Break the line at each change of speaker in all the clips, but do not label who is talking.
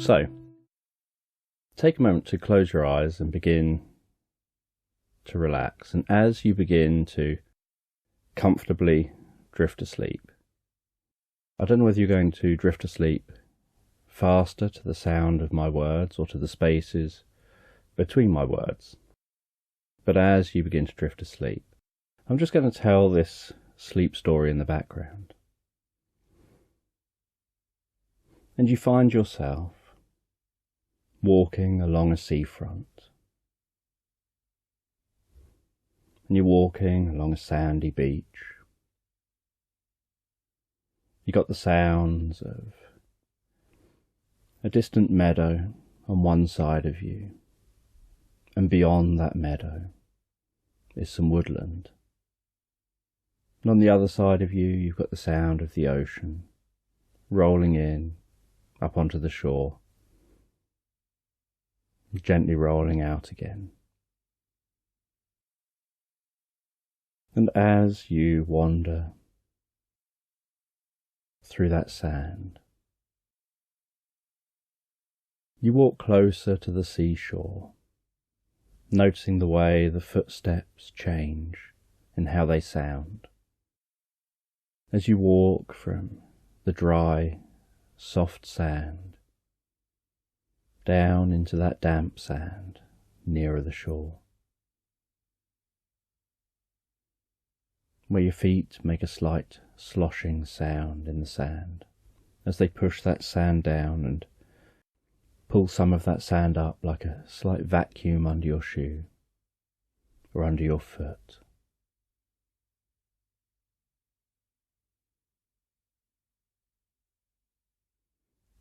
So, take a moment to close your eyes and begin to relax. And as you begin to comfortably drift asleep, I don't know whether you're going to drift asleep faster to the sound of my words or to the spaces between my words. But as you begin to drift asleep, I'm just going to tell this sleep story in the background. And you find yourself walking along a seafront. And you're walking along a sandy beach. You got the sounds of a distant meadow on one side of you, and beyond that meadow is some woodland. And on the other side of you, you've got the sound of the ocean rolling in up onto the shore, gently rolling out again. And as you wander through that sand, you walk closer to the seashore, noticing the way the footsteps change and how they sound. As you walk from the dry, soft sand down into that damp sand nearer the shore, where your feet make a slight sloshing sound in the sand as they push that sand down and pull some of that sand up like a slight vacuum under your shoe or under your foot.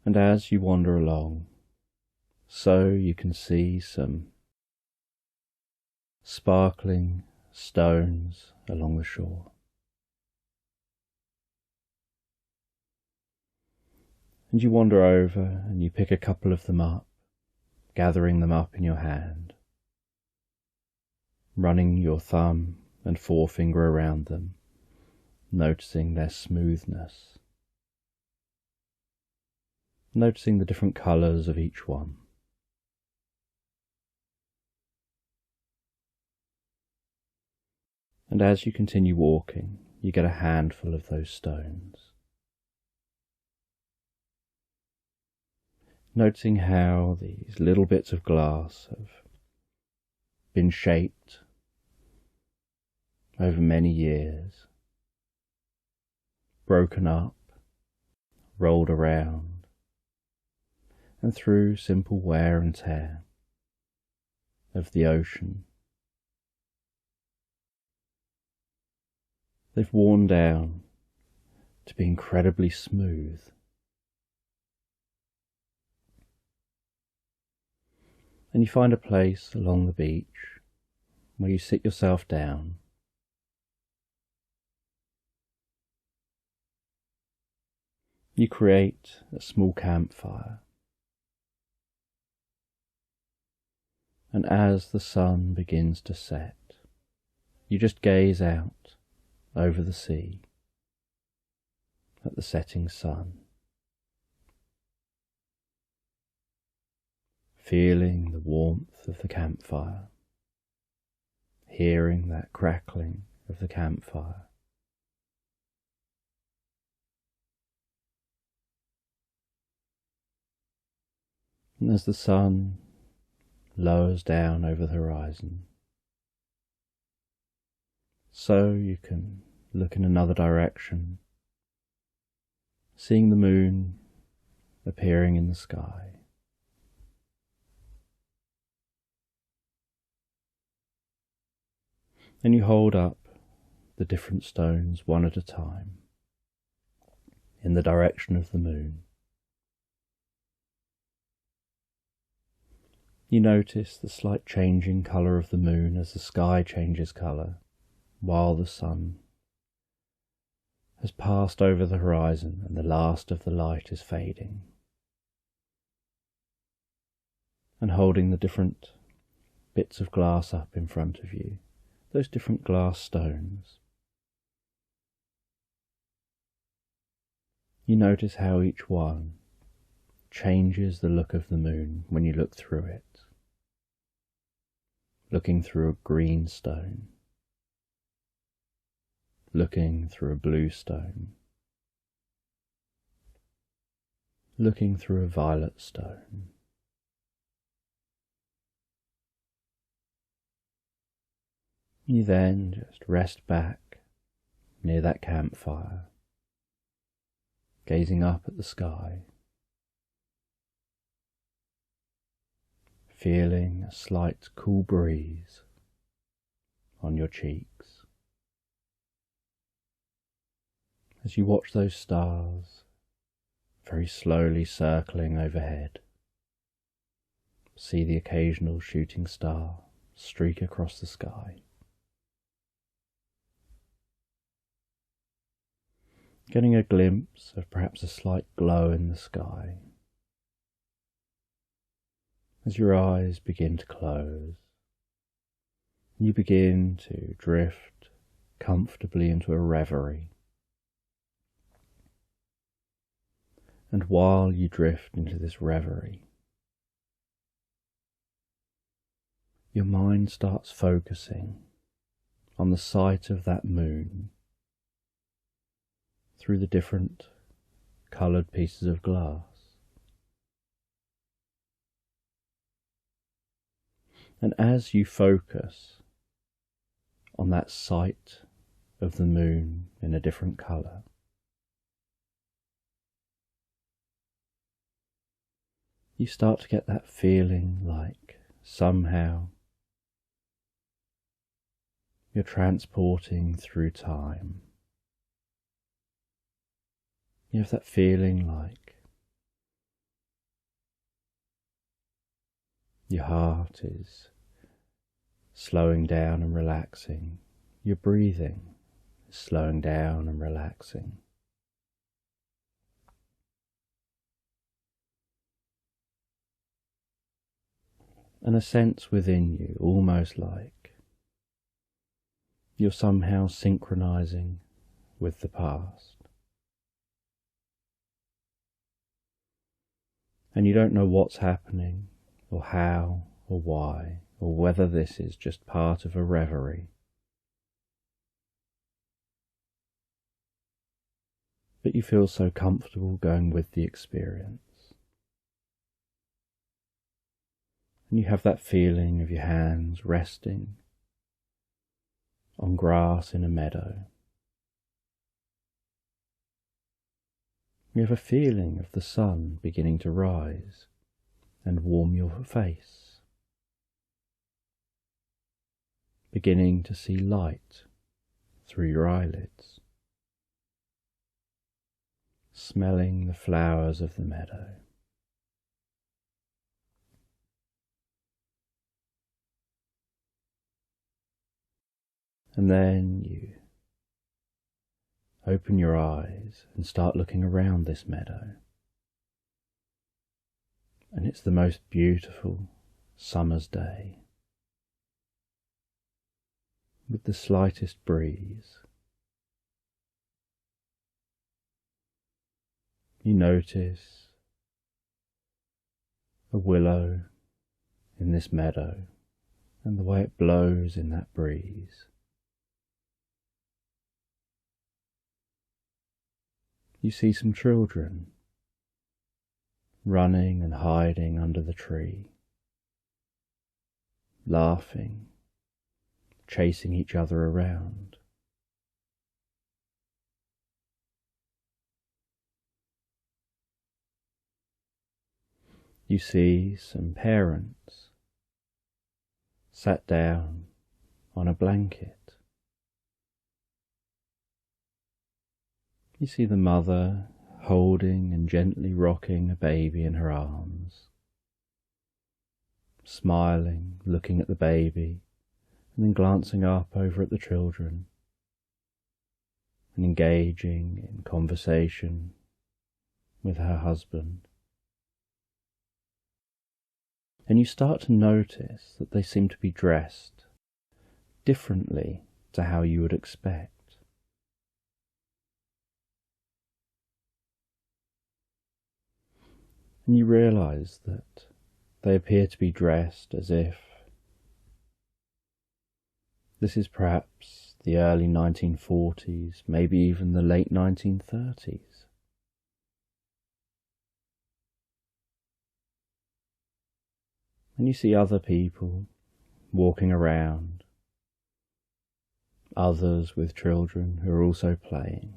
And as you wander along, so you can see some sparkling stones along the shore. And you wander over and you pick a couple of them up, gathering them up in your hand, running your thumb and forefinger around them, noticing their smoothness, noticing the different colours of each one. And as you continue walking, you get a handful of those stones, noticing how these little bits of glass have been shaped over many years, broken up, rolled around, and through simple wear and tear of the ocean, they've worn down to be incredibly smooth. And you find a place along the beach where you sit yourself down. You create a small campfire. And as the sun begins to set, you just gaze out over the sea at the setting sun, feeling the warmth of the campfire, hearing that crackling of the campfire. And as the sun lowers down over the horizon, so you can look in another direction, seeing the moon appearing in the sky. And you hold up the different stones one at a time in the direction of the moon. You notice the slight changing colour of the moon as the sky changes colour, while the sun has passed over the horizon and the last of the light is fading. And holding the different bits of glass up in front of you, those different glass stones, you notice how each one changes the look of the moon when you look through it. Looking through a green stone, looking through a blue stone, looking through a violet stone. You then just rest back near that campfire, gazing up at the sky, feeling a slight cool breeze on your cheeks as you watch those stars very slowly circling overhead. See the occasional shooting star streak across the sky. Getting a glimpse of perhaps a slight glow in the sky. As your eyes begin to close, you begin to drift comfortably into a reverie. And while you drift into this reverie, your mind starts focusing on the sight of that moon through the different coloured pieces of glass. And as you focus on that sight of the moon in a different colour, you start to get that feeling like somehow you're transporting through time. You have that feeling like your heart is slowing down and relaxing. Your breathing is slowing down and relaxing. And a sense within you, almost like you're somehow synchronizing with the past. And you don't know what's happening, or how, or why, or whether this is just part of a reverie. But you feel so comfortable going with the experience. And you have that feeling of your hands resting on grass in a meadow. You have a feeling of the sun beginning to rise and warm your face, beginning to see light through your eyelids, smelling the flowers of the meadow. And then you open your eyes and start looking around this meadow. And it's the most beautiful summer's day, with the slightest breeze. You notice a willow in this meadow and the way it blows in that breeze. You see some children running and hiding under the tree, laughing, chasing each other around. You see some parents sat down on a blanket. You see the mother holding and gently rocking a baby in her arms, smiling, looking at the baby, and then glancing up over at the children, and engaging in conversation with her husband. And you start to notice that they seem to be dressed differently to how you would expect. And you realise that they appear to be dressed as if this is perhaps the early 1940s, maybe even the late 1930s. And you see other people walking around, others with children who are also playing.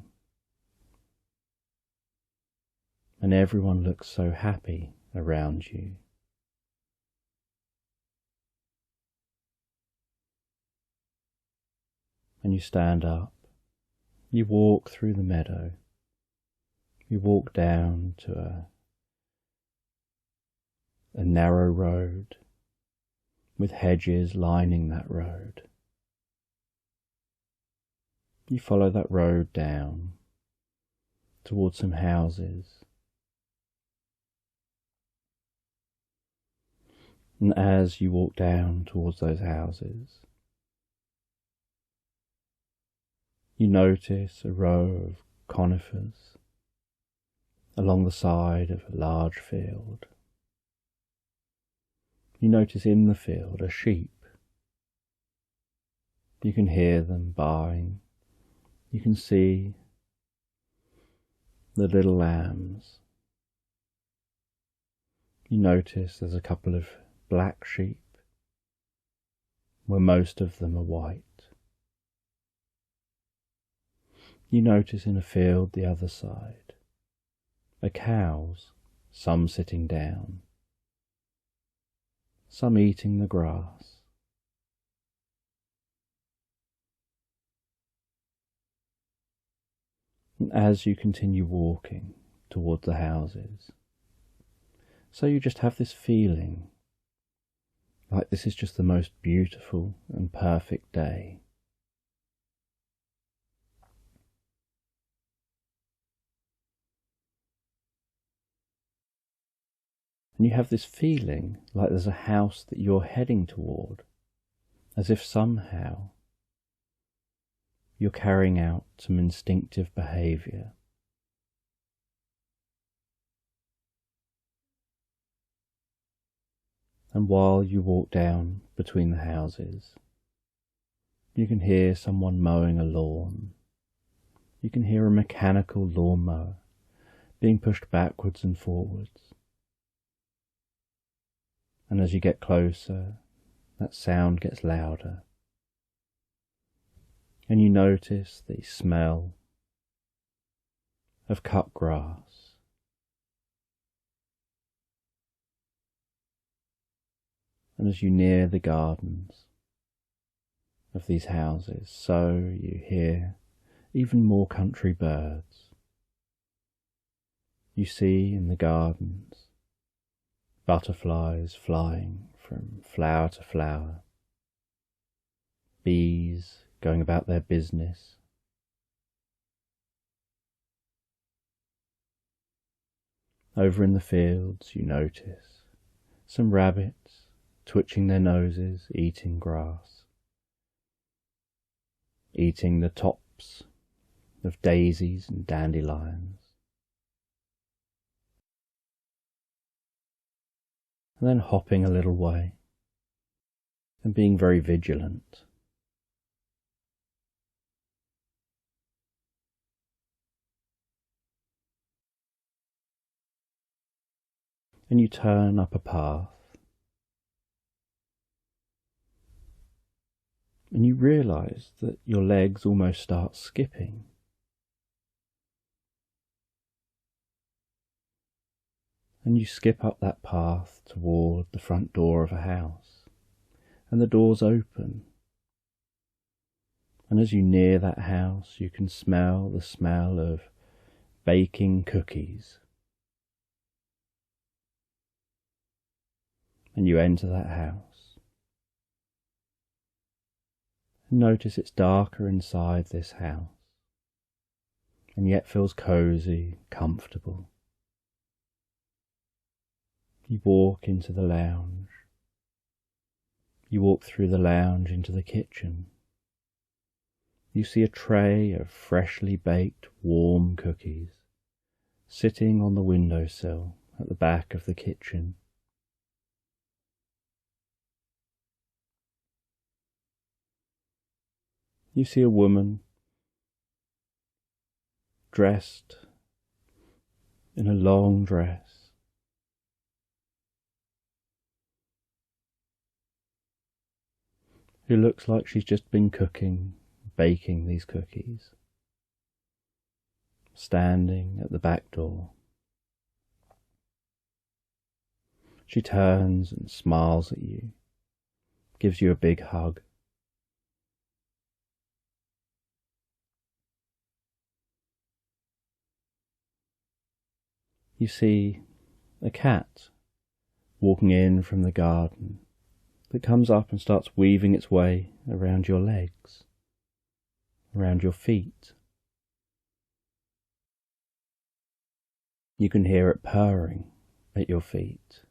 And everyone looks so happy around you. And you stand up, you walk through the meadow, you walk down to a narrow road with hedges lining that road. You follow that road down towards some houses. And as you walk down towards those houses, you notice a row of conifers along the side of a large field. You notice in the field a sheep. You can hear them baaing. You can see the little lambs. You notice there's a couple of black sheep, where most of them are white. You notice in a field the other side are cows, some sitting down, some eating the grass. And as you continue walking toward the houses, so you just have this feeling like this is just the most beautiful and perfect day. And you have this feeling like there's a house that you're heading toward, as if somehow you're carrying out some instinctive behaviour. And while you walk down between the houses, you can hear someone mowing a lawn. You can hear a mechanical lawnmower being pushed backwards and forwards. And as you get closer, that sound gets louder. And you notice the smell of cut grass. And as you near the gardens of these houses, so you hear even more country birds. You see in the gardens butterflies flying from flower to flower, bees going about their business. Over in the fields you notice some rabbits twitching their noses, eating grass, eating the tops of daisies and dandelions. And then hopping a little way and being very vigilant. And you turn up a path and you realise that your legs almost start skipping. And you skip up that path toward the front door of a house, and the door's open. And as you near that house, you can smell the smell of baking cookies. And you enter that house. And notice it's darker inside this house, and yet feels cosy, comfortable. You walk into the lounge. You walk through the lounge into the kitchen. You see a tray of freshly baked, warm cookies sitting on the windowsill at the back of the kitchen. You see a woman dressed in a long dress. Who looks like she's just been baking these cookies, standing at the back door. She turns and smiles at you, gives you a big hug. You see a cat walking in from the garden that comes up and starts weaving its way around your legs, around your feet. You can hear it purring at your feet.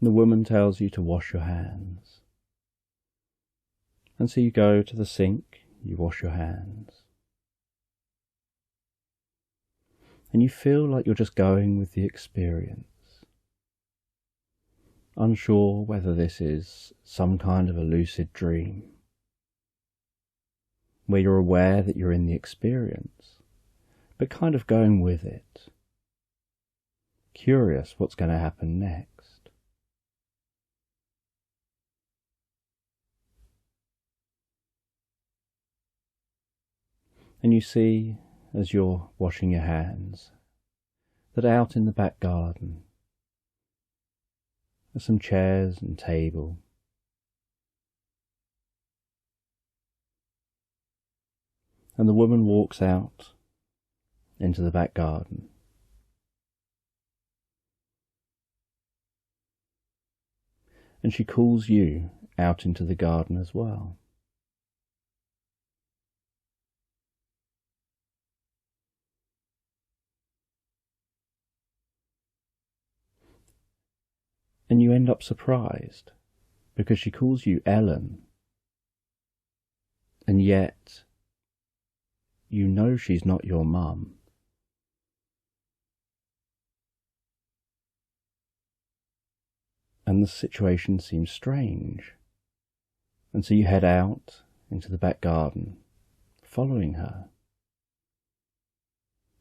The woman tells you to wash your hands. And so you go to the sink, you wash your hands. And you feel like you're just going with the experience, unsure whether this is some kind of a lucid dream, where you're aware that you're in the experience, but kind of going with it, curious what's going to happen next. And you see, as you're washing your hands, that out in the back garden are some chairs and table. And the woman walks out into the back garden. And she calls you out into the garden as well. And you end up surprised, because she calls you Ellen, and yet you know she's not your mum. And the situation seems strange, and so you head out into the back garden, following her.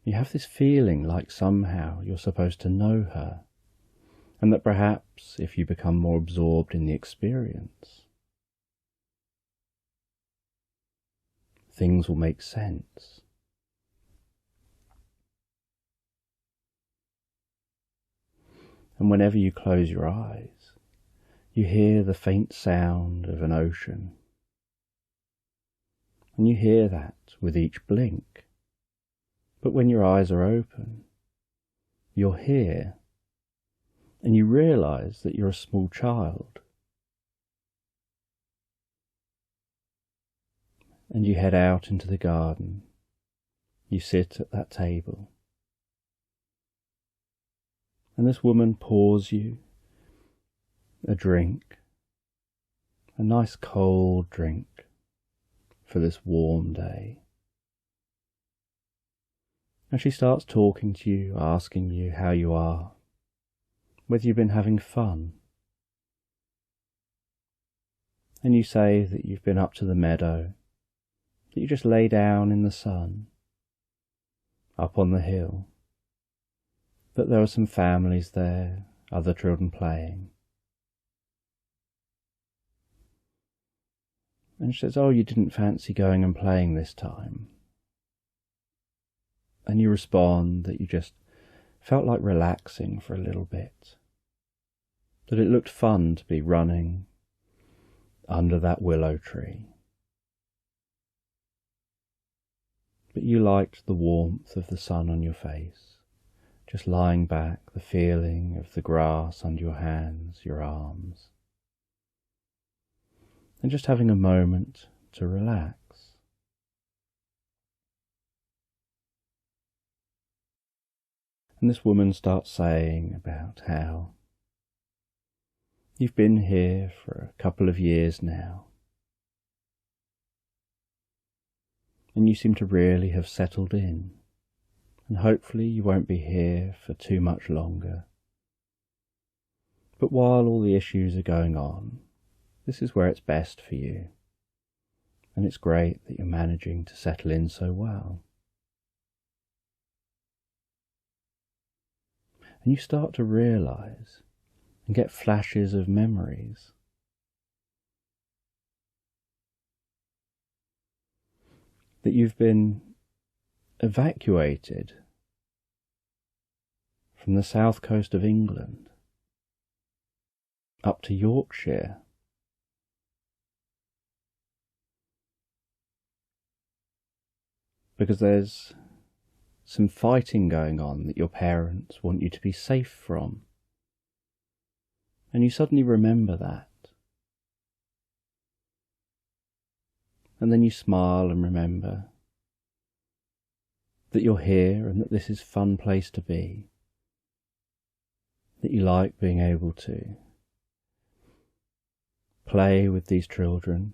You have this feeling like somehow you're supposed to know her, and that perhaps if you become more absorbed in the experience, things will make sense. And whenever you close your eyes, you hear the faint sound of an ocean. And you hear that with each blink. But when your eyes are open, you're here. And you realise that you're a small child. And you head out into the garden. You sit at that table. And this woman pours you a drink, a nice cold drink for this warm day. And she starts talking to you, asking you how you are, whether you've been having fun. And you say that you've been up to the meadow, that you just lay down in the sun, up on the hill, that there were some families there, other children playing. And she says, "Oh, you didn't fancy going and playing this time?" And you respond that you just felt like relaxing for a little bit, that it looked fun to be running under that willow tree. But you liked the warmth of the sun on your face, just lying back, the feeling of the grass under your hands, your arms, and just having a moment to relax. And this woman starts saying about how you've been here for a couple of years now, and you seem to really have settled in, and hopefully you won't be here for too much longer. But while all the issues are going on, this is where it's best for you, and it's great that you're managing to settle in so well. And you start to realise and get flashes of memories. That you've been evacuated from the south coast of England up to Yorkshire, because there's some fighting going on that your parents want you to be safe from, and you suddenly remember that. And then you smile and remember that you're here and that this is a fun place to be, that you like being able to play with these children,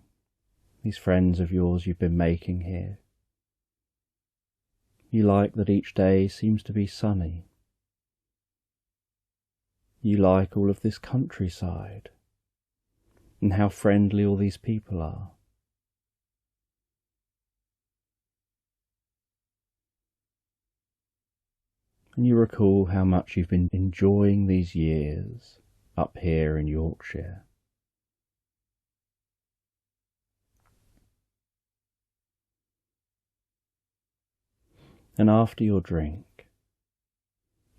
these friends of yours you've been making here. You like that each day seems to be sunny. You like all of this countryside and how friendly all these people are. And you recall how much you've been enjoying these years up here in Yorkshire. And after your drink,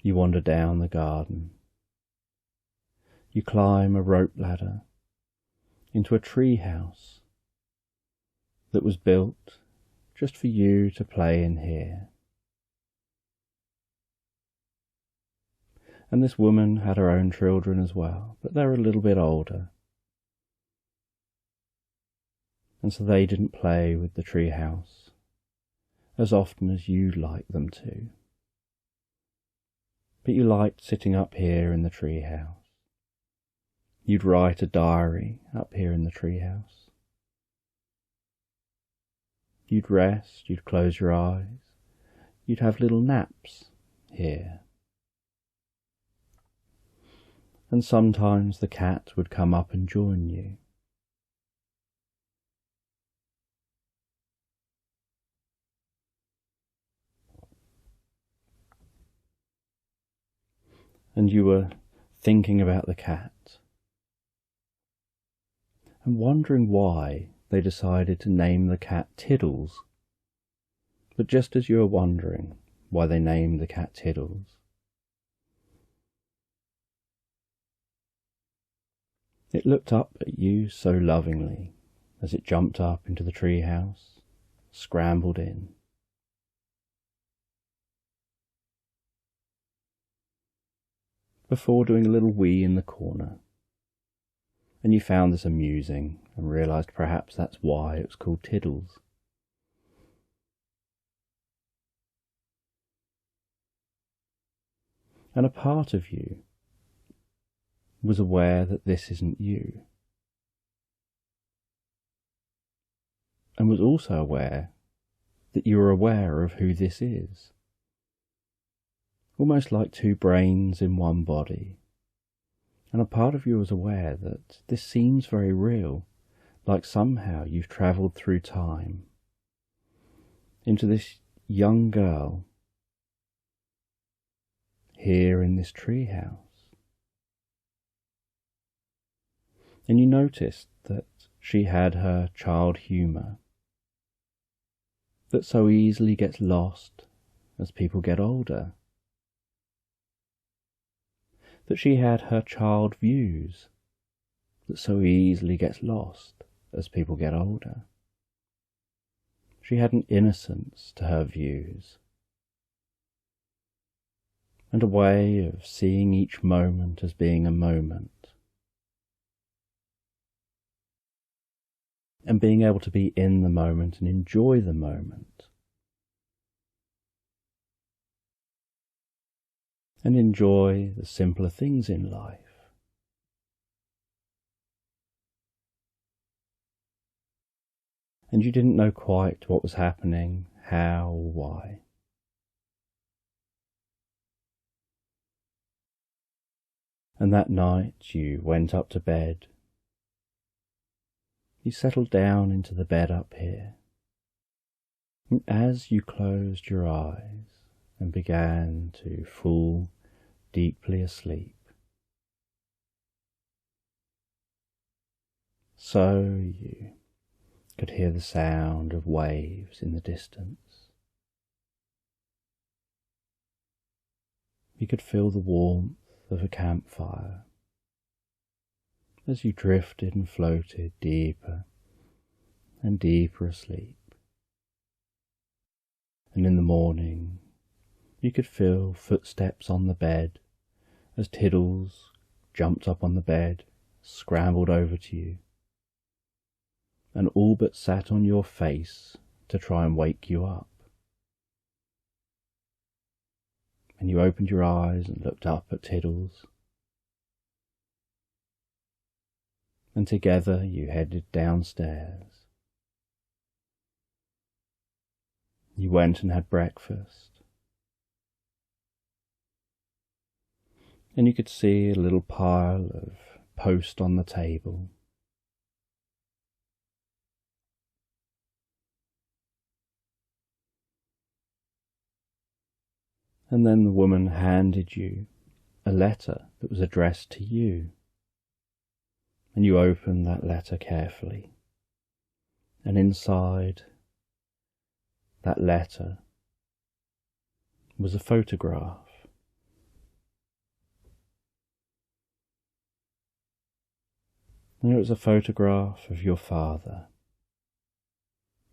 you wander down the garden. You climb a rope ladder into a tree house that was built just for you to play in here. And this woman had her own children as well, but they were a little bit older. And so they didn't play with the tree house as often as you'd like them to. But you liked sitting up here in the tree house. You'd write a diary up here in the tree house. You'd rest, you'd close your eyes, you'd have little naps here. And sometimes the cat would come up and join you. And you were thinking about the cat and wondering why they decided to name the cat Tiddles. But just as you were wondering why they named the cat Tiddles, it looked up at you so lovingly as it jumped up into the tree house, scrambled in. Before doing a little wee in the corner, and you found this amusing and realised perhaps that's why it was called Tiddles. And a part of you was aware that this isn't you, and was also aware that you were aware of who this is. Almost like two brains in one body. And a part of you was aware that this seems very real, like somehow you've travelled through time into this young girl here in this tree house. And you noticed that she had her child humour that so easily gets lost as people get older. That she had her child views that so easily gets lost as people get older. She had an innocence to her views, and a way of seeing each moment as being a moment, and being able to be in the moment and enjoy the moment, and enjoy the simpler things in life. and you didn't know quite what was happening, how or why. And that night you went up to bed. You settled down into the bed up here. And as you closed your eyes and began to fall deeply asleep, so you could hear the sound of waves in the distance. You could feel the warmth of a campfire as you drifted and floated deeper and deeper asleep. And in the morning you could feel footsteps on the bed as Tiddles jumped up on the bed, scrambled over to you, and all but sat on your face to try and wake you up. And you opened your eyes and looked up at Tiddles, and together you headed downstairs. You went and had breakfast, and you could see a little pile of post on the table. And then the woman handed you a letter that was addressed to you, and you opened that letter carefully, and inside that letter was a photograph. And it was a photograph of your father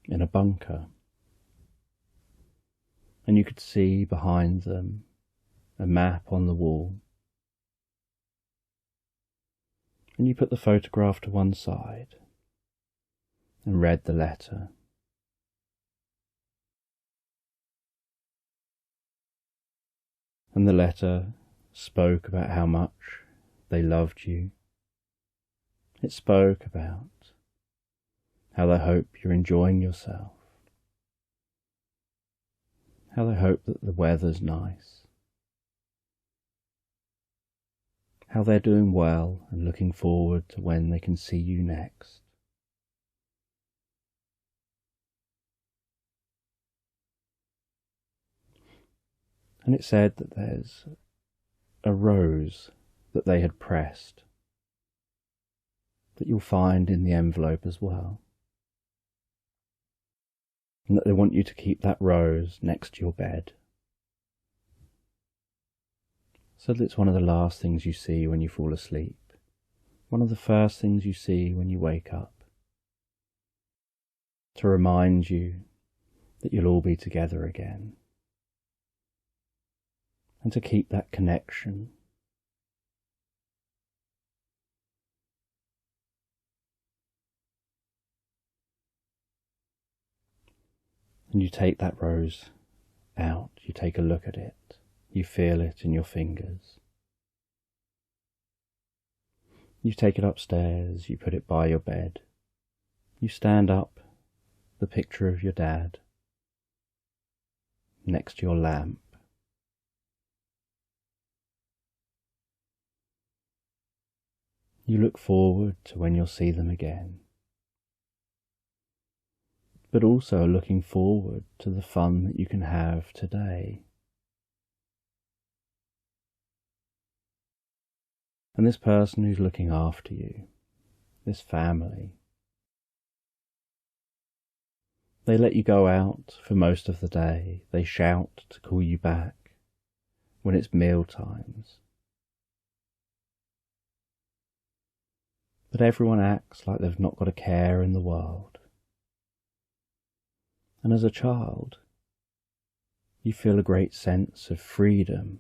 in a bunker. And you could see behind them a map on the wall. And you put the photograph to one side and read the letter. And the letter spoke about how much they loved you. It spoke about how they hope you're enjoying yourself, how they hope that the weather's nice, how they're doing well and looking forward to when they can see you next. And it said that there's a rose that they had pressed that you'll find in the envelope as well, and that they want you to keep that rose next to your bed, so that it's one of the last things you see when you fall asleep, one of the first things you see when you wake up, to remind you that you'll all be together again, and to keep that connection. And you take that rose out, you take a look at it, you feel it in your fingers. You take it upstairs, you put it by your bed. You stand up, the picture of your dad, next to your lamp. You look forward to when you'll see them again, but also looking forward to the fun that you can have today. And this person who's looking after you, this family, they let you go out for most of the day. They shout to call you back when it's meal times. But everyone acts like they've not got a care in the world. And as a child, you feel a great sense of freedom.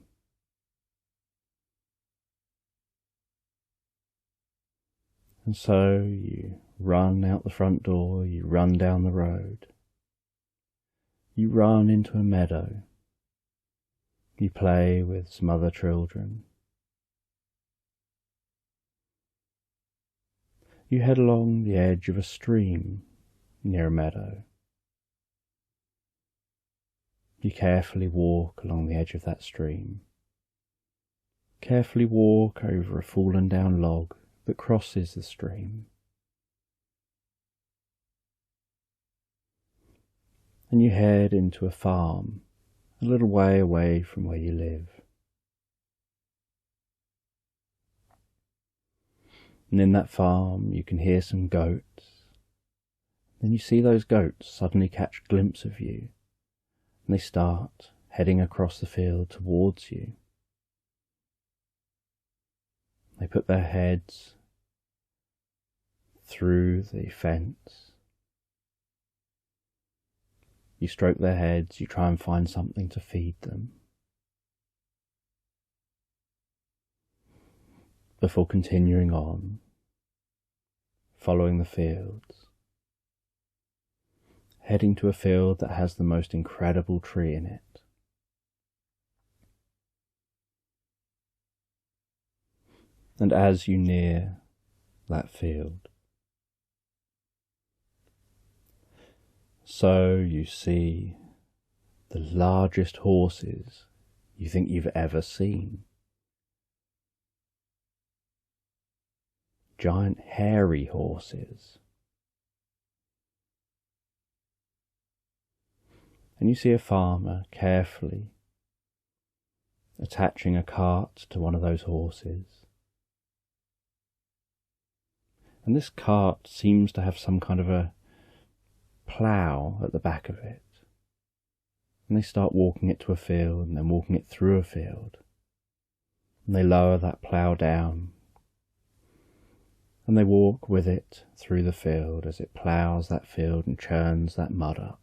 And so you run out the front door, you run down the road, you run into a meadow, you play with some other children. You head along the edge of a stream near a meadow. You carefully walk along the edge of that stream. Carefully walk over a fallen down log that crosses the stream. And you head into a farm a little way away from where you live. And in that farm you can hear some goats. Then you see those goats suddenly catch a glimpse of you, and they start heading across the field towards you. They put their heads through the fence. You stroke their heads, you try and find something to feed them, before continuing on, following the fields, heading to a field that has the most incredible tree in it. And as you near that field, so you see the largest horses you think you've ever seen. Giant hairy horses. And you see a farmer carefully attaching a cart to one of those horses. And this cart seems to have some kind of a plough at the back of it. And they start walking it to a field and then walking it through a field. And they lower that plough down. And they walk with it through the field as it ploughs that field and churns that mud up.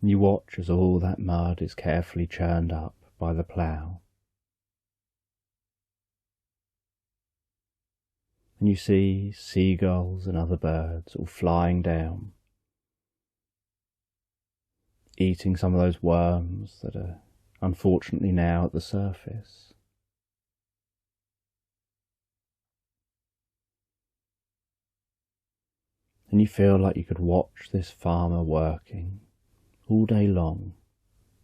And you watch as all that mud is carefully churned up by the plough. And you see seagulls and other birds all flying down, eating some of those worms that are unfortunately now at the surface. And you feel like you could watch this farmer working all day long,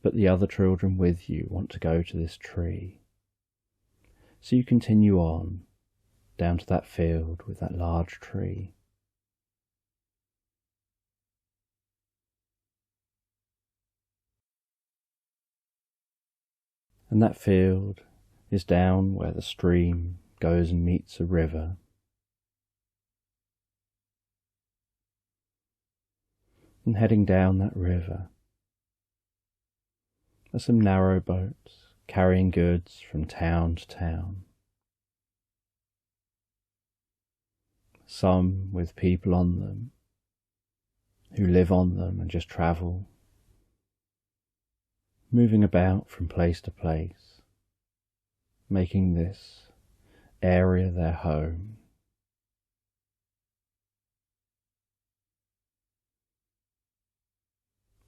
but the other children with you want to go to this tree. So you continue on down to that field with that large tree. And that field is down where the stream goes and meets a river. And heading down that river are some narrow boats carrying goods from town to town. Some with people on them who live on them and just travel, moving about from place to place, making this area their home.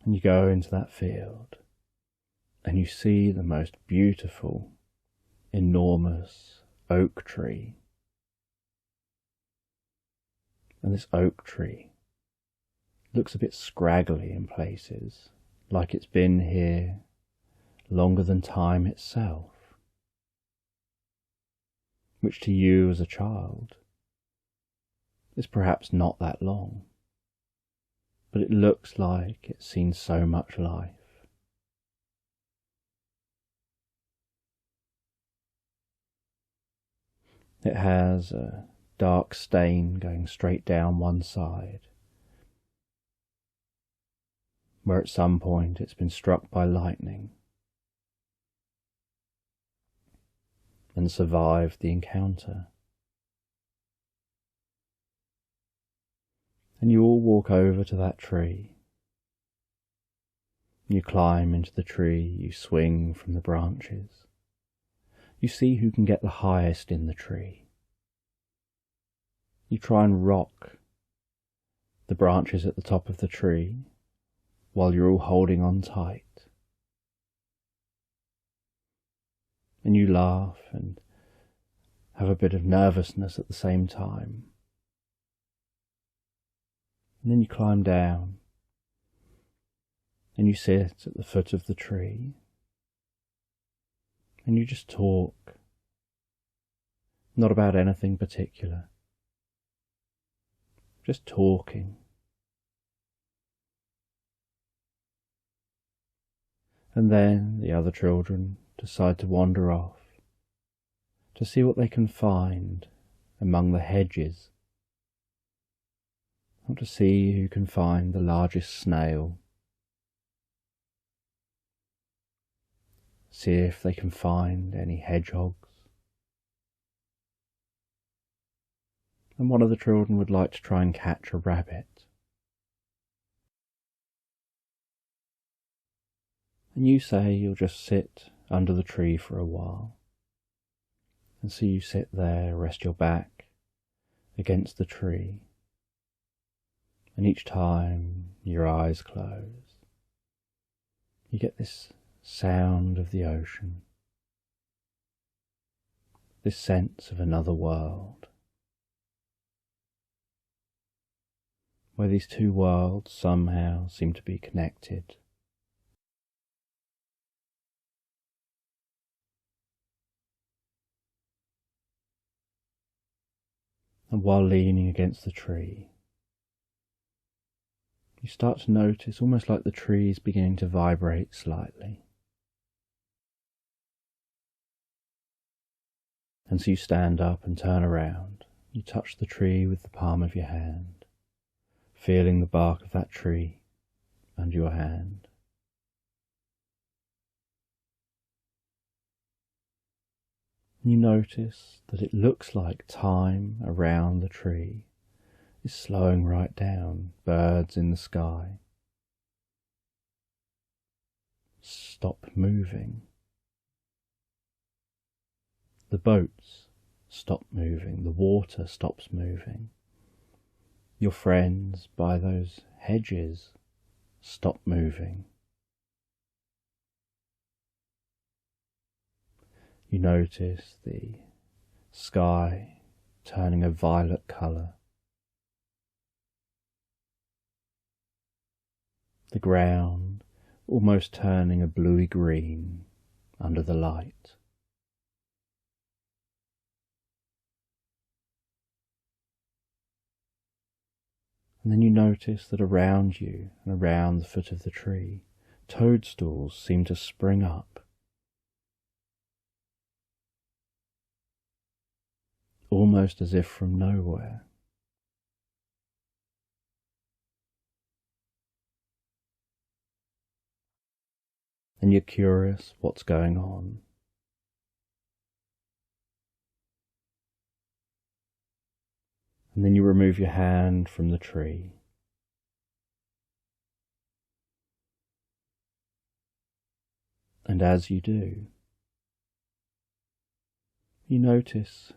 And you go into that field and you see the most beautiful, enormous oak tree. And this oak tree looks a bit scraggly in places, like it's been here longer than time itself, which to you as a child is perhaps not that long, but it looks like it's seen so much life. It has a dark stain going straight down one side, where at some point it's been struck by lightning and survived the encounter. And you all walk over to that tree. You climb into the tree, you swing from the branches. You see who can get the highest in the tree. You try and rock the branches at the top of the tree while you're all holding on tight. And you laugh and have a bit of nervousness at the same time. And then you climb down and you sit at the foot of the tree and you just talk, not about anything particular, just talking. And then the other children decide to wander off to see what they can find among the hedges, or to see who can find the largest snail, see if they can find any hedgehogs. And one of the children would like to try and catch a rabbit. And you say you'll just sit under the tree for a while. And so you sit there, rest your back against the tree. And each time your eyes close, you get this sound of the ocean, this sense of another world, where these two worlds somehow seem to be connected. And while leaning against the tree, you start to notice almost like the tree is beginning to vibrate slightly. And so you stand up and turn around. You touch the tree with the palm of your hand, feeling the bark of that tree under your hand. You notice that it looks like time around the tree is slowing right down. Birds in the sky stop moving. The boats stop moving. The water stops moving. Your friends by those hedges stop moving. You notice the sky turning a violet colour, the ground almost turning a bluey green under the light. And then you notice that around you and around the foot of the tree, toadstools seem to spring up, almost as if from nowhere. And you're curious what's going on. And then you remove your hand from the tree. And as you do, you notice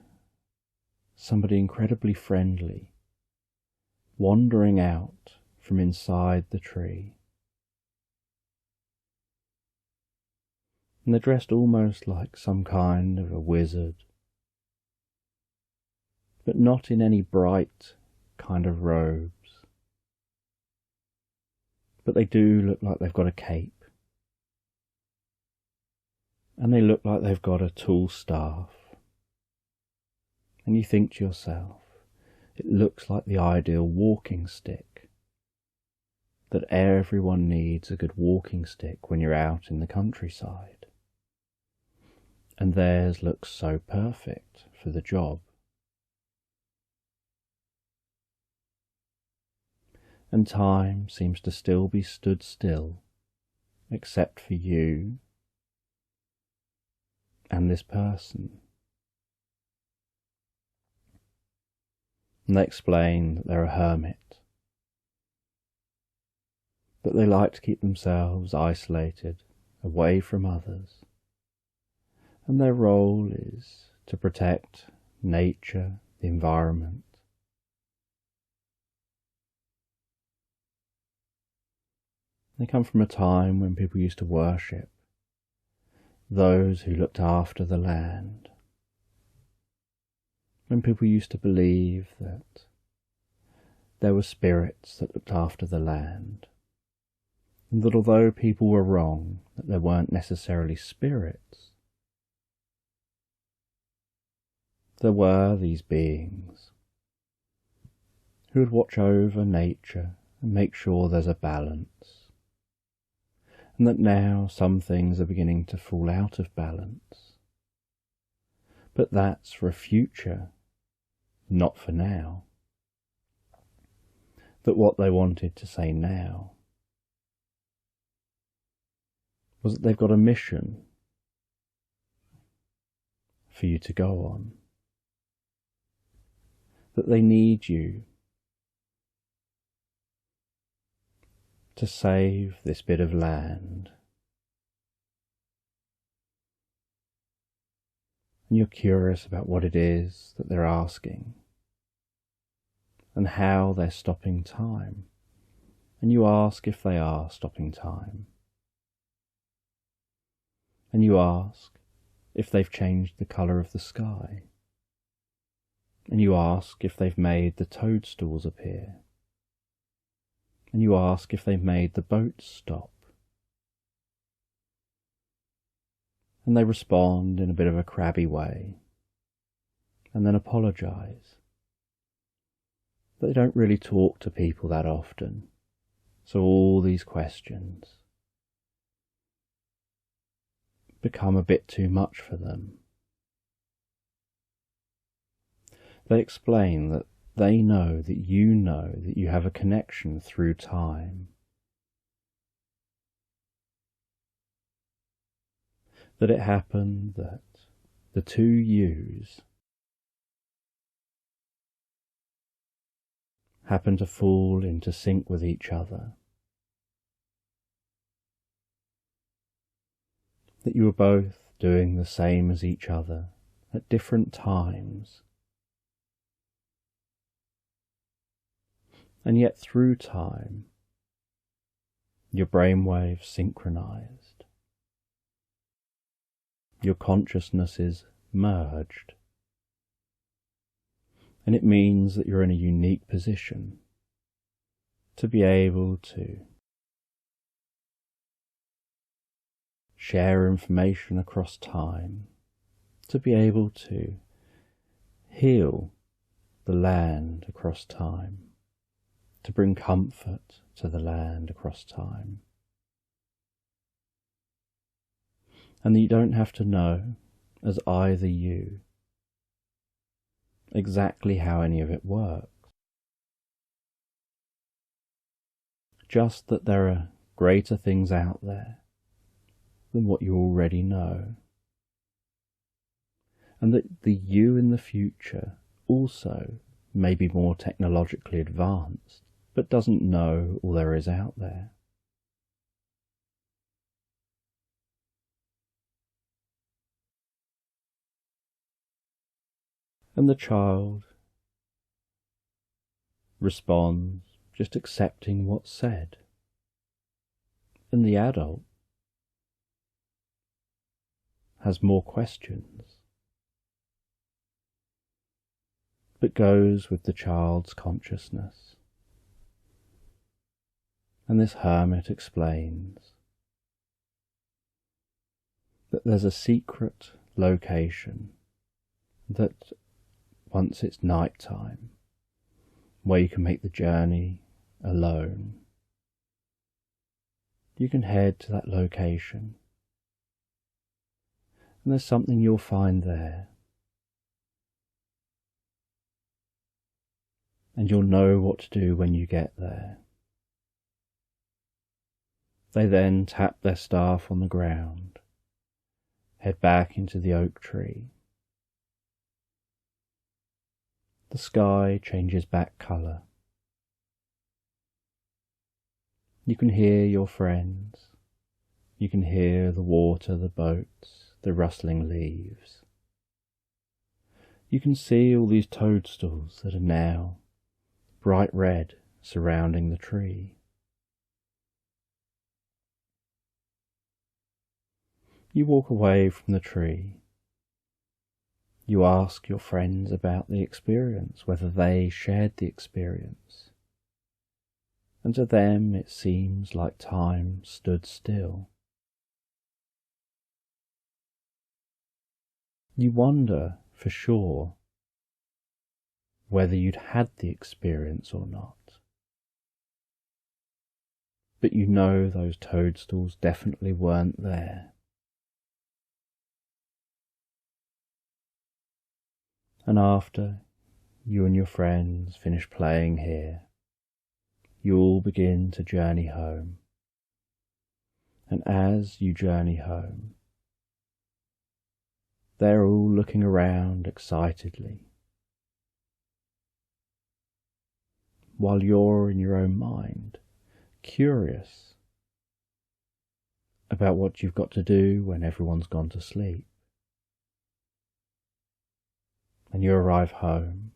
somebody incredibly friendly wandering out from inside the tree. And they're dressed almost like some kind of a wizard, but not in any bright kind of robes. But they do look like they've got a cape. And they look like they've got a tall staff. And you think to yourself, it looks like the ideal walking stick. That everyone needs a good walking stick when you're out in the countryside. And theirs looks so perfect for the job. And time seems to still be stood still, except for you and this person. And they explain that they're a hermit, that they like to keep themselves isolated, away from others, and their role is to protect nature, the environment. They come from a time when people used to worship those who looked after the land, when people used to believe that there were spirits that looked after the land, and that although people were wrong, that there weren't necessarily spirits. There were these beings who would watch over nature and make sure there's a balance, and that now some things are beginning to fall out of balance. But that's for a future, not for now. That what they wanted to say now was that they've got a mission for you to go on. That they need you to save this bit of land. And you're curious about what it is that they're asking and how they're stopping time. And you ask if they are stopping time. And you ask if they've changed the colour of the sky. And you ask if they've made the toadstools appear. And you ask if they've made the boats stop. And they respond in a bit of a crabby way, and then apologise. They don't really talk to people that often, so all these questions become a bit too much for them. They explain that they know that you have a connection through time. That it happened that the two yous happened to fall into sync with each other. That you were both doing the same as each other at different times. And yet through time, your brainwaves synchronized. Your consciousnesses merged. And it means that you're in a unique position to be able to share information across time, to be able to heal the land across time, to bring comfort to the land across time. And that you don't have to know, as either you, exactly how any of it works. Just that there are greater things out there than what you already know. And that the you in the future also may be more technologically advanced, but doesn't know all there is out there. And the child responds, just accepting what's said. And the adult has more questions, but goes with the child's consciousness. And this hermit explains that there's a secret location that once it's night time, where you can make the journey alone, you can head to that location. And there's something you'll find there. And you'll know what to do when you get there. They then tap their staff on the ground, head back into the oak tree. The sky changes back colour. You can hear your friends. You can hear the water, the boats, the rustling leaves. You can see all these toadstools that are now bright red surrounding the tree. You walk away from the tree. You ask your friends about the experience, whether they shared the experience. and to them it seems like time stood still. You wonder for sure whether you'd had the experience or not. But you know those toadstools definitely weren't there. And after you and your friends finish playing here, you all begin to journey home. And as you journey home, they're all looking around excitedly, while you're in your own mind, curious about what you've got to do when everyone's gone to sleep. And you arrive home,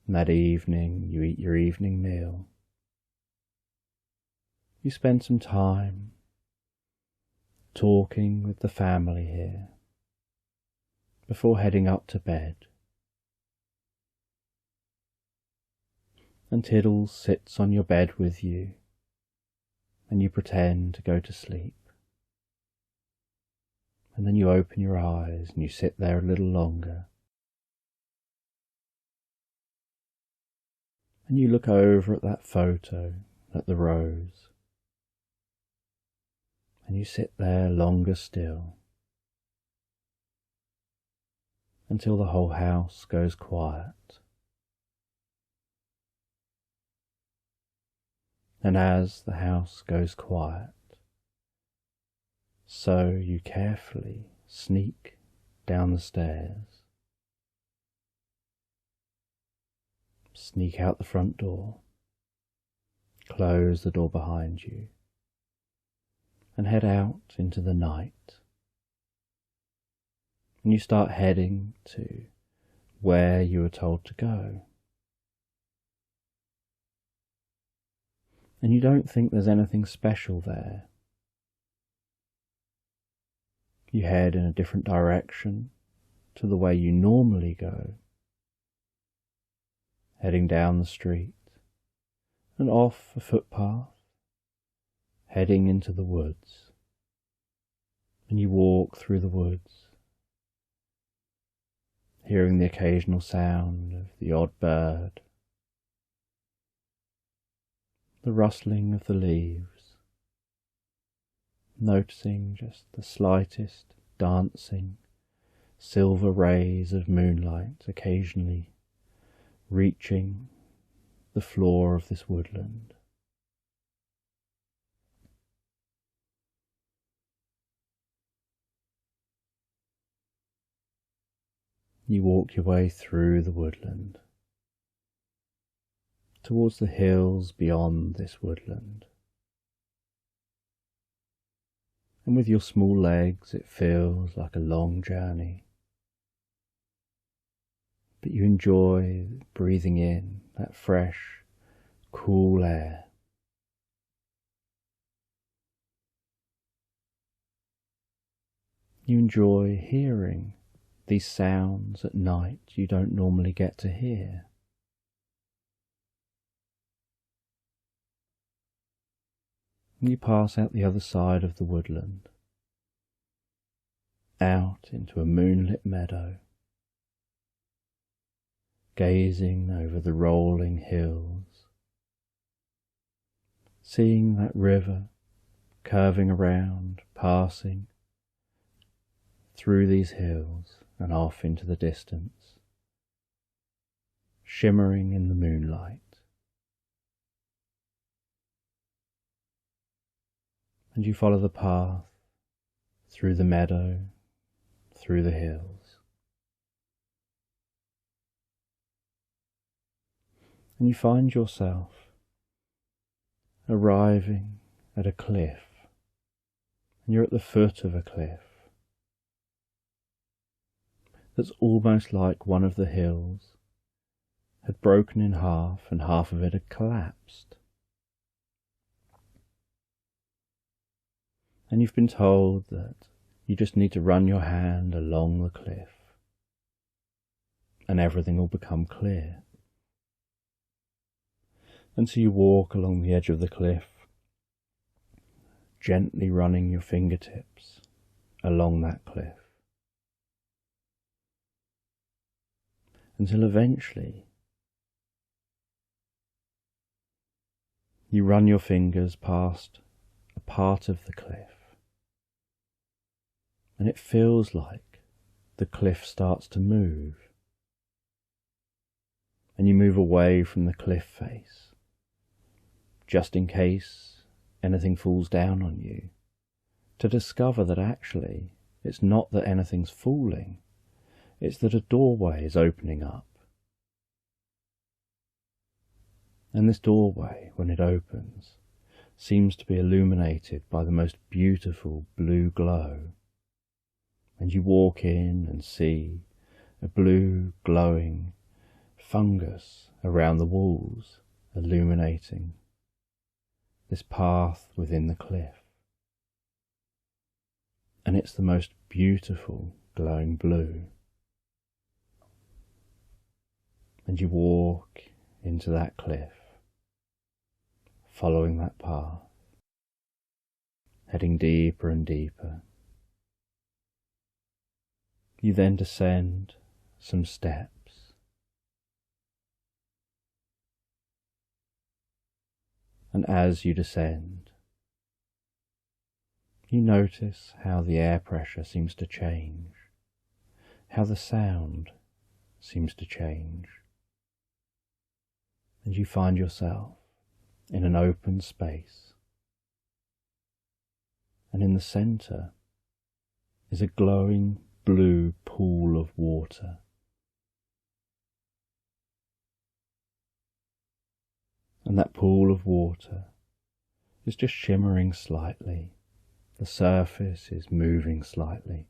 and that evening you eat your evening meal. You spend some time talking with the family here before heading up to bed. And Tiddles sits on your bed with you, and you pretend to go to sleep. And then you open your eyes and you sit there a little longer. And you look over at that photo, at the rose. And you sit there longer still, until the whole house goes quiet. And as the house goes quiet, so you carefully sneak down the stairs, sneak out the front door, close the door behind you, and head out into the night. And you start heading to where you were told to go. And you don't think there's anything special there. You head in a different direction to the way you normally go, heading down the street and off a footpath, heading into the woods. And you walk through the woods, hearing the occasional sound of the odd bird, the rustling of the leaves, noticing just the slightest dancing silver rays of moonlight occasionally reaching the floor of this woodland. You walk your way through the woodland towards the hills beyond this woodland. And with your small legs it feels like a long journey. But you enjoy breathing in that fresh, cool air. You enjoy hearing these sounds at night you don't normally get to hear. You pass out the other side of the woodland, out into a moonlit meadow, gazing over the rolling hills, seeing that river curving around, passing through these hills and off into the distance, shimmering in the moonlight. And you follow the path through the meadow, through the hills. And you find yourself arriving at a cliff, and you're at the foot of a cliff that's almost like one of the hills had broken in half and half of it had collapsed. And you've been told that you just need to run your hand along the cliff and everything will become clear. And so you walk along the edge of the cliff, gently running your fingertips along that cliff, until eventually you run your fingers past a part of the cliff, and it feels like the cliff starts to move, and you move away from the cliff face, just in case anything falls down on you, to discover that actually it's not that anything's falling, it's that a doorway is opening up. And this doorway, when it opens, seems to be illuminated by the most beautiful blue glow. And you walk in and see a blue glowing fungus around the walls, illuminating this path within the cliff. And it's the most beautiful glowing blue. And you walk into that cliff, following that path, heading deeper and deeper. You then descend some steps, and as you descend, you notice how the air pressure seems to change, how the sound seems to change, and you find yourself in an open space, and in the centre is a glowing blue pool of water. And that pool of water is just shimmering slightly. The surface is moving slightly,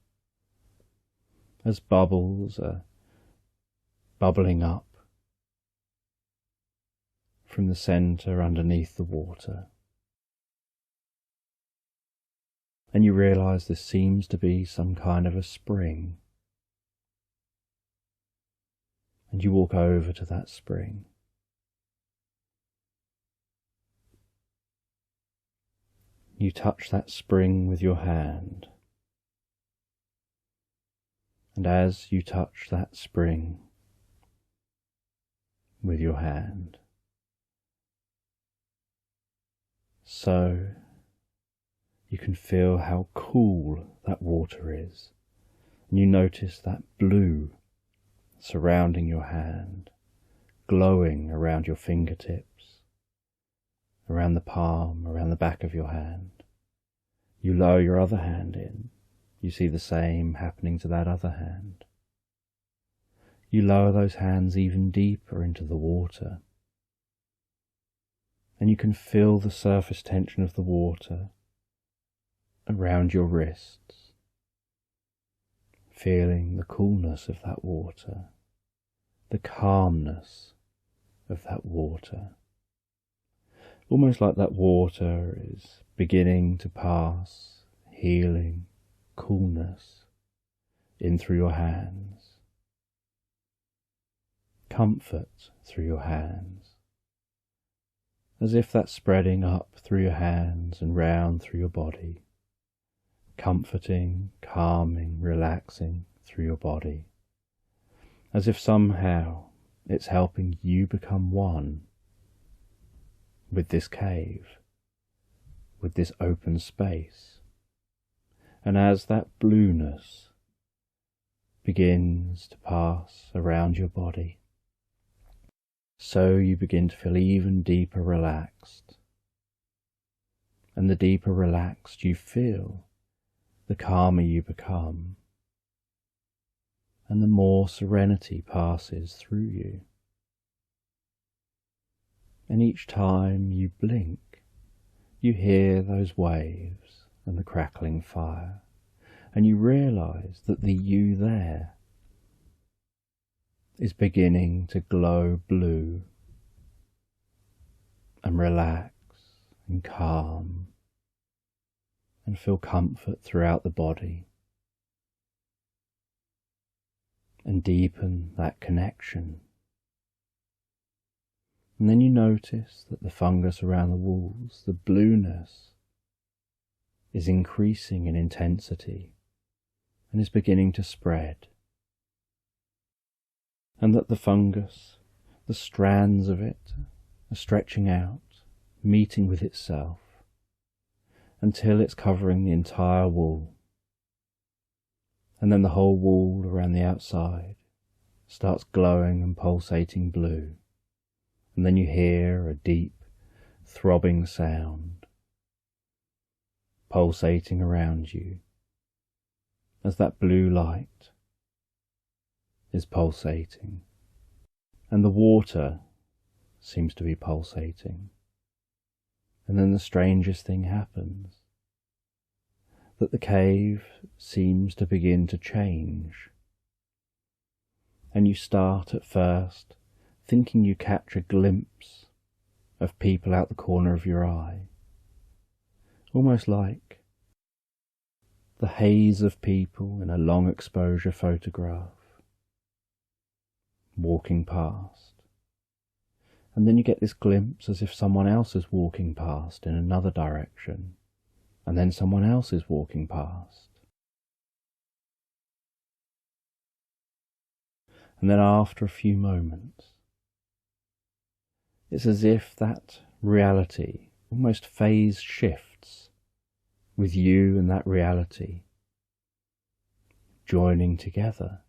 as bubbles are bubbling up from the centre underneath the water. And you realise this seems to be some kind of a spring. And you walk over to that spring. You touch that spring with your hand. And as you touch that spring with your hand, so you can feel how cool that water is, and you notice that blue surrounding your hand, glowing around your fingertips, around the palm, around the back of your hand. You lower your other hand in, you see the same happening to that other hand. You lower those hands even deeper into the water, and you can feel the surface tension of the water around your wrists, feeling the coolness of that water, the calmness of that water, almost like that water is beginning to pass healing coolness in through your hands, comfort through your hands, as if that's spreading up through your hands and round through your body, comforting, calming, relaxing through your body, as if somehow it's helping you become one with this cave, with this open space. And as that blueness begins to pass around your body, so you begin to feel even deeper relaxed. And the deeper relaxed you feel, the calmer you become, and the more serenity passes through you. And each time you blink, you hear those waves and the crackling fire, and you realise that the you there is beginning to glow blue and relax and calm and feel comfort throughout the body and deepen that connection. And then you notice that the fungus around the walls, the blueness, is increasing in intensity and is beginning to spread. And that the fungus, the strands of it, are stretching out, meeting with itself, until it's covering the entire wall. And then the whole wall around the outside starts glowing and pulsating blue. And then you hear a deep, throbbing sound pulsating around you as that blue light is pulsating. And the water seems to be pulsating. And then the strangest thing happens, that the cave seems to begin to change. And you start at first thinking you catch a glimpse of people out the corner of your eye, almost like the haze of people in a long exposure photograph walking past. And then you get this glimpse as if someone else is walking past in another direction, and then someone else is walking past. And then after a few moments, it's as if that reality almost phase shifts with you and that reality joining together.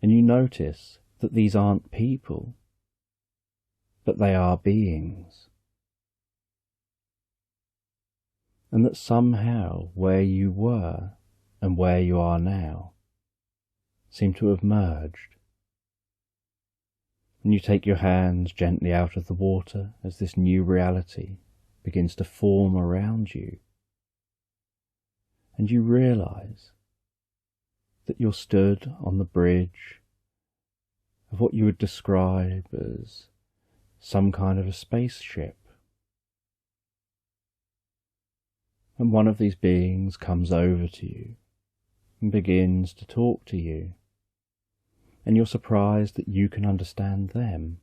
And you notice that these aren't people, but they are beings. And that somehow where you were and where you are now seem to have merged. And you take your hands gently out of the water as this new reality begins to form around you. And you realize that you're stood on the bridge of what you would describe as some kind of a spaceship. And one of these beings comes over to you and begins to talk to you. And you're surprised that you can understand them.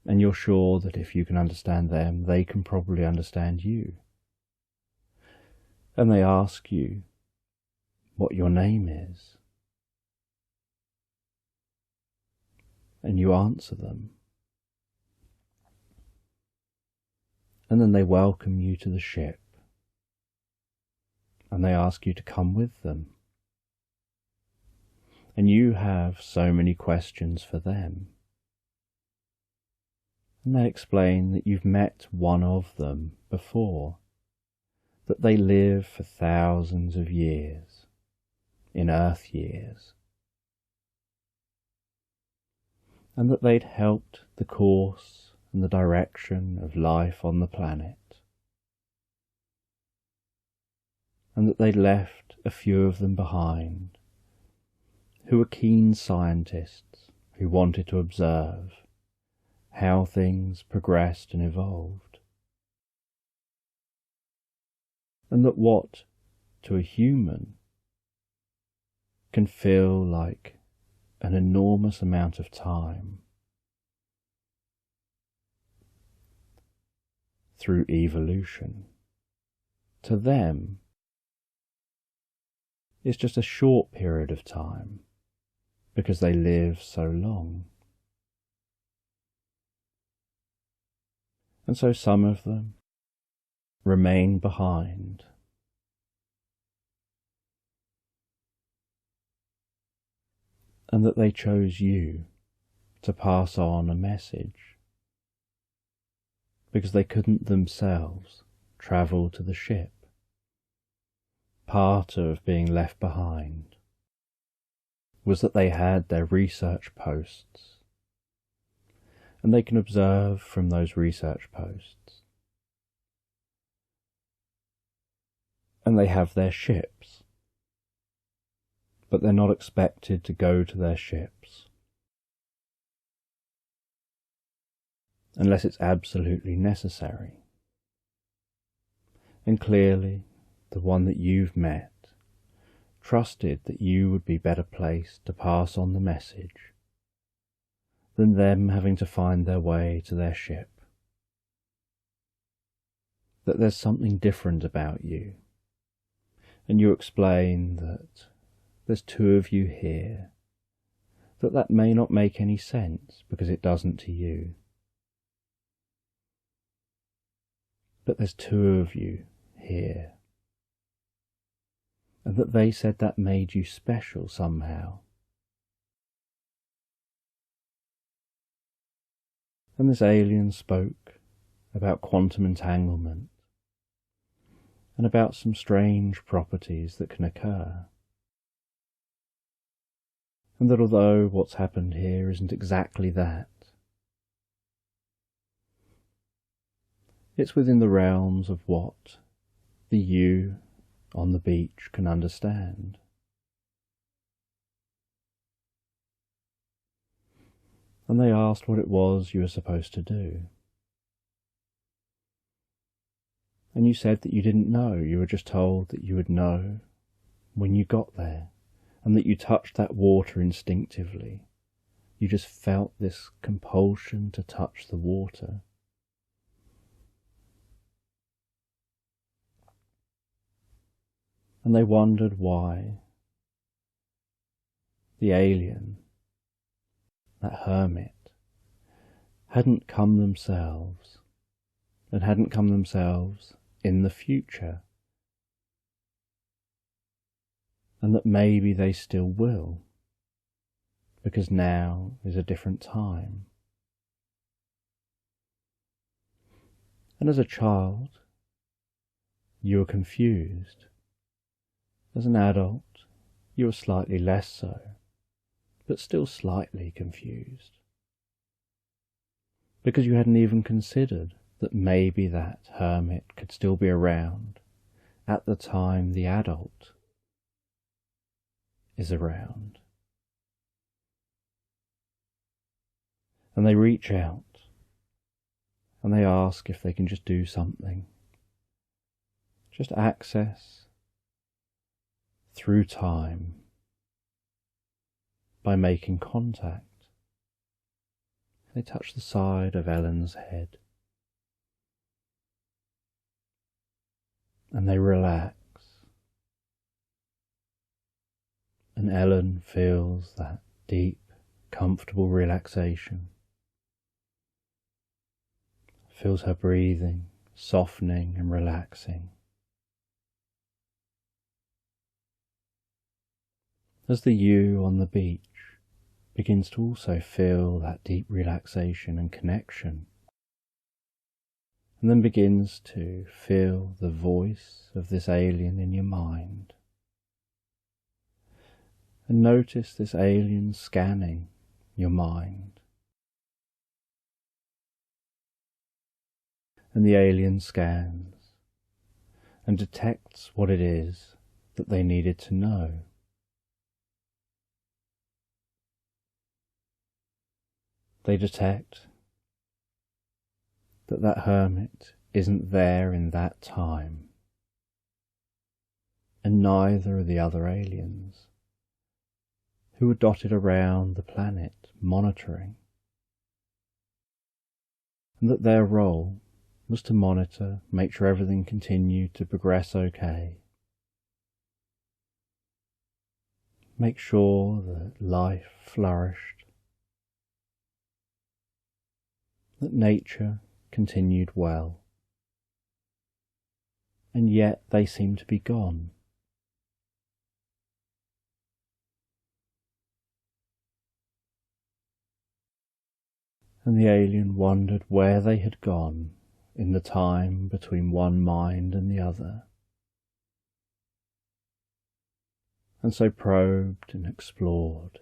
And you're sure that if you can understand them, they can probably understand you. And they ask you what your name is. And you answer them. And then they welcome you to the ship. And they ask you to come with them. And you have so many questions for them. And they explain that you've met one of them before, that they live for thousands of years, in Earth years, and that they'd helped the course and the direction of life on the planet, and that they'd left a few of them behind who were keen scientists who wanted to observe how things progressed and evolved, and that what, to a human, can feel like an enormous amount of time, through evolution, to them is just a short period of time, because they live so long. And so some of them remain behind. And that they chose you to pass on a message, because they couldn't themselves travel to the ship. Part of being left behind was that they had their research posts, and they can observe from those research posts. And they have their ships, but they're not expected to go to their ships unless it's absolutely necessary. And clearly, the one that you've met trusted that you would be better placed to pass on the message than them having to find their way to their ship. That there's something different about you, and you explain that there's two of you here, that may not make any sense because it doesn't to you. But there's two of you here, and that they said that made you special somehow. And this alien spoke about quantum entanglement and about some strange properties that can occur. And that although what's happened here isn't exactly that, it's within the realms of what the you on the beach can understand. And they asked what it was you were supposed to do. And you said that you didn't know, you were just told that you would know when you got there, and that you touched that water instinctively. You just felt this compulsion to touch the water. And they wondered why the alien, that hermit, hadn't come themselves, and hadn't come themselves in the future, and that maybe they still will, because now is a different time. And as a child, you were confused. As an adult, you were slightly less so, but still slightly confused, because you hadn't even considered that maybe that hermit could still be around at the time the adult is around. And they reach out and they ask if they can just do something, just access through time by making contact. They touch the side of Ellen's head and they relax, and Ellen feels that deep, comfortable relaxation, feels her breathing softening and relaxing. As the you on the beach begins to also feel that deep relaxation and connection, and then begins to feel the voice of this alien in your mind, and notice this alien scanning your mind, and the alien scans and detects what it is that they needed to know. They detect that that hermit isn't there in that time, and neither are the other aliens who were dotted around the planet monitoring, and that their role was to monitor, make sure everything continued to progress okay, make sure that life flourished, that nature continued well, and yet they seemed to be gone. And the alien wondered where they had gone in the time between one mind and the other, and so probed and explored,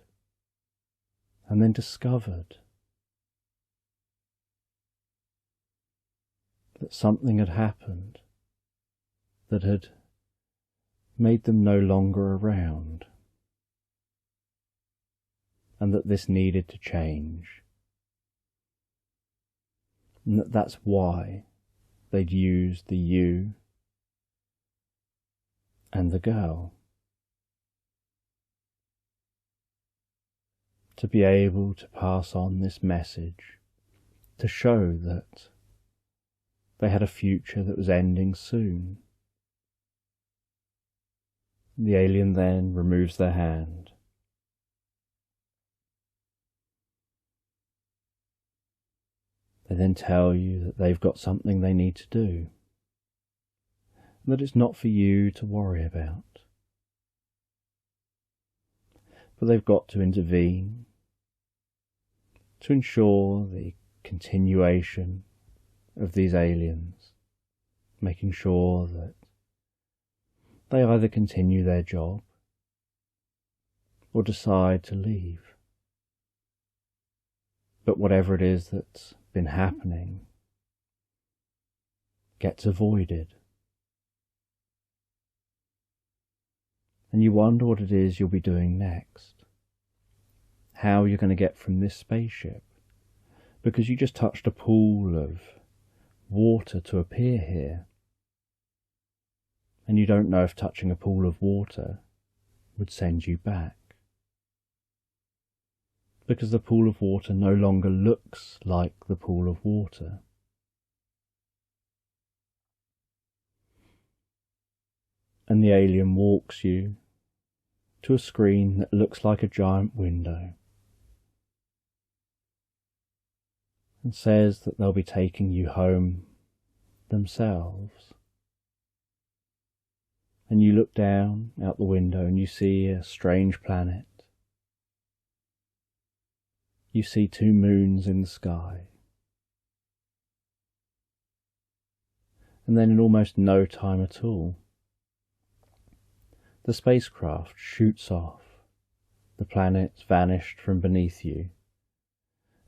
and then discovered that something had happened that had made them no longer around, and that this needed to change, and that's why they'd used the you and the girl to be able to pass on this message, to show that they had a future that was ending soon. The alien then removes their hand. They then tell you that they've got something they need to do, and that it's not for you to worry about. But they've got to intervene to ensure the continuation of these aliens, making sure that they either continue their job or decide to leave. But whatever it is that's been happening gets avoided. And you wonder what it is you'll be doing next. How you're going to get from this spaceship, because you just touched a pool of water to appear here. And you don't know if touching a pool of water would send you back. Because the pool of water no longer looks like the pool of water. And the alien walks you to a screen that looks like a giant window and says that they'll be taking you home themselves. And you look down out the window and you see a strange planet. You see 2 moons in the sky. And then in almost no time at all, the spacecraft shoots off. The planet's vanished from beneath you,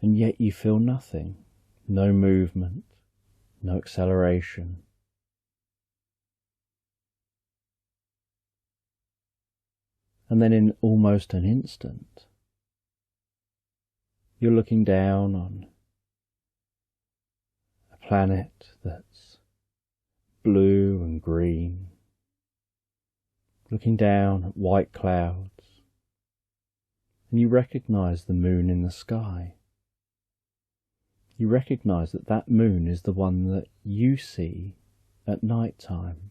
and yet you feel nothing, no movement, no acceleration. And then in almost an instant, you're looking down on a planet that's blue and green, looking down at white clouds, and you recognize the moon in the sky. You recognize that that moon is the one that you see at night time.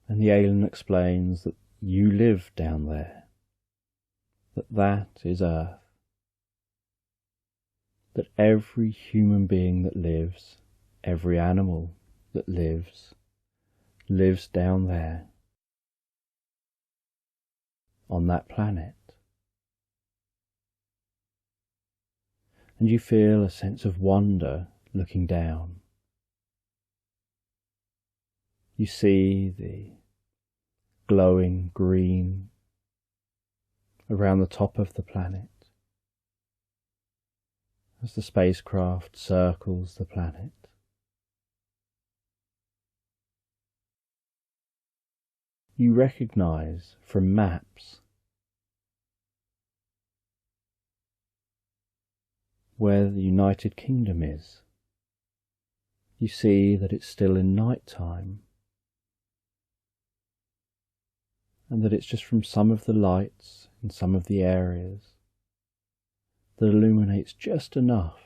And the alien explains that you live down there, that is Earth, that every human being that lives, every animal that lives down there, on that planet. And you feel a sense of wonder looking down. You see the glowing green around the top of the planet as the spacecraft circles the planet. You recognize from maps where the United Kingdom is. You see that it's still in night time, and that it's just from some of the lights in some of the areas that illuminates just enough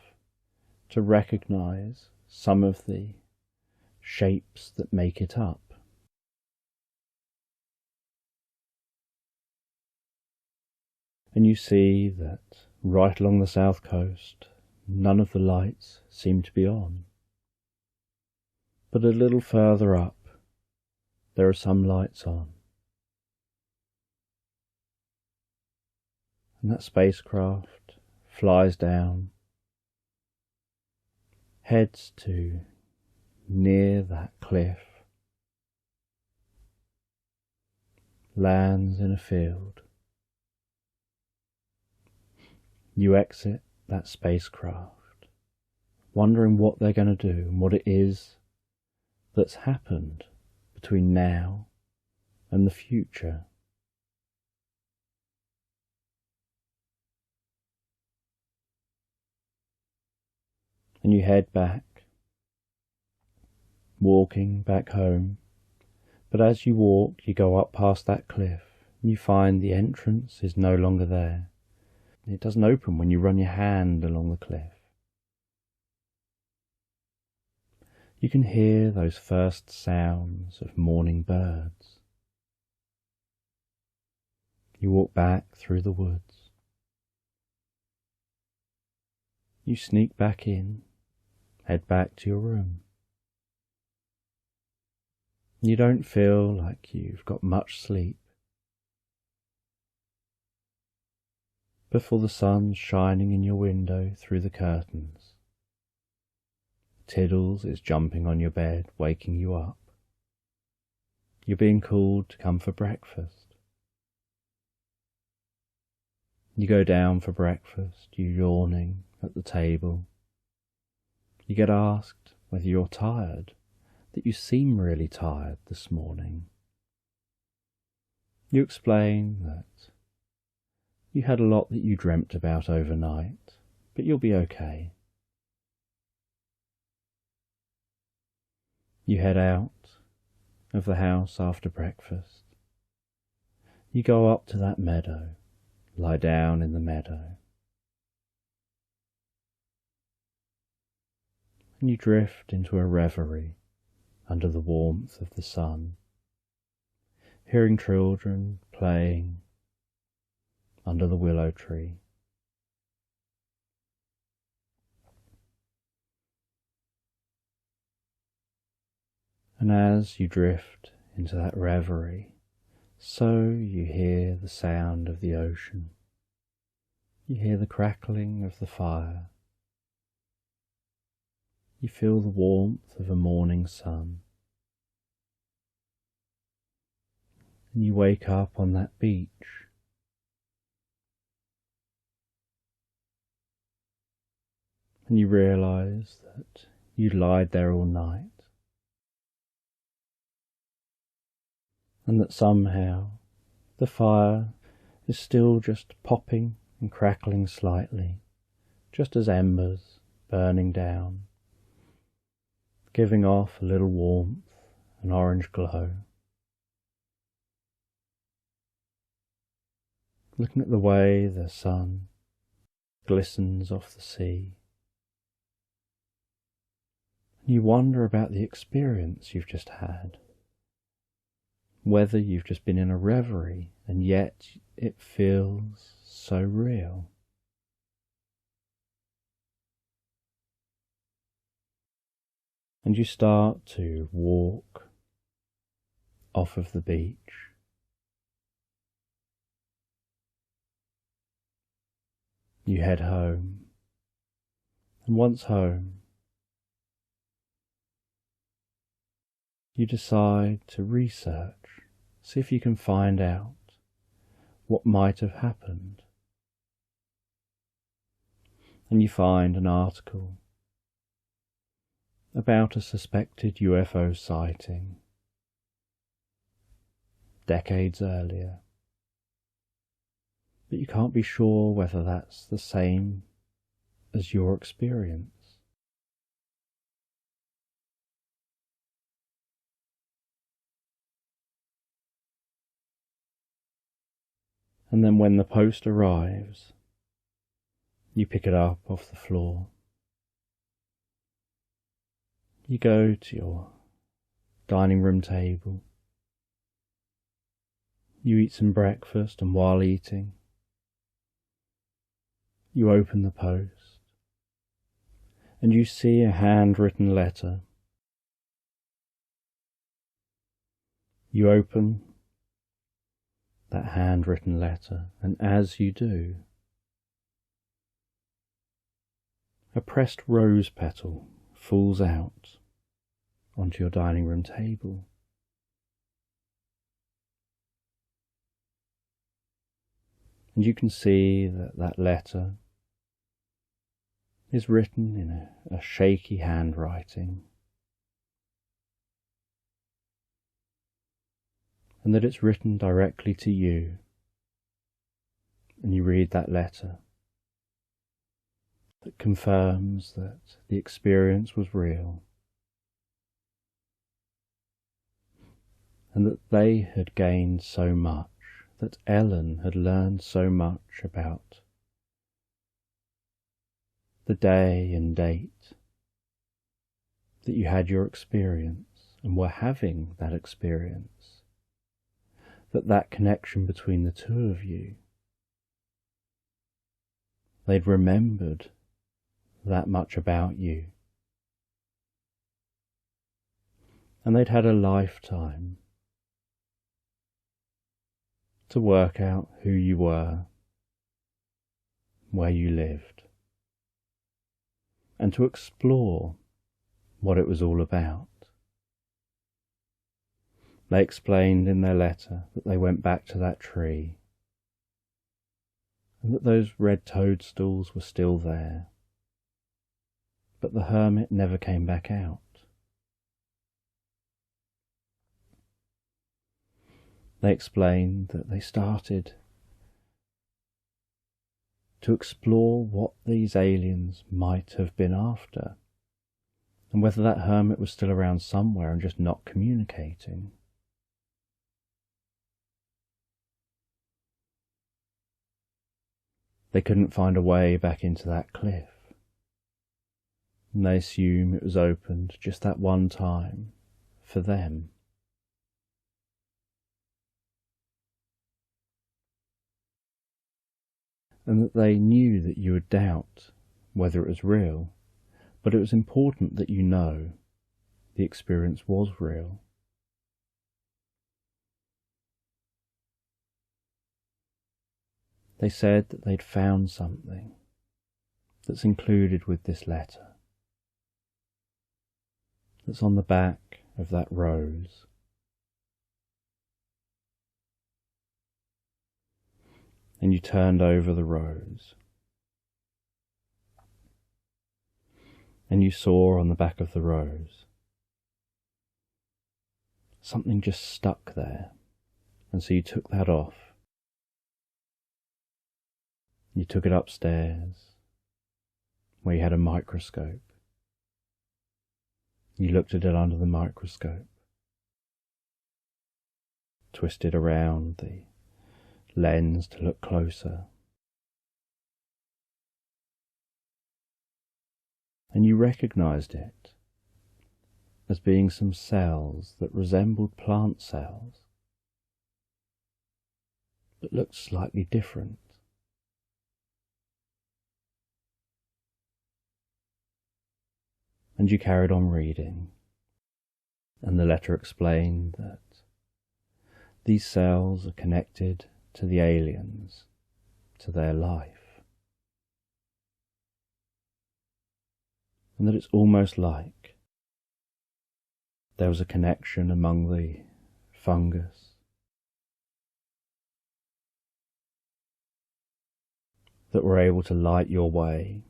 to recognize some of the shapes that make it up. And you see that right along the south coast, none of the lights seem to be on. But a little further up, there are some lights on. And that spacecraft flies down, heads to near that cliff, lands in a field. You exit that spacecraft, wondering what they're going to do and what it is that's happened between now and the future. And you head back, walking back home, but as you walk you go up past that cliff You find the entrance is no longer there. It doesn't open when you run your hand along the cliff. You can hear those first sounds of morning birds. You walk back through the woods. You sneak back in, head back to your room. You don't feel like you've got much sleep. Before the sun's shining in your window through the curtains, Tiddles is jumping on your bed, waking you up. You're being called to come for breakfast. You go down for breakfast, you yawning at the table. You get asked whether you're tired, that you seem really tired this morning. You explain that you had a lot that you dreamt about overnight, but you'll be okay. You head out of the house after breakfast. You go up to that meadow, lie down in the meadow. And you drift into a reverie under the warmth of the sun, hearing children playing under the willow tree. And as you drift into that reverie, so you hear the sound of the ocean. You hear the crackling of the fire. You feel the warmth of a morning sun. And you wake up on that beach. And you realize that you lied there all night. And that somehow the fire is still just popping and crackling slightly, just as embers burning down, giving off a little warmth, an orange glow. Looking at the way the sun glistens off the sea, you wonder about the experience you've just had. Whether you've just been in a reverie and yet it feels so real. And you start to walk off of the beach. You head home, and once home, you decide to research, see if you can find out what might have happened. And you find an article about a suspected UFO sighting decades earlier. But you can't be sure whether that's the same as your experience. And then when the post arrives, you pick it up off the floor. You go to your dining room table. You eat some breakfast, and while eating, you open the post, and you see a handwritten letter. You open that handwritten letter, and as you do, a pressed rose petal falls out onto your dining room table. And you can see that that letter is written in a shaky handwriting, and that it's written directly to you. And you read that letter that confirms that the experience was real, and that they had gained so much that Ellen had learned so much about the day and date that you had your experience and were having that experience, that connection between the two of you, they'd remembered that much about you, and they'd had a lifetime to work out who you were, where you lived, and to explore what it was all about. They explained in their letter that they went back to that tree, and that those red toadstools were still there, but the hermit never came back out. They explained that they started to explore what these aliens might have been after, and whether that hermit was still around somewhere and just not communicating. They couldn't find a way back into that cliff, and they assume it was opened just that one time for them. And that they knew that you would doubt whether it was real, but it was important that you know the experience was real. They said that they'd found something that's included with this letter, that's on the back of that rose. And you turned over the rose, and you saw on the back of the rose something just stuck there, and so you took that off. You took it upstairs, where you had a microscope. You looked at it under the microscope, twisted around the lens to look closer, and you recognized it as being some cells that resembled plant cells, but looked slightly different. And you carried on reading, and the letter explained that these cells are connected to the aliens, to their life, and that it's almost like there was a connection among the fungus that were able to light your way,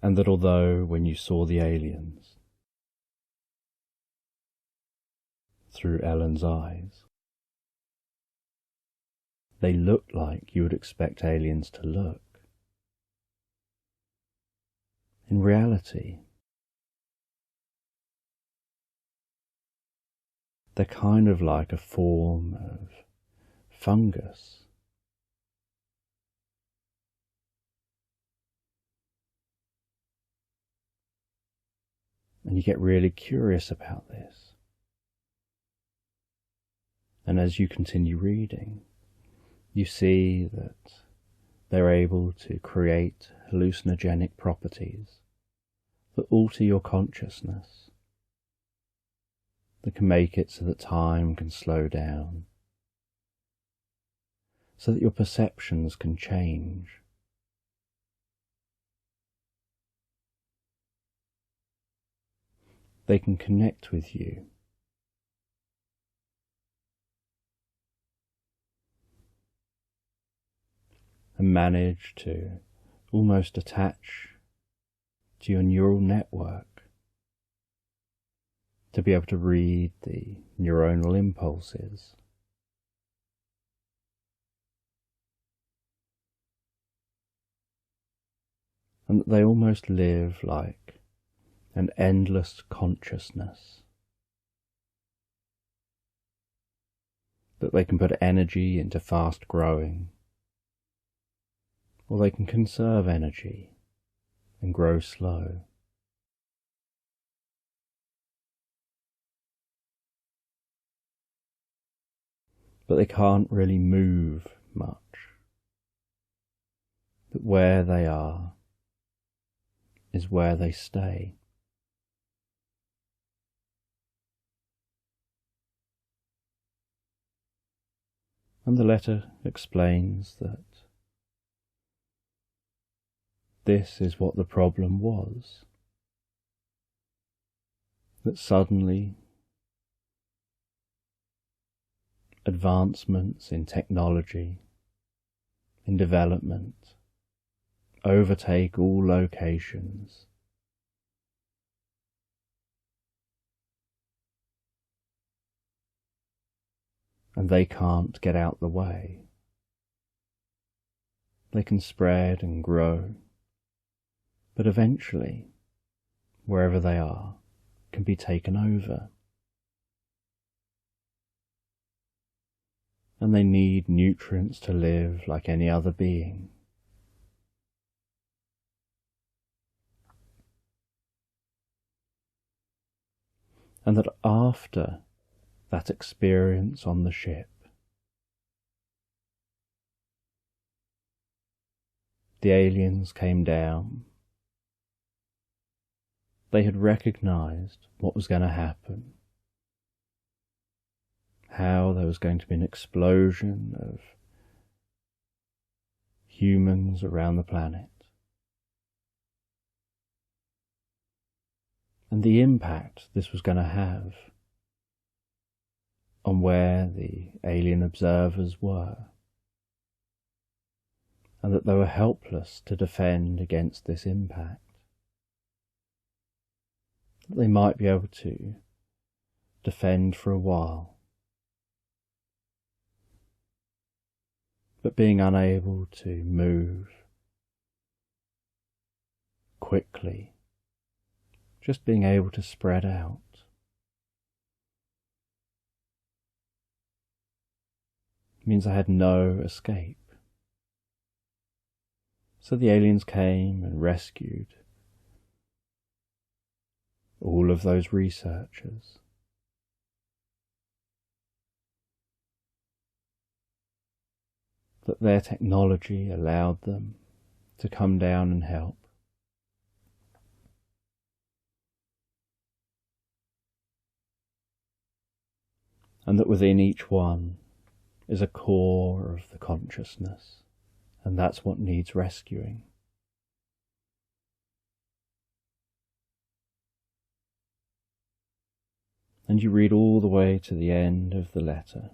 and that although when you saw the aliens through Ellen's eyes, they looked like you would expect aliens to look, in reality, they're kind of like a form of fungus. And you get really curious about this. And as you continue reading, you see that they're able to create hallucinogenic properties that alter your consciousness, that can make it so that time can slow down, so that your perceptions can change. They can connect with you. And manage to almost attach to your neural network, to be able to read the neuronal impulses. And that they almost live like an endless consciousness, that they can put energy into fast growing, or they can conserve energy and grow slow. But they can't really move much. That where they are is where they stay. And the letter explains that this is what the problem was. That suddenly advancements in technology, in development, overtake all locations. And they can't get out the way. They can spread and grow, but eventually, wherever they are, can be taken over. And they need nutrients to live like any other being. And that after that experience on the ship, the aliens came down. They had recognized what was going to happen, how there was going to be an explosion of humans around the planet, and the impact this was going to have on where the alien observers were, and that they were helpless to defend against this impact. That they might be able to defend for a while, but being unable to move quickly, just being able to spread out. Means I had no escape. So the aliens came and rescued all of those researchers. That their technology allowed them to come down and help. And that within each one is a core of the consciousness, and that's what needs rescuing. And you read all the way to the end of the letter.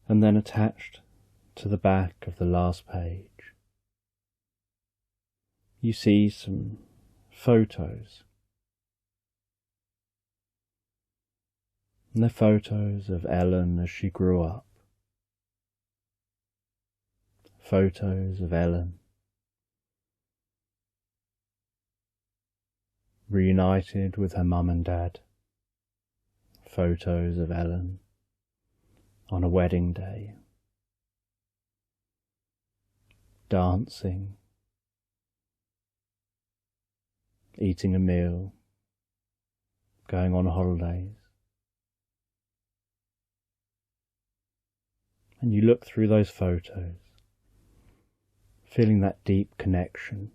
And then attached to the back of the last page, you see some photos. And they're photos of Ellen as she grew up. Photos of Ellen reunited with her mum and dad. Photos of Ellen on a wedding day, dancing, eating a meal, going on holidays. And you look through those photos, feeling that deep connection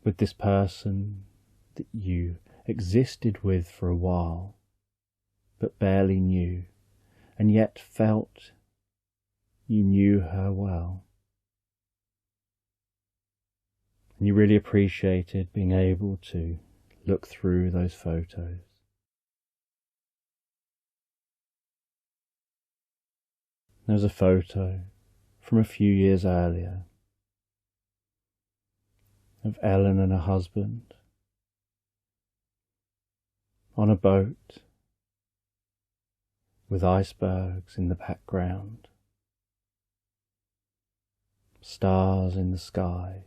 with this person that you existed with for a while, but barely knew, and yet felt you knew her well. And you really appreciated being able to look through those photos. There's a photo from a few years earlier of Ellen and her husband on a boat with icebergs in the background, stars in the sky,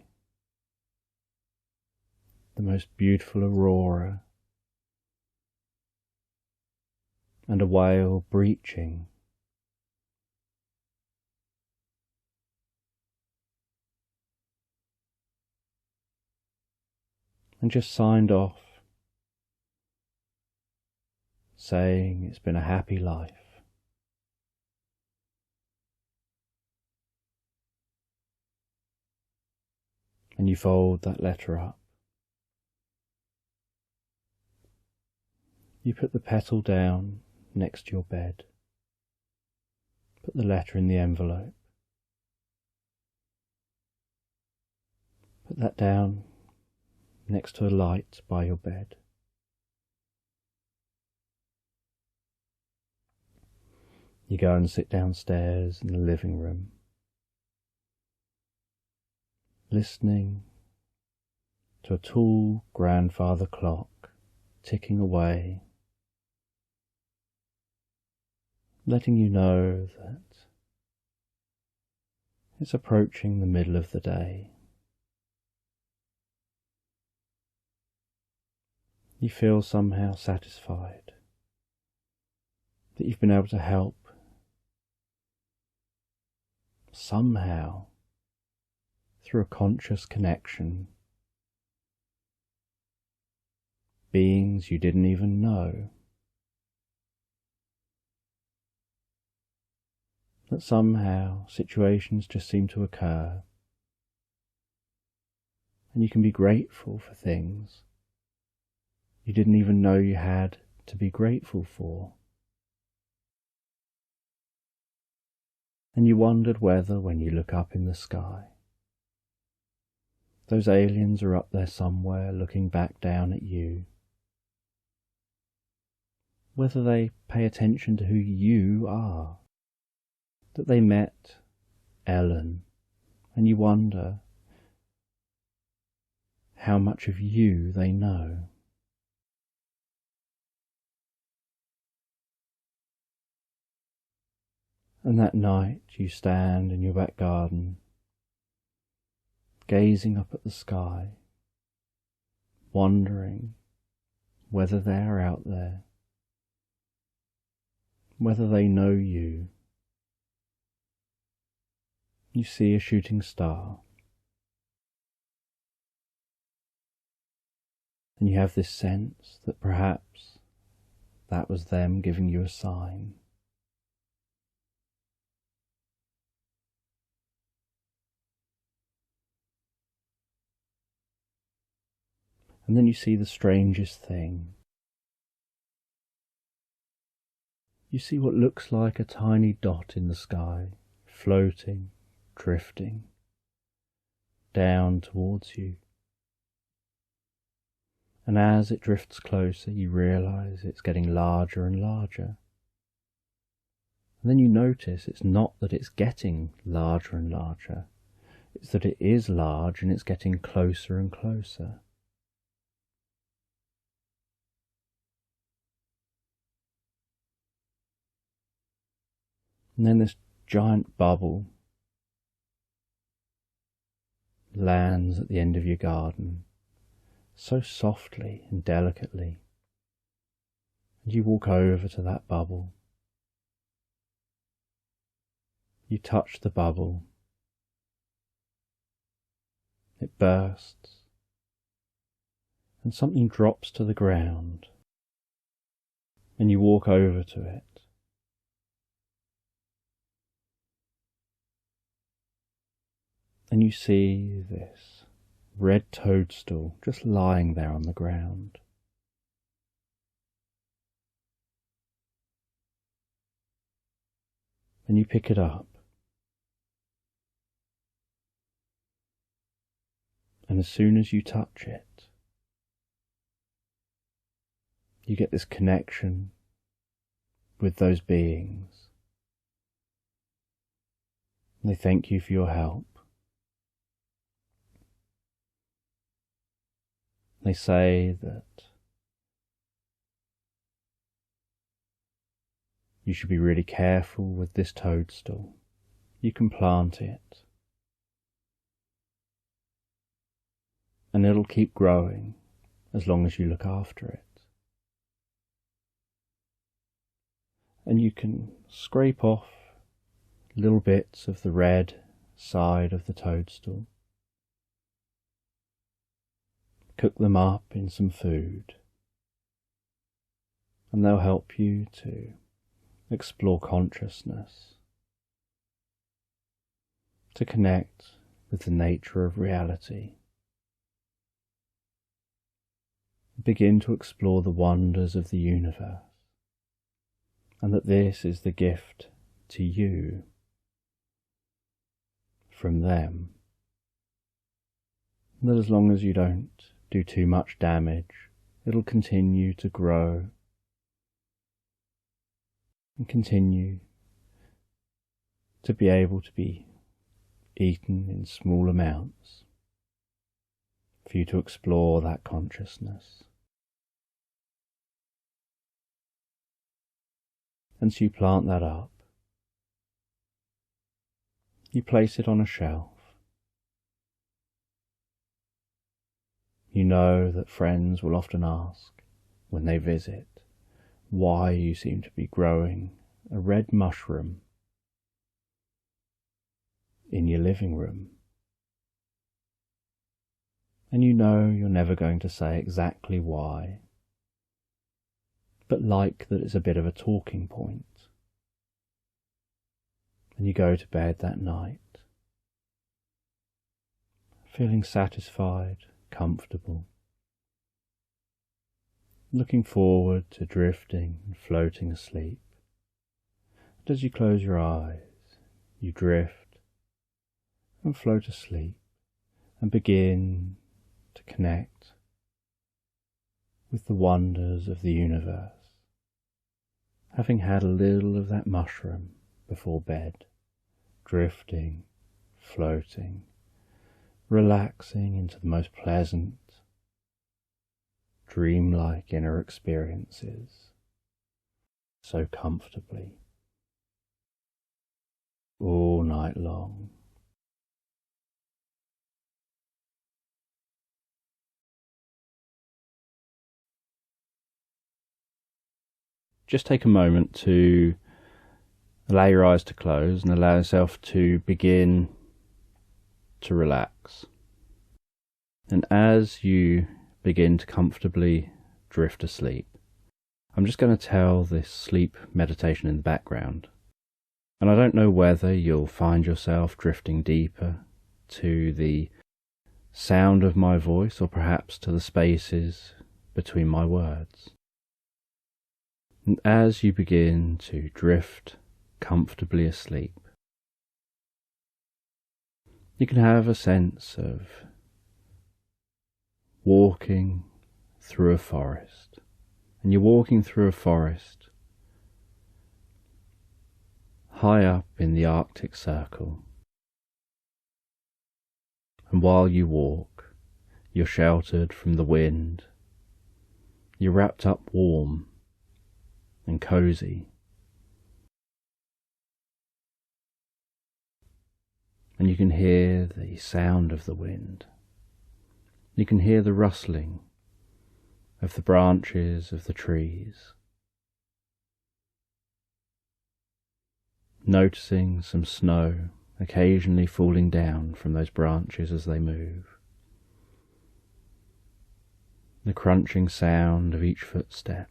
the most beautiful aurora, and a whale breaching. And just signed off, saying it's been a happy life. And you fold that letter up. You put the petal down next to your bed. Put the letter in the envelope. Put that down next to a light by your bed. You go and sit downstairs in the living room, listening to a tall grandfather clock ticking away, letting you know that it's approaching the middle of the day. You feel somehow satisfied that you've been able to help somehow through a conscious connection beings you didn't even know, that somehow situations just seem to occur and you can be grateful for things you didn't even know you had to be grateful for. And you wondered whether, when you look up in the sky, those aliens are up there somewhere looking back down at you, whether they pay attention to who you are, that they met Ellen, and you wonder how much of you they know. And that night you stand in your back garden, gazing up at the sky, wondering whether they are out there, whether they know you. You see a shooting star, and you have this sense that perhaps that was them giving you a sign. And then you see the strangest thing. You see what looks like a tiny dot in the sky, floating, drifting, down towards you. And as it drifts closer, you realize it's getting larger and larger. And then you notice it's not that it's getting larger and larger, it's that it is large and it's getting closer and closer. And then this giant bubble lands at the end of your garden, so softly and delicately. And you walk over to that bubble. You touch the bubble. It bursts, and something drops to the ground, and you walk over to it. And you see this red toadstool just lying there on the ground. And you pick it up. And as soon as you touch it, you get this connection with those beings. And they thank you for your help. They say that you should be really careful with this toadstool. You can plant it, and it'll keep growing as long as you look after it. And you can scrape off little bits of the red side of the toadstool, cook them up in some food, and they'll help you to explore consciousness, to connect with the nature of reality, begin to explore the wonders of the universe, and that this is the gift to you from them, and that as long as you don't do too much damage, it'll continue to grow and continue to be able to be eaten in small amounts for you to explore that consciousness. And so you plant that up. You place it on a shelf. You know that friends will often ask when they visit why you seem to be growing a red mushroom in your living room. And you know you're never going to say exactly why, but like that it's a bit of a talking point. And you go to bed that night, feeling satisfied, comfortable, looking forward to drifting and floating asleep. And as you close your eyes, you drift and float asleep and begin to connect with the wonders of the universe, having had a little of that mushroom before bed, drifting, floating, relaxing into the most pleasant, dreamlike inner experiences, so comfortably, all night long. Just take a moment to allow your eyes to close and allow yourself to begin to relax. And as you begin to comfortably drift asleep, I'm just going to tell this sleep meditation in the background. And I don't know whether you'll find yourself drifting deeper to the sound of my voice or perhaps to the spaces between my words. And as you begin to drift comfortably asleep, you can have a sense of walking through a forest. And you're walking through a forest high up in the Arctic Circle. And while you walk, you're sheltered from the wind. You're wrapped up warm and cozy. And you can hear the sound of the wind. You can hear the rustling of the branches of the trees. Noticing some snow occasionally falling down from those branches as they move. The crunching sound of each footstep.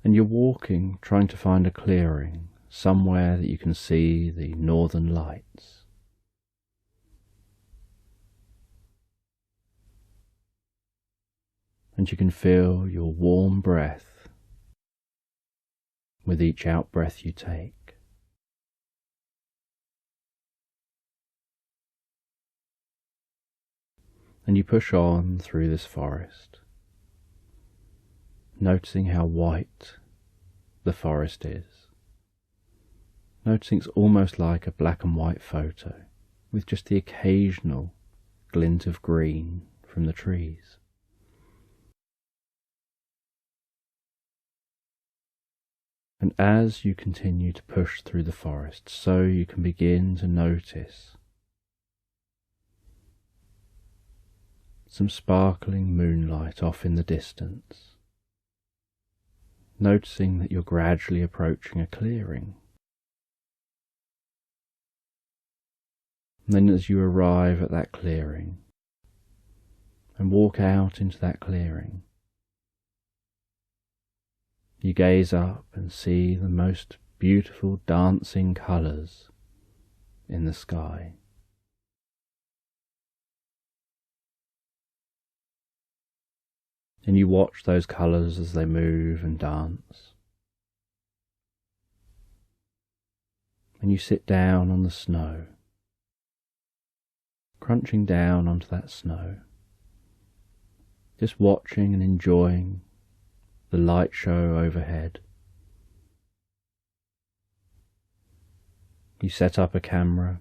And you're walking, trying to find a clearing, somewhere that you can see the northern lights. And you can feel your warm breath with each out-breath you take. And you push on through this forest, noticing how white the forest is. Noticing it's almost like a black and white photo, with just the occasional glint of green from the trees. And as you continue to push through the forest, so you can begin to notice some sparkling moonlight off in the distance, noticing that you're gradually approaching a clearing. And then as you arrive at that clearing and walk out into that clearing, you gaze up and see the most beautiful dancing colours in the sky. And you watch those colours as they move and dance. And you sit down on the snow, crunching down onto that snow, just watching and enjoying the light show overhead. You set up a camera.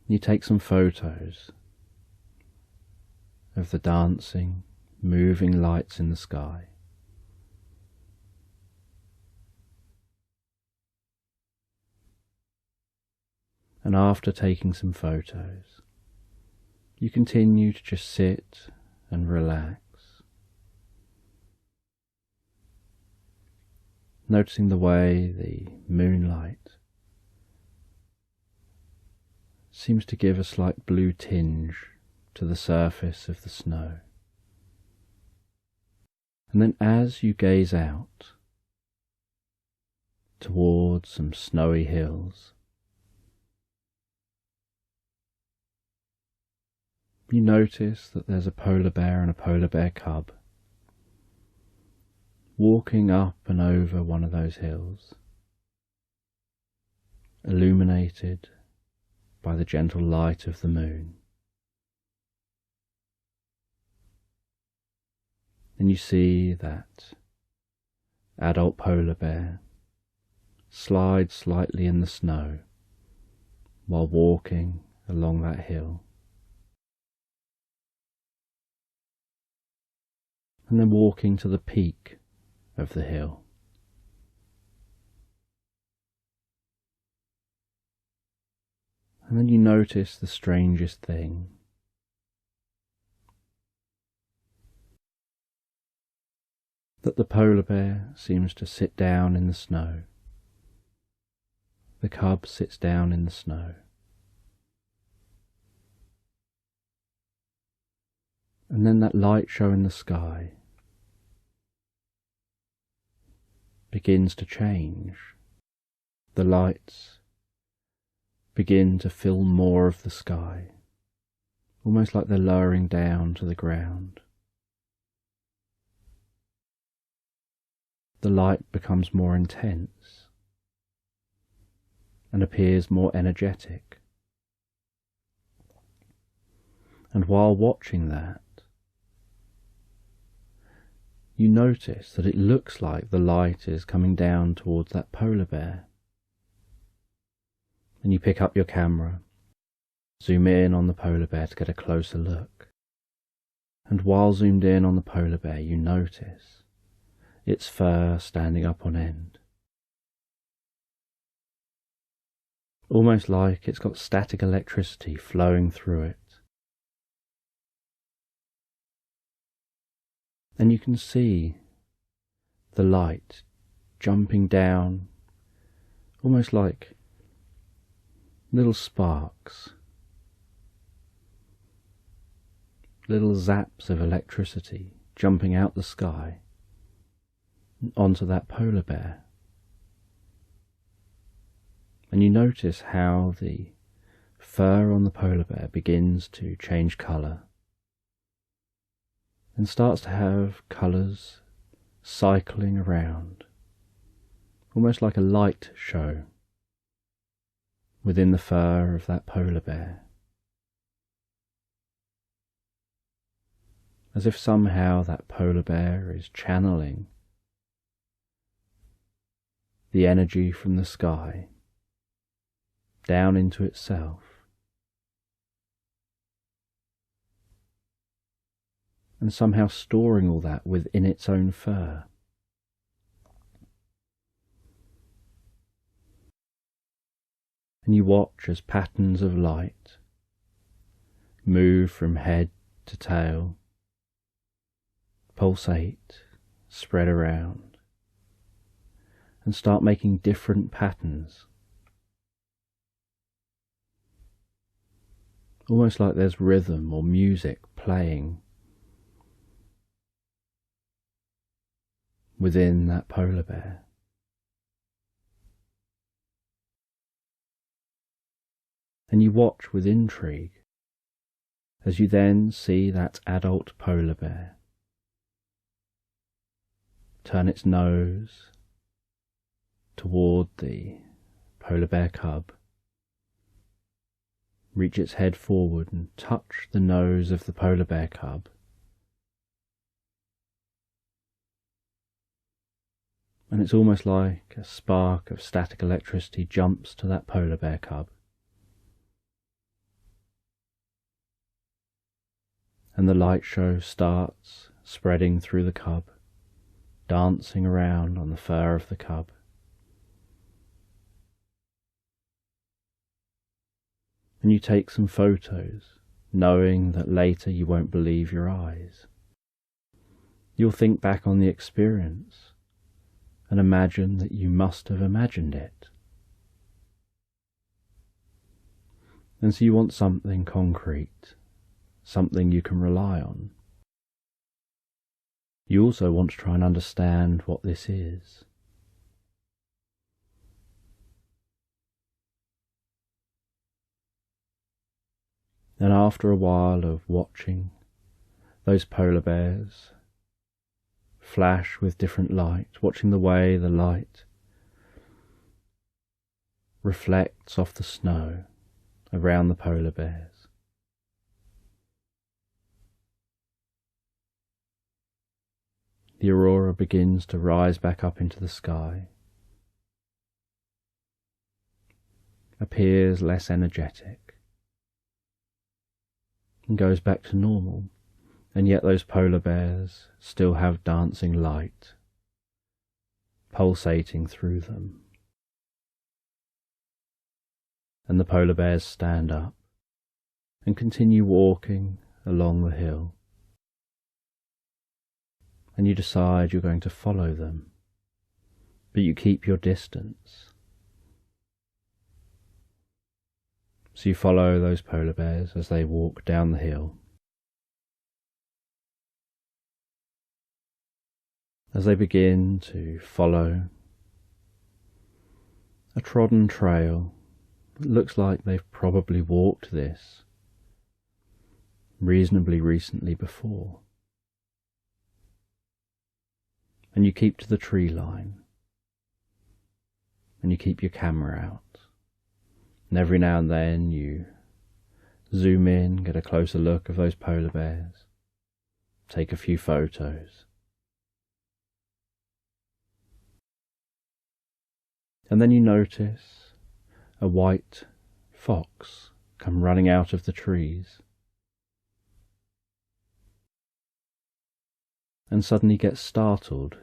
You take some photos of the dancing, moving lights in the sky. And after taking some photos, you continue to just sit and relax, noticing the way the moonlight seems to give a slight blue tinge to the surface of the snow. And then as you gaze out towards some snowy hills, you notice that there's a polar bear and a polar bear cub walking up and over one of those hills, illuminated by the gentle light of the moon. And you see that adult polar bear slide slightly in the snow while walking along that hill. And then walking to the peak of the hill. And then you notice the strangest thing. That the polar bear seems to sit down in the snow. The cub sits down in the snow. And then that light show in the sky begins to change. The lights begin to fill more of the sky, almost like they're lowering down to the ground. The light becomes more intense and appears more energetic. And while watching that, you notice that it looks like the light is coming down towards that polar bear. And you pick up your camera, zoom in on the polar bear to get a closer look. And while zoomed in on the polar bear, you notice its fur standing up on end. Almost like it's got static electricity flowing through it. And you can see the light jumping down, almost like little sparks, little zaps of electricity jumping out the sky onto that polar bear. And you notice how the fur on the polar bear begins to change colour and starts to have colours cycling around, almost like a light show within the fur of that polar bear, as if somehow that polar bear is channeling the energy from the sky down into itself, and somehow storing all that within its own fur. And you watch as patterns of light move from head to tail, pulsate, spread around, and start making different patterns. Almost like there's rhythm or music playing within that polar bear. And you watch with intrigue as you then see that adult polar bear turn its nose toward the polar bear cub, reach its head forward and touch the nose of the polar bear cub. And it's almost like a spark of static electricity jumps to that polar bear cub. And the light show starts spreading through the cub, dancing around on the fur of the cub. And you take some photos, knowing that later you won't believe your eyes. You'll think back on the experience and imagine that you must have imagined it. And so you want something concrete, something you can rely on. You also want to try and understand what this is. And after a while of watching those polar bears flash with different light, watching the way the light reflects off the snow around the polar bears, the aurora begins to rise back up into the sky, appears less energetic, and goes back to normal, and yet those polar bears still have dancing light pulsating through them. And the polar bears stand up and continue walking along the hill, and you decide you're going to follow them, but you keep your distance. So you follow those polar bears as they walk down the hill. As they begin to follow a trodden trail, it looks like they've probably walked this reasonably recently before. And you keep to the tree line, and you keep your camera out. And every now and then you zoom in, get a closer look of those polar bears, take a few photos. And then you notice a white fox come running out of the trees, and suddenly get startled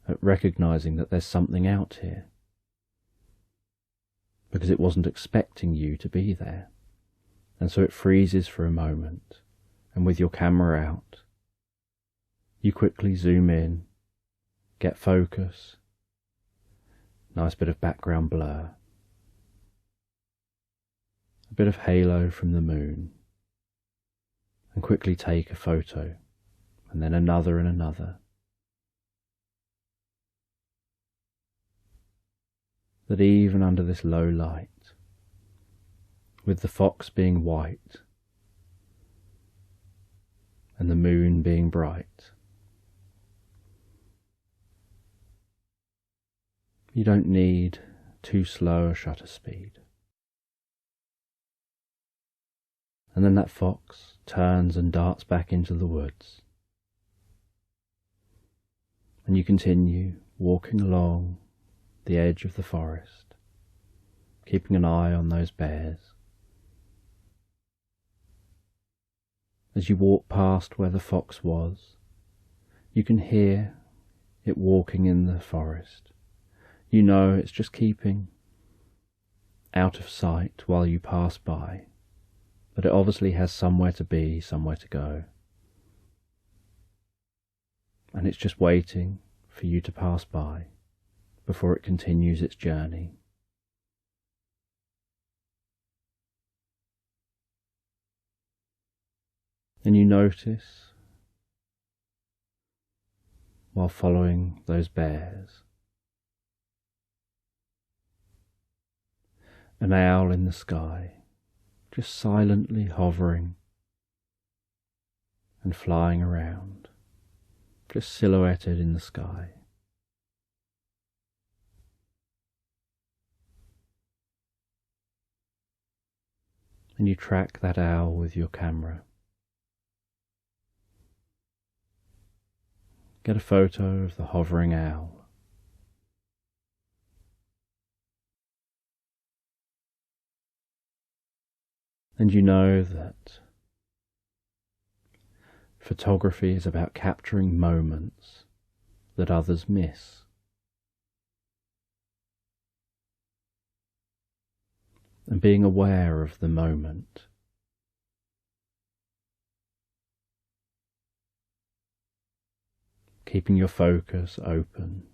at recognizing that there's something out here, because it wasn't expecting you to be there. And so it freezes for a moment, and with your camera out, you quickly zoom in, get focus, nice bit of background blur, a bit of halo from the moon, and quickly take a photo, and then another and another. That even under this low light, with the fox being white and the moon being bright, you don't need too slow a shutter speed. And then that fox turns and darts back into the woods, and you continue walking along the edge of the forest, keeping an eye on those bears. As you walk past where the fox was, you can hear it walking in the forest. You know it's just keeping out of sight while you pass by, but it obviously has somewhere to be, somewhere to go. And it's just waiting for you to pass by before it continues its journey. And you notice, while following those bears, an owl in the sky, just silently hovering and flying around, just silhouetted in the sky. And you track that owl with your camera. Get a photo of the hovering owl. And you know that photography is about capturing moments that others miss. And being aware of the moment. Keeping your focus open.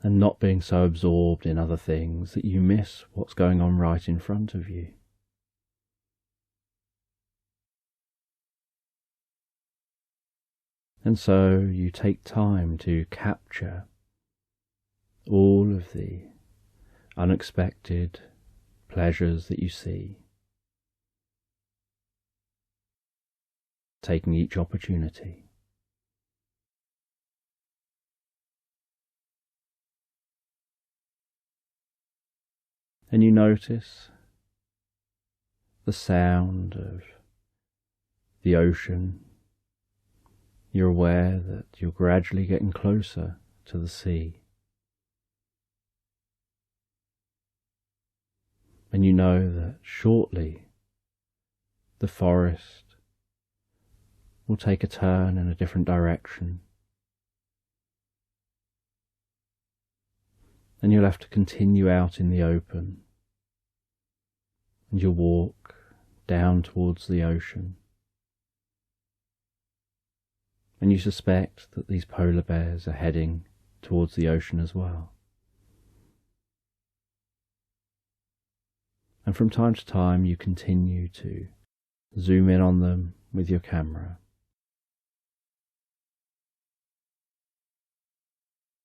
And not being so absorbed in other things that you miss what's going on right in front of you. And so you take time to capture all of the unexpected pleasures that you see, taking each opportunity. And you notice the sound of the ocean. You're aware that you're gradually getting closer to the sea. And you know that shortly the forest will take a turn in a different direction. And you'll have to continue out in the open. And you'll walk down towards the ocean. And you suspect that these polar bears are heading towards the ocean as well. And from time to time you continue to zoom in on them with your camera.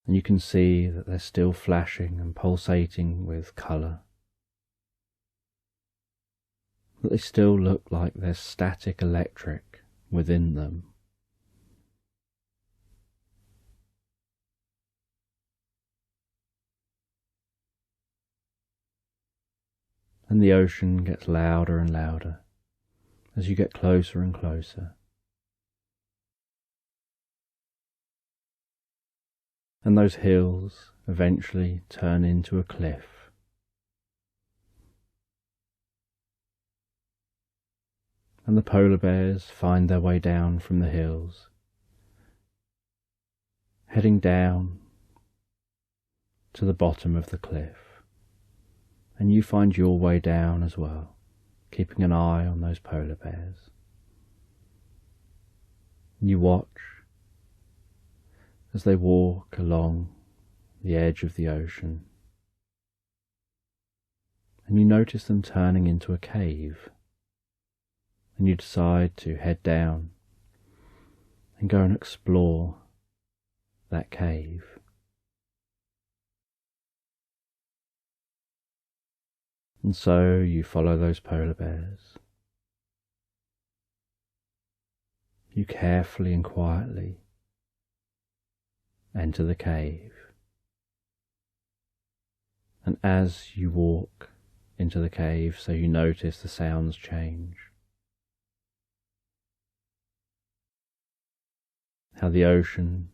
And you can see that they're still flashing and pulsating with colour. That they still look like there's static electric within them. And the ocean gets louder and louder as you get closer and closer. And those hills eventually turn into a cliff. And the polar bears find their way down from the hills, heading down to the bottom of the cliff. And you find your way down as well, keeping an eye on those polar bears. You watch as they walk along the edge of the ocean, and you notice them turning into a cave, and you decide to head down and go and explore that cave. And so you follow those polar bears. You carefully and quietly enter the cave. And as you walk into the cave, so you notice the sounds change. How the ocean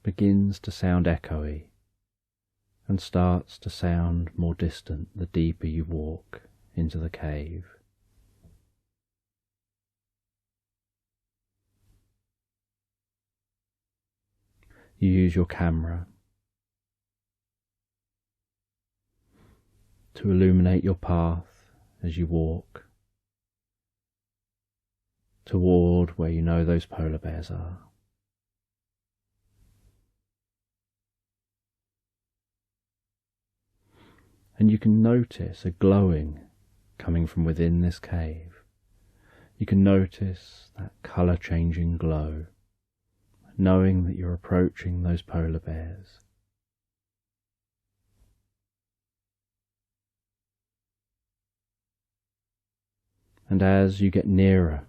begins to sound echoey and starts to sound more distant the deeper you walk into the cave. You use your camera to illuminate your path as you walk toward where you know those polar bears are. And you can notice a glowing coming from within this cave. You can notice that colour-changing glow, knowing that you're approaching those polar bears. And as you get nearer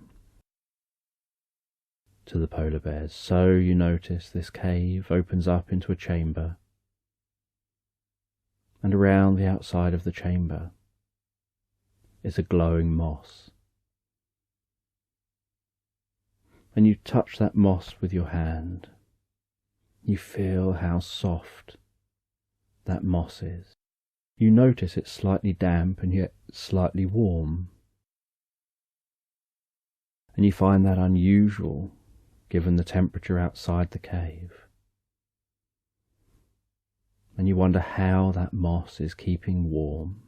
to the polar bears, so you notice this cave opens up into a chamber, and around the outside of the chamber is a glowing moss. And you touch that moss with your hand. You feel how soft that moss is. You notice it's slightly damp and yet slightly warm. And you find that unusual given the temperature outside the cave. And you wonder how that moss is keeping warm.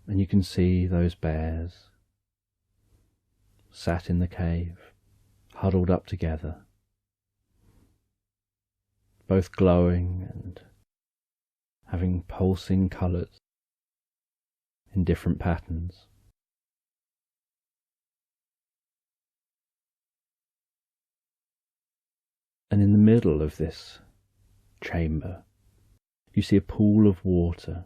And you can see those bears sat in the cave, huddled up together, both glowing and having pulsing colours in different patterns. And in the middle of this chamber, you see a pool of water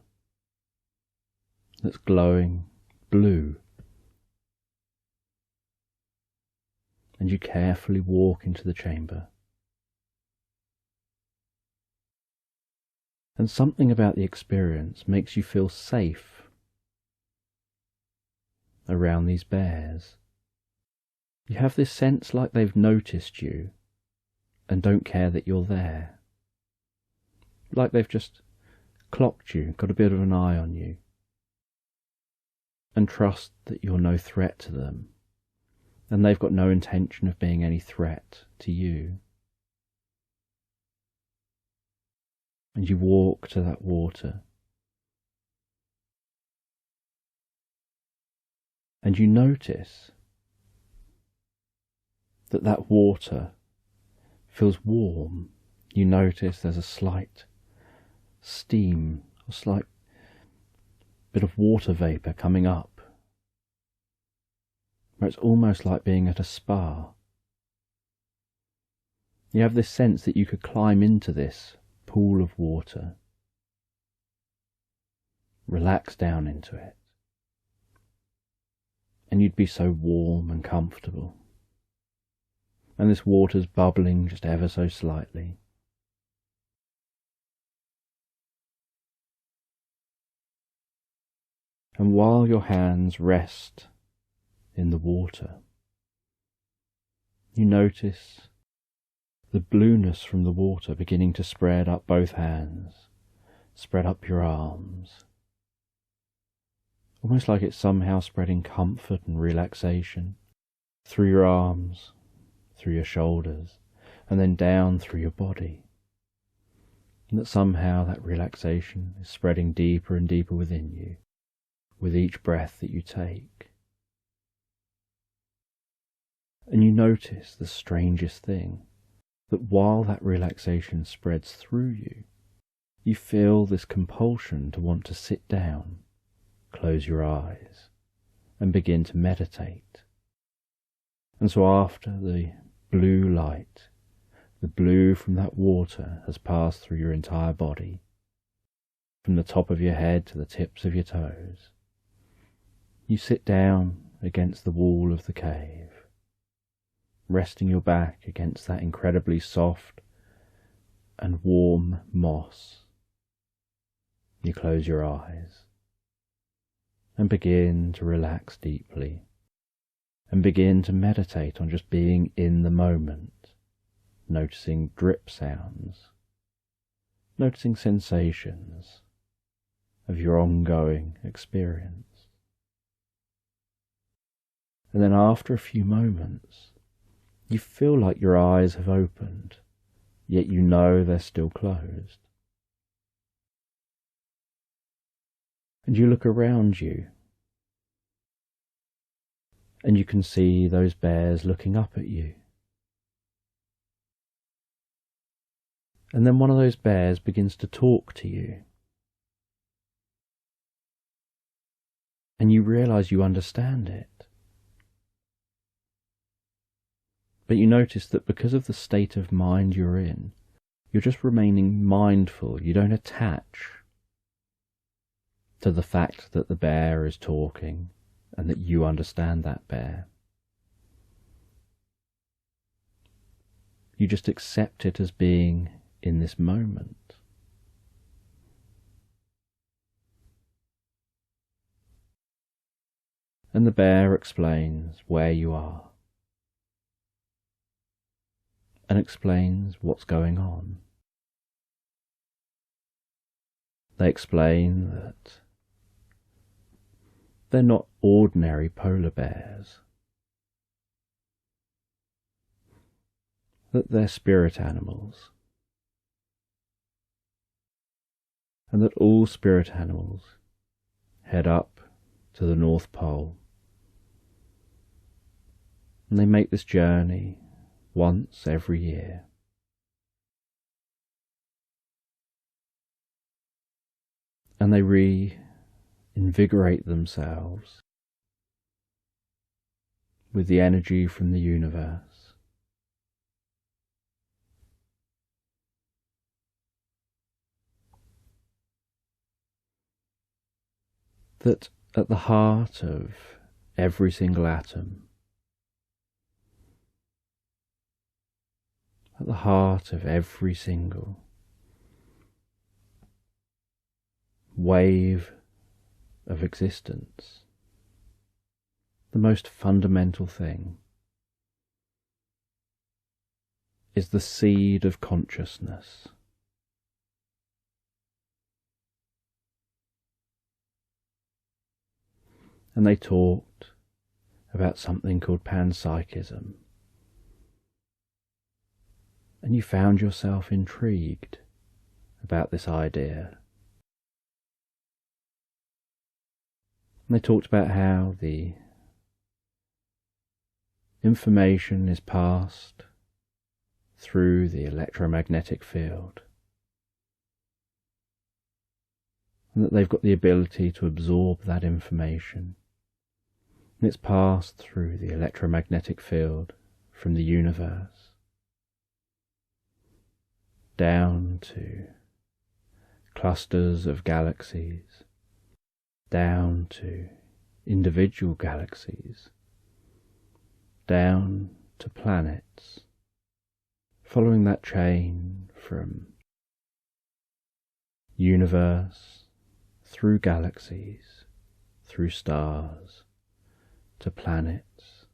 that's glowing blue. And you carefully walk into the chamber. And something about the experience makes you feel safe around these bears. You have this sense like they've noticed you and don't care that you're there. Like they've just clocked you, got a bit of an eye on you, and trust that you're no threat to them, and they've got no intention of being any threat to you. And you walk to that water, and you notice that that water feels warm. You notice there's a slight steam, a slight bit of water vapour coming up, where it's almost like being at a spa. You have this sense that you could climb into this pool of water, relax down into it, and you'd be so warm and comfortable. And this water's bubbling just ever so slightly. And while your hands rest in the water, you notice the blueness from the water beginning to spread up both hands, spread up your arms, almost like it's somehow spreading comfort and relaxation through your arms, through your shoulders, and then down through your body. And that somehow that relaxation is spreading deeper and deeper within you with each breath that you take. And you notice the strangest thing, that while that relaxation spreads through you, you feel this compulsion to want to sit down, close your eyes, and begin to meditate. And so after the blue light, the blue from that water has passed through your entire body, from the top of your head to the tips of your toes, you sit down against the wall of the cave, resting your back against that incredibly soft and warm moss. You close your eyes and begin to relax deeply, and begin to meditate on just being in the moment, noticing drip sounds, noticing sensations of your ongoing experience. And then after a few moments, you feel like your eyes have opened. yet you know they're still closed. And you look around you, and you can see those bears looking up at you. And then one of those bears begins to talk to you. And you realize you understand it. But you notice that because of the state of mind you're in, you're just remaining mindful. You don't attach to the fact that the bear is talking and that you understand that bear. You just accept it as being in this moment. And the bear explains where you are and explains what's going on. They explain that they're not ordinary polar bears, that they're spirit animals, and that all spirit animals head up to the North Pole, and they make this journey once every year. And they reinvigorate themselves with the energy from the universe. That at the heart of every single atom, at the heart of every single wave of existence, the most fundamental thing is the seed of consciousness. And they talked about something called panpsychism. And you found yourself intrigued about this idea. And they talked about how the information is passed through the electromagnetic field, and that they've got the ability to absorb that information, and it's passed through the electromagnetic field from the universe down to clusters of galaxies, down to individual galaxies, down to planets, following that chain from universe through galaxies, through stars, to planets,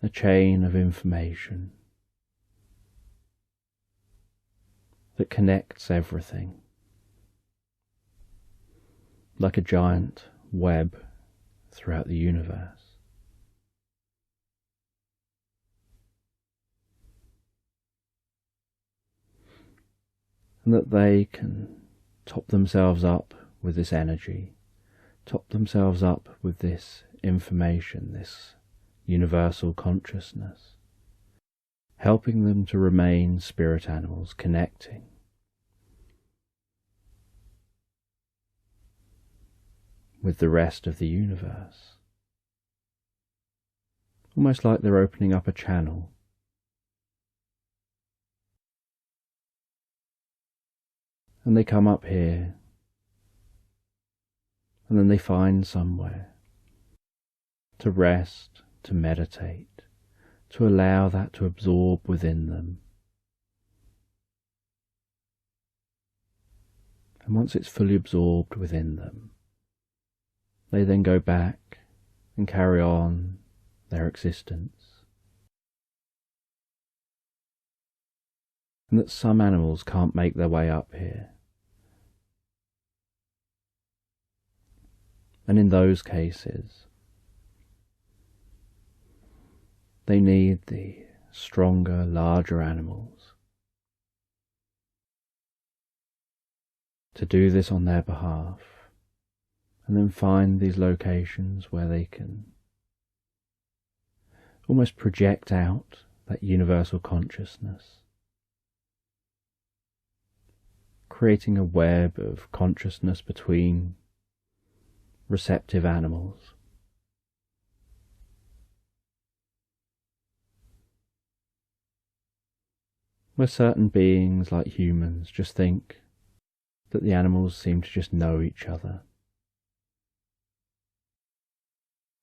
a chain of information that connects everything, like a giant web throughout the universe. And that they can top themselves up with this energy, top themselves up with this information, this universal consciousness, helping them to remain spirit animals, connecting with the rest of the universe. Almost like they're opening up a channel. And they come up here, and then they find somewhere to rest, to meditate, to allow that to absorb within them. And once it's fully absorbed within them, they then go back and carry on their existence. And that some animals can't make their way up here. And in those cases, they need the stronger, larger animals, to do this on their behalf, and then find these locations where they can almost project out that universal consciousness, creating a web of consciousness between receptive animals. Where certain beings, like humans, just think that the animals seem to just know each other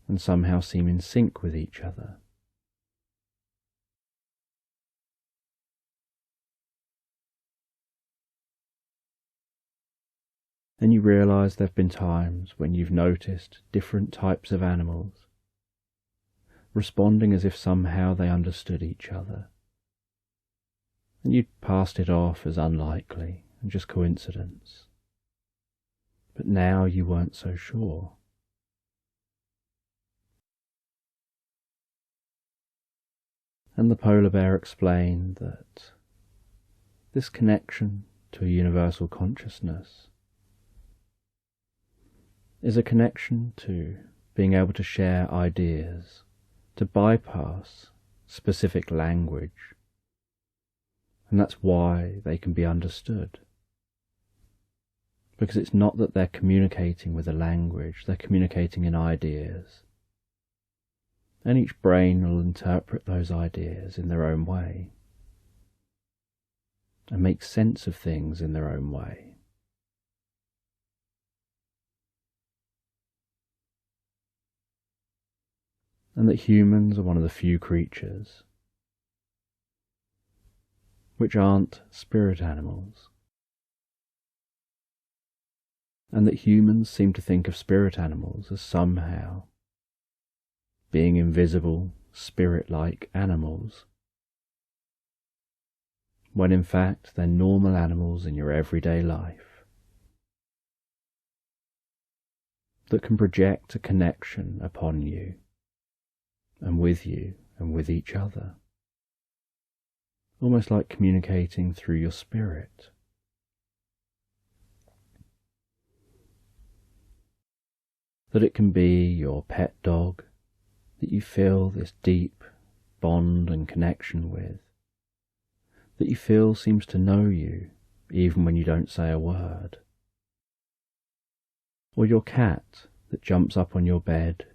and somehow seem in sync with each other. Then you realise there have been times when you've noticed different types of animals responding as if somehow they understood each other, and you'd passed it off as unlikely and just coincidence. But now you weren't so sure. And the polar bear explained that this connection to a universal consciousness is a connection to being able to share ideas, to bypass specific language, and that's why they can be understood. Because it's not that they're communicating with a language, they're communicating in ideas. And each brain will interpret those ideas in their own way and make sense of things in their own way. And that humans are one of the few creatures which aren't spirit animals. And that humans seem to think of spirit animals as somehow being invisible, spirit-like animals, when in fact they're normal animals in your everyday life that can project a connection upon you and with each other, almost like communicating through your spirit. That it can be your pet dog that you feel this deep bond and connection with, that you feel seems to know you even when you don't say a word. Or your cat that jumps up on your bed,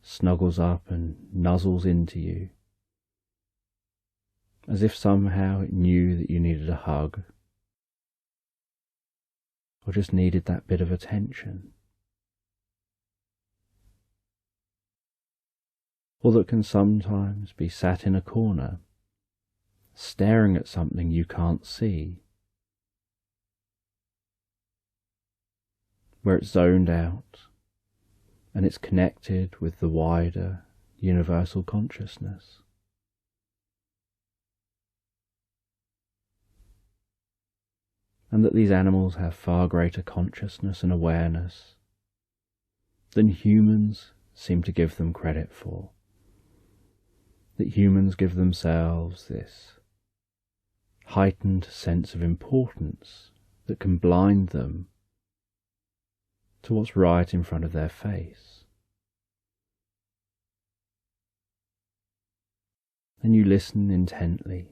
snuggles up and nuzzles into you, as if somehow it knew that you needed a hug, or just needed that bit of attention. Or that can sometimes be sat in a corner, staring at something you can't see, where it's zoned out and it's connected with the wider universal consciousness. And that these animals have far greater consciousness and awareness than humans seem to give them credit for. That humans give themselves this heightened sense of importance that can blind them to what's right in front of their face. And you listen intently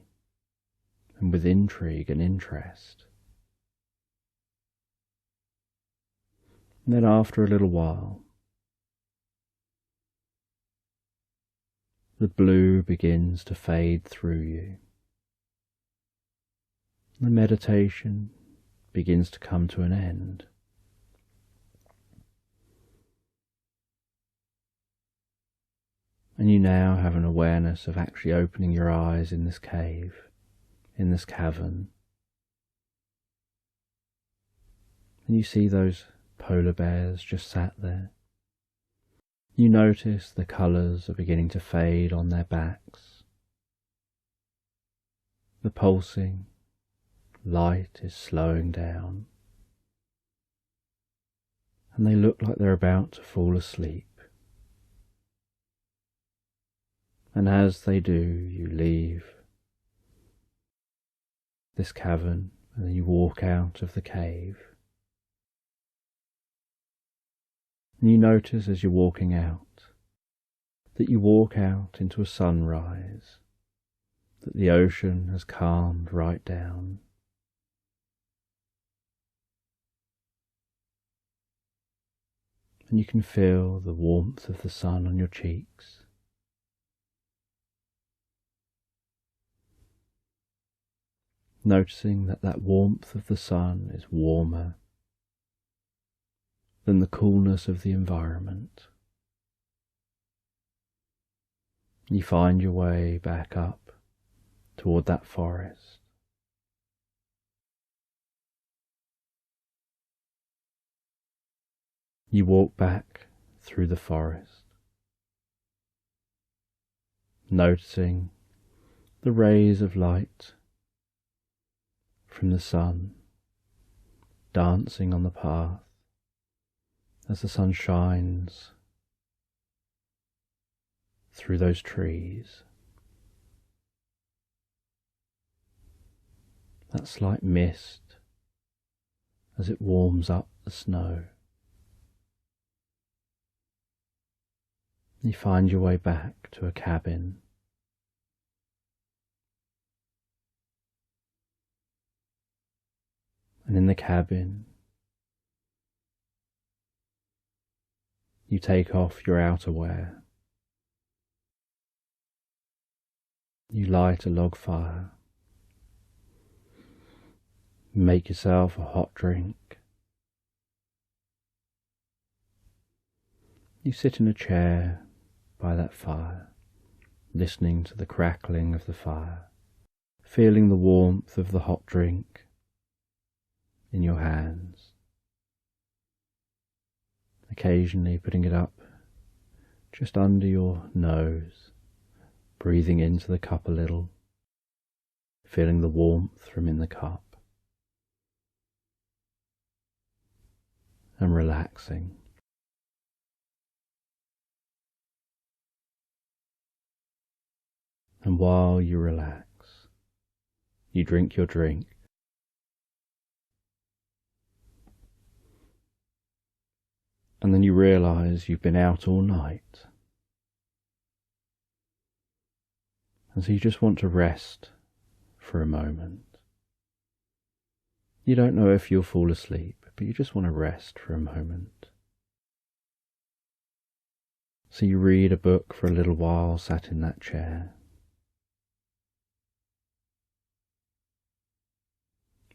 and with intrigue and interest. And then after a little while, the blue begins to fade through you. The meditation begins to come to an end. And you now have an awareness of actually opening your eyes in this cave, in this cavern. And you see those polar bears just sat there. You notice the colours are beginning to fade on their backs. The pulsing light is slowing down, and they look like they're about to fall asleep. And as they do, you leave this cavern and then you walk out of the cave. And you notice as you're walking out that you walk out into a sunrise, that the ocean has calmed right down. And you can feel the warmth of the sun on your cheeks. Noticing that that warmth of the sun is warmer than the coolness of the environment. You find your way back up toward that forest. You walk back through the forest, noticing the rays of light from the sun dancing on the path as the sun shines through those trees. That slight mist as it warms up the snow. You find your way back to a cabin. And in the cabin, you take off your outerwear. You light a log fire. Make yourself a hot drink. You sit in a chair by that fire, listening to the crackling of the fire, feeling the warmth of the hot drink in your hands, occasionally putting it up just under your nose, breathing into the cup a little, feeling the warmth from in the cup, and relaxing. And while you relax, you drink your drink. And then you realise you've been out all night. And so you just want to rest for a moment. You don't know if you'll fall asleep, but you just want to rest for a moment. So you read a book for a little while, sat in that chair,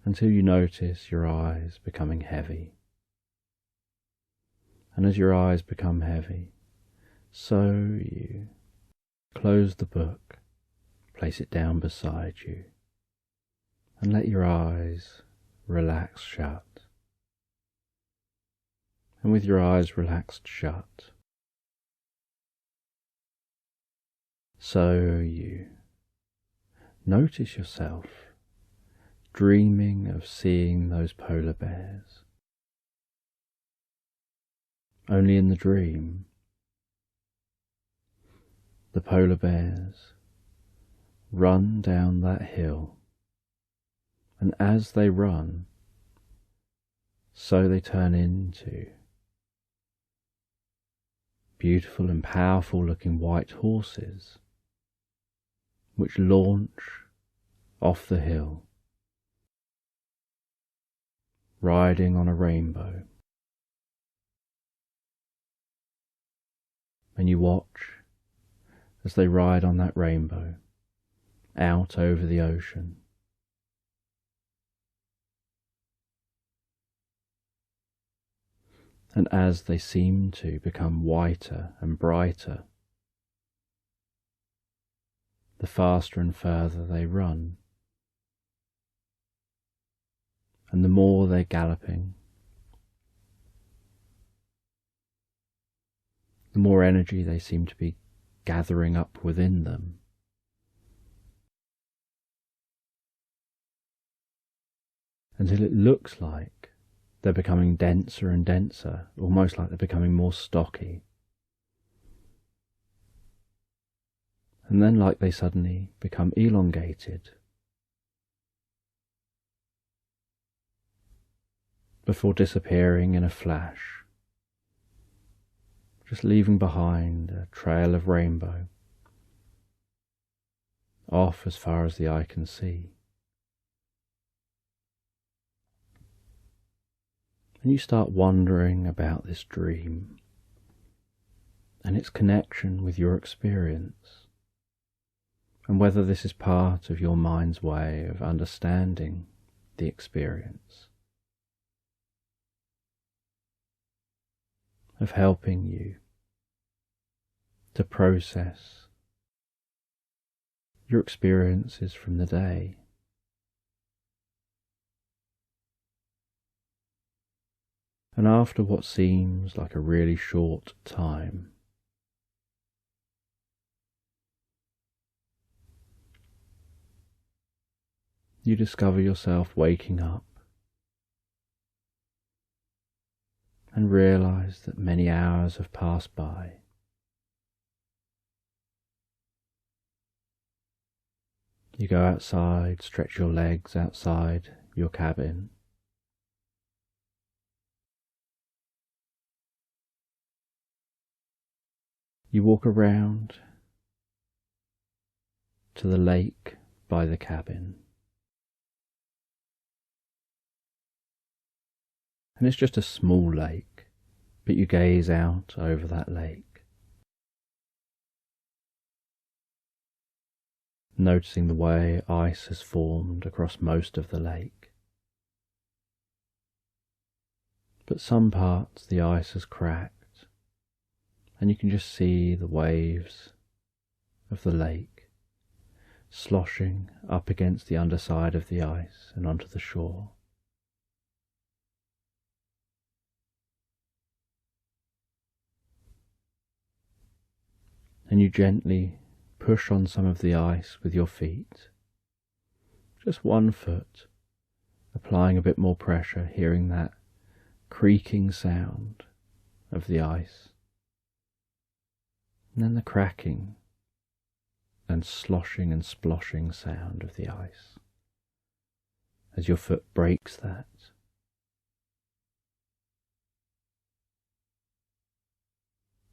until you notice your eyes becoming heavy. And as your eyes become heavy, so you close the book, place it down beside you, and let your eyes relax shut. And with your eyes relaxed shut, so you notice yourself dreaming of seeing those polar bears. Only in the dream, the polar bears run down that hill, and as they run, so they turn into beautiful and powerful looking white horses, which launch off the hill, riding on a rainbow. And you watch as they ride on that rainbow out over the ocean. And as they seem to become whiter and brighter, the faster and further they run, and the more they're galloping, the more energy they seem to be gathering up within them. Until it looks like they're becoming denser and denser, almost like they're becoming more stocky. and then like they suddenly become elongated before disappearing in a flash, just leaving behind a trail of rainbow, off as far as the eye can see. And you start wondering about this dream and its connection with your experience, and whether this is part of your mind's way of understanding the experience, of helping you to process your experiences from the day. And after what seems like a really short time, you discover yourself waking up and realize that many hours have passed by. You go outside, stretch your legs outside your cabin. You walk around to the lake by the cabin. And it's just a small lake, but you gaze out over that lake, noticing the way ice has formed across most of the lake. But some parts the ice has cracked, and you can just see the waves of the lake sloshing up against the underside of the ice and onto the shore. And you gently push on some of the ice with your feet, just one foot, applying a bit more pressure, hearing that creaking sound of the ice, and then the cracking and sloshing and sploshing sound of the ice as your foot breaks that.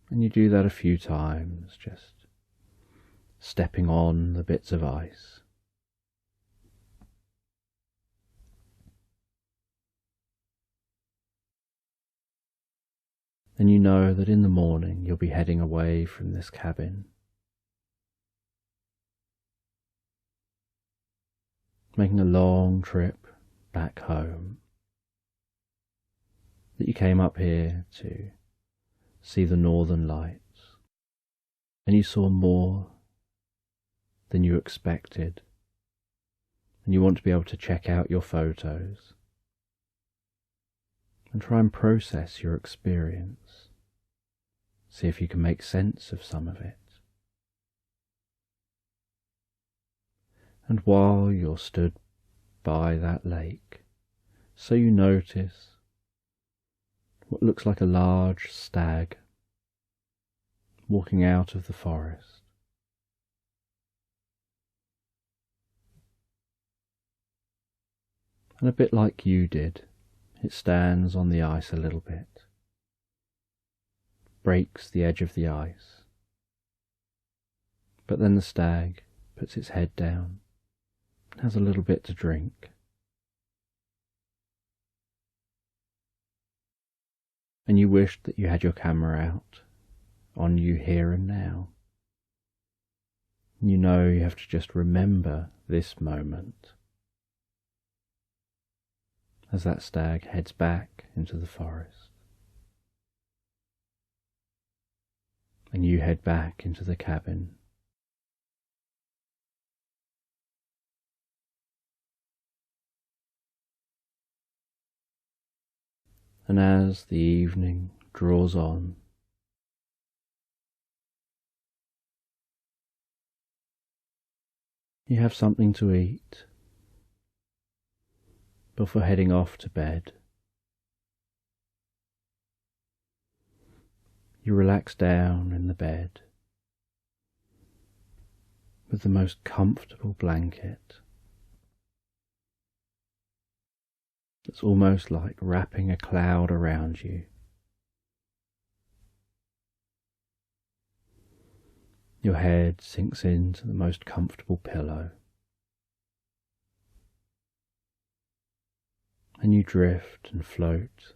And you do that a few times, just stepping on the bits of ice. Then you know that in the morning you'll be heading away from this cabin, making a long trip back home, that you came up here to see the northern lights, and you saw more than you expected, and you want to be able to check out your photos and try and process your experience, see if you can make sense of some of it. And while you're stood by that lake, so you notice what looks like a large stag walking out of the forest. And a bit like you did, it stands on the ice a little bit, breaks the edge of the ice, but then the stag puts its head down, has a little bit to drink. And you wished that you had your camera out on you here and now. You know you have to just remember this moment as that stag heads back into the forest, and you head back into the cabin. And as the evening draws on, you have something to eat before heading off to bed. You relax down in the bed, with the most comfortable blanket. It's almost like wrapping a cloud around you. Your head sinks into the most comfortable pillow, and you drift and float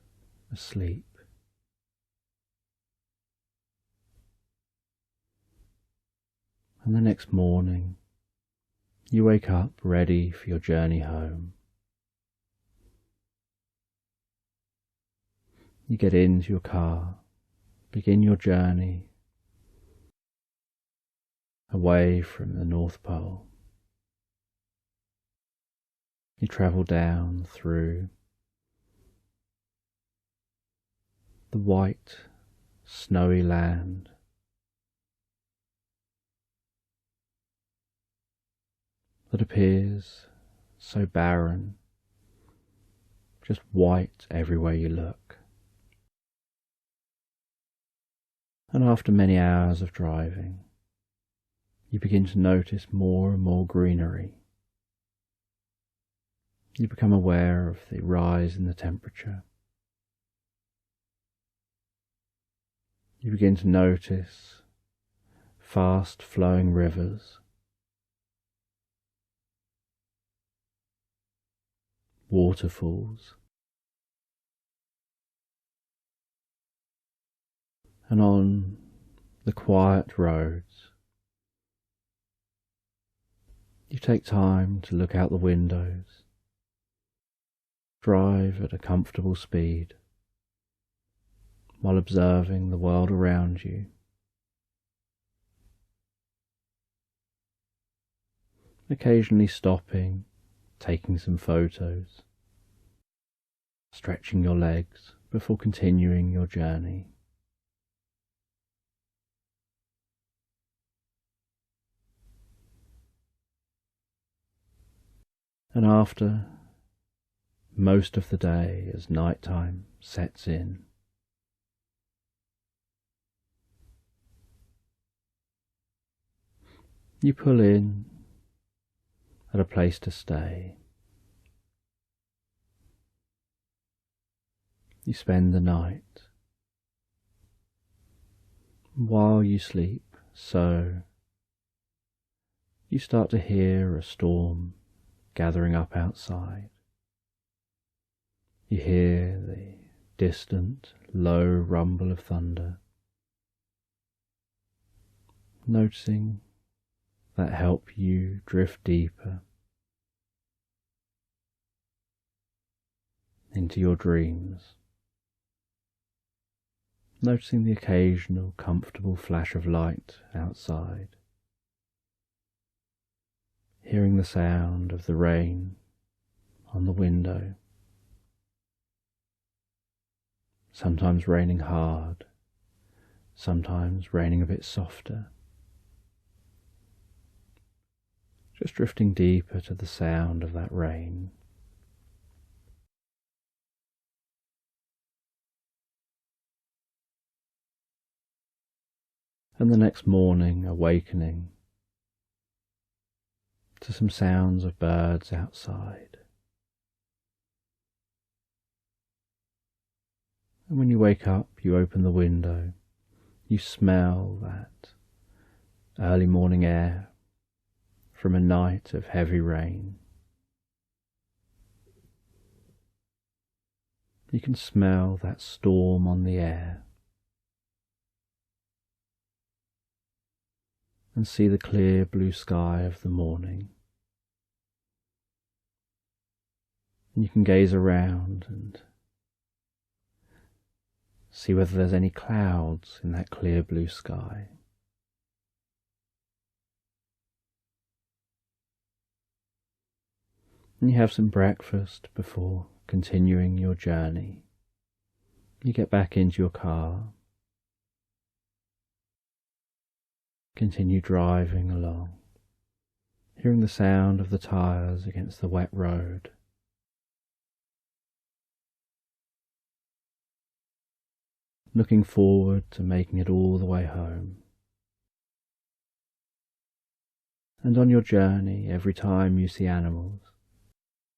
asleep. And the next morning, you wake up ready for your journey home. You get into your car, begin your journey away from the North Pole. You travel down through the white, snowy land that appears so barren, just white everywhere you look. And after many hours of driving, you begin to notice more and more greenery. You become aware of the rise in the temperature. You begin to notice fast flowing rivers, waterfalls, and on the quiet roads, you take time to look out the windows, drive at a comfortable speed while observing the world around you. Occasionally stopping, taking some photos, stretching your legs before continuing your journey. And after most of the day, as nighttime sets in, you pull in at a place to stay. You spend the night. While you sleep, so you start to hear a storm gathering up outside. You hear the distant, low rumble of thunder, noticing that help you drift deeper into your dreams, noticing the occasional comfortable flash of light outside, hearing the sound of the rain on the window, sometimes raining hard, sometimes raining a bit softer, just drifting deeper to the sound of that rain. And the next morning, awakening to some sounds of birds outside. And when you wake up, you open the window, you smell that early morning air from a night of heavy rain. You can smell that storm on the air and see the clear blue sky of the morning. And you can gaze around and see whether there's any clouds in that clear blue sky. And you have some breakfast before continuing your journey. You get back into your car, continue driving along, hearing the sound of the tyres against the wet road. Looking forward to making it all the way home. And on your journey, every time you see animals,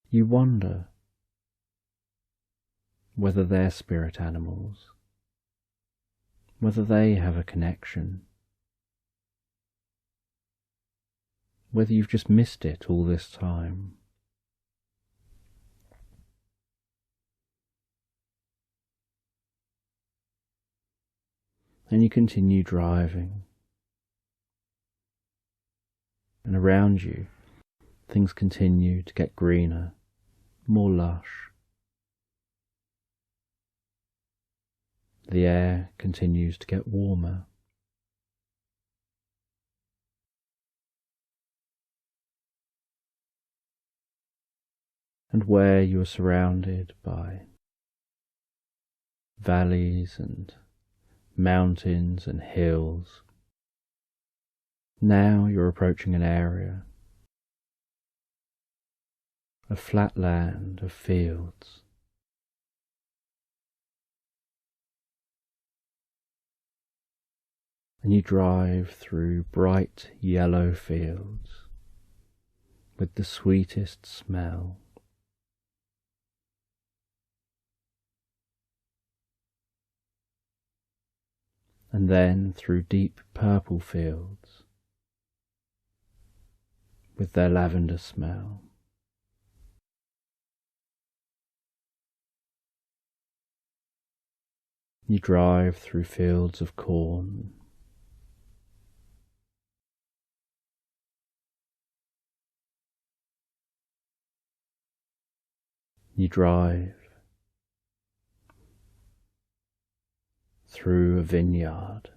you wonder whether they're spirit animals, whether they have a connection, whether you've just missed it all this time. And you continue driving, and around you things continue to get greener, more lush. The air continues to get warmer. And where you are surrounded by valleys and mountains and hills, now you're approaching an area, a flat land of fields. And you drive through bright yellow fields with the sweetest smell. And then through deep purple fields with their lavender smell. You drive through fields of corn. You drive through a vineyard.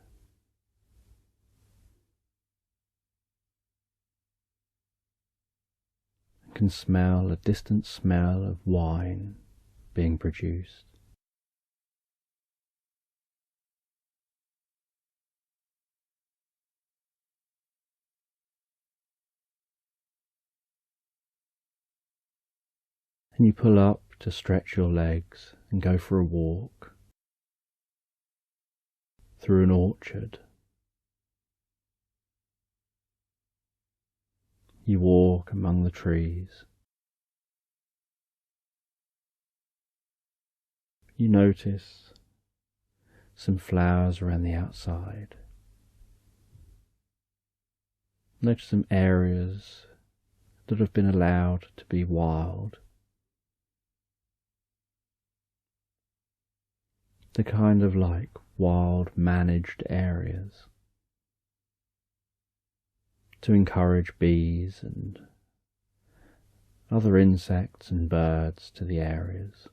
And can smell a distant smell of wine being produced. And you pull up to stretch your legs and go for a walk through an orchard. You walk among the trees. You notice some flowers around the outside. Notice some areas that have been allowed to be wild. The kind of like wild managed areas to encourage bees and other insects and birds to the areas.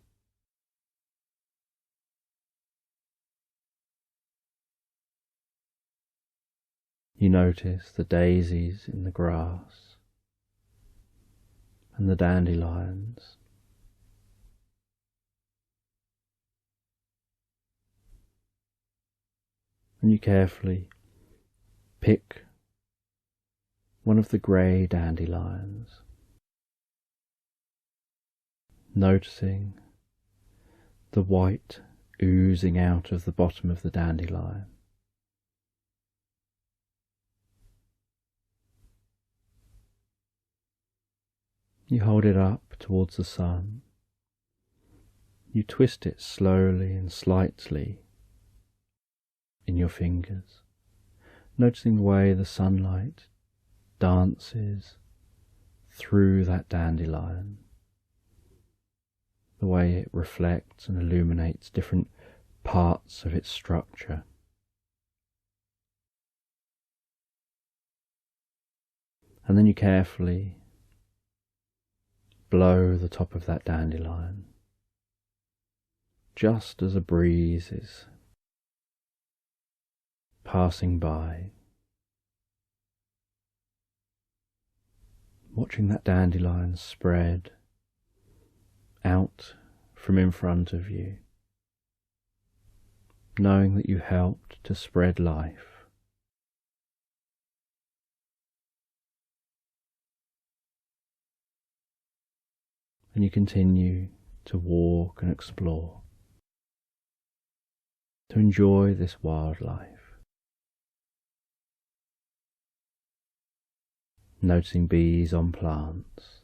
You notice the daisies in the grass and the dandelions. And you carefully pick one of the grey dandelions, noticing the white oozing out of the bottom of the dandelion. You hold it up towards the sun. You twist it slowly and slightly in your fingers, noticing the way the sunlight dances through that dandelion, the way it reflects and illuminates different parts of its structure. And then you carefully blow the top of that dandelion, just as a breeze is passing by, watching that dandelion spread out from in front of you, knowing that you helped to spread life. And you continue to walk and explore, to enjoy this wildlife. noticing bees on plants,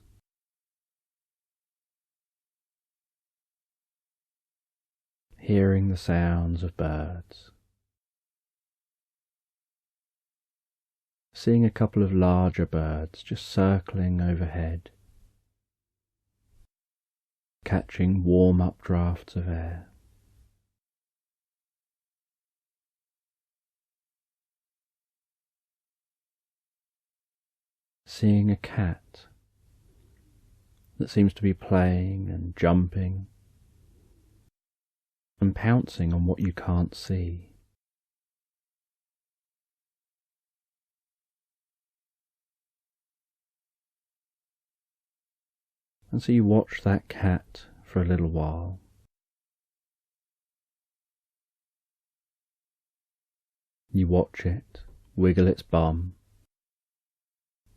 hearing the sounds of birds, seeing a couple of larger birds just circling overhead, catching warm updrafts of air. Seeing a cat that seems to be playing and jumping and pouncing on what you can't see. And so you watch that cat for a little while. You watch it wiggle its bum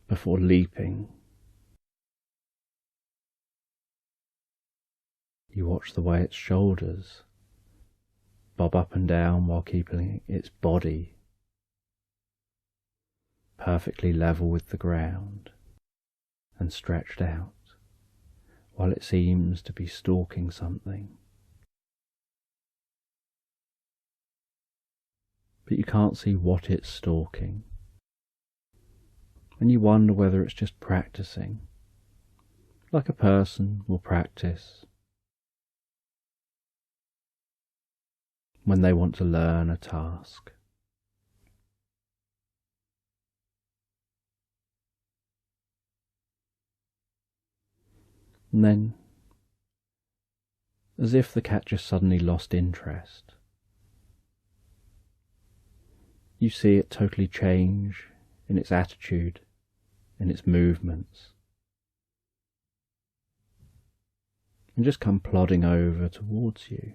before leaping. You watch the way its shoulders bob up and down while keeping its body perfectly level with the ground and stretched out, while it seems to be stalking something. But you can't see what it's stalking, and you wonder whether it's just practicing, like a person will practice when they want to learn a task. And then, as if the cat just suddenly lost interest, you see it totally change in its attitude, in its movements, and just come plodding over towards you.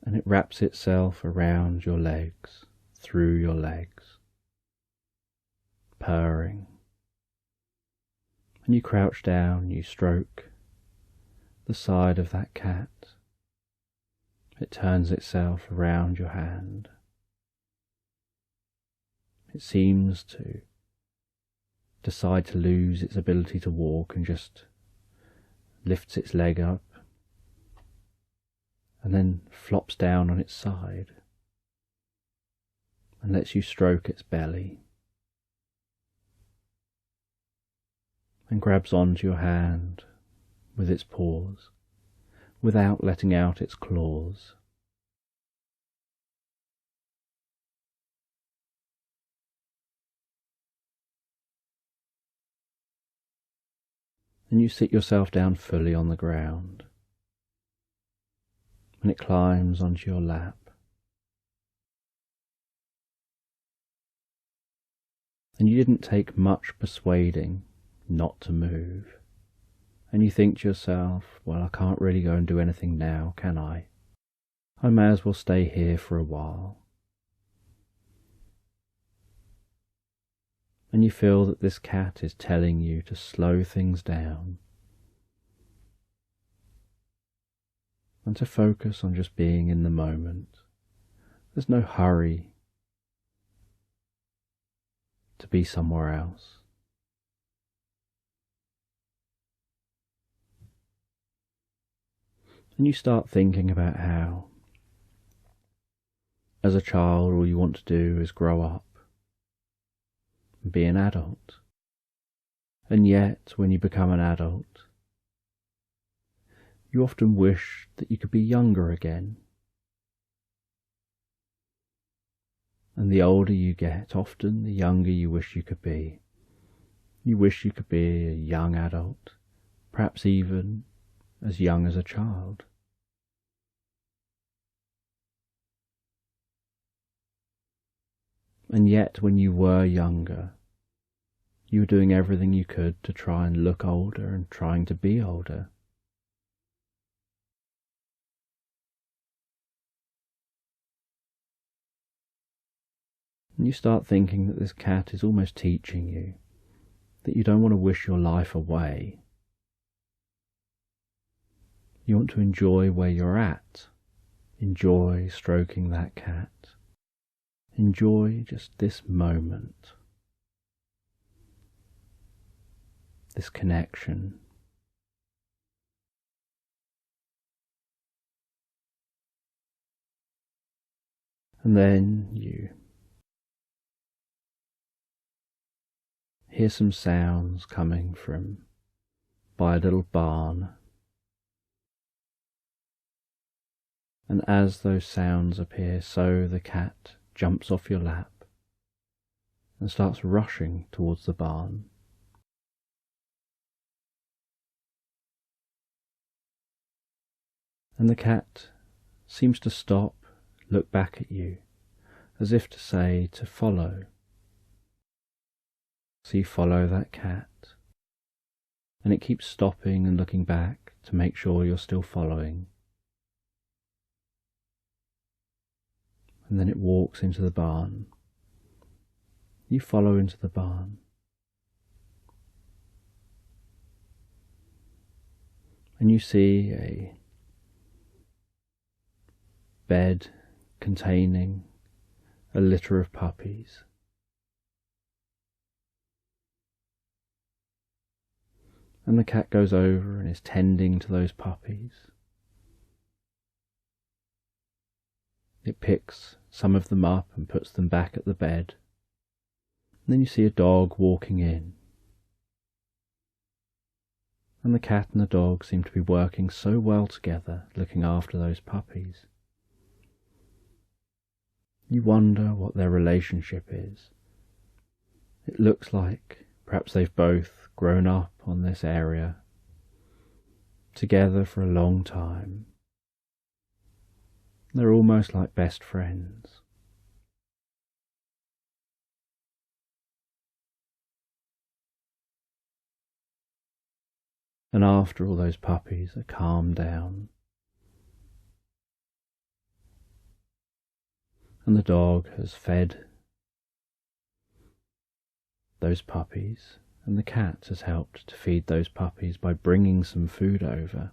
And it wraps itself around your legs, through your legs, purring. And you crouch down, you stroke the side of that cat. It turns itself around your hand. It seems to decide to lose its ability to walk and just lifts its leg up and then flops down on its side and lets you stroke its belly and grabs onto your hand with its paws without letting out its claws. And you sit yourself down fully on the ground, and it climbs onto your lap. And you didn't take much persuading not to move. And you think to yourself, well, I can't really go and do anything now, can I? I may as well stay here for a while. And you feel that this cat is telling you to slow things down and to focus on just being in the moment. There's no hurry to be somewhere else. And you start thinking about how, as a child, all you want to do is grow up and be an adult. And yet, when you become an adult, you often wish that you could be younger again. And the older you get, often the younger you wish you could be. You wish you could be a young adult, perhaps even as young as a child. And yet, when you were younger, you were doing everything you could to try and look older and trying to be older. And you start thinking that this cat is almost teaching you that you don't want to wish your life away. You want to enjoy where you're at. Enjoy stroking that cat. Enjoy just this moment, this connection. And then you hear some sounds coming from by a little barn. And as those sounds appear, so the cat jumps off your lap and starts rushing towards the barn. And the cat seems to stop, look back at you, as if to say to follow. So you follow that cat, and it keeps stopping and looking back to make sure you're still following. And then it walks into the barn. You follow into the barn. And you see a bed containing a litter of puppies. And the cat goes over and is tending to those puppies. It picks some of them up and puts them back at the bed. And then you see a dog walking in. And the cat and the dog seem to be working so well together, looking after those puppies. You wonder what their relationship is. It looks like perhaps they've both grown up on this area, together for a long time. They're almost like best friends. And after all those puppies are calmed down, and the dog has fed those puppies, and the cat has helped to feed those puppies by bringing some food over,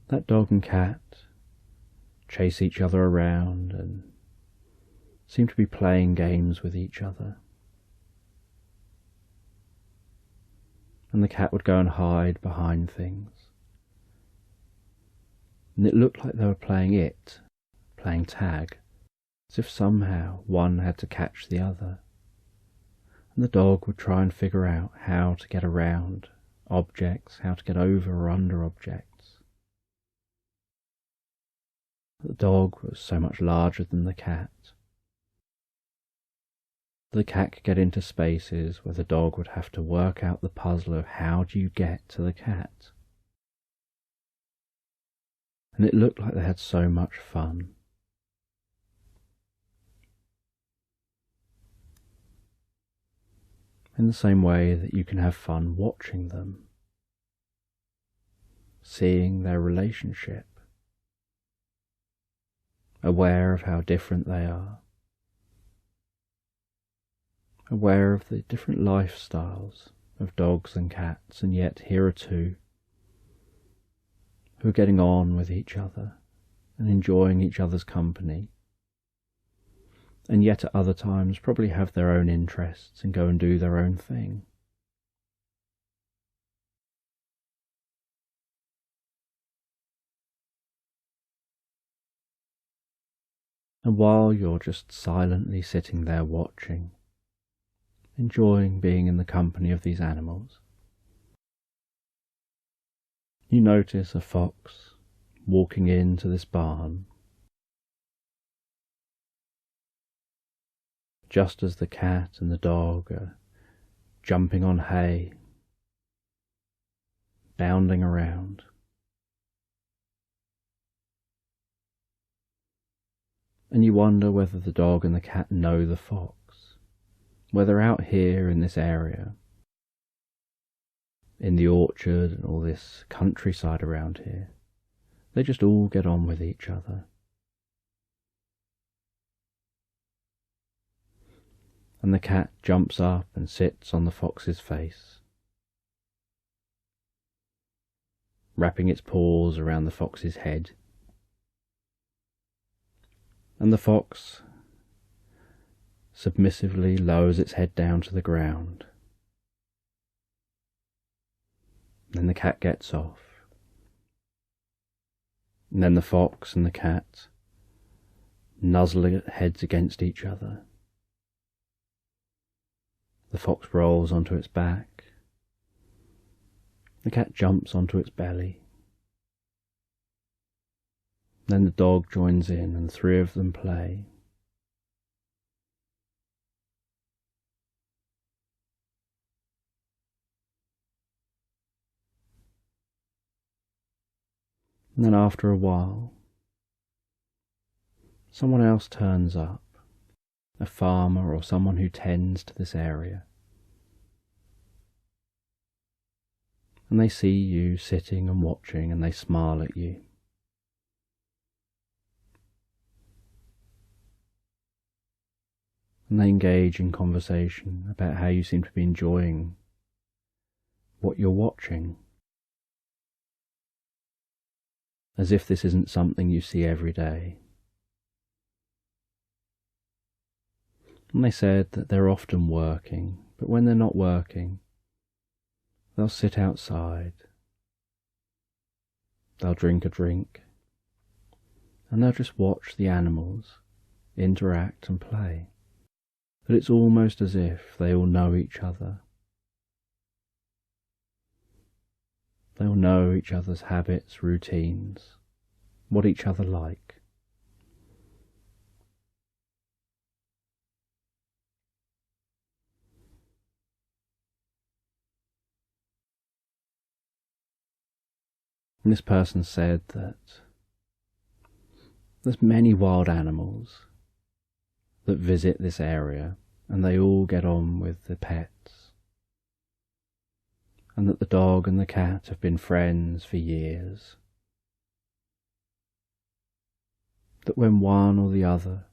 that dog and cat chase each other around and seem to be playing games with each other. And the cat would go and hide behind things. And it looked like they were playing tag, as if somehow one had to catch the other. And the dog would try and figure out how to get around objects, how to get over or under objects. The dog was so much larger than the cat. The cat could get into spaces where the dog would have to work out the puzzle of how do you get to the cat. And it looked like they had so much fun. In the same way that you can have fun watching them, seeing their relationship, aware of how different they are, aware of the different lifestyles of dogs and cats, and yet here are two who are getting on with each other and enjoying each other's company, and yet at other times probably have their own interests and go and do their own thing. And while you're just silently sitting there watching, enjoying being in the company of these animals, you notice a fox walking into this barn just as the cat and the dog are jumping on hay, bounding around. And you wonder whether the dog and the cat know the fox, whether out here in this area, in the orchard and all this countryside around here, they just all get on with each other. And the cat jumps up and sits on the fox's face. wrapping its paws around the fox's head. And the fox submissively lowers its head down to the ground. Then the cat gets off. And then the fox and the cat nuzzle their heads against each other. The fox rolls onto its back. The cat jumps onto its belly. Then the dog joins in and the three of them play. And then after a while, someone else turns up, a farmer or someone who tends to this area. And they see you sitting and watching and they smile at you. And they engage in conversation about how you seem to be enjoying what you're watching. As if this isn't something you see every day. And they said that they're often working, but when they're not working, they'll sit outside, they'll drink a drink, and they'll just watch the animals interact and play. But it's almost as if they all know each other. They all know each other's habits, routines, what each other like. And this person said that there's many wild animals that visit this area and they all get on with the pets. And that the dog and the cat have been friends for years. That when one or the other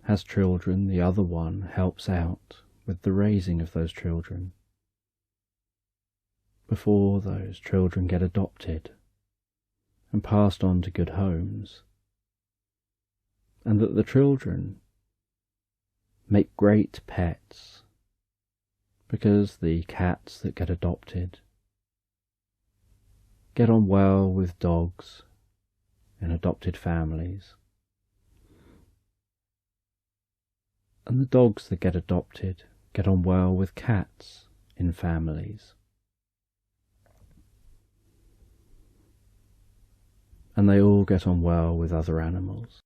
has children, the other one helps out with the raising of those children before those children get adopted and passed on to good homes. And that the children make great pets because the cats that get adopted get on well with dogs in adopted families. And the dogs that get adopted get on well with cats in families. And they all get on well with other animals.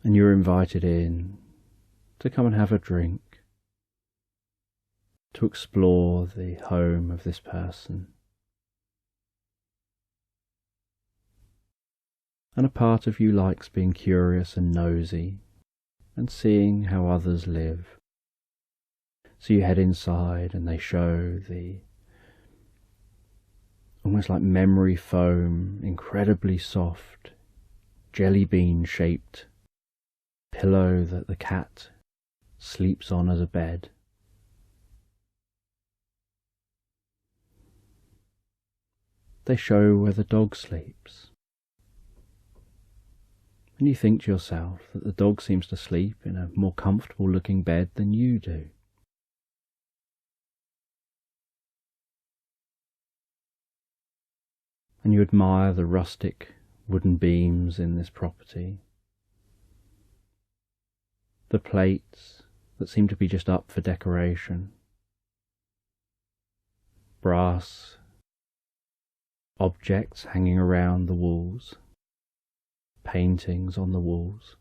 And you're invited in to come and have a drink, to explore the home of this person. And a part of you likes being curious and nosy and seeing how others live. So you head inside and they show the almost like memory foam, incredibly soft, jelly bean shaped pillow that the cat sleeps on as a bed. They show where the dog sleeps. And you think to yourself that the dog seems to sleep in a more comfortable looking bed than you do. And you admire the rustic wooden beams in this property. The plates that seem to be just up for decoration. Brass objects hanging around the walls. Paintings on the walls.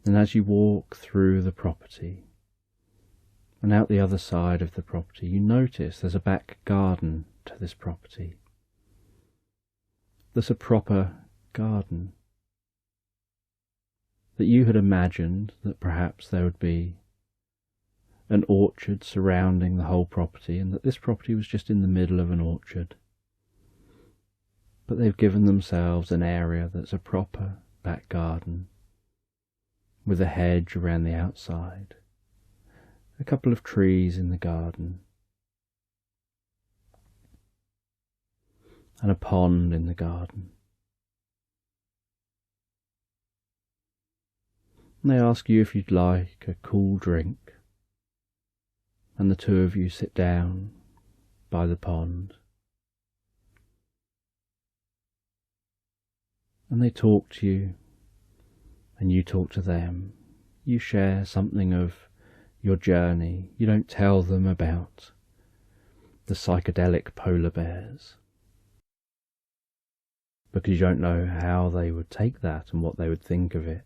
And as you walk through the property and out the other side of the property, you notice there's a back garden to this property. There's a proper garden that you had imagined that perhaps there would be an orchard surrounding the whole property and that this property was just in the middle of an orchard. But they've given themselves an area that's a proper back garden with a hedge around the outside, a couple of trees in the garden, and a pond in the garden. And they ask you if you'd like a cool drink, and the two of you sit down by the pond. And they talk to you, and you talk to them. You share something of your journey. You don't tell them about the psychedelic polar bears, because you don't know how they would take that and what they would think of it.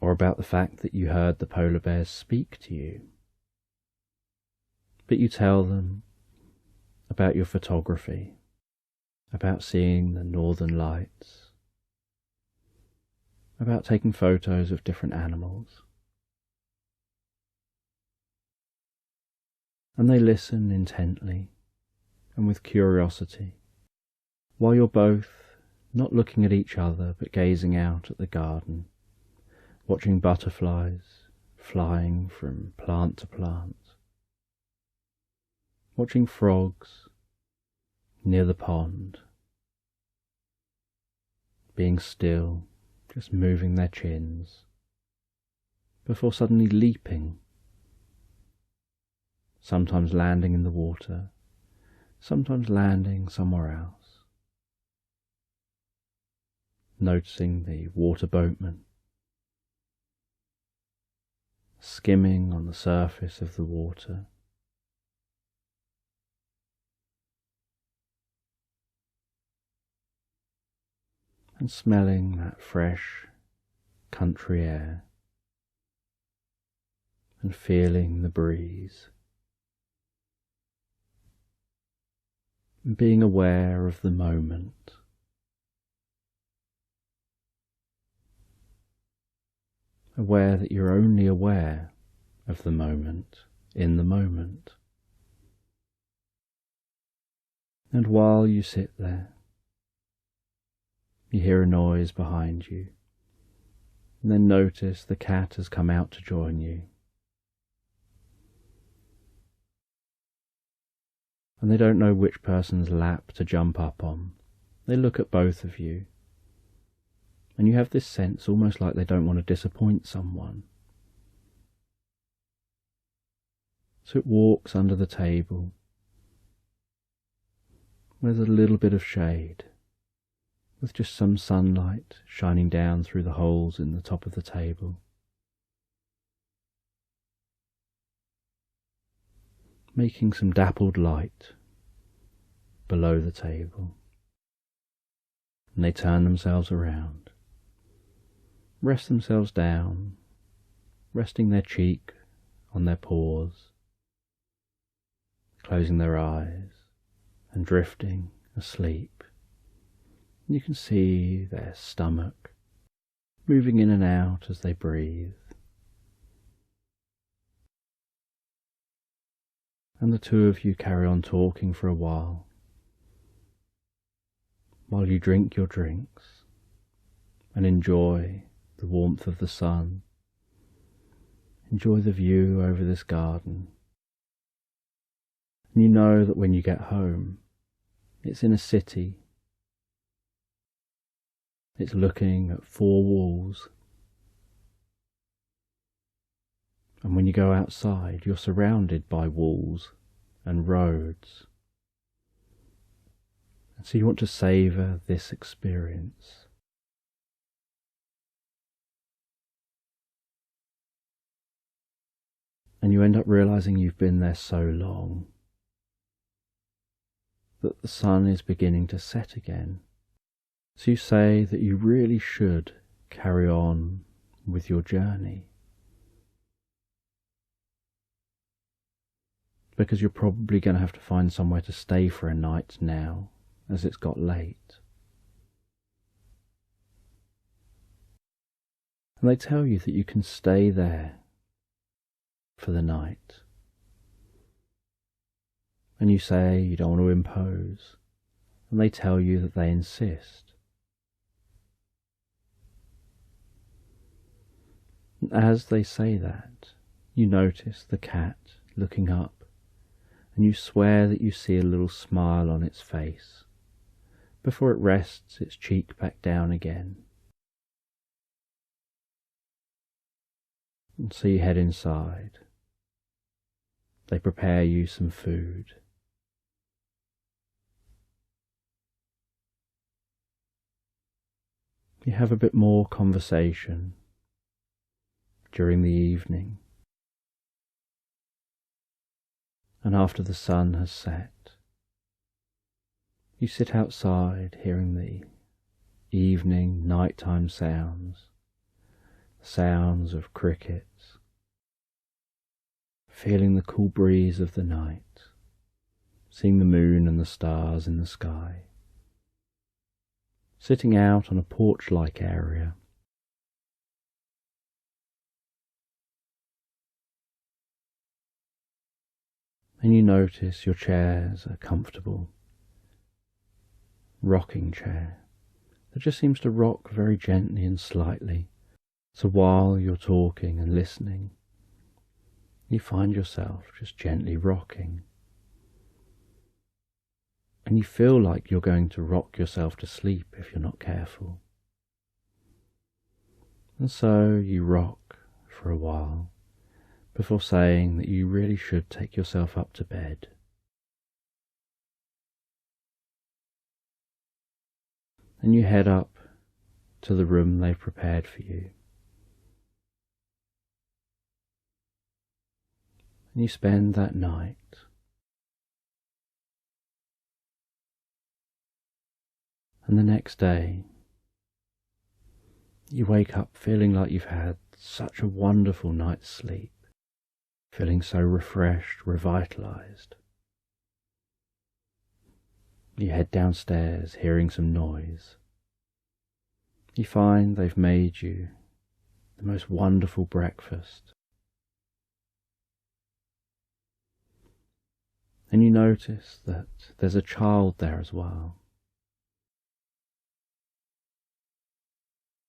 Or about the fact that you heard the polar bears speak to you. But you tell them about your photography, about seeing the northern lights, about taking photos of different animals. And they listen intently and with curiosity, while you're both not looking at each other but gazing out at the garden, watching butterflies flying from plant to plant, watching frogs near the pond, being still, just moving their chins, before suddenly leaping, sometimes landing in the water, sometimes landing somewhere else, noticing the water boatman skimming on the surface of the water, and smelling that fresh country air, and feeling the breeze, and being aware of the moment. Aware that you're only aware of the moment in the moment. And while you sit there, you hear a noise behind you, and then notice the cat has come out to join you. And they don't know which person's lap to jump up on. They look at both of you, and you have this sense almost like they don't want to disappoint someone. So it walks under the table, where there's a little bit of shade, with just some sunlight shining down through the holes in the top of the table. Making some dappled light below the table. And they turn themselves around, rest themselves down, resting their cheek on their paws, closing their eyes and drifting asleep. You can see their stomach moving in and out as they breathe. And the two of you carry on talking for a while you drink your drinks and enjoy the warmth of the sun, enjoy the view over this garden. And you know that when you get home, it's in a city. It's looking at four walls. And when you go outside, you're surrounded by walls and roads. And so you want to savour this experience. And you end up realising you've been there so long that the sun is beginning to set again. So you say that you really should carry on with your journey, because you're probably going to have to find somewhere to stay for a night now, as it's got late. And they tell you that you can stay there for the night. And you say you don't want to impose, and they tell you that they insist. And as they say that, you notice the cat looking up, and you swear that you see a little smile on its face before it rests its cheek back down again. And so you head inside. They prepare you some food. You have a bit more conversation during the evening, and after the sun has set, you sit outside hearing the evening, nighttime sounds, sounds of crickets, feeling the cool breeze of the night, seeing the moon and the stars in the sky, sitting out on a porch-like area. And you notice your chairs are comfortable, rocking chair that just seems to rock very gently and slightly. So while you're talking and listening, you find yourself just gently rocking. And you feel like you're going to rock yourself to sleep if you're not careful. And so you rock for a while before saying that you really should take yourself up to bed. And you head up to the room they've prepared for you. And you spend that night. And the next day, you wake up feeling like you've had such a wonderful night's sleep, feeling so refreshed, revitalized. You head downstairs, hearing some noise. You find they've made you the most wonderful breakfast. And you notice that there's a child there as well.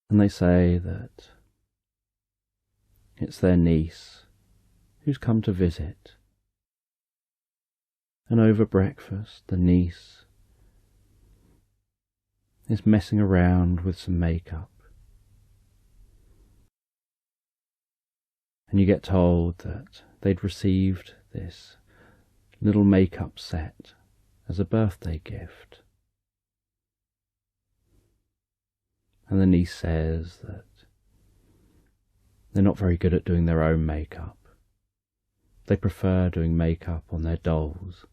And they say that it's their niece who's come to visit. And over breakfast, the niece is messing around with some makeup. And you get told that they'd received this little makeup set as a birthday gift. And the niece says that they're not very good at doing their own makeup. They prefer doing makeup on their dolls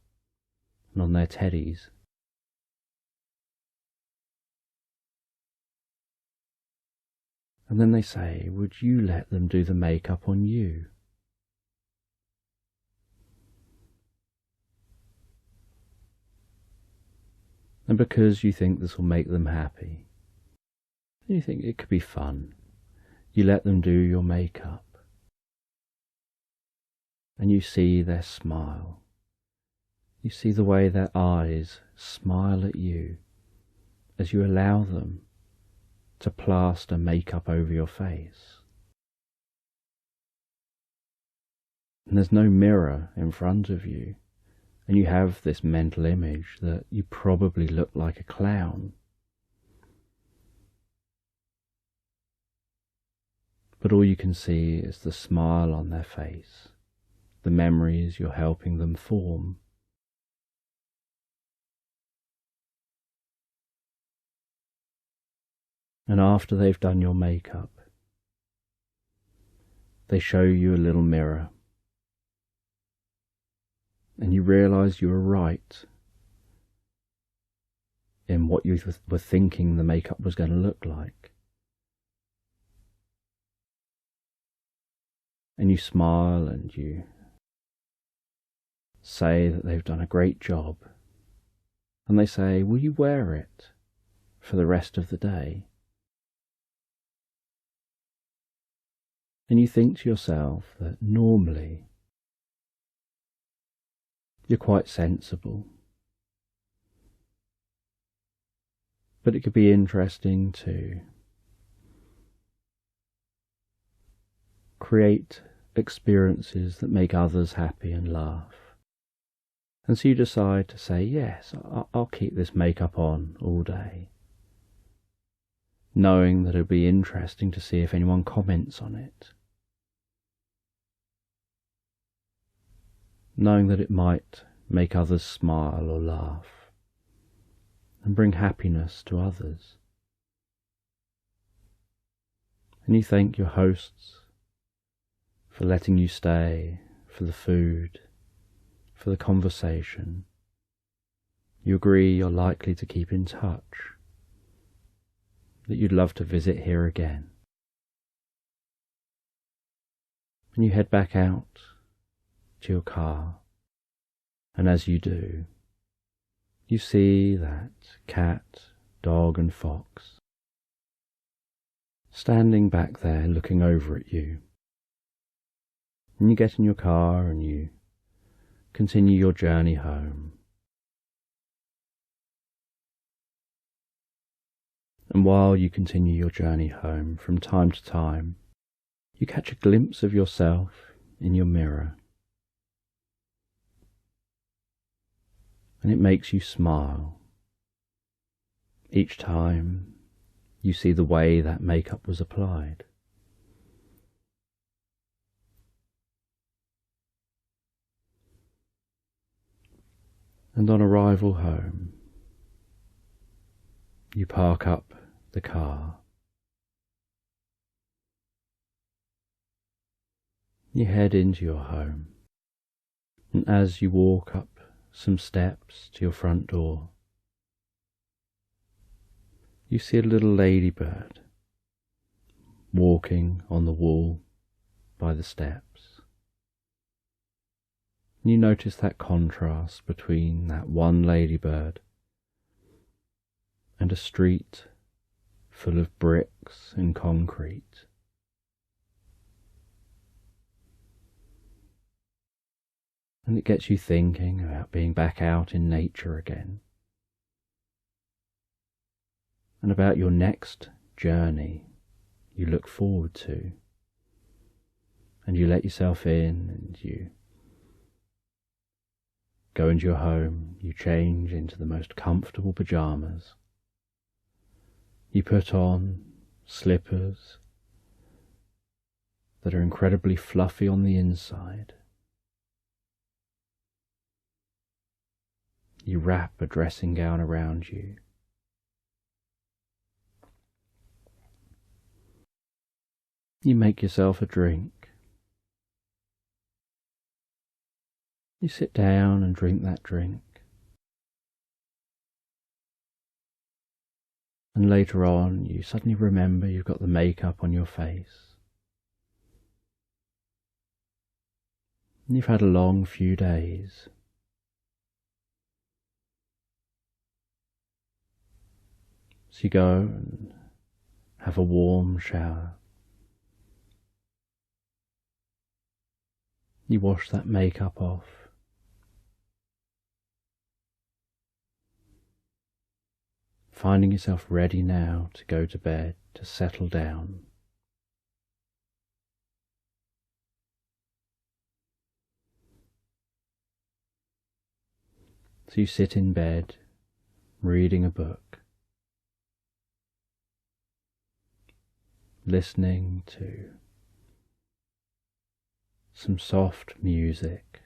and on their teddies. And then they say, would you let them do the makeup on you? And because you think this will make them happy, you think it could be fun, you let them do your makeup. And you see their smile. You see the way their eyes smile at you as you allow them to plaster makeup over your face. And there's no mirror in front of you, and you have this mental image that you probably look like a clown. But all you can see is the smile on their face, the memories you're helping them form. And after they've done your makeup, they show you a little mirror. And you realize you were right in what you were thinking the makeup was going to look like. And you smile and you say that they've done a great job. And they say, will you wear it for the rest of the day? And you think to yourself that normally you're quite sensible. But it could be interesting to create experiences that make others happy and laugh. And so you decide to say, yes, I'll keep this makeup on all day, knowing that it'll be interesting to see if anyone comments on it, knowing that it might make others smile or laugh and bring happiness to others. And you thank your hosts for letting you stay, for the food, for the conversation. You agree you're likely to keep in touch, that you'd love to visit here again. And you head back out to your car, and as you do, you see that cat, dog and fox standing back there looking over at you. And you get in your car and you continue your journey home. And while you continue your journey home, from time to time, you catch a glimpse of yourself in your mirror. And it makes you smile. Each time you see the way that makeup was applied. And on arrival home, you park up the car. You head into your home, and as you walk up some steps to your front door, you see a little ladybird walking on the wall by the steps. You notice that contrast between that one ladybird and a street full of bricks and concrete. And it gets you thinking about being back out in nature again, and about your next journey you look forward to, and you let yourself in and you go into your home, you change into the most comfortable pyjamas. You put on slippers that are incredibly fluffy on the inside. You wrap a dressing gown around you. You make yourself a drink. You sit down and drink that drink. And later on, you suddenly remember you've got the makeup on your face. And you've had a long few days. So you go and have a warm shower. You wash that makeup off. Finding yourself ready now to go to bed, to settle down. So you sit in bed, reading a book, listening to some soft music,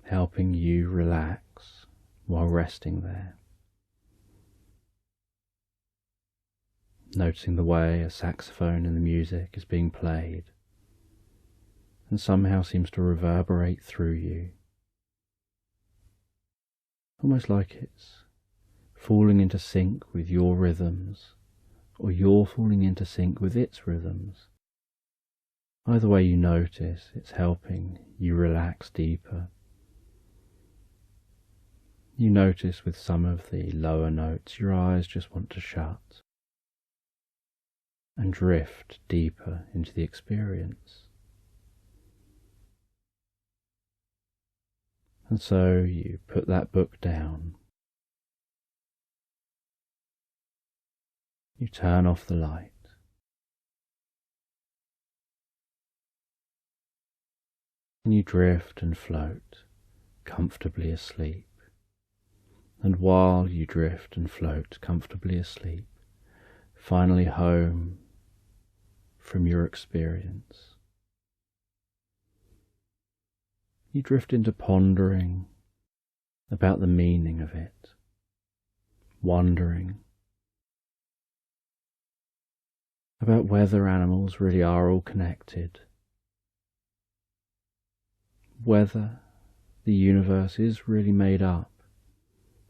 helping you relax while resting there, noticing the way a saxophone in the music is being played and somehow seems to reverberate through you, almost like it's falling into sync with your rhythms, or you're falling into sync with its rhythms. Either way you notice, it's helping you relax deeper. You notice with some of the lower notes your eyes just want to shut and drift deeper into the experience. And so you put that book down. You turn off the light. and you drift and float, comfortably asleep. And while you drift and float comfortably asleep, finally home from your experience, you drift into pondering about the meaning of it, wondering about whether animals really are all connected, whether the universe is really made up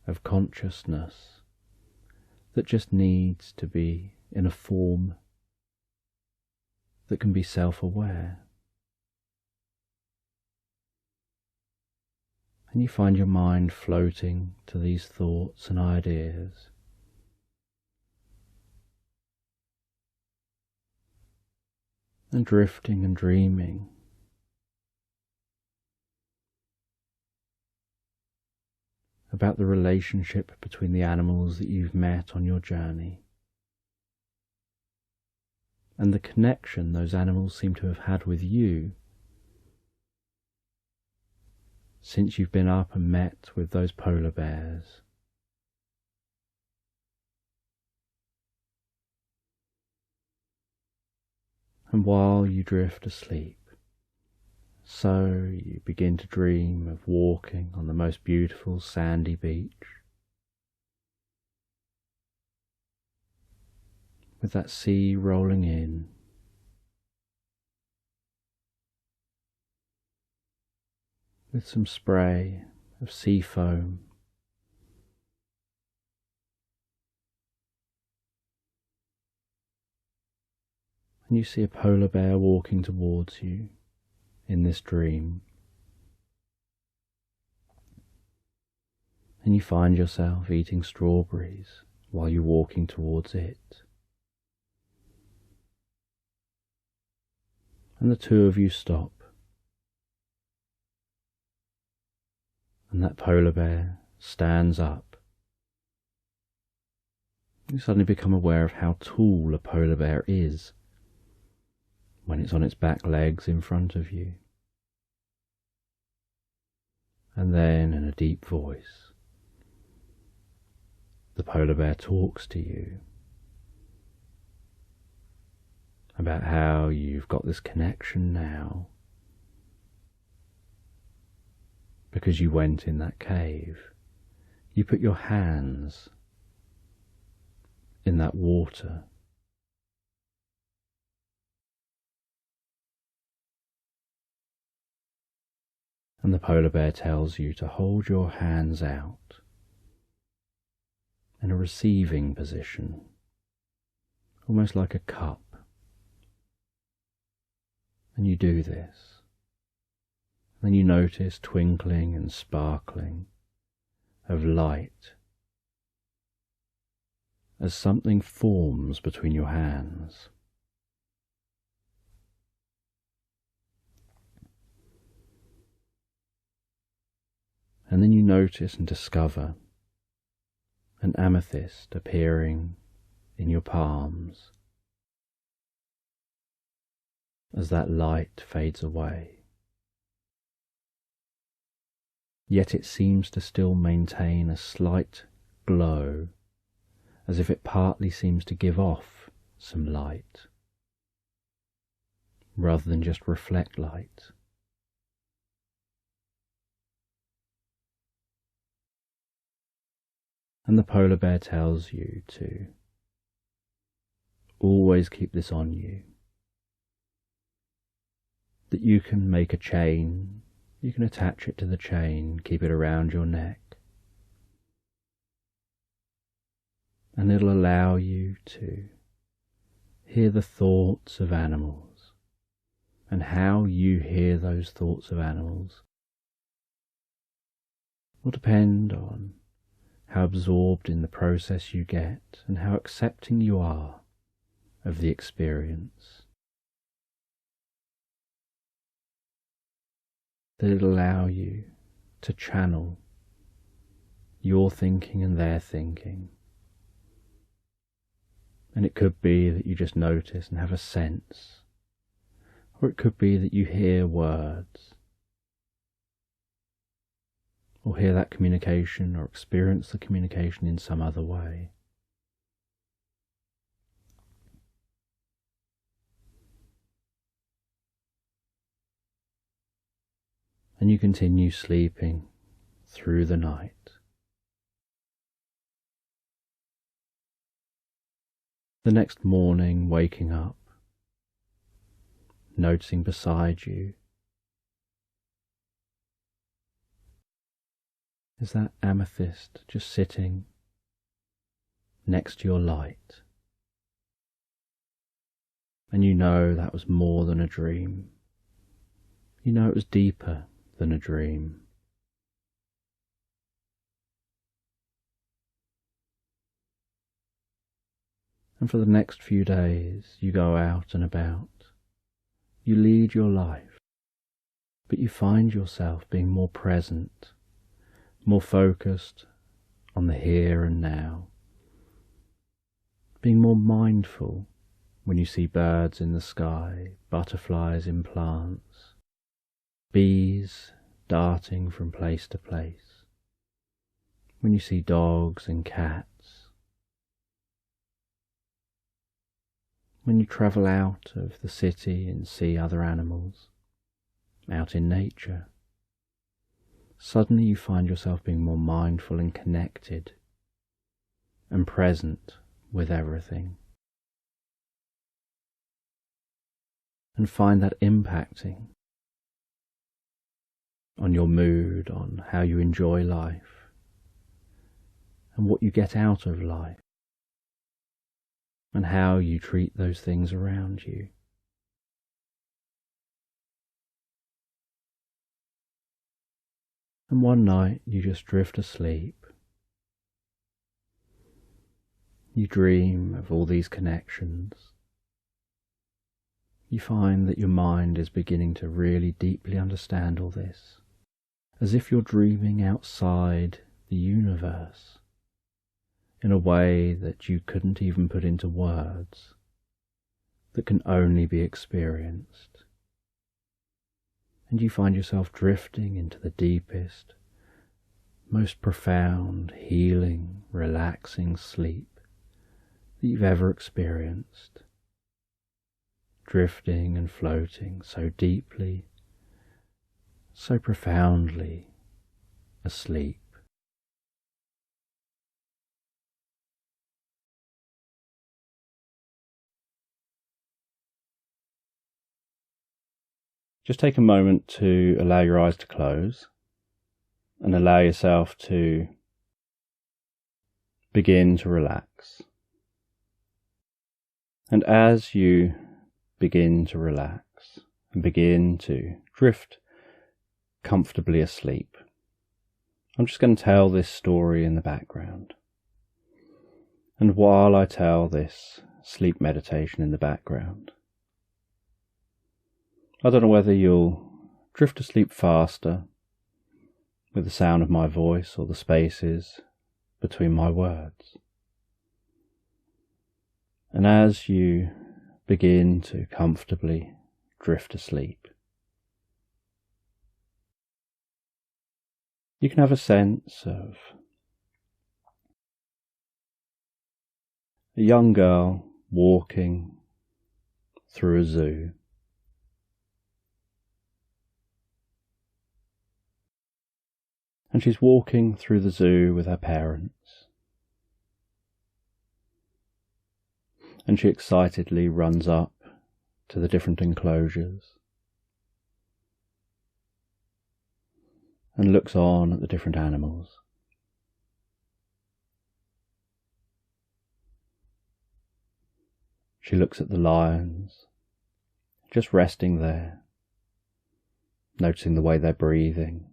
of consciousness that just needs to be in a form that can be self-aware. And you find your mind floating to these thoughts and ideas, and drifting and dreaming about the relationship between the animals that you've met on your journey, and the connection those animals seem to have had with you since you've been up and met with those polar bears. And while you drift asleep, so you begin to dream of walking on the most beautiful sandy beach, with that sea rolling in, with some spray of sea foam, and you see a polar bear walking towards you in this dream, and you find yourself eating strawberries while you're walking towards it. And the two of you stop, and that polar bear stands up. You suddenly become aware of how tall a polar bear is when it's on its back legs in front of you. And then, in a deep voice, the polar bear talks to you about how you've got this connection now because you went in that cave. You put your hands in that water, and the polar bear tells you to hold your hands out in a receiving position, almost like a cup. And you do this. Then you notice twinkling and sparkling of light as something forms between your hands. And then you notice and discover an amethyst appearing in your palms as that light fades away. Yet it seems to still maintain a slight glow, as if it partly seems to give off some light, rather than just reflect light. And the polar bear tells you to always keep this on you, that you can make a chain, you can attach it to the chain, keep it around your neck, and it'll allow you to hear the thoughts of animals, and how you hear those thoughts of animals will depend on how absorbed in the process you get and how accepting you are of the experience. That it'll allow you to channel your thinking and their thinking. And it could be that you just notice and have a sense, or it could be that you hear words or hear that communication or experience the communication in some other way. And you continue sleeping through the night. The next morning, waking up, noticing beside you is that amethyst just sitting next to your light. And you know that was more than a dream. You know it was deeper than a dream. And for the next few days you go out and about. You lead your life, but you find yourself being more present, more focused on the here and now, being more mindful when you see birds in the sky, butterflies in plants, bees darting from place to place, when you see dogs and cats, when you travel out of the city and see other animals, out in nature. Suddenly you find yourself being more mindful and connected and present with everything, and find that impacting on your mood, on how you enjoy life and what you get out of life, and how you treat those things around you. And one night you just drift asleep. You dream of all these connections. You find that your mind is beginning to really deeply understand all this, as if you're dreaming outside the universe in a way that you couldn't even put into words, that can only be experienced. And you find yourself drifting into the deepest, most profound, healing, relaxing sleep that you've ever experienced, drifting and floating so deeply, so profoundly asleep. Just take a moment to allow your eyes to close and allow yourself to begin to relax. And as you begin to relax and begin to drift comfortably asleep, I'm just going to tell this story in the background. And while I tell this sleep meditation in the background, I don't know whether you'll drift asleep faster with the sound of my voice or the spaces between my words. And as you begin to comfortably drift asleep, you can have a sense of a young girl walking through a zoo. And she's walking through the zoo with her parents. And she excitedly runs up to the different enclosures and looks on at the different animals. She looks at the lions, just resting there, noticing the way they're breathing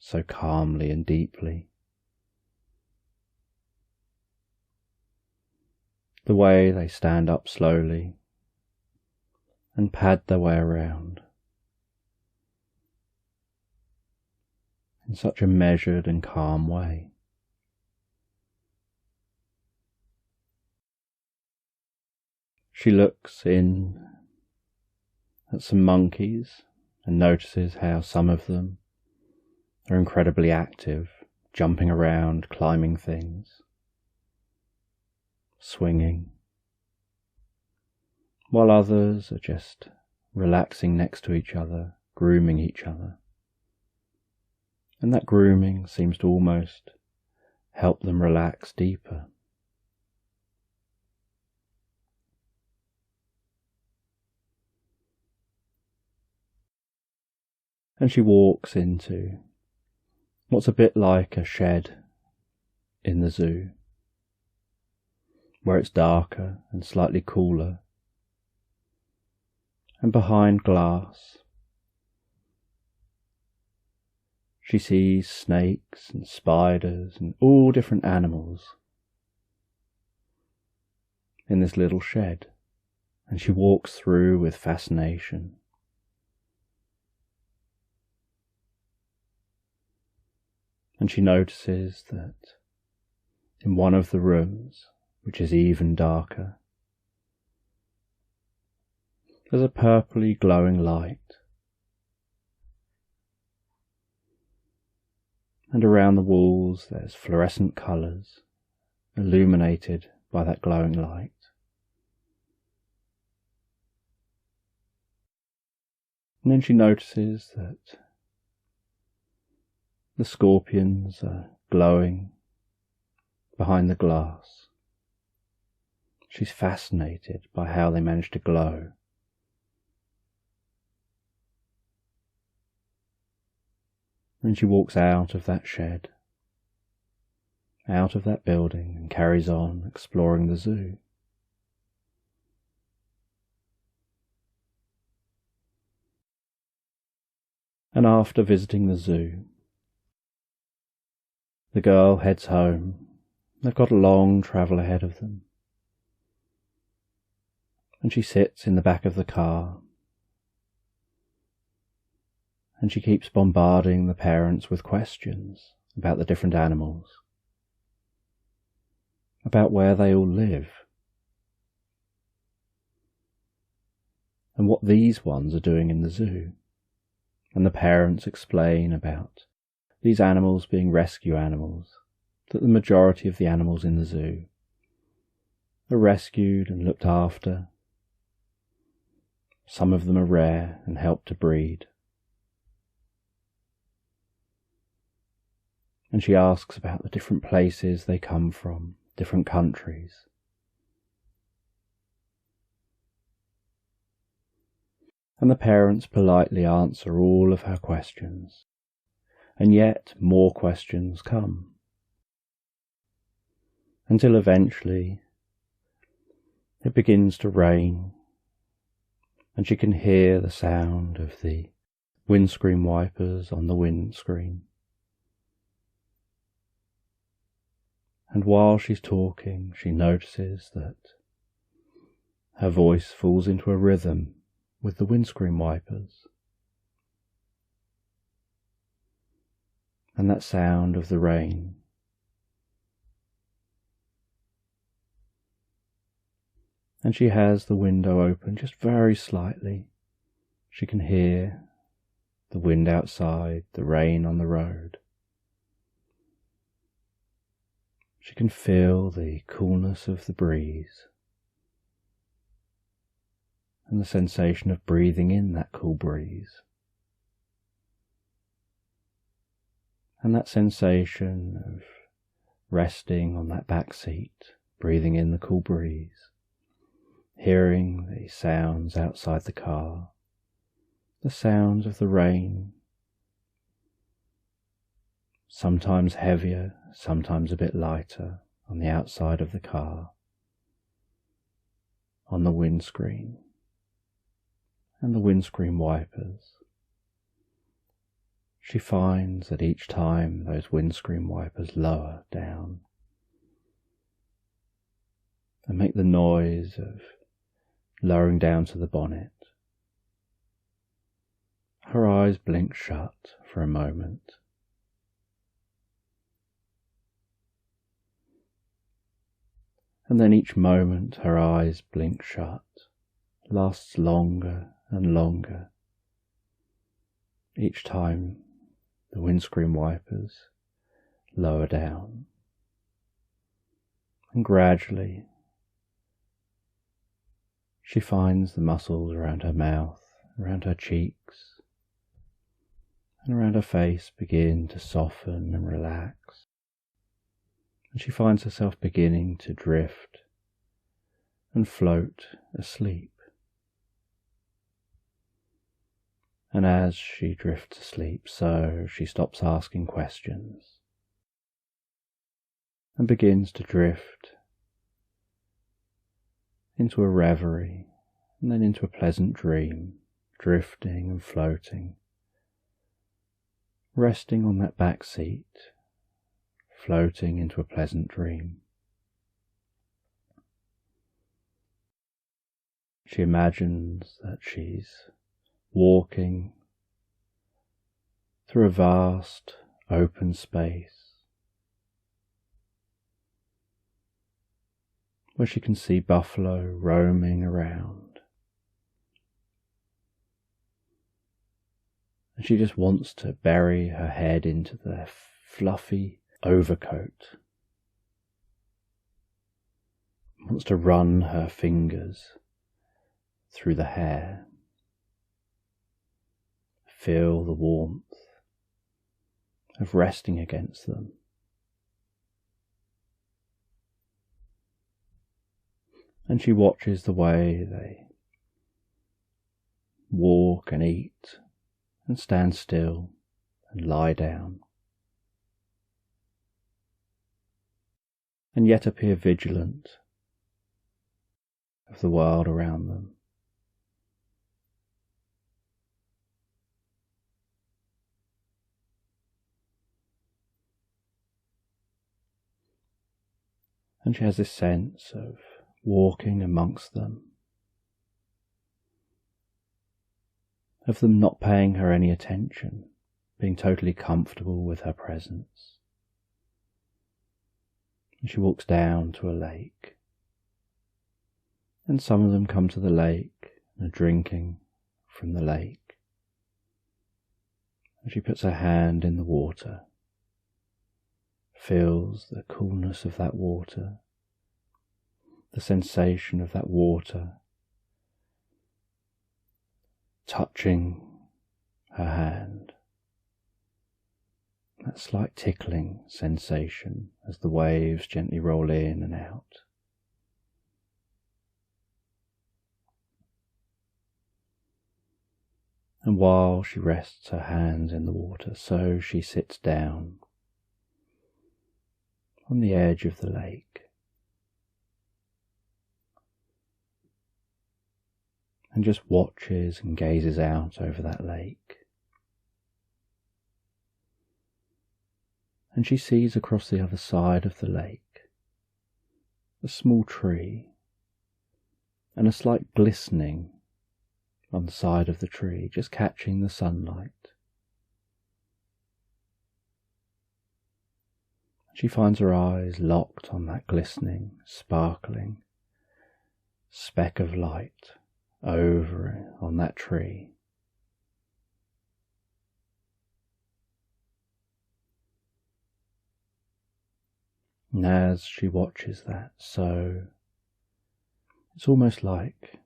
so calmly and deeply. The way they stand up slowly and pad their way around in such a measured and calm way. She looks in at some monkeys and notices how some of them are incredibly active, jumping around, climbing things, swinging, while others are just relaxing next to each other, grooming each other. And that grooming seems to almost help them relax deeper. And she walks into what's a bit like a shed in the zoo, where it's darker and slightly cooler, and behind glass she sees snakes and spiders and all different animals in this little shed, and she walks through with fascination. And she notices that in one of the rooms, which is even darker, there's a purpley glowing light. And around the walls there's fluorescent colours illuminated by that glowing light. And then she notices that the scorpions are glowing behind the glass. She's fascinated by how they manage to glow. And she walks out of that shed, out of that building, and carries on exploring the zoo. And after visiting the zoo, the girl heads home. They've got a long travel ahead of them. And she sits in the back of the car, and she keeps bombarding the parents with questions about the different animals, about where they all live, and what these ones are doing in the zoo. And the parents explain about these animals being rescue animals, that the majority of the animals in the zoo are rescued and looked after. Some of them are rare and help to breed. And she asks about the different places they come from, different countries. And the parents politely answer all of her questions. And yet more questions come, until eventually it begins to rain, and she can hear the sound of the windscreen wipers on the windscreen. And while she's talking, she notices that her voice falls into a rhythm with the windscreen wipers. And that sound of the rain. And she has the window open just very slightly. She can hear the wind outside, the rain on the road. She can feel the coolness of the breeze and the sensation of breathing in that cool breeze. And that sensation of resting on that back seat, breathing in the cool breeze, hearing the sounds outside the car, the sounds of the rain, sometimes heavier, sometimes a bit lighter on the outside of the car, on the windscreen, and the windscreen wipers. She finds that each time those windscreen wipers lower down and make the noise of lowering down to the bonnet, her eyes blink shut for a moment. And then each moment her eyes blink shut lasts longer and longer. Each time the windscreen wipers lower down, and gradually she finds the muscles around her mouth, around her cheeks, and around her face begin to soften and relax, and she finds herself beginning to drift and float asleep. And as she drifts asleep, so she stops asking questions and begins to drift into a reverie and then into a pleasant dream, drifting and floating, resting on that back seat, floating into a pleasant dream. She imagines that she's walking through a vast open space where she can see buffalo roaming around, and she just wants to bury her head into their fluffy overcoat, wants to run her fingers through the hair, feel the warmth of resting against them. And she watches the way they walk and eat and stand still and lie down, and yet appear vigilant of the world around them. And she has this sense of walking amongst them, of them not paying her any attention, being totally comfortable with her presence. And she walks down to a lake, and some of them come to the lake and are drinking from the lake. And she puts her hand in the water, feels the coolness of that water, the sensation of that water touching her hand, that slight tickling sensation as the waves gently roll in and out. And while she rests her hands in the water, so she sits down on the edge of the lake and just watches and gazes out over that lake. And she sees across the other side of the lake a small tree and a slight glistening on the side of the tree, just catching the sunlight. She finds her eyes locked on that glistening, sparkling speck of light over on that tree. And as she watches that, so it's almost like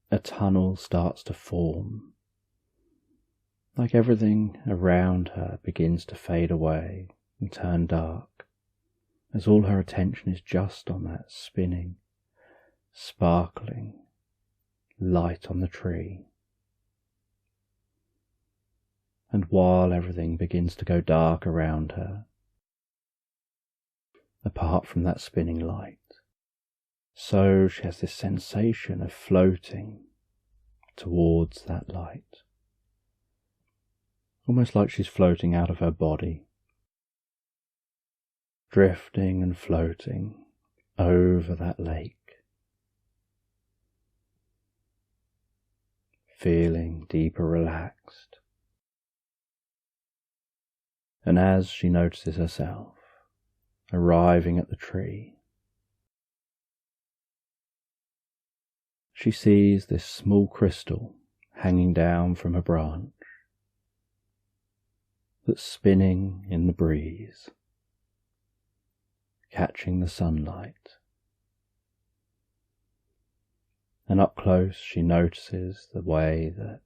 a tunnel starts to form, like everything around her begins to fade away and turn dark, as all her attention is just on that spinning, sparkling light on the tree. And while everything begins to go dark around her, apart from that spinning light, so she has this sensation of floating towards that light, almost like she's floating out of her body, drifting and floating over that lake, feeling deeper relaxed. And as she notices herself arriving at the tree, she sees this small crystal hanging down from a branch, that's spinning in the breeze, catching the sunlight. And up close she notices the way that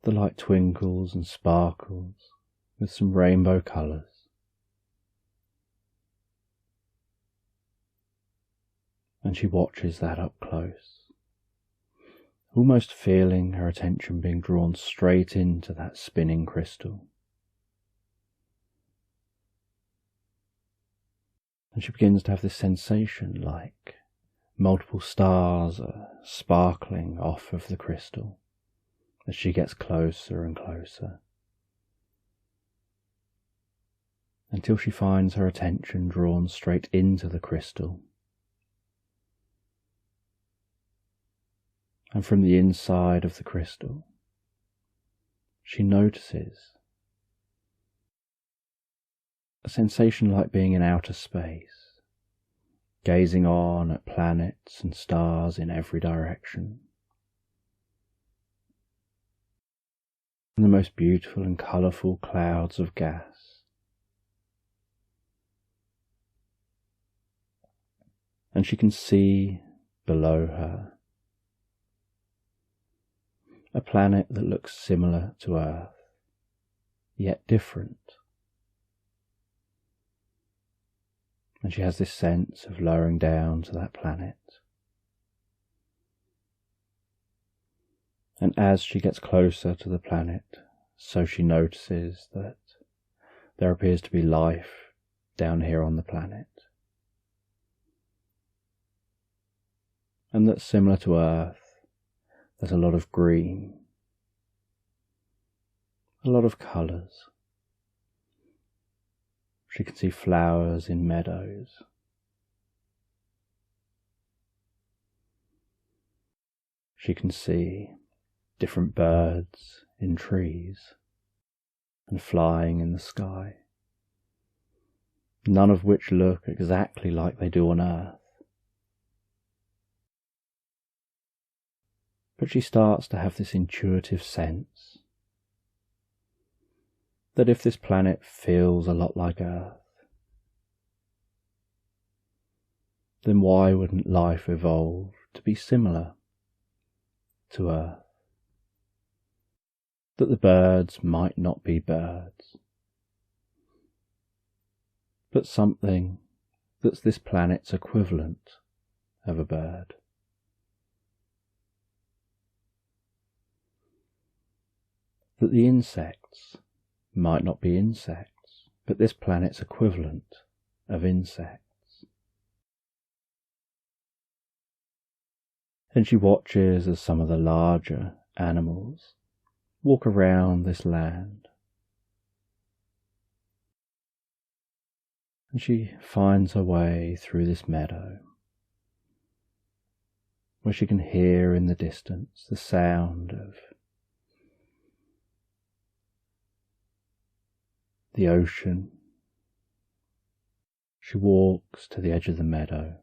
the light twinkles and sparkles with some rainbow colours. And she watches that up close, almost feeling her attention being drawn straight into that spinning crystal. And she begins to have this sensation like multiple stars are sparkling off of the crystal as she gets closer and closer, until she finds her attention drawn straight into the crystal. And from the inside of the crystal, she notices a sensation like being in outer space, gazing on at planets and stars in every direction. And the most beautiful and colourful clouds of gas. And she can see below her a planet that looks similar to Earth, yet different. And she has this sense of lowering down to that planet. And as she gets closer to the planet, so she notices that there appears to be life down here on the planet. And that similar to Earth, there's a lot of green, a lot of colours. She can see flowers in meadows. She can see different birds in trees and flying in the sky, none of which look exactly like they do on Earth. But she starts to have this intuitive sense that if this planet feels a lot like Earth, then why wouldn't life evolve to be similar to Earth? That the birds might not be birds, but something that's this planet's equivalent of a bird. That the insects might not be insects, but this planet's equivalent of insects. And she watches as some of the larger animals walk around this land. And she finds her way through this meadow, where she can hear in the distance the sound of the ocean. She walks to the edge of the meadow,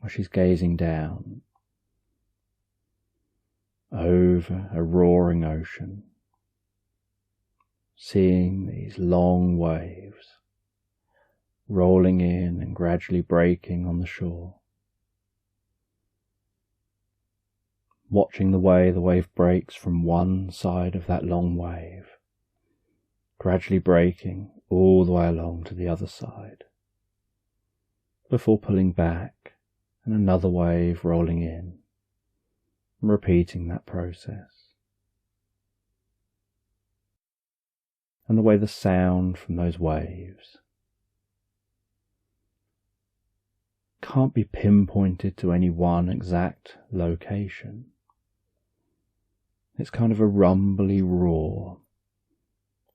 where she's gazing down over a roaring ocean, seeing these long waves rolling in and gradually breaking on the shore. Watching the way the wave breaks from one side of that long wave, gradually breaking all the way along to the other side, before pulling back and another wave rolling in, and repeating that process. And the way the sound from those waves can't be pinpointed to any one exact location. It's kind of a rumbly roar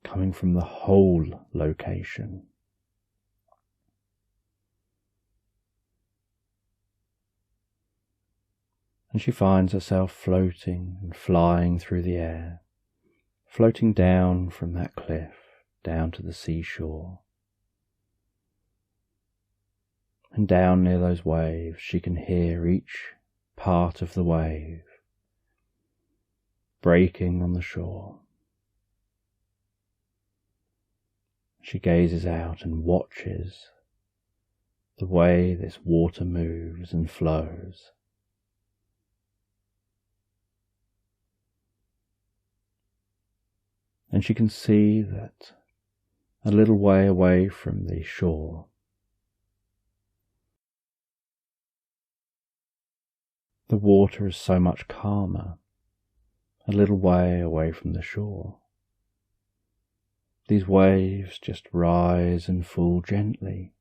coming from the whole location. And she finds herself floating and flying through the air, floating down from that cliff down to the seashore. And down near those waves she can hear each part of the wave breaking on the shore, She gazes out and watches the way this water moves and flows. And she can see that a little way away from the shore, the water is so much calmer, a little way away from the shore. These waves just rise and fall gently.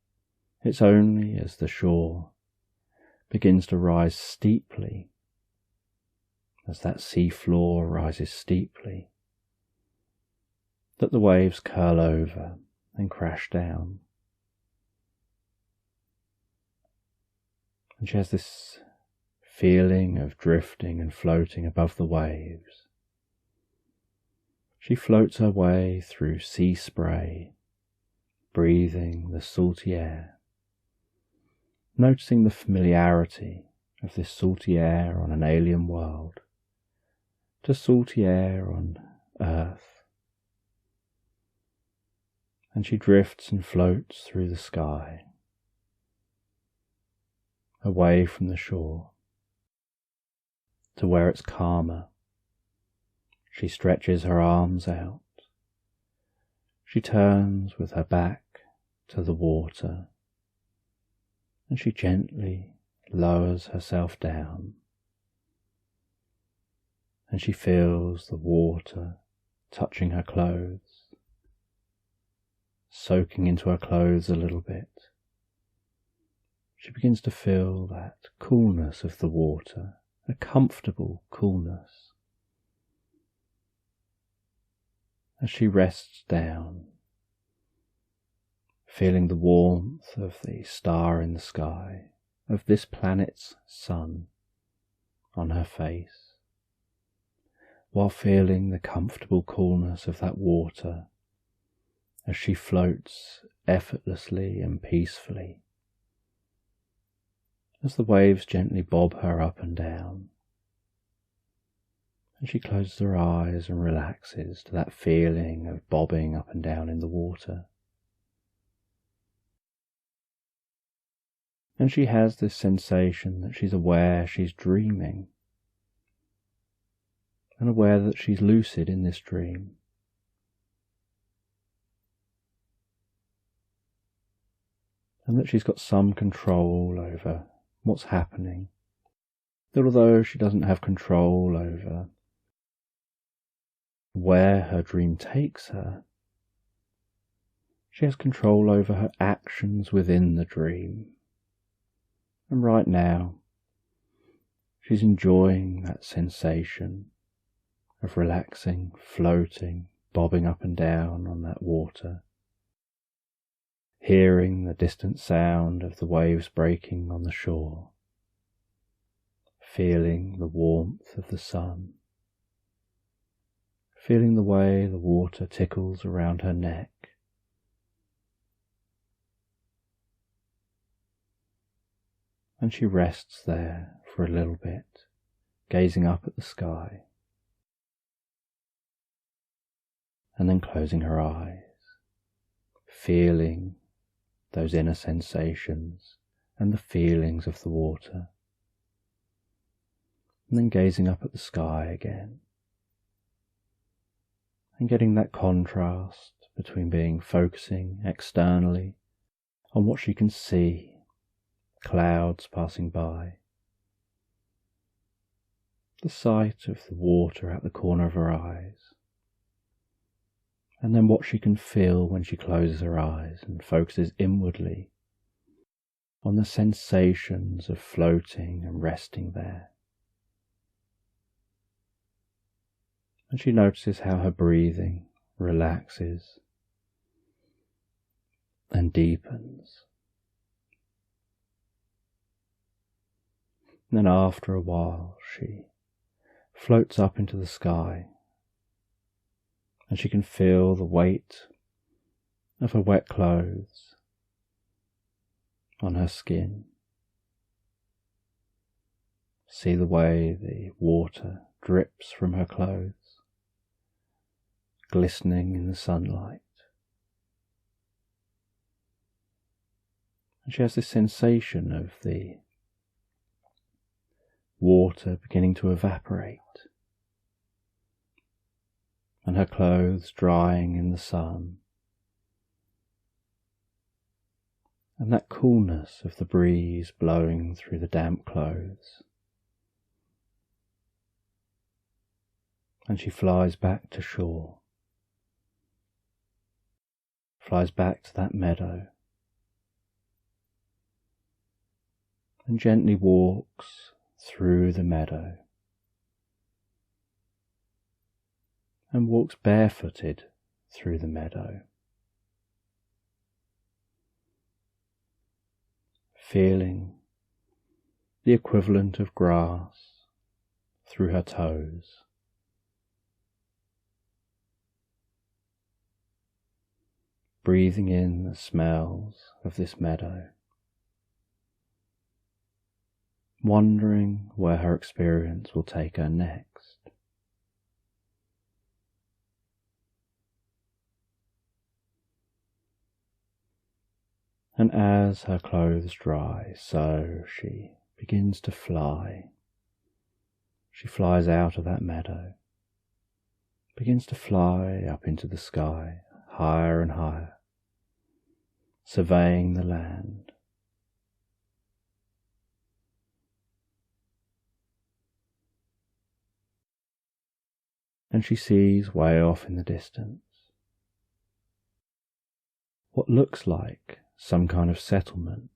It's only as the shore begins to rise steeply, as that sea floor rises steeply, that the waves curl over and crash down. And she has this feeling of drifting and floating above the waves. She floats her way through sea spray, breathing the salty air, noticing the familiarity of this salty air on an alien world to salty air on Earth. And she drifts and floats through the sky, away from the shore, to where it's calmer. She stretches her arms out. She turns with her back to the water, and she gently lowers herself down, and she feels the water touching her clothes, soaking into her clothes a little bit. She begins to feel that coolness of the water, a comfortable coolness. As she rests down, feeling the warmth of the star in the sky, of this planet's sun on her face, while feeling the comfortable coolness of that water as she floats effortlessly and peacefully, as the waves gently bob her up and down. And she closes her eyes and relaxes to that feeling of bobbing up and down in the water. And she has this sensation that she's aware she's dreaming, and aware that she's lucid in this dream. And that she's got some control over what's happening. That although she doesn't have control over where her dream takes her, she has control over her actions within the dream. And right now, she's enjoying that sensation of relaxing, floating, bobbing up and down on that water, hearing the distant sound of the waves breaking on the shore, feeling the warmth of the sun, feeling the way the water tickles around her neck. And she rests there for a little bit, gazing up at the sky, and then closing her eyes, feeling those inner sensations and the feelings of the water, and then gazing up at the sky again, and getting that contrast between focusing externally on what she can see, clouds passing by, the sight of the water at the corner of her eyes, and then what she can feel when she closes her eyes and focuses inwardly on the sensations of floating and resting there. And she notices how her breathing relaxes and deepens. And then after a while she floats up into the sky, and she can feel the weight of her wet clothes on her skin. See the way the water drips from her clothes, glistening in the sunlight. And she has this sensation of the water beginning to evaporate, and her clothes drying in the sun, and that coolness of the breeze blowing through the damp clothes. And she flies back to shore, flies back to that meadow, and gently walks through the meadow, and walks barefooted through the meadow, feeling the equivalent of grass through her toes, breathing in the smells of this meadow, wondering where her experience will take her next. And as her clothes dry, so she begins to fly. She flies out of that meadow, begins to fly up into the sky, higher and higher, surveying the land. And she sees way off in the distance what looks like some kind of settlement.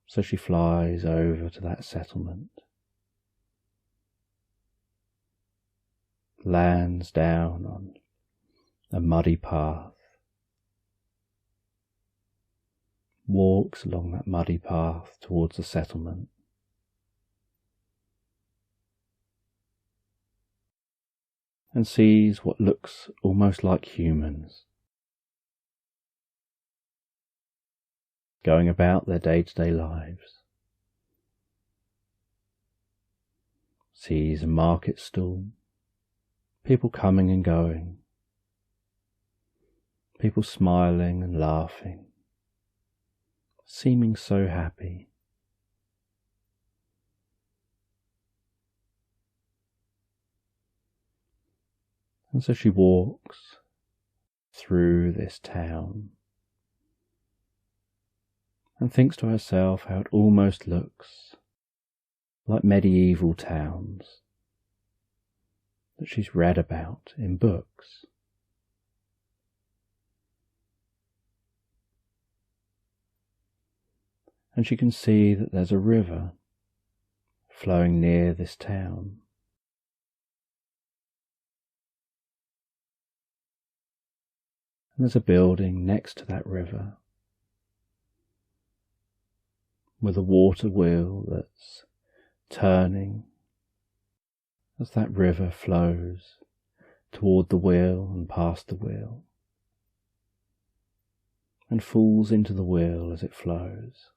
So she flies over to that settlement, lands down on a muddy path, walks along that muddy path towards the settlement, and sees what looks almost like humans going about their day-to-day lives. Sees a market stall, people coming and going, people smiling and laughing, seeming so happy. And so she walks through this town and thinks to herself how it almost looks like medieval towns that she's read about in books. And she can see that there's a river flowing near this town. And there's a building next to that river with a water wheel that's turning as that river flows toward the wheel and past the wheel, and falls into the wheel as it flows.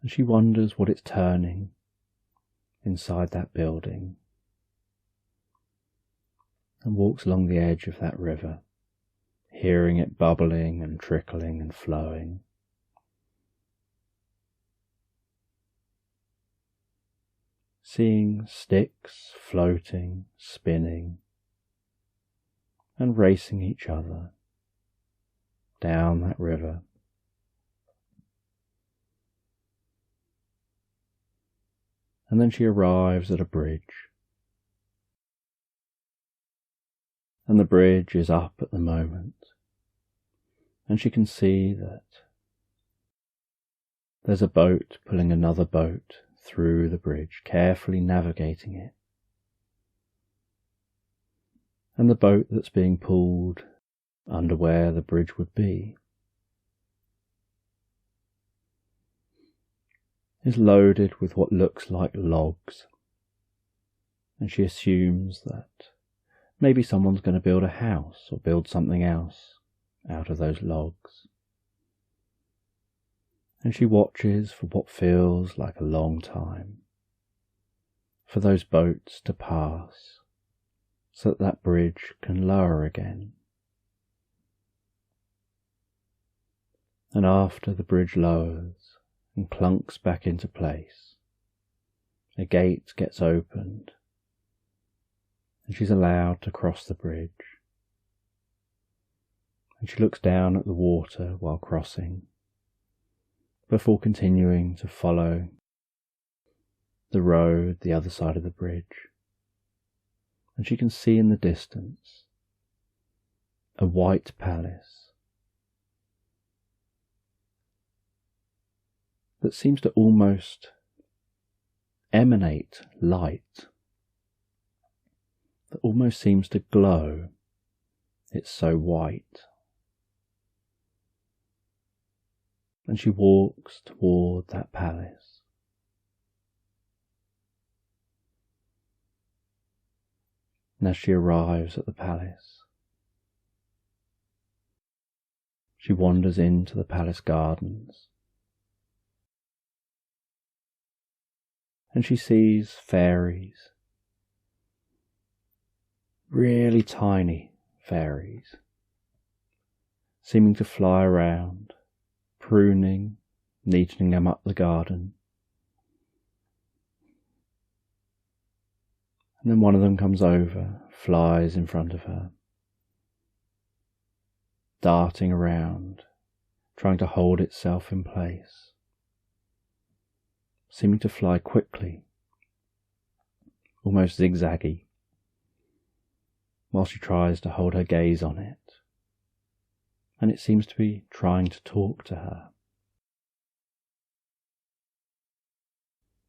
And she wonders what it's turning inside that building, and walks along the edge of that river, hearing it bubbling and trickling and flowing. Seeing sticks floating, spinning, and racing each other down that river. And then she arrives at a bridge, and the bridge is up at the moment, and she can see that there's a boat pulling another boat through the bridge, carefully navigating it. And the boat that's being pulled under where the bridge would be is loaded with what looks like logs, and she assumes that maybe someone's going to build a house or build something else out of those logs. And she watches for what feels like a long time, for those boats to pass, so that that bridge can lower again. And after the bridge lowers and clunks back into place, a gate gets opened and she's allowed to cross the bridge. And she looks down at the water while crossing, before continuing to follow the road the other side of the bridge. And she can see in the distance a white palace that seems to almost emanate light, that almost seems to glow. It's so white. And she walks toward that palace. And as she arrives at the palace, she wanders into the palace gardens. And she sees fairies, really tiny fairies, seeming to fly around, pruning, neatening them up the garden. And then one of them comes over, flies in front of her, darting around, trying to hold itself in place, seeming to fly quickly, almost zigzaggy, while she tries to hold her gaze on it, and it seems to be trying to talk to her.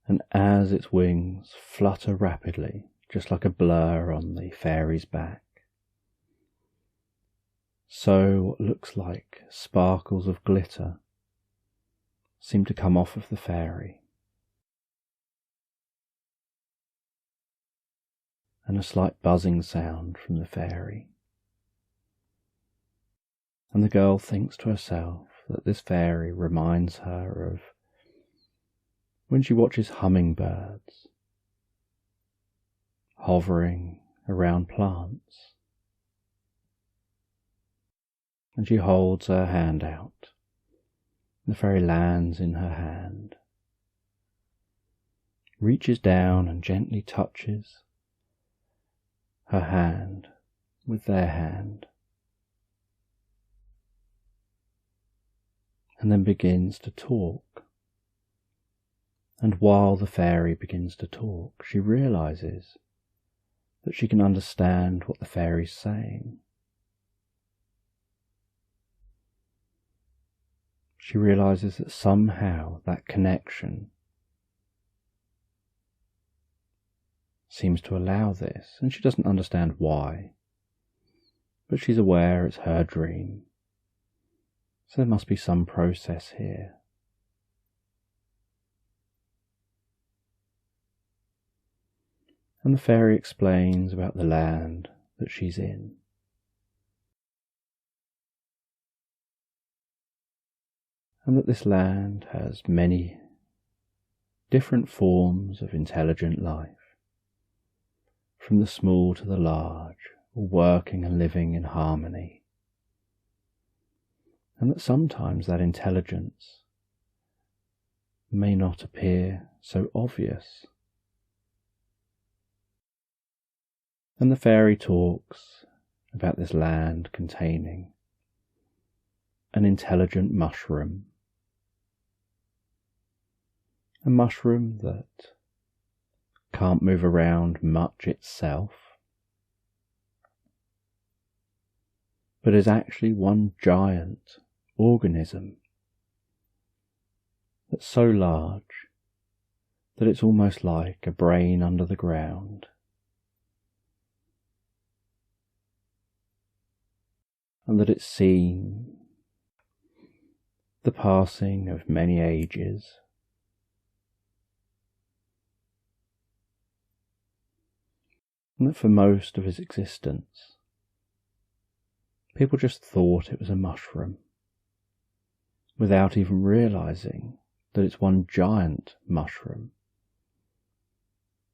And as its wings flutter rapidly, just like a blur on the fairy's back, so what looks like sparkles of glitter seem to come off of the fairy, and a slight buzzing sound from the fairy. And the girl thinks to herself that this fairy reminds her of when she watches hummingbirds hovering around plants. And she holds her hand out. The fairy lands in her hand, reaches down and gently touches her hand with their hand, and then begins to talk. And while the fairy begins to talk, she realizes that she can understand what the fairy's saying. She realizes that somehow that connection seems to allow this, and she doesn't understand why, but she's aware it's her dream, so there must be some process here. And the fairy explains about the land that she's in. And that this land has many different forms of intelligent life, from the small to the large, all working and living in harmony. And that sometimes that intelligence may not appear so obvious. And the fairy talks about this land containing an intelligent mushroom. A mushroom that can't move around much itself, but is actually one giant organism that's so large that it's almost like a brain under the ground. And that it's seen the passing of many ages, and that for most of its existence, people just thought it was a mushroom, without even realizing that it's one giant mushroom.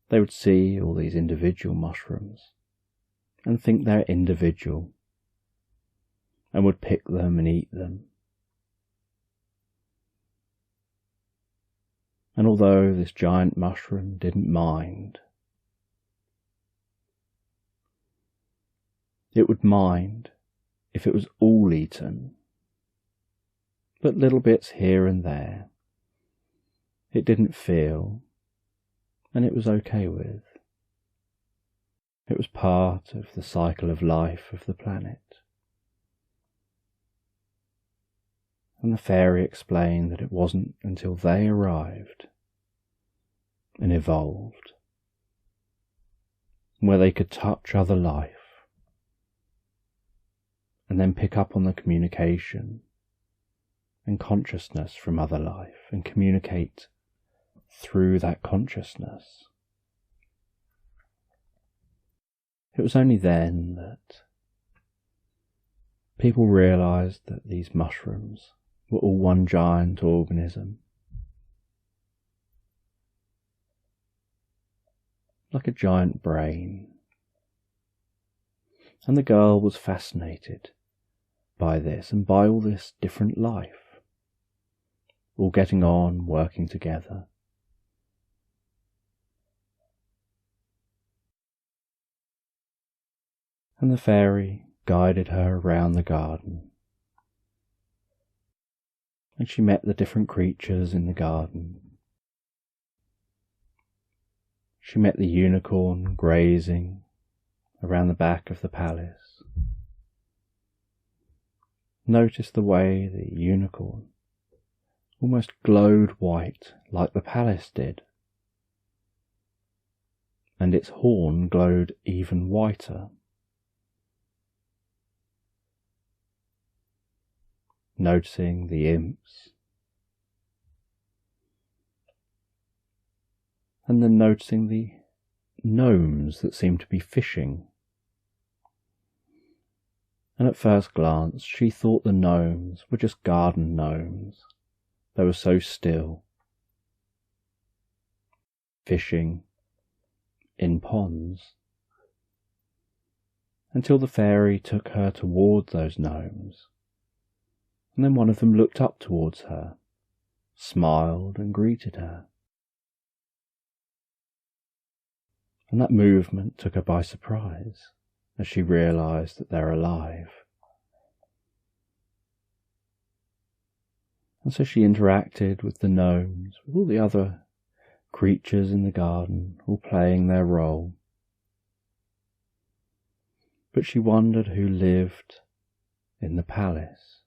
They would see all these individual mushrooms and think they're individual, and would pick them and eat them. And although this giant mushroom didn't mind, it would mind if it was all eaten, but little bits here and there it didn't feel, and it was okay with. It was part of the cycle of life of the planet. And the fairy explained that it wasn't until they arrived and evolved, where they could touch other life and then pick up on the communication and consciousness from other life and communicate through that consciousness. It was only then that people realized that these mushrooms were all one giant organism, like a giant brain. And the girl was fascinated by this and by all this different life, all getting on, working together. And the fairy guided her around the garden, and she met the different creatures in the garden. She met the unicorn grazing around the back of the palace. Noticed the way the unicorn almost glowed white like the palace did, and its horn glowed even whiter. Noticing the imps, and then noticing the gnomes that seemed to be fishing. And at first glance she thought the gnomes were just garden gnomes. They were so still, fishing in ponds, until the fairy took her toward those gnomes. And then one of them looked up towards her, smiled and greeted her. And that movement took her by surprise as she realized that they're alive. And so she interacted with the gnomes, with all the other creatures in the garden, all playing their role. But she wondered who lived in the palace.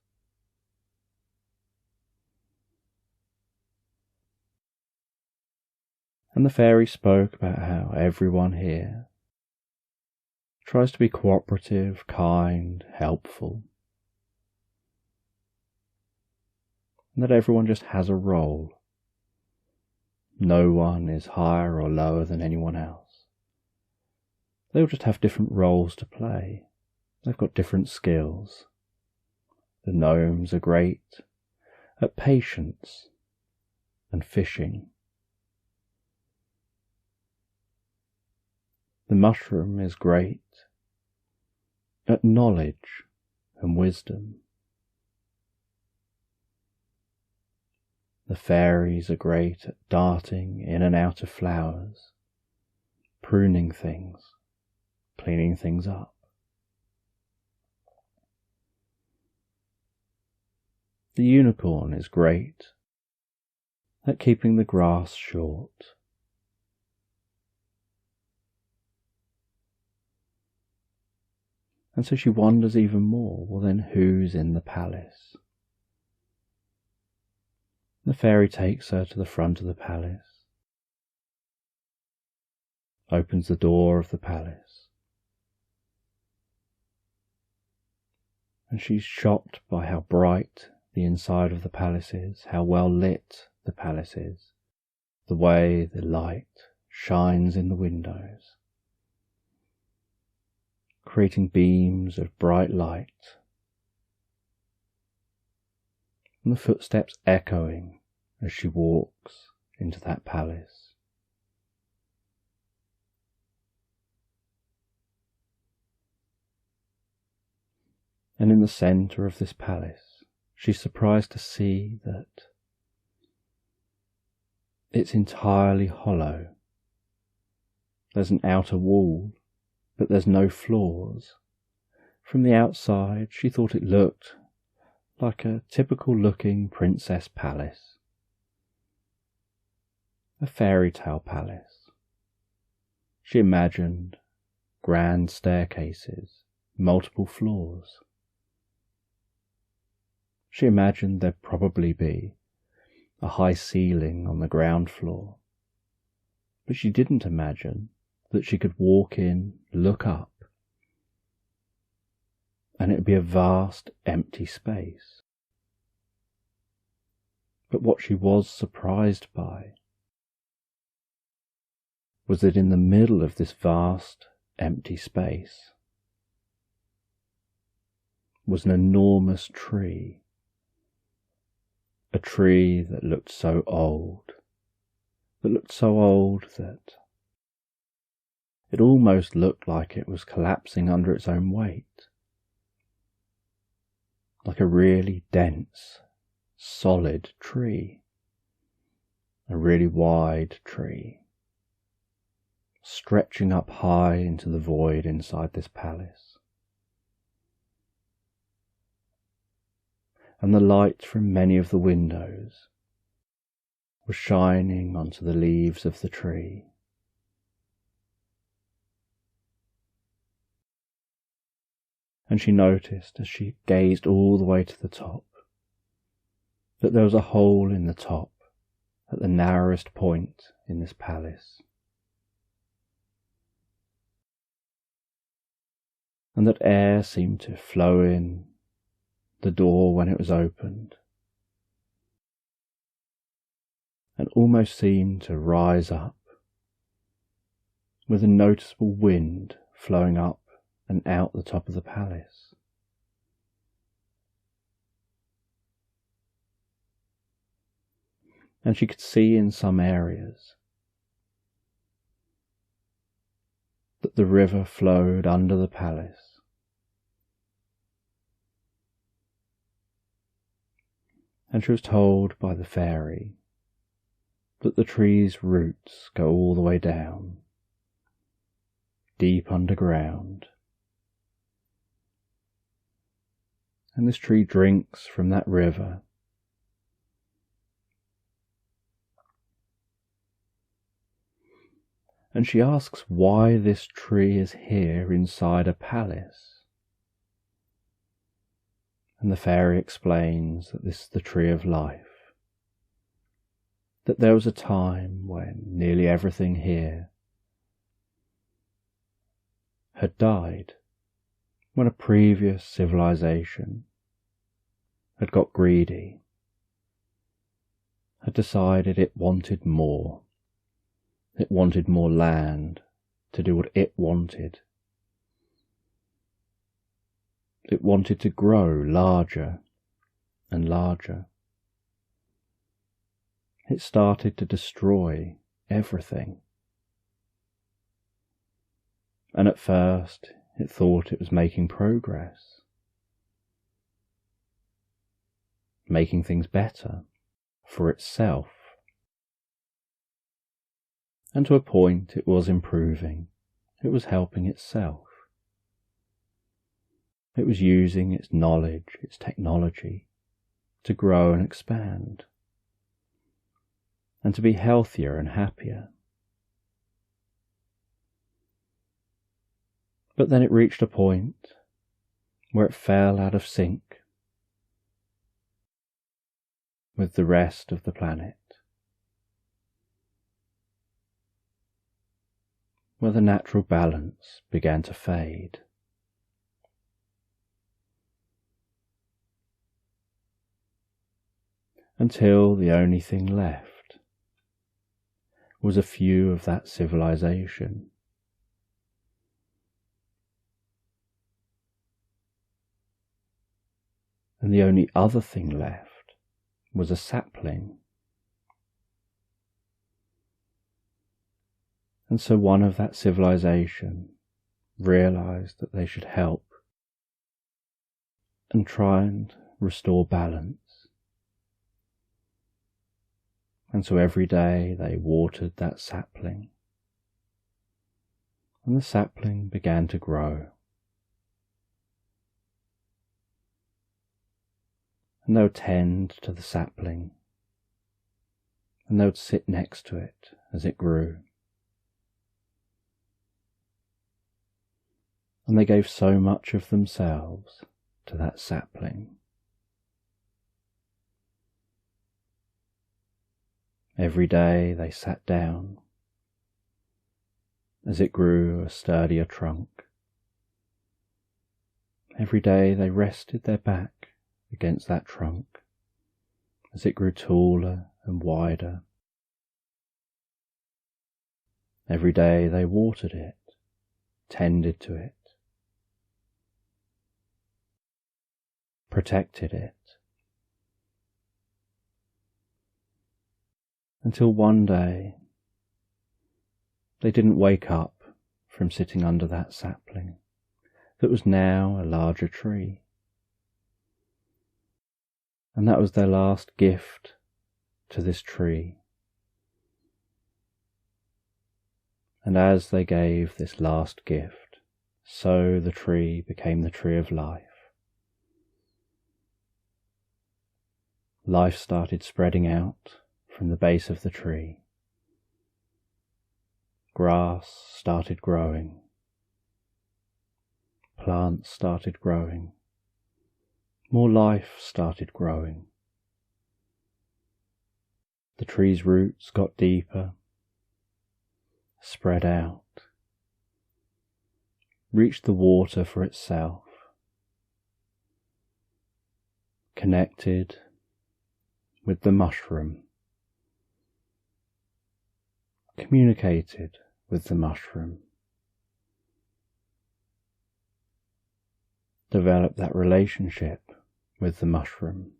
And the fairy spoke about how everyone here tries to be cooperative, kind, helpful, and that everyone just has a role. No one is higher or lower than anyone else. They all just have different roles to play. They've got different skills. The gnomes are great at patience and fishing. The mushroom is great at knowledge and wisdom. The fairies are great at darting in and out of flowers, pruning things, cleaning things up. The unicorn is great at keeping the grass short. And so she wonders even more, well then who's in the palace? The fairy takes her to the front of the palace, opens the door of the palace, and she's shocked by how bright the inside of the palace is, how well lit the palace is, the way the light shines in the windows, creating beams of bright light, and the footsteps echoing as she walks into that palace. And in the centre of this palace, she's surprised to see that It's entirely hollow. There's an outer wall, but there's no floors. From the outside, she thought it looked like a typical-looking princess palace. A fairy tale palace. She imagined grand staircases, multiple floors. She imagined there'd probably be a high ceiling on the ground floor, but she didn't imagine that she could walk in, look up, and it'd be a vast empty space. But what she was surprised by was that in the middle of this vast empty space was an enormous tree. A tree that looked so old, that it almost looked like it was collapsing under its own weight. Like a really dense, solid tree. A really wide tree, stretching up high into the void inside this palace. And the light from many of the windows was shining onto the leaves of the tree. And she noticed as she gazed all the way to the top that there was a hole in the top at the narrowest point in this palace, and that air seemed to flow in the door when it was opened, and almost seemed to rise up, with a noticeable wind flowing up and out the top of the palace. And she could see in some areas that the river flowed under the palace. And she was told by the fairy that the tree's roots go all the way down, deep underground. And this tree drinks from that river. And she asks why this tree is here inside a palace. And the fairy explains that this is the tree of life, that there was a time when nearly everything here had died, when a previous civilization had got greedy, had decided it wanted more. It wanted more land to do what it wanted. It wanted to grow larger and larger. It started to destroy everything. And at first it thought it was making progress, making things better for itself. And to a point it was improving, it was helping itself. It was using its knowledge, its technology, to grow and expand, and to be healthier and happier. But then it reached a point where it fell out of sync with the rest of the planet, where the natural balance began to fade. Until the only thing left was a few of that civilization. And the only other thing left was a sapling. And so one of that civilization realized that they should help and try and restore balance. And so every day they watered that sapling, and the sapling began to grow. And they would tend to the sapling, and they would sit next to it as it grew. And they gave so much of themselves to that sapling. Every day they sat down as it grew a sturdier trunk. Every day they rested their back against that trunk as it grew taller and wider. Every day they watered it, tended to it, protected it, until one day they didn't wake up from sitting under that sapling that was now a larger tree. And that was their last gift to this tree. And as they gave this last gift, so the tree became the tree of life. Life started spreading out from the base of the tree. Grass started growing. Plants started growing. More life started growing. The tree's roots got deeper, spread out, reached the water for itself, connected with the mushroom, communicated with the mushroom, developed that relationship with the mushroom.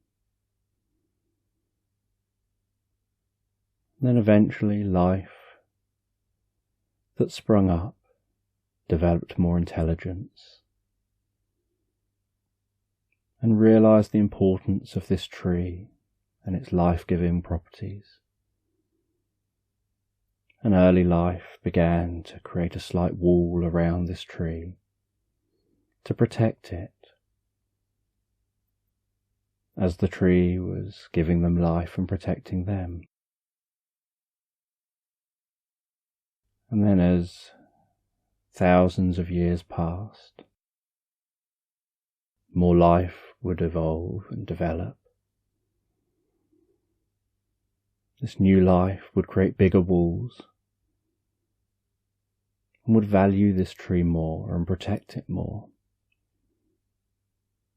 Then eventually life that sprung up developed more intelligence and realized the importance of this tree and its life-giving properties. And early life began to create a slight wall around this tree to protect it, as the tree was giving them life and protecting them. And then as thousands of years passed, more life would evolve and develop. This new life would create bigger walls and would value this tree more and protect it more,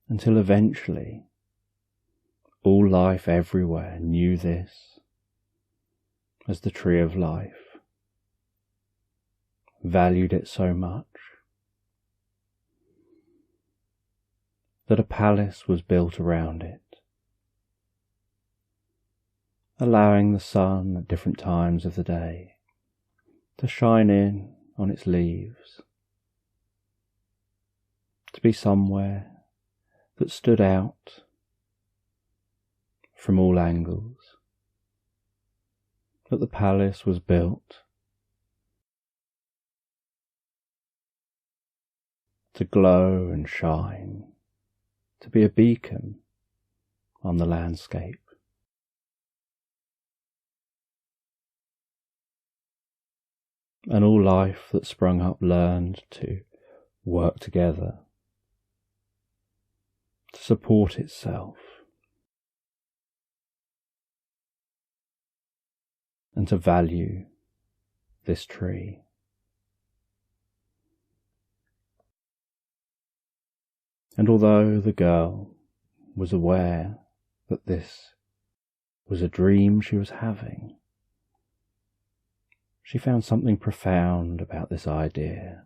until eventually all life everywhere knew this as the tree of life, valued it so much that a palace was built around it, allowing the sun at different times of the day to shine in on its leaves, to be somewhere that stood out from all angles, that the palace was built to glow and shine, to be a beacon on the landscape. And all life that sprung up learned to work together, to support itself, and to value this tree. And although the girl was aware that this was a dream she was having, she found something profound about this idea,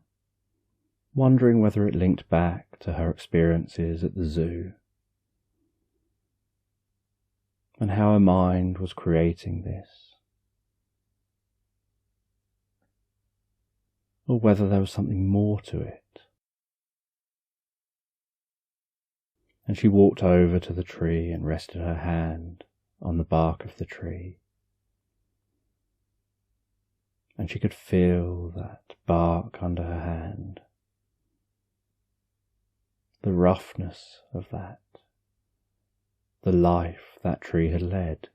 wondering whether it linked back to her experiences at the zoo, and how her mind was creating this, or whether there was something more to it. And she walked over to the tree and rested her hand on the bark of the tree, and she could feel that bark under her hand, the roughness of that, the life that tree had led.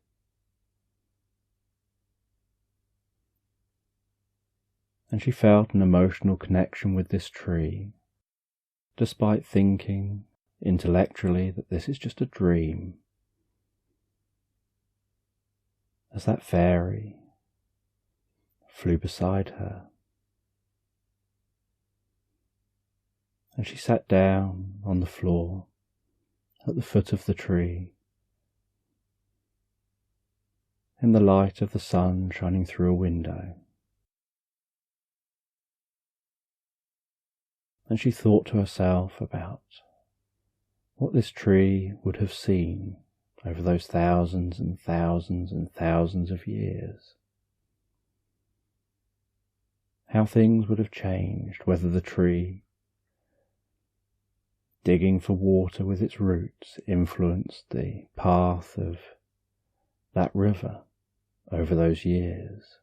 And she felt an emotional connection with this tree, despite thinking intellectually that this is just a dream. As that fairy flew beside her, and she sat down on the floor at the foot of the tree, in the light of the sun shining through a window. And she thought to herself about what this tree would have seen over those thousands and thousands and thousands of years. How things would have changed, whether the tree, digging for water with its roots, influenced the path of that river over those years.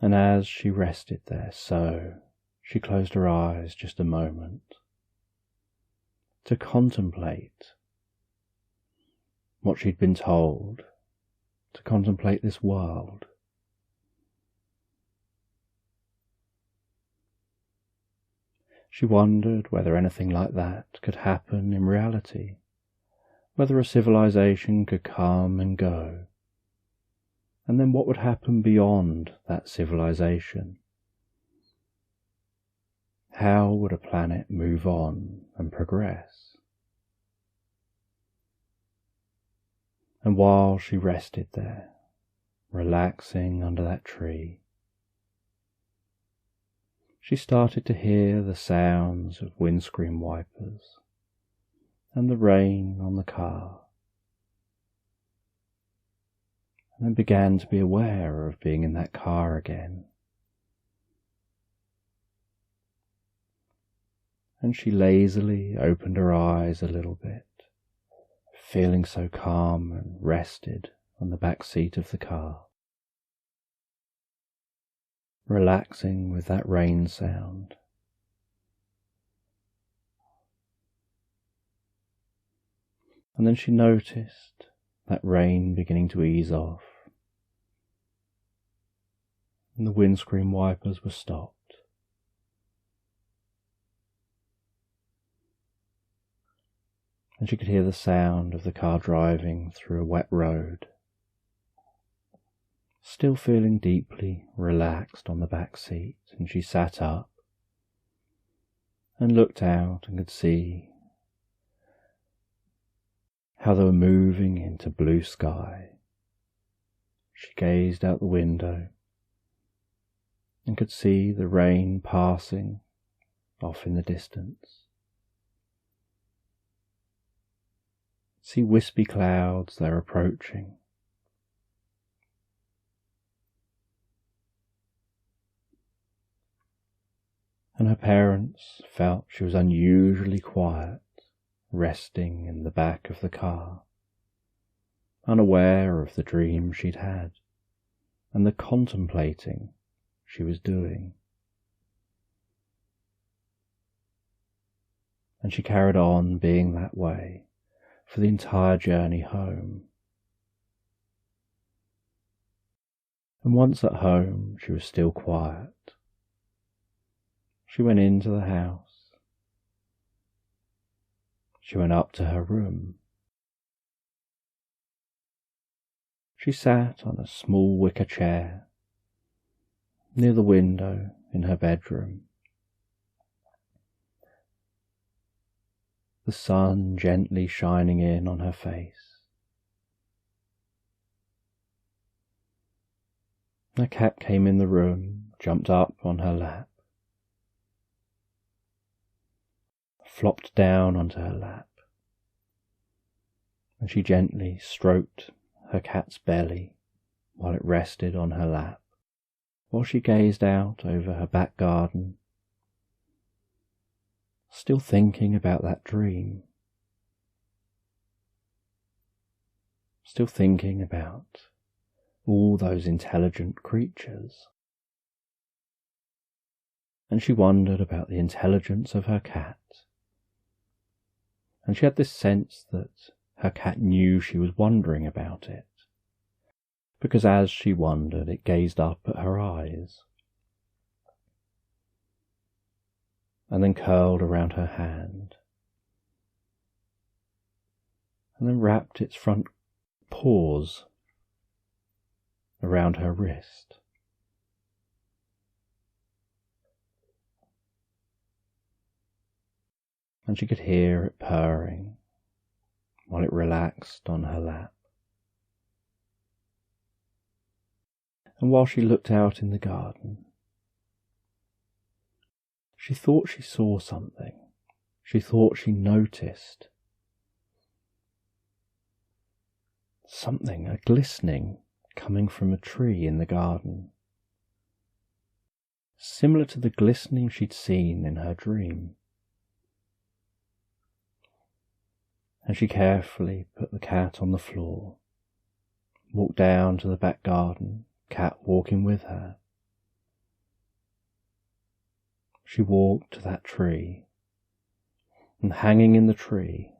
And as she rested there, she closed her eyes just a moment to contemplate what she'd been told, to contemplate this world. She wondered whether anything like that could happen in reality, whether a civilization could come and go, and then what would happen beyond that civilization. How would a planet move on and progress? And while she rested there, relaxing under that tree, she started to hear the sounds of windscreen wipers and the rain on the car, and then began to be aware of being in that car again. And she lazily opened her eyes a little bit, feeling so calm and rested on the back seat of the car, relaxing with that rain sound. And then she noticed that rain beginning to ease off, and the windscreen wipers were stopped. And she could hear the sound of the car driving through a wet road. Still feeling deeply relaxed on the back seat, and she sat up and looked out and could see how they were moving into blue sky. She gazed out the window and could see the rain passing off in the distance. See wispy clouds they're approaching. And her parents felt she was unusually quiet, resting in the back of the car, unaware of the dream she'd had and the contemplating she was doing. And she carried on being that way for the entire journey home. And once at home, she was still quiet. She went into the house. She went up to her room. She sat on a small wicker chair near the window in her bedroom. The sun gently shining in on her face. A cat came in the room, jumped up on her lap, flopped down onto her lap, and she gently stroked her cat's belly while it rested on her lap, while she gazed out over her back garden, still thinking about that dream. still thinking about all those intelligent creatures. And she wondered about the intelligence of her cat. And she had this sense that her cat knew she was wondering about it, because as she wondered, it gazed up at her eyes, and then curled around her hand, and then wrapped its front paws around her wrist. And she could hear it purring while it relaxed on her lap. And while she looked out in the garden, she thought she saw something. She thought she noticed something, a glistening coming from a tree in the garden, similar to the glistening she'd seen in her dream. And she carefully put the cat on the floor, walked down to the back garden, cat walking with her. She walked to that tree, and hanging in the tree,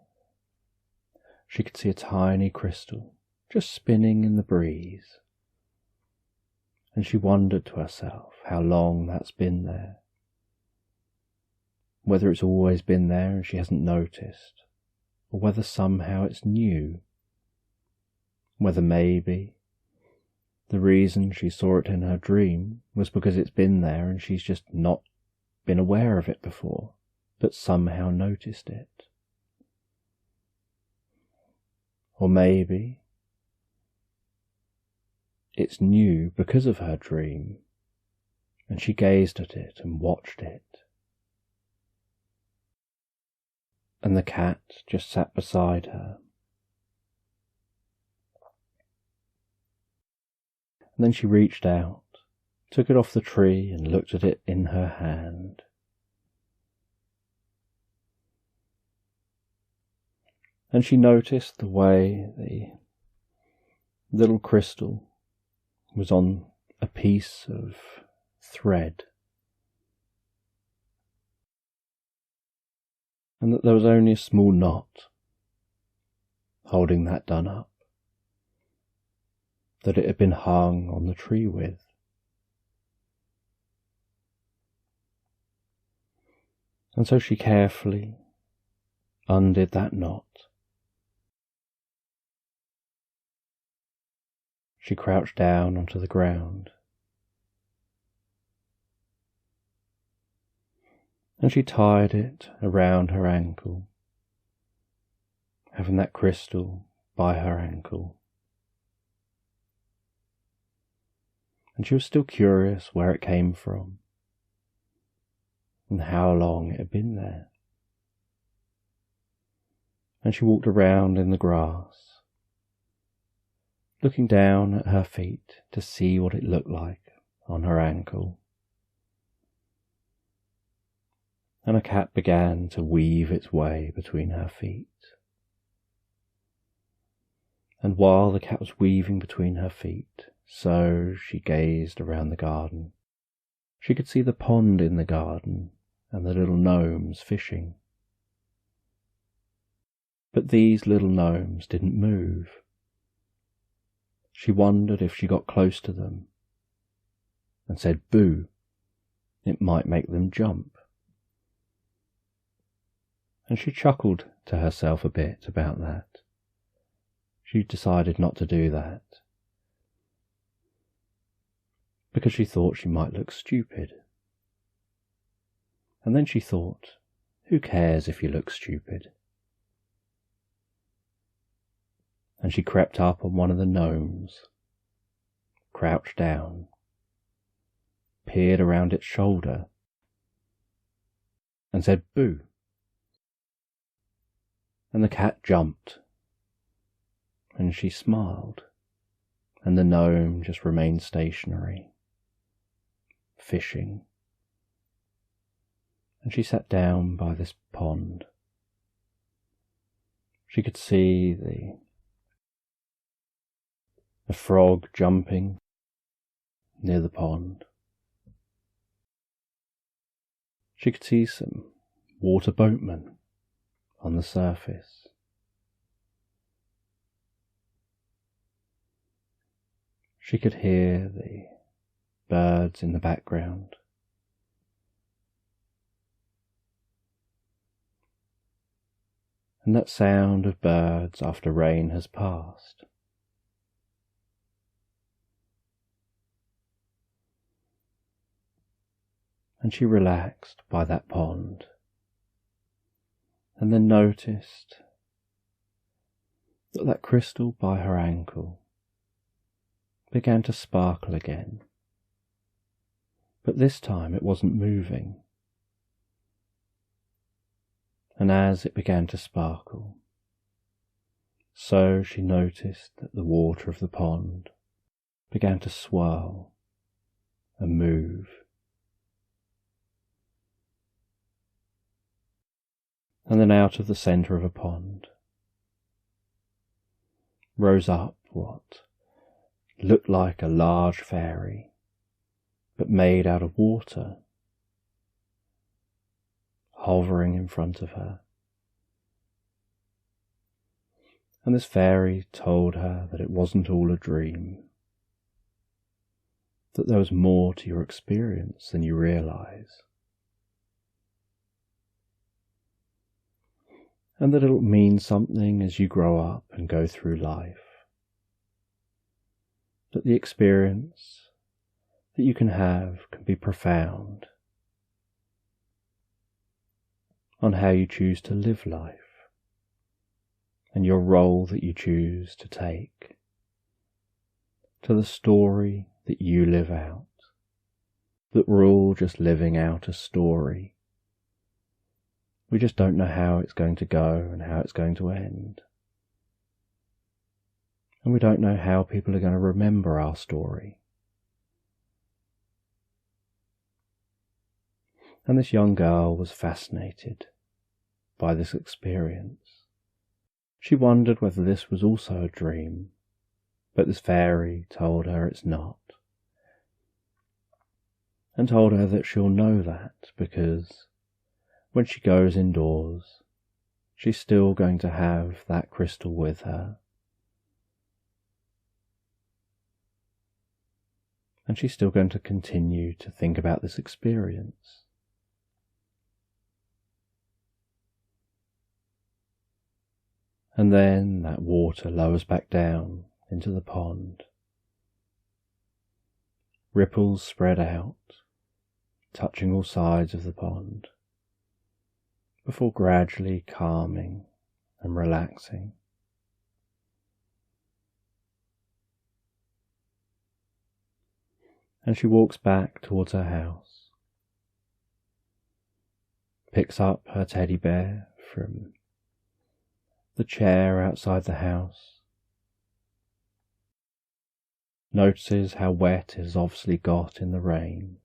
she could see a tiny crystal just spinning in the breeze. And she wondered to herself how long that's been there, whether it's always been there and she hasn't noticed, or whether somehow it's new, whether maybe the reason she saw it in her dream was because it's been there and she's just not been aware of it before, but somehow noticed it. Or maybe it's new because of her dream, and she gazed at it and watched it. And the cat just sat beside her. And then she reached out, took it off the tree and looked at it in her hand. And she noticed the way the little crystal was on a piece of thread, and that there was only a small knot holding that done up, that it had been hung on the tree with. And so she carefully undid that knot. She crouched down onto the ground, and she tied it around her ankle, having that crystal by her ankle. And she was still curious where it came from and how long it had been there. And she walked around in the grass, looking down at her feet to see what it looked like on her ankle. And a cat began to weave its way between her feet. And while the cat was weaving between her feet, so she gazed around the garden. She could see the pond in the garden and the little gnomes fishing. But these little gnomes didn't move. She wondered if she got close to them and said boo, it might make them jump. And she chuckled to herself a bit about that. She decided not to do that, because she thought she might look stupid. And then she thought, who cares if you look stupid? And she crept up on one of the gnomes, crouched down, peered around its shoulder, and said boo. And the cat jumped, and she smiled, and the gnome just remained stationary, fishing. And she sat down by this pond. She could see the a frog jumping near the pond. She could see some water boatmen on the surface. She could hear the birds in the background. And that sound of birds after rain has passed. And she relaxed by that pond, and then noticed that that crystal by her ankle began to sparkle again. But this time it wasn't moving. And as it began to sparkle, so she noticed that the water of the pond began to swirl and move. And then out of the centre of a pond rose up what looked like a large fairy, but made out of water, hovering in front of her. And this fairy told her that it wasn't all a dream, that there was more to your experience than you realise, and that it'll mean something as you grow up and go through life, that the experience that you can have can be profound on how you choose to live life and your role that you choose to take, to the story that you live out, that we're all just living out a story. We just don't know how it's going to go and how it's going to end. And we don't know how people are going to remember our story. And this young girl was fascinated by this experience. She wondered whether this was also a dream, but this fairy told her it's not, and told her that she'll know that because when she goes indoors, she's still going to have that crystal with her, and she's still going to continue to think about this experience. And then that water lowers back down into the pond. Ripples spread out, touching all sides of the pond, before gradually calming and relaxing. And she walks back towards her house, picks up her teddy bear from the chair outside the house, notices how wet it has obviously got in the rain.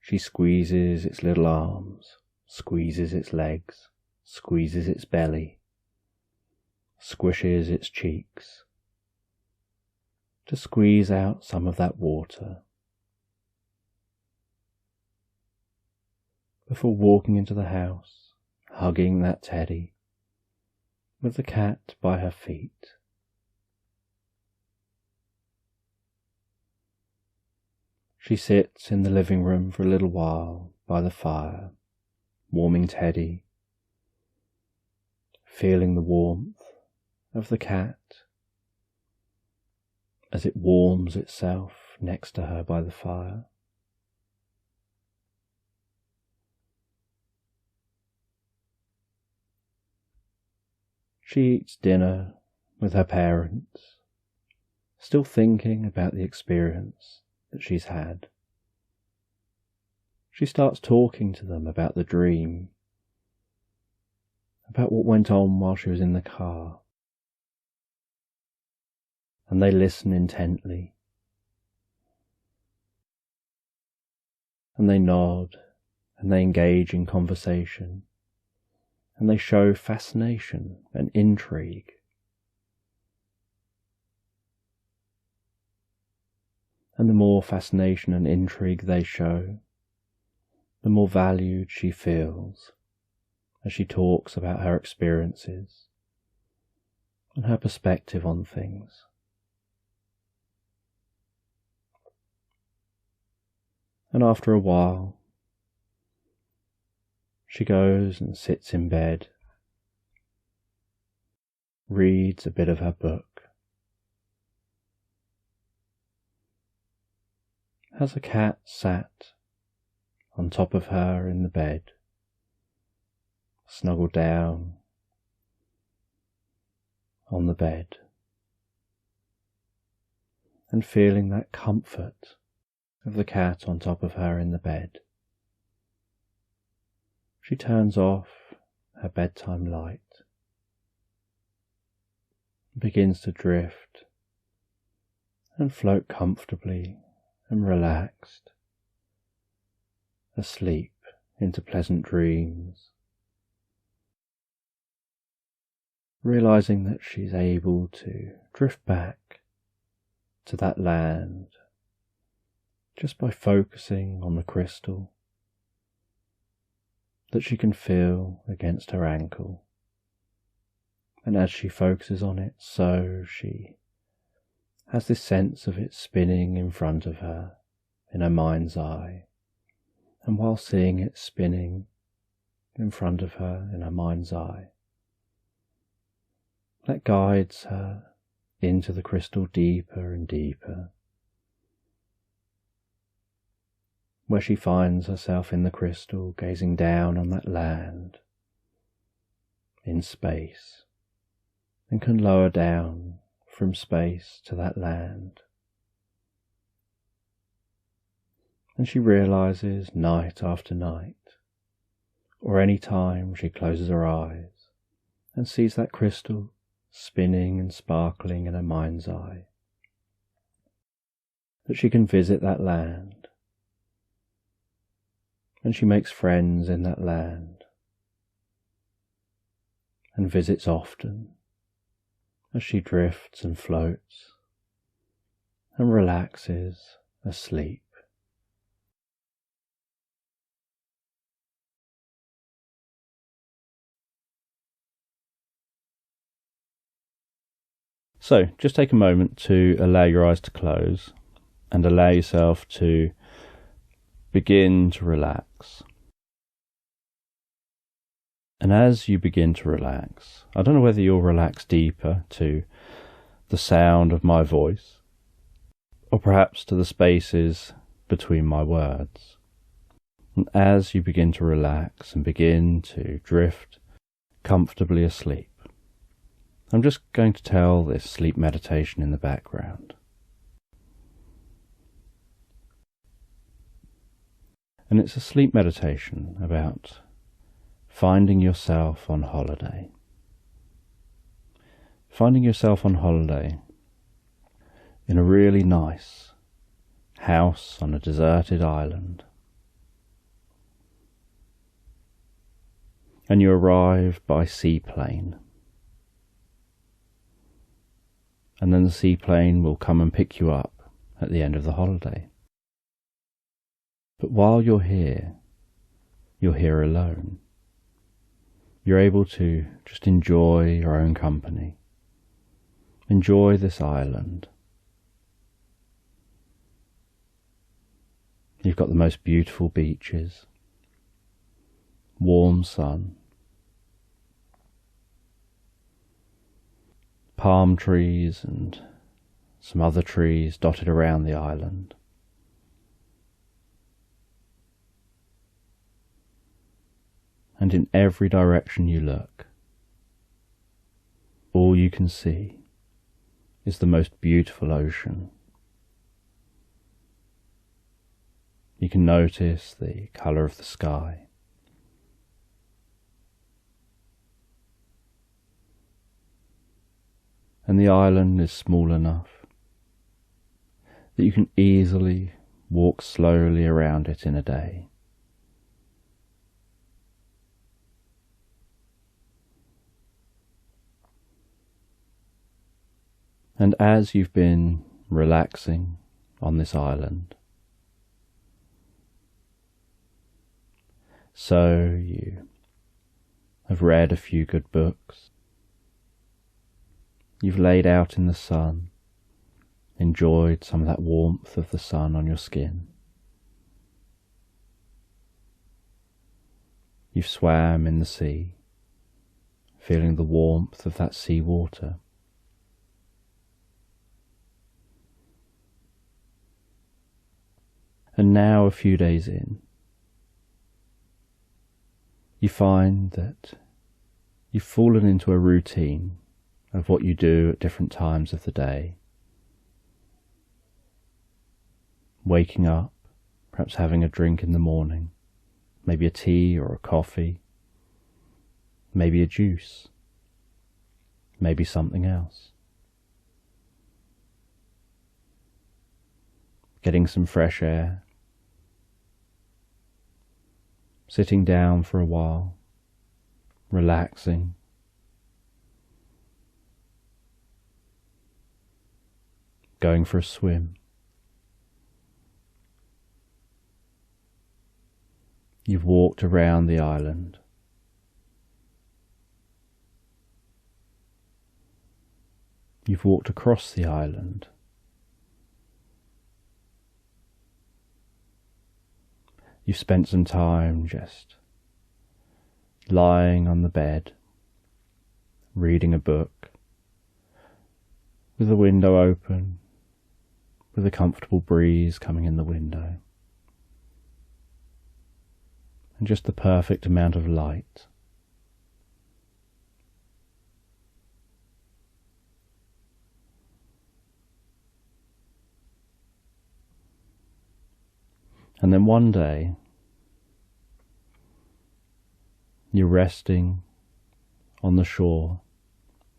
She squeezes its little arms, squeezes its legs, squeezes its belly, squishes its cheeks, to squeeze out some of that water, before walking into the house, hugging that teddy, with the cat by her feet. She sits in the living room for a little while by the fire, warming Teddy, feeling the warmth of the cat as it warms itself next to her by the fire. She eats dinner with her parents, still thinking about the experience that she's had. She starts talking to them about the dream, about what went on while she was in the car, and they listen intently, and they nod, and they engage in conversation, and they show fascination and intrigue. And the more fascination and intrigue they show, the more valued she feels as she talks about her experiences and her perspective on things. And after a while, she goes and sits in bed, reads a bit of her book, has a cat sat on top of her in the bed, snuggled down on the bed, and feeling that comfort of the cat on top of her in the bed, she turns off her bedtime light, begins to drift and float comfortably and relaxed, asleep into pleasant dreams, realizing that she's able to drift back to that land just by focusing on the crystal that she can feel against her ankle. And as she focuses on it, so she has this sense of it spinning in front of her in her mind's eye. And while seeing it spinning in front of her in her mind's eye, that guides her into the crystal deeper and deeper, where she finds herself in the crystal, gazing down on that land in space, and can lower down from space to that land. And she realizes night after night, or any time she closes her eyes and sees that crystal spinning and sparkling in her mind's eye, that she can visit that land, and she makes friends in that land, and visits often as she drifts and floats and relaxes asleep. So just take a moment to allow your eyes to close and allow yourself to begin to relax. And as you begin to relax, I don't know whether you'll relax deeper to the sound of my voice, or perhaps to the spaces between my words. And as you begin to relax and begin to drift comfortably asleep, I'm just going to tell this sleep meditation in the background. And it's a sleep meditation about finding yourself on holiday. Finding yourself on holiday in a really nice house on a deserted island. And you arrive by seaplane. And then the seaplane will come and pick you up at the end of the holiday. But while you're here alone. You're able to just enjoy your own company. Enjoy this island. You've got the most beautiful beaches, warm sun, palm trees and some other trees dotted around the island. And in every direction you look, all you can see is the most beautiful ocean. You can notice the colour of the sky. And the island is small enough that you can easily walk slowly around it in a day. And as you've been relaxing on this island. So you have read a few good books. You've laid out in the sun, enjoyed some of that warmth of the sun on your skin. You've swam in the sea, feeling the warmth of that sea water. And now, a few days in, you find that you've fallen into a routine of what you do at different times of the day. Waking up, perhaps having a drink in the morning, maybe a tea or a coffee, maybe a juice, maybe something else. Getting some fresh air, sitting down for a while, relaxing, going for a swim. You've walked around the island. You've walked across the island. You've spent some time just lying on the bed, reading a book, with the window open, with a comfortable breeze coming in the window, and just the perfect amount of light. And then one day, you're resting on the shore,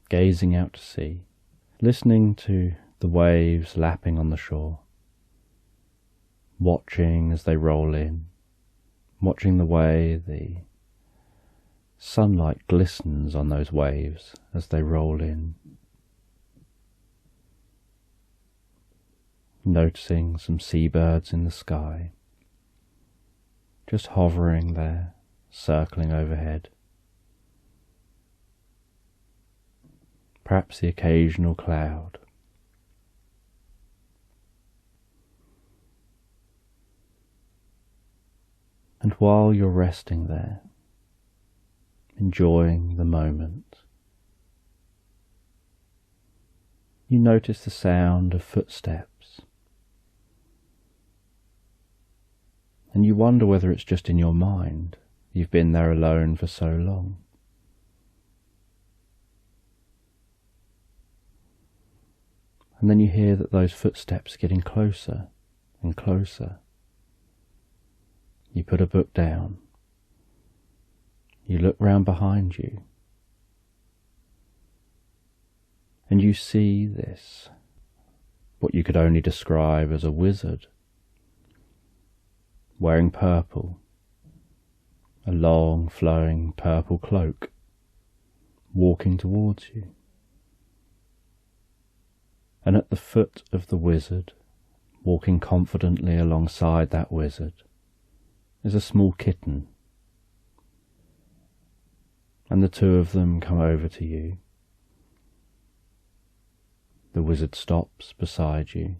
gazing out to sea, listening to the waves lapping on the shore, watching as they roll in, watching the way the sunlight glistens on those waves as they roll in, noticing some seabirds in the sky, just hovering there, circling overhead. Perhaps the occasional cloud. And while you're resting there, enjoying the moment, you notice the sound of footsteps. And you wonder whether it's just in your mind. You've been there alone for so long. And then you hear that those footsteps are getting closer and closer. You put a book down. You look round behind you. And you see this, what you could only describe as a wizard, wearing purple, a long flowing purple cloak, walking towards you. And at the foot of the wizard, walking confidently alongside that wizard, is a small kitten. And the two of them come over to you. The wizard stops beside you.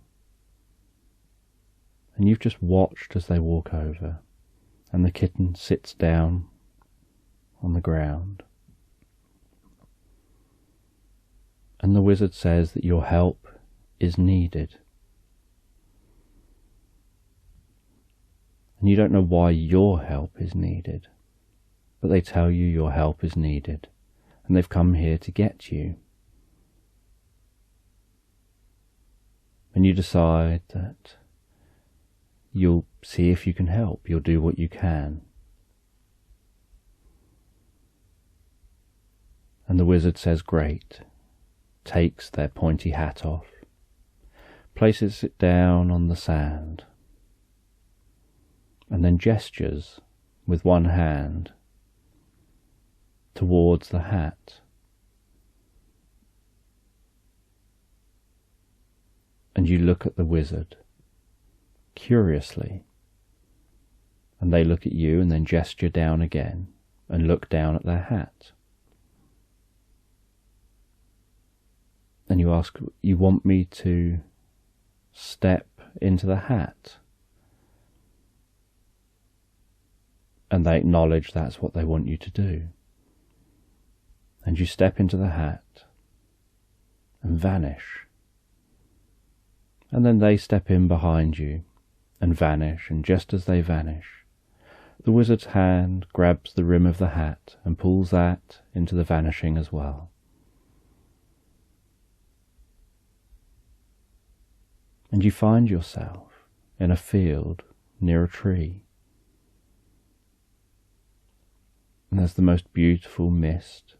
And you've just watched as they walk over, and the kitten sits down on the ground. And the wizard says that your help is needed. And you don't know why your help is needed, but they tell you your help is needed, and they've come here to get you. And you decide that you'll see if you can help, you'll do what you can. And the wizard says, great, takes their pointy hat off, places it down on the sand, and then gestures with one hand towards the hat. And you look at the wizard, curiously, and they look at you and then gesture down again and look down at their hat. And you ask, you want me to step into the hat? And they acknowledge that's what they want you to do. And you step into the hat and vanish. And then they step in behind you and vanish, and just as they vanish, the wizard's hand grabs the rim of the hat and pulls that into the vanishing as well. And you find yourself in a field near a tree. And there's the most beautiful mist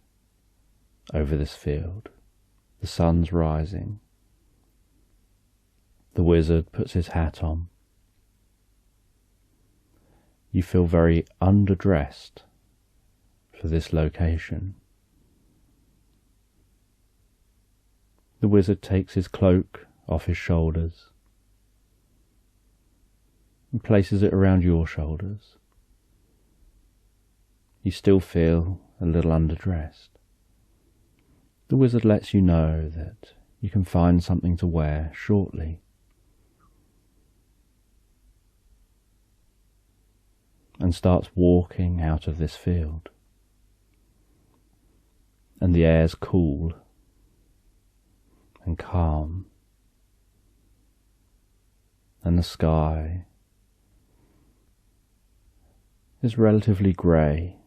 over this field. The sun's rising. The wizard puts his hat on. You feel very underdressed for this location. The wizard takes his cloak off his shoulders and places it around your shoulders. You still feel a little underdressed. The wizard lets you know that you can find something to wear shortly. And starts walking out of this field. And the air's cool and calm. And the sky is relatively grey,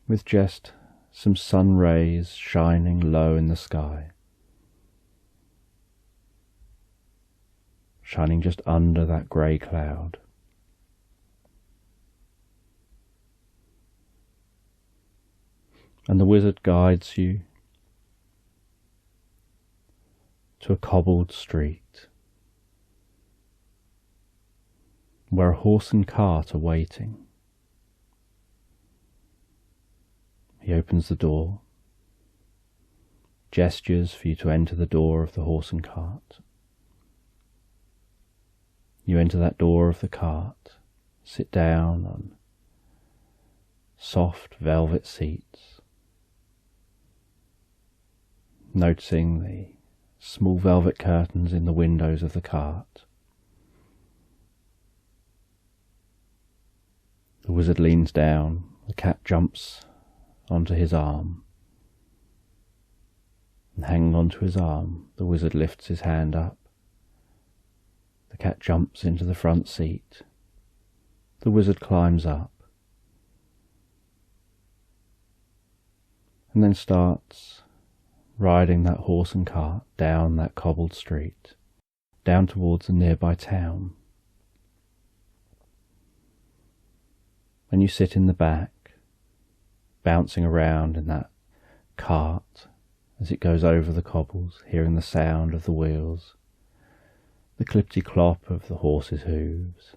with just some sun rays shining low in the sky, shining just under that grey cloud. And the wizard guides you to a cobbled street where a horse and cart are waiting. He opens the door, gestures for you to enter the door of the horse and cart. You enter that door of the cart, sit down on soft velvet seats, noticing the small velvet curtains in the windows of the cart. The wizard leans down, the cat jumps onto his arm, and hanging onto his arm, the wizard lifts his hand up. The cat jumps into the front seat. The wizard climbs up, and then starts riding that horse and cart down that cobbled street, down towards a nearby town. And you sit in the back, bouncing around in that cart as it goes over the cobbles, hearing the sound of the wheels, the clippity-clop of the horse's hooves.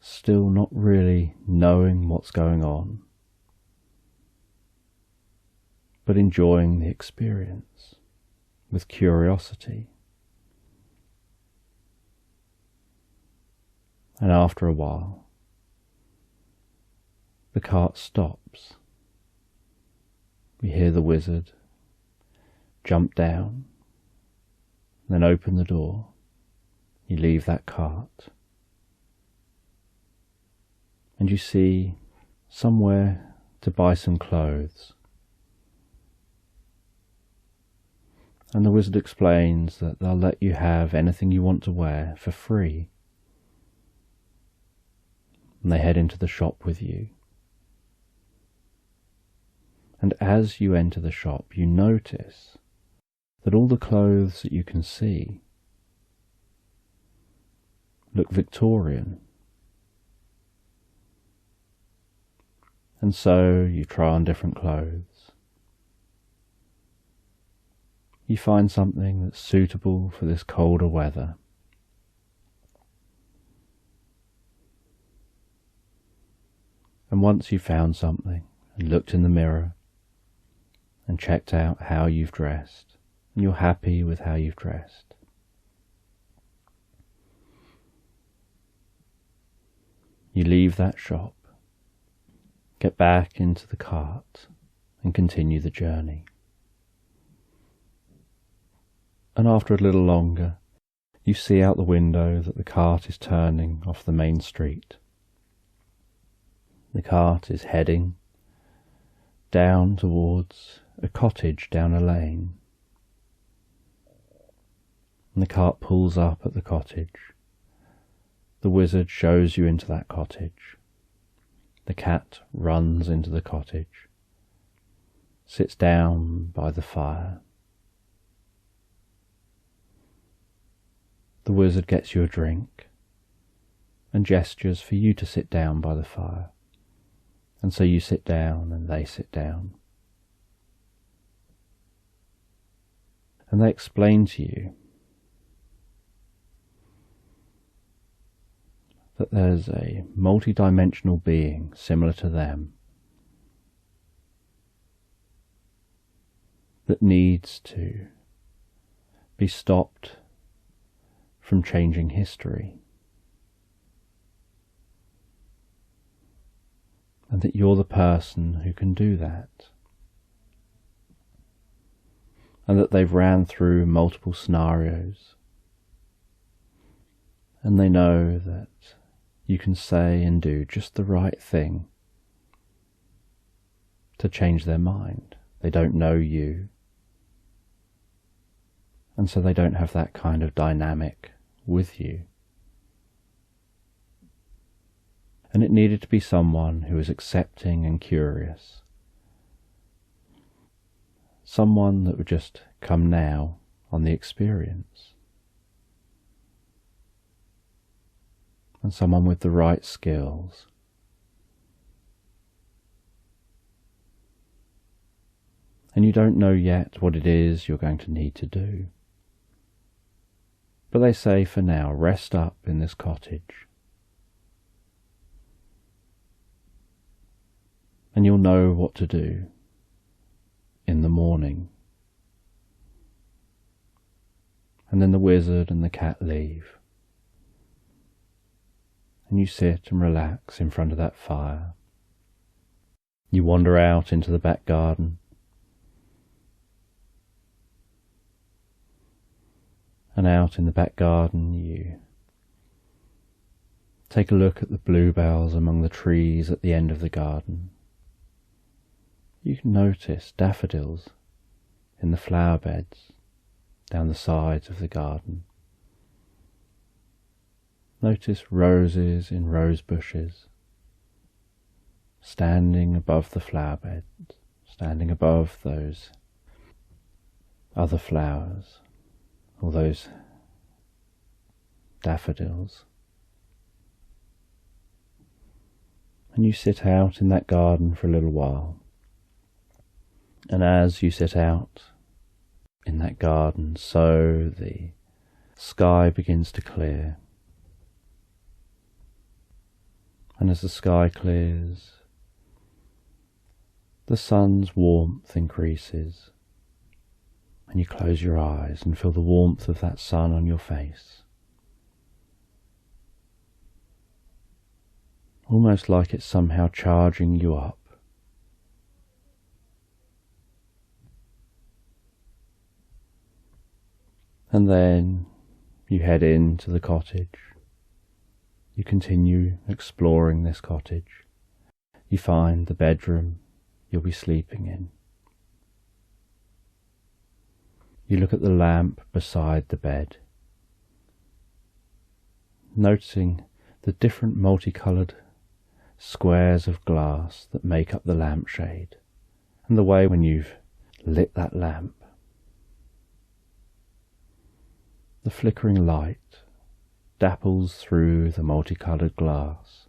Still not really knowing what's going on, but enjoying the experience with curiosity. And after a while, the cart stops. We hear the wizard jump down, then open the door. You leave that cart, and you see somewhere to buy some clothes. And the wizard explains that they'll let you have anything you want to wear for free. And they head into the shop with you. And as you enter the shop, you notice that all the clothes that you can see look Victorian. And so you try on different clothes. You find something that's suitable for this colder weather. And once you've found something and looked in the mirror and checked out how you've dressed, and you're happy with how you've dressed, You leave that shop, get back into the cart and continue the journey. And after a little longer, you see out the window that the cart is turning off the main street. The cart is heading down towards a cottage down a lane. And the cart pulls up at the cottage. The wizard shows you into that cottage. The cat runs into the cottage, sits down by the fire. The wizard gets you a drink and gestures for you to sit down by the fire. And so you sit down and they sit down. And they explain to you that there's a multi-dimensional being similar to them that needs to be stopped from changing history, and that you're the person who can do that, and that they've ran through multiple scenarios, and they know that you can say and do just the right thing to change their mind. They don't know you, and so they don't have that kind of dynamic with you. And it needed to be someone who was accepting and curious. Someone that would just come now on the experience. And someone with the right skills. And you don't know yet what it is you're going to need to do. But they say for now, rest up in this cottage. And you'll know what to do in the morning. And then the wizard and the cat leave. And you sit and relax in front of that fire. You wander out into the back garden. And out in the back garden you take a look at the bluebells among the trees at the end of the garden. You can notice daffodils in the flower beds down the sides of the garden. Notice roses in rose bushes, standing above the flower beds, standing above those other flowers, all those daffodils. And you sit out in that garden for a little while. And as you sit out in that garden, so the sky begins to clear. And as the sky clears, the sun's warmth increases, and you close your eyes and feel the warmth of that sun on your face. Almost like it's somehow charging you up. And then you head into the cottage. You continue exploring this cottage. You find the bedroom you'll be sleeping in. You look at the lamp beside the bed, noticing the different multicoloured squares of glass that make up the lampshade, and the way when you've lit that lamp, the flickering light dapples through the multicoloured glass,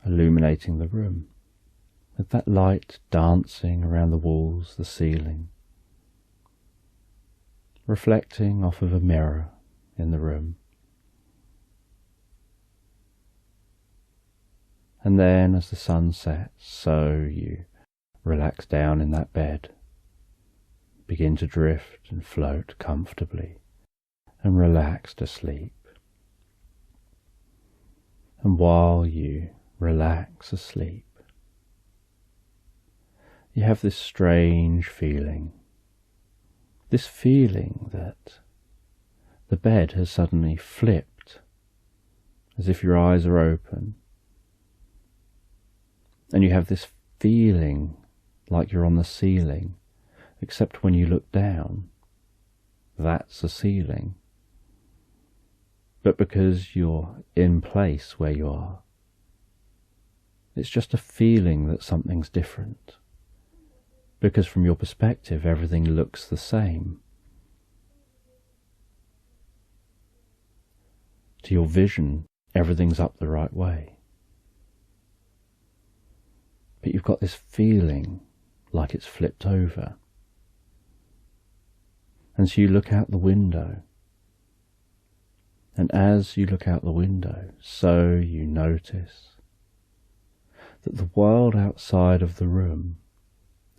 illuminating the room, with that light dancing around the walls, the ceiling, reflecting off of a mirror in the room. And then as the sun sets, so you relax down in that bed, begin to drift and float comfortably and relax to sleep. And while you relax asleep, you have this strange feeling. This feeling that the bed has suddenly flipped, as if your eyes are open. And you have this feeling like you're on the ceiling, except when you look down, that's the ceiling. But because you're in place where you are, it's just a feeling that something's different. Because from your perspective, everything looks the same. To your vision, everything's up the right way. But you've got this feeling like it's flipped over. And so you look out the window. And as you look out the window, so you notice that the world outside of the room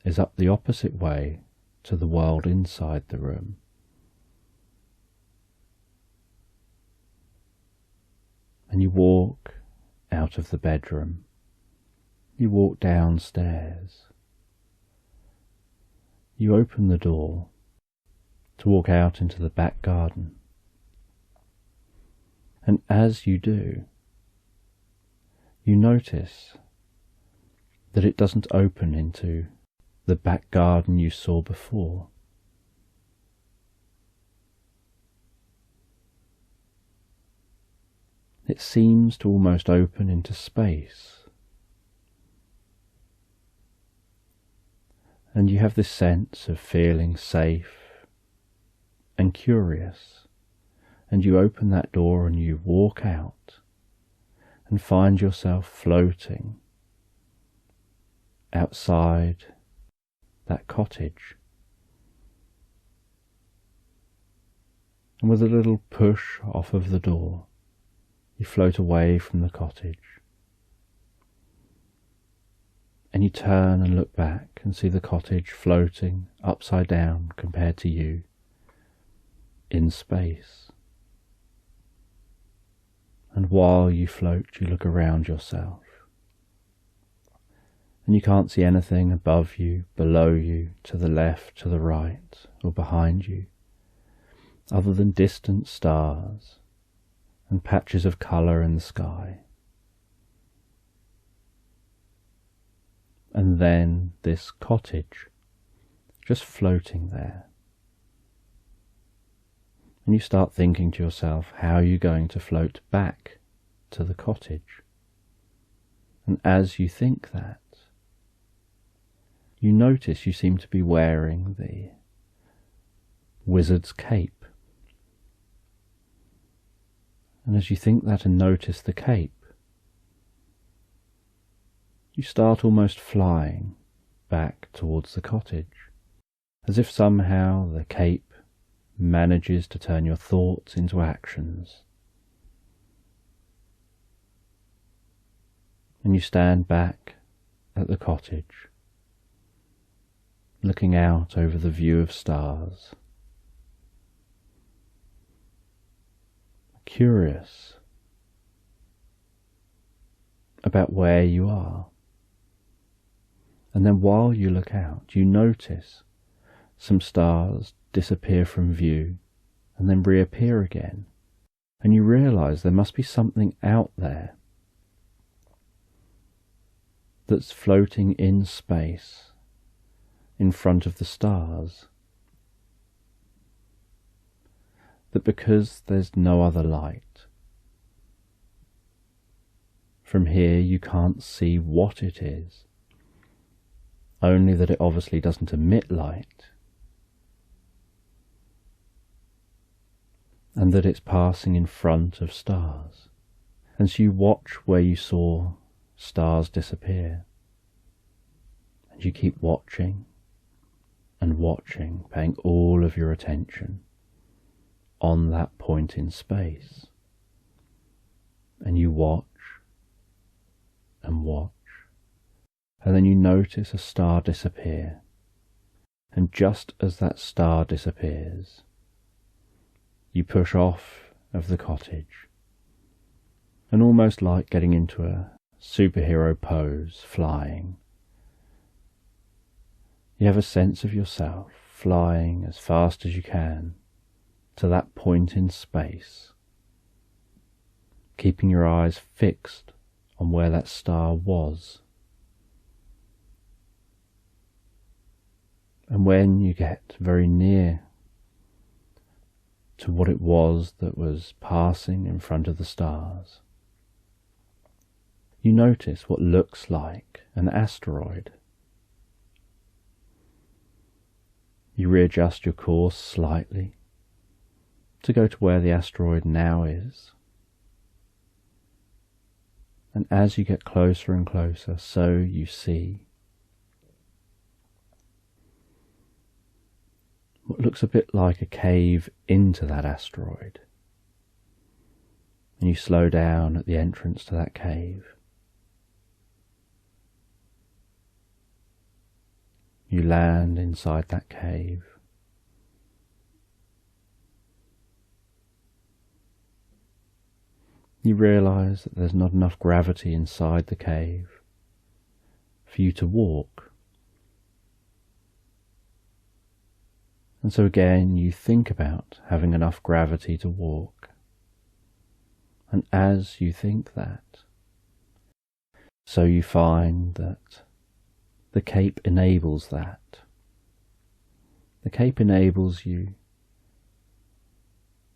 is up the opposite way to the world inside the room. And you walk out of the bedroom. You walk downstairs. You open the door to walk out into the back garden. And as you do, you notice that it doesn't open into the back garden you saw before. It seems to almost open into space. And you have this sense of feeling safe and curious. And you open that door and you walk out and find yourself floating outside that cottage. And with a little push off of the door, you float away from the cottage. And you turn and look back and see the cottage floating upside down compared to you in space. And while you float, you look around yourself. And you can't see anything above you, below you, to the left, to the right, or behind you, other than distant stars and patches of colour in the sky. And then this cottage, just floating there. And you start thinking to yourself, how are you going to float back to the cottage? And as you think that, you notice you seem to be wearing the wizard's cape. And as you think that and notice the cape, you start almost flying back towards the cottage, as if somehow the cape manages to turn your thoughts into actions. And you stand back at the cottage, looking out over the view of stars, curious about where you are. And then while you look out, you notice some stars disappear from view and then reappear again. And you realize there must be something out there that's floating in space in front of the stars. That because there's no other light, from here you can't see what it is, only that it obviously doesn't emit light, and that it's passing in front of stars. And so you watch where you saw stars disappear, and you keep watching and watching, paying all of your attention on that point in space. And you watch and watch, and then you notice a star disappear. And just as that star disappears, you push off of the cottage and almost like getting into a superhero pose, flying. You have a sense of yourself flying as fast as you can to that point in space, keeping your eyes fixed on where that star was. And when you get very near to what it was that was passing in front of the stars, you notice what looks like an asteroid. You readjust your course slightly to go to where the asteroid now is. And as you get closer and closer, so you see what looks a bit like a cave into that asteroid. And you slow down at the entrance to that cave. You land inside that cave. You realize that there's not enough gravity inside the cave for you to walk. And so again, you think about having enough gravity to walk. And as you think that, so you find that the cape enables that. The cape enables you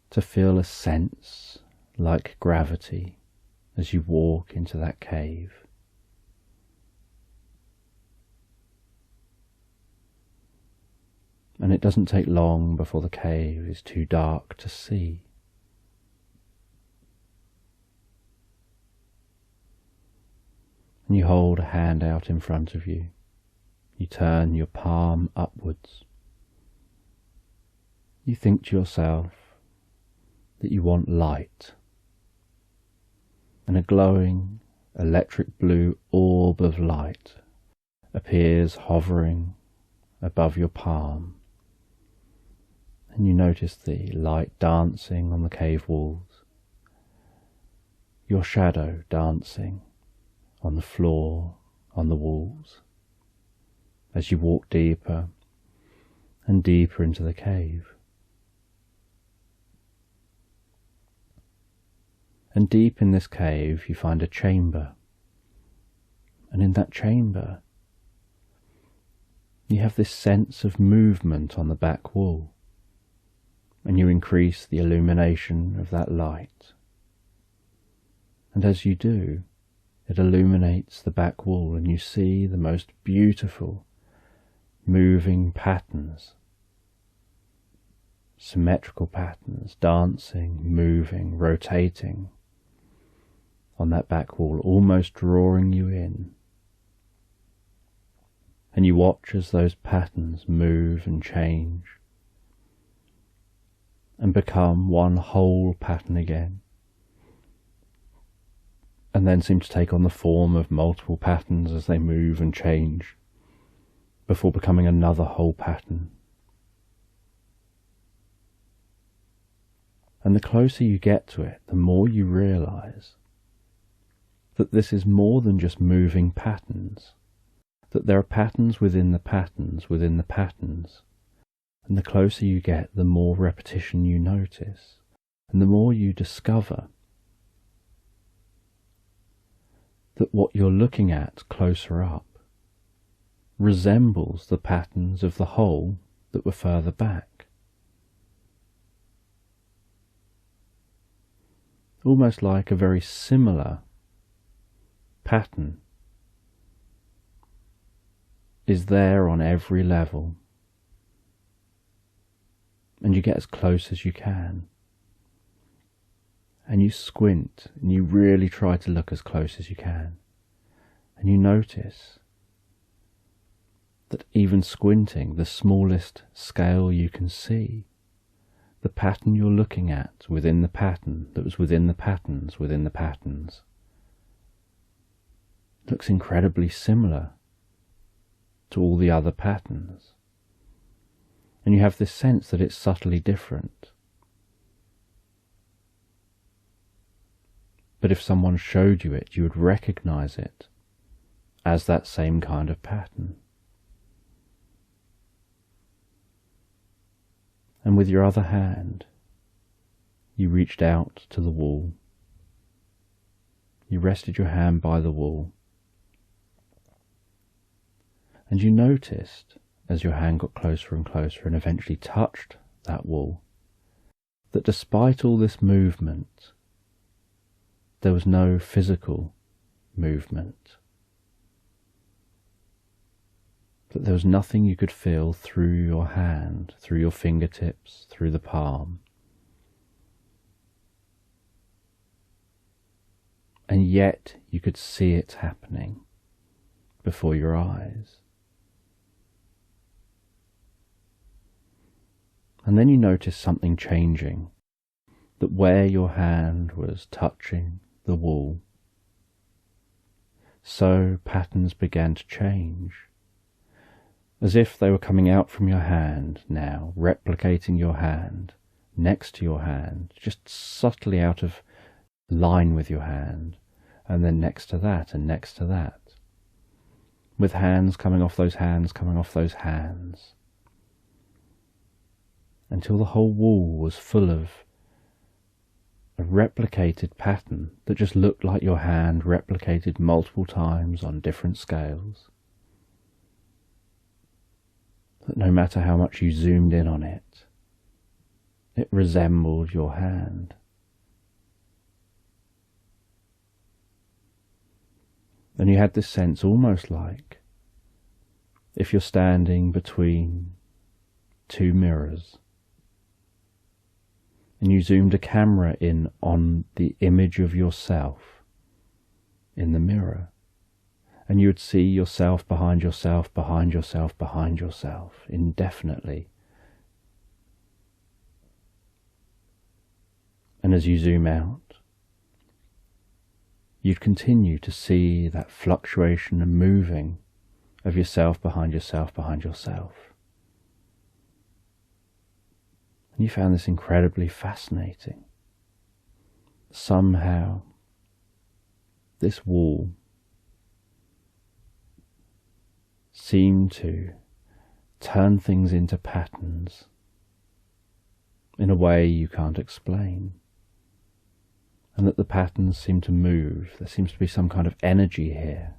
to feel a sense like gravity as you walk into that cave. And it doesn't take long before the cave is too dark to see. And you hold a hand out in front of you. You turn your palm upwards. You think to yourself that you want light. And a glowing electric blue orb of light appears hovering above your palm. And you notice the light dancing on the cave walls, your shadow dancing on the floor, on the walls, as you walk deeper and deeper into the cave. And deep in this cave you find a chamber, and in that chamber you have this sense of movement on the back wall, and you increase the illumination of that light. And as you do, it illuminates the back wall, and you see the most beautiful moving patterns, symmetrical patterns, dancing, moving, rotating on that back wall, almost drawing you in. And you watch as those patterns move and change and become one whole pattern again, and then seem to take on the form of multiple patterns as they move and change, before becoming another whole pattern. And the closer you get to it, the more you realize that this is more than just moving patterns, that there are patterns within the patterns within the patterns. And the closer you get, the more repetition you notice, and the more you discover that what you're looking at closer up resembles the patterns of the whole that were further back. Almost like a very similar pattern is there on every level, and you get as close as you can, and you squint and you really try to look as close as you can, and you notice that even squinting, the smallest scale you can see, the pattern you're looking at within the pattern that was within the patterns within the patterns looks incredibly similar to all the other patterns. And you have this sense that it's subtly different. But if someone showed you it, you would recognize it as that same kind of pattern. And with your other hand, you reached out to the wall. You rested your hand by the wall. And you noticed, as your hand got closer and closer and eventually touched that wall, that despite all this movement, there was no physical movement. That there was nothing you could feel through your hand, through your fingertips, through the palm. And yet you could see it happening before your eyes. And then you noticed something changing, that where your hand was touching the wall, so patterns began to change, as if they were coming out from your hand now, replicating your hand, next to your hand, just subtly out of line with your hand, and then next to that and next to that, with hands coming off those hands, coming off those hands, until the whole wall was full of a replicated pattern that just looked like your hand replicated multiple times on different scales. That no matter how much you zoomed in on it, it resembled your hand. And you had this sense almost like if you're standing between two mirrors and you zoomed a camera in on the image of yourself in the mirror, and you would see yourself behind yourself, behind yourself, behind yourself, indefinitely. And as you zoom out, you'd continue to see that fluctuation and moving of yourself behind yourself, behind yourself. And you found this incredibly fascinating. Somehow, this wall seemed to turn things into patterns in a way you can't explain. And that the patterns seem to move. There seems to be some kind of energy here.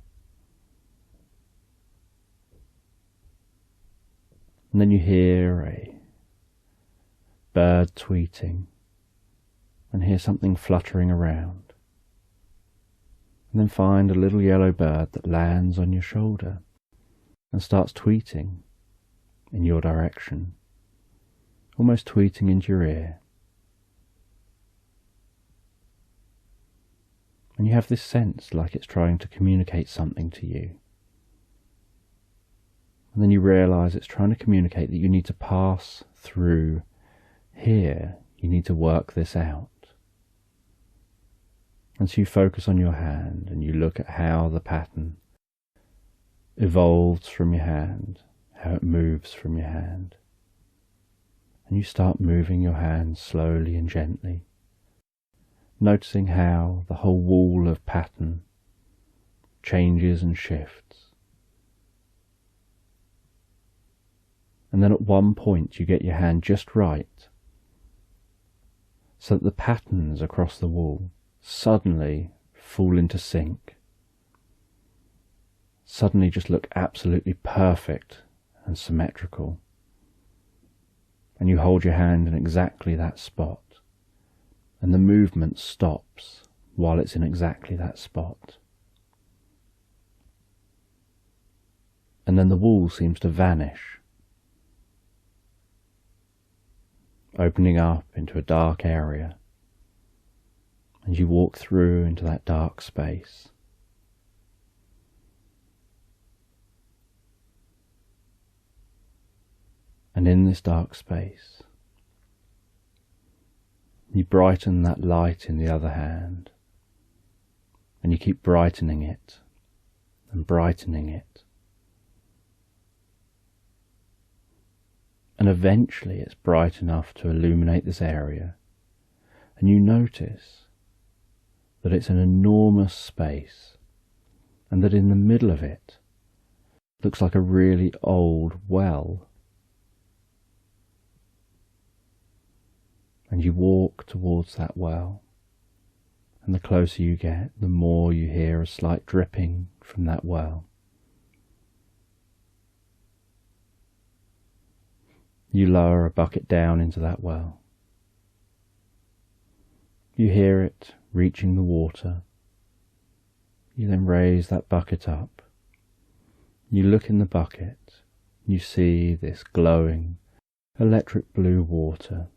And then you hear a bird tweeting and hear something fluttering around. And then find a little yellow bird that lands on your shoulder and starts tweeting in your direction, almost tweeting into your ear. And you have this sense like it's trying to communicate something to you. And then you realise it's trying to communicate that you need to pass through here. You need to work this out. And so you focus on your hand and you look at how the pattern evolves from your hand, how it moves from your hand. And you start moving your hand slowly and gently, noticing how the whole wall of pattern changes and shifts. And then at one point you get your hand just right, so that the patterns across the wall suddenly fall into sync, suddenly just look absolutely perfect and symmetrical. And you hold your hand in exactly that spot, and the movement stops while it's in exactly that spot. And then the wall seems to vanish, opening up into a dark area, and you walk through into that dark space. And in this dark space, you brighten that light in the other hand, and you keep brightening it and brightening it. And eventually it's bright enough to illuminate this area, and you notice that it's an enormous space, and that in the middle of it looks like a really old well. And you walk towards that well, and the closer you get, the more you hear a slight dripping from that well. You lower a bucket down into that well. You hear it reaching the water. You then raise that bucket up. You look in the bucket. You see this glowing, electric blue water.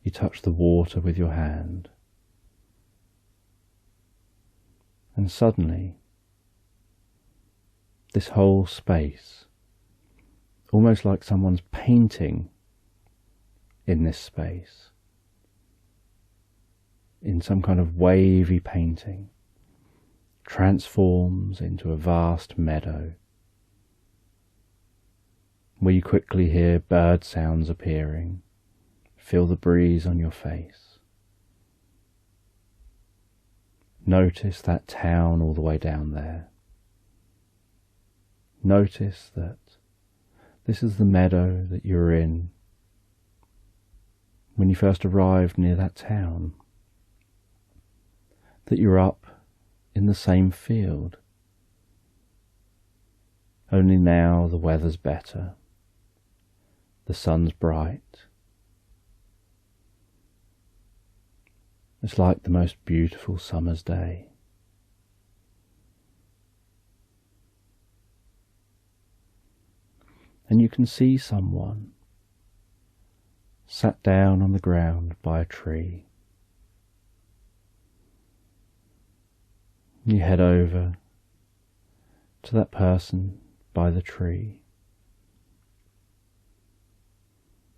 You touch the water with your hand. And suddenly, this whole space, almost like someone's painting in this space, in some kind of wavy painting, transforms into a vast meadow, where you quickly hear bird sounds appearing, feel the breeze on your face. Notice that town all the way down there. Notice that this is the meadow that you were in when you first arrived near that town. That you're up in the same field. Only now the weather's better. The sun's bright. It's like the most beautiful summer's day. And you can see someone sat down on the ground by a tree. You head over to that person by the tree,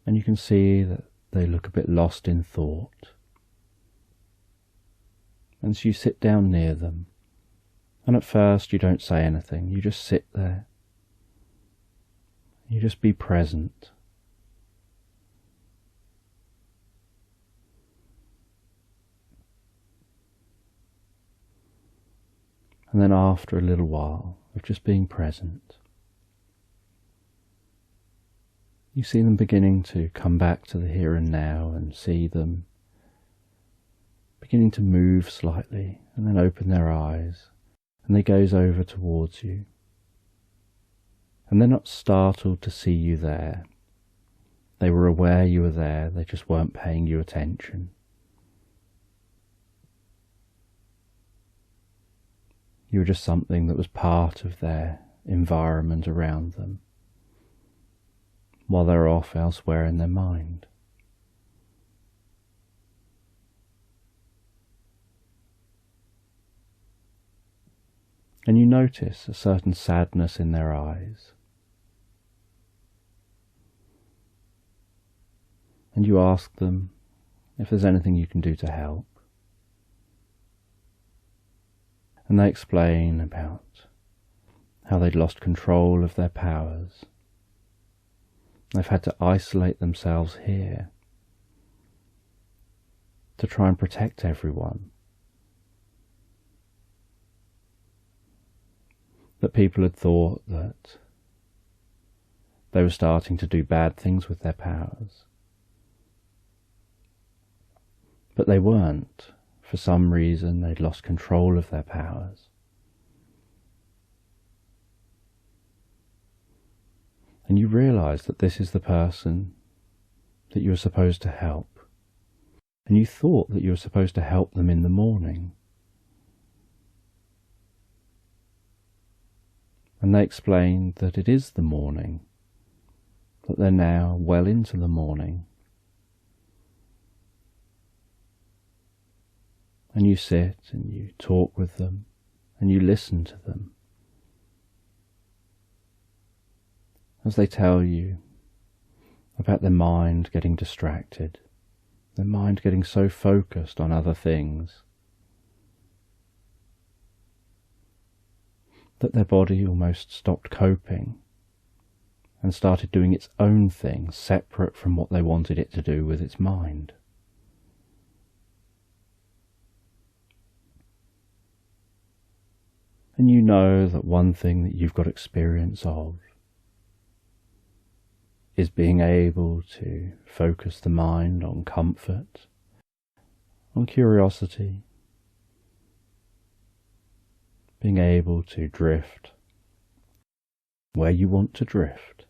and you can see that they look a bit lost in thought. And so you sit down near them, and at first you don't say anything, you just sit there. You just be present. And then after a little while of just being present, you see them beginning to come back to the here and now, and see them beginning to move slightly, and then open their eyes, and they gaze over towards you. And they're not startled to see you there. They were aware you were there, they just weren't paying you attention. You were just something that was part of their environment around them, while they're off elsewhere in their mind. And you notice a certain sadness in their eyes. And you ask them if there's anything you can do to help. And they explain about how they'd lost control of their powers. They've had to isolate themselves here to try and protect everyone. That people had thought that they were starting to do bad things with their powers. But they weren't. For some reason, they'd lost control of their powers. And you realise that this is the person that you were supposed to help. And you thought that you were supposed to help them in the morning. And they explained that it is the morning, that they're now well into the morning. And you sit and you talk with them and you listen to them as they tell you about their mind getting distracted, their mind getting so focused on other things that their body almost stopped coping and started doing its own thing separate from what they wanted it to do with its mind. And you know that one thing that you've got experience of is being able to focus the mind on comfort, on curiosity, being able to drift where you want to drift.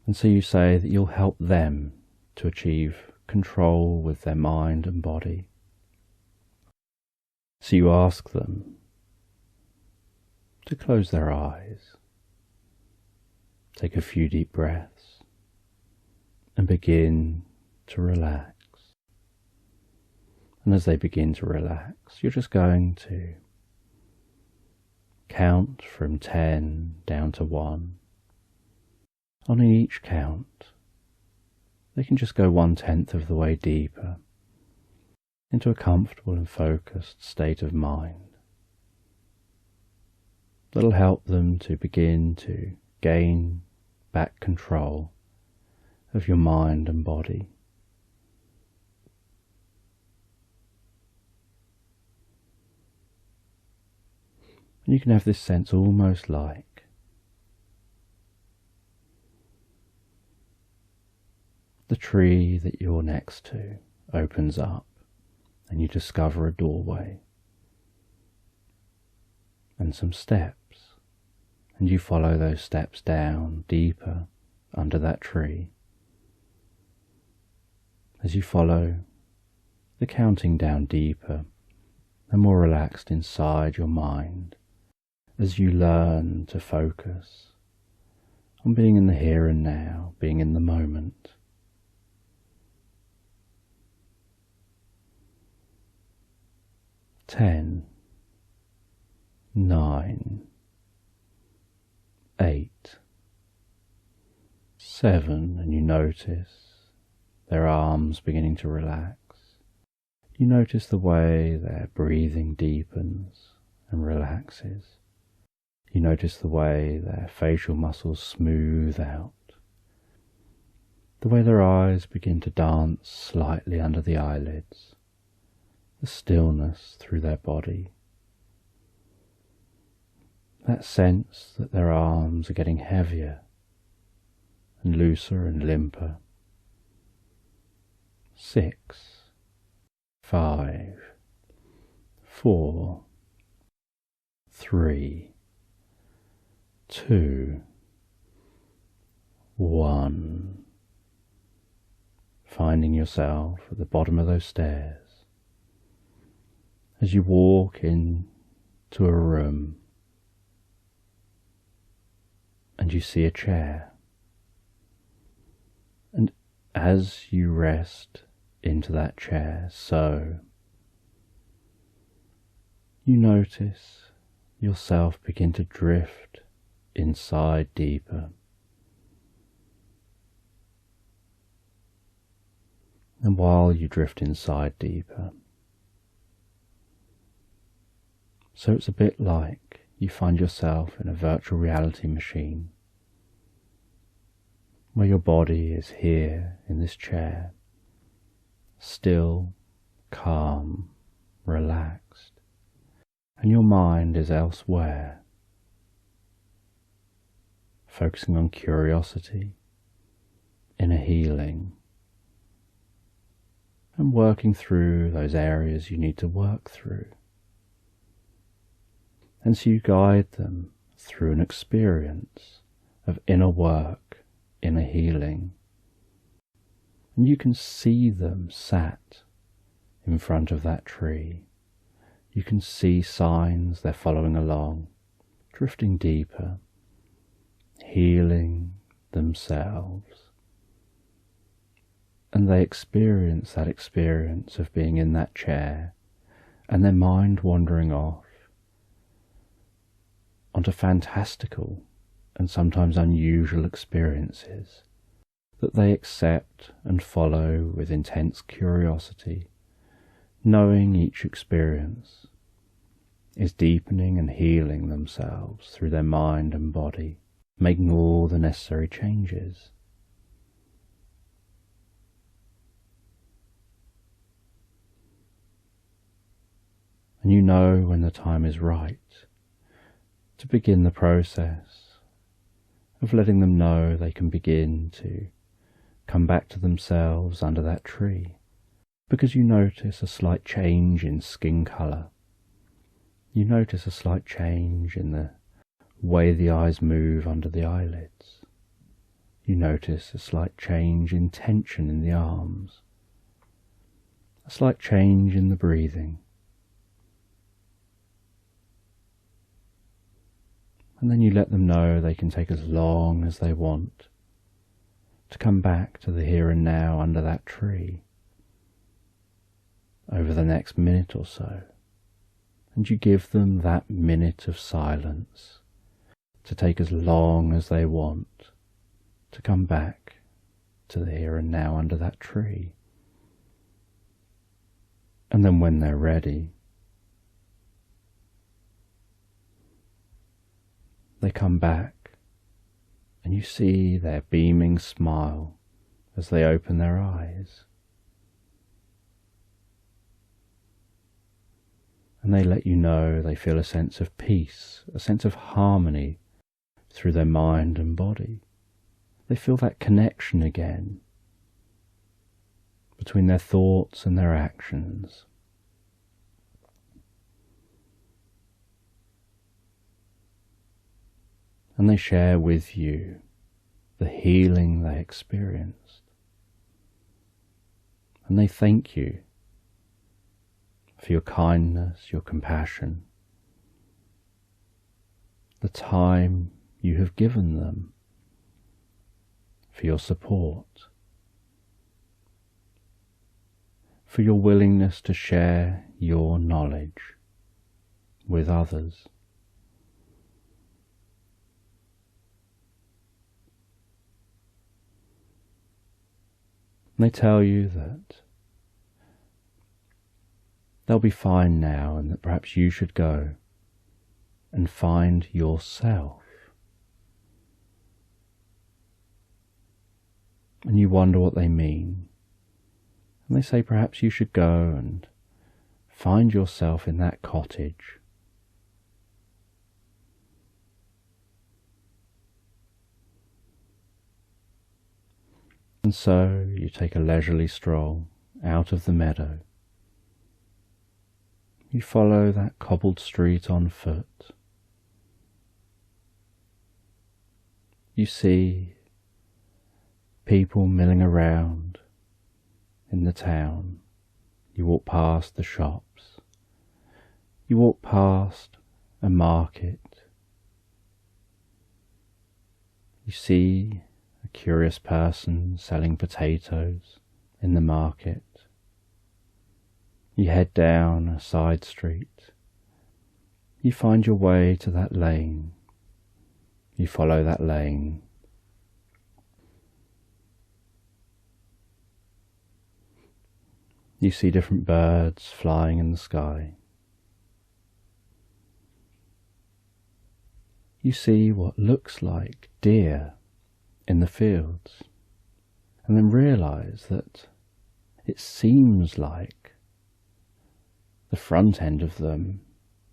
And so you say that you'll help them to achieve control with their mind and body. So you ask them to close their eyes, take a few deep breaths, and begin to relax. And as they begin to relax, you're just going to count from 10 down to 1. On each count, they can just go 1/10 of the way deeper into a comfortable and focused state of mind. That'll help them to begin to gain back control of your mind and body. And you can have this sense almost like the tree that you're next to opens up and you discover a doorway and some steps, and you follow those steps down deeper under that tree. As you follow the counting down deeper and more relaxed inside your mind, as you learn to focus on being in the here and now, being in the moment. Ten, 9, 8, 7, and you notice their arms beginning to relax. You notice the way their breathing deepens and relaxes. You notice the way their facial muscles smooth out, the way their eyes begin to dance slightly under the eyelids, the stillness through their body, that sense that their arms are getting heavier and looser and limper. 6, 5, 4, 3, 2, 1. Finding yourself at the bottom of those stairs. As you walk into a room and you see a chair, and as you rest into that chair, so you notice yourself begin to drift inside deeper. And while you drift inside deeper, so it's a bit like you find yourself in a virtual reality machine, where your body is here in this chair, still, calm, relaxed, and your mind is elsewhere, focusing on curiosity, inner healing, and working through those areas you need to work through. And so you guide them through an experience of inner work, inner healing. And you can see them sat in front of that tree. You can see signs they're following along, drifting deeper, healing themselves. And they experience that experience of being in that chair and their mind wandering off onto fantastical and sometimes unusual experiences that they accept and follow with intense curiosity, knowing each experience is deepening and healing themselves through their mind and body, making all the necessary changes. And you know when the time is right to begin the process of letting them know they can begin to come back to themselves under that tree, because you notice a slight change in skin colour. You notice a slight change in the way the eyes move under the eyelids. You notice a slight change in tension in the arms, a slight change in the breathing. And then you let them know they can take as long as they want to come back to the here and now under that tree over the next minute or so. And you give them that minute of silence to take as long as they want to come back to the here and now under that tree. And then when they're ready, they come back and you see their beaming smile as they open their eyes. And they let you know they feel a sense of peace, a sense of harmony through their mind and body. They feel that connection again between their thoughts and their actions. And they share with you the healing they experienced. And they thank you for your kindness, your compassion, the time you have given them, for your support, for your willingness to share your knowledge with others. And they tell you that they'll be fine now and that perhaps you should go and find yourself. And you wonder what they mean. And they say perhaps you should go and find yourself in that cottage. And so you take a leisurely stroll out of the meadow. You follow that cobbled street on foot. You see people milling around in the town. You walk past the shops. You walk past a market. You see a curious person selling potatoes in the market. You head down a side street. You find your way to that lane. You follow that lane. You see different birds flying in the sky. You see what looks like deer in the fields, and then realize that it seems like the front end of them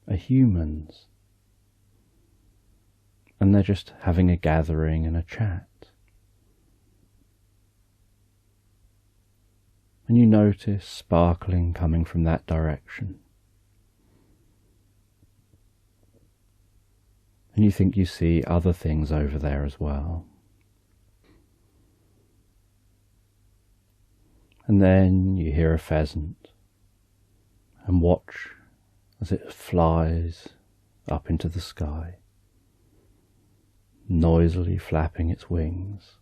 are humans, and they're just having a gathering and a chat. And you notice sparkling coming from that direction. And you think you see other things over there as well. And then you hear a pheasant and watch as it flies up into the sky, noisily flapping its wings.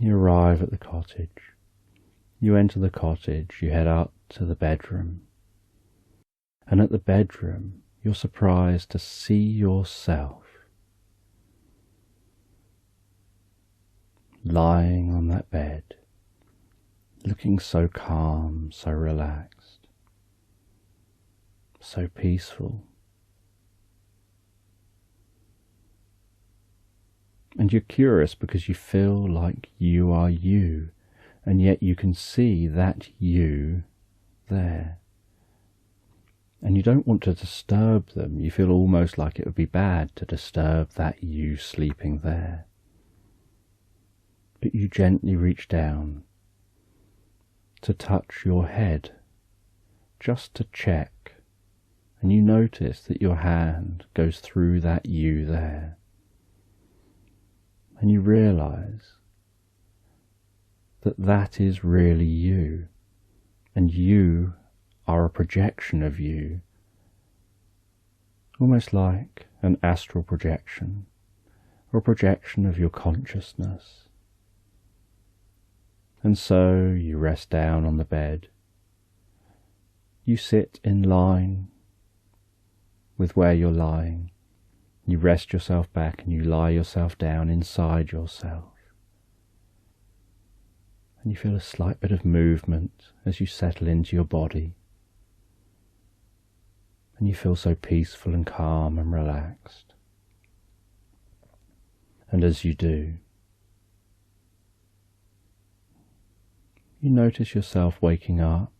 You arrive at the cottage. You enter the cottage, you head up to the bedroom. And at the bedroom, you're surprised to see yourself lying on that bed, looking so calm, so relaxed, so peaceful. And you're curious because you feel like you are you, and yet you can see that you there. And you don't want to disturb them. You feel almost like it would be bad to disturb that you sleeping there. But you gently reach down to touch your head, just to check, and you notice that your hand goes through that you there. And you realize that that is really you, and you are a projection of you, almost like an astral projection, or a projection of your consciousness. And so you rest down on the bed. You sit in line with where you're lying. You rest yourself back and you lie yourself down inside yourself. And you feel a slight bit of movement as you settle into your body. And you feel so peaceful and calm and relaxed. And as you do, you notice yourself waking up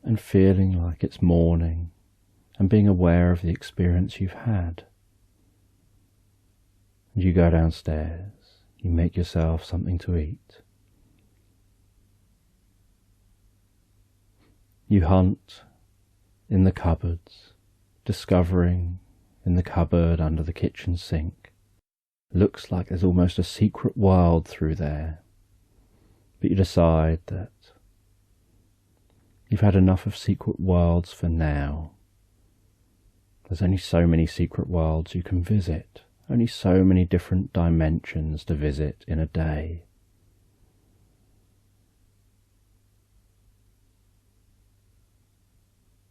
and feeling like it's morning and being aware of the experience you've had. And you go downstairs, you make yourself something to eat. You hunt in the cupboards, discovering in the cupboard under the kitchen sink. Looks like there's almost a secret world through there. But you decide that you've had enough of secret worlds for now. There's only so many secret worlds you can visit, only so many different dimensions to visit in a day.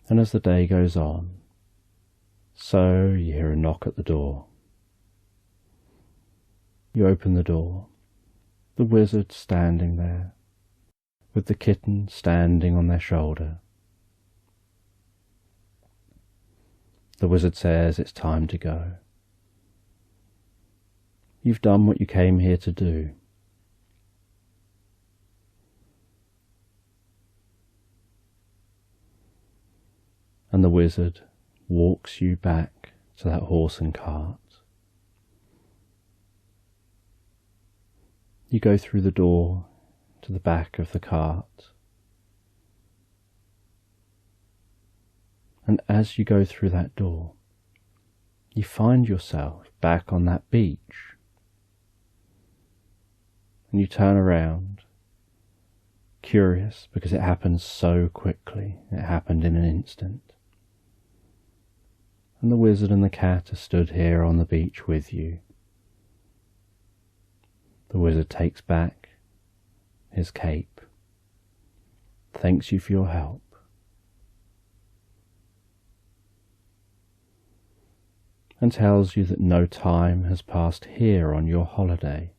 And as the day goes on, so you hear a knock at the door. You open the door. The wizard standing there, with the kitten standing on their shoulder. The wizard says it's time to go. You've done what you came here to do. And the wizard walks you back to that horse and cart. You go through the door to the back of the cart. And as you go through that door, you find yourself back on that beach. And you turn around, curious because it happened so quickly. It happened in an instant. And the wizard and the cat are stood here on the beach with you. The wizard takes back his cape, thanks you for your help, and tells you that no time has passed here on your holiday.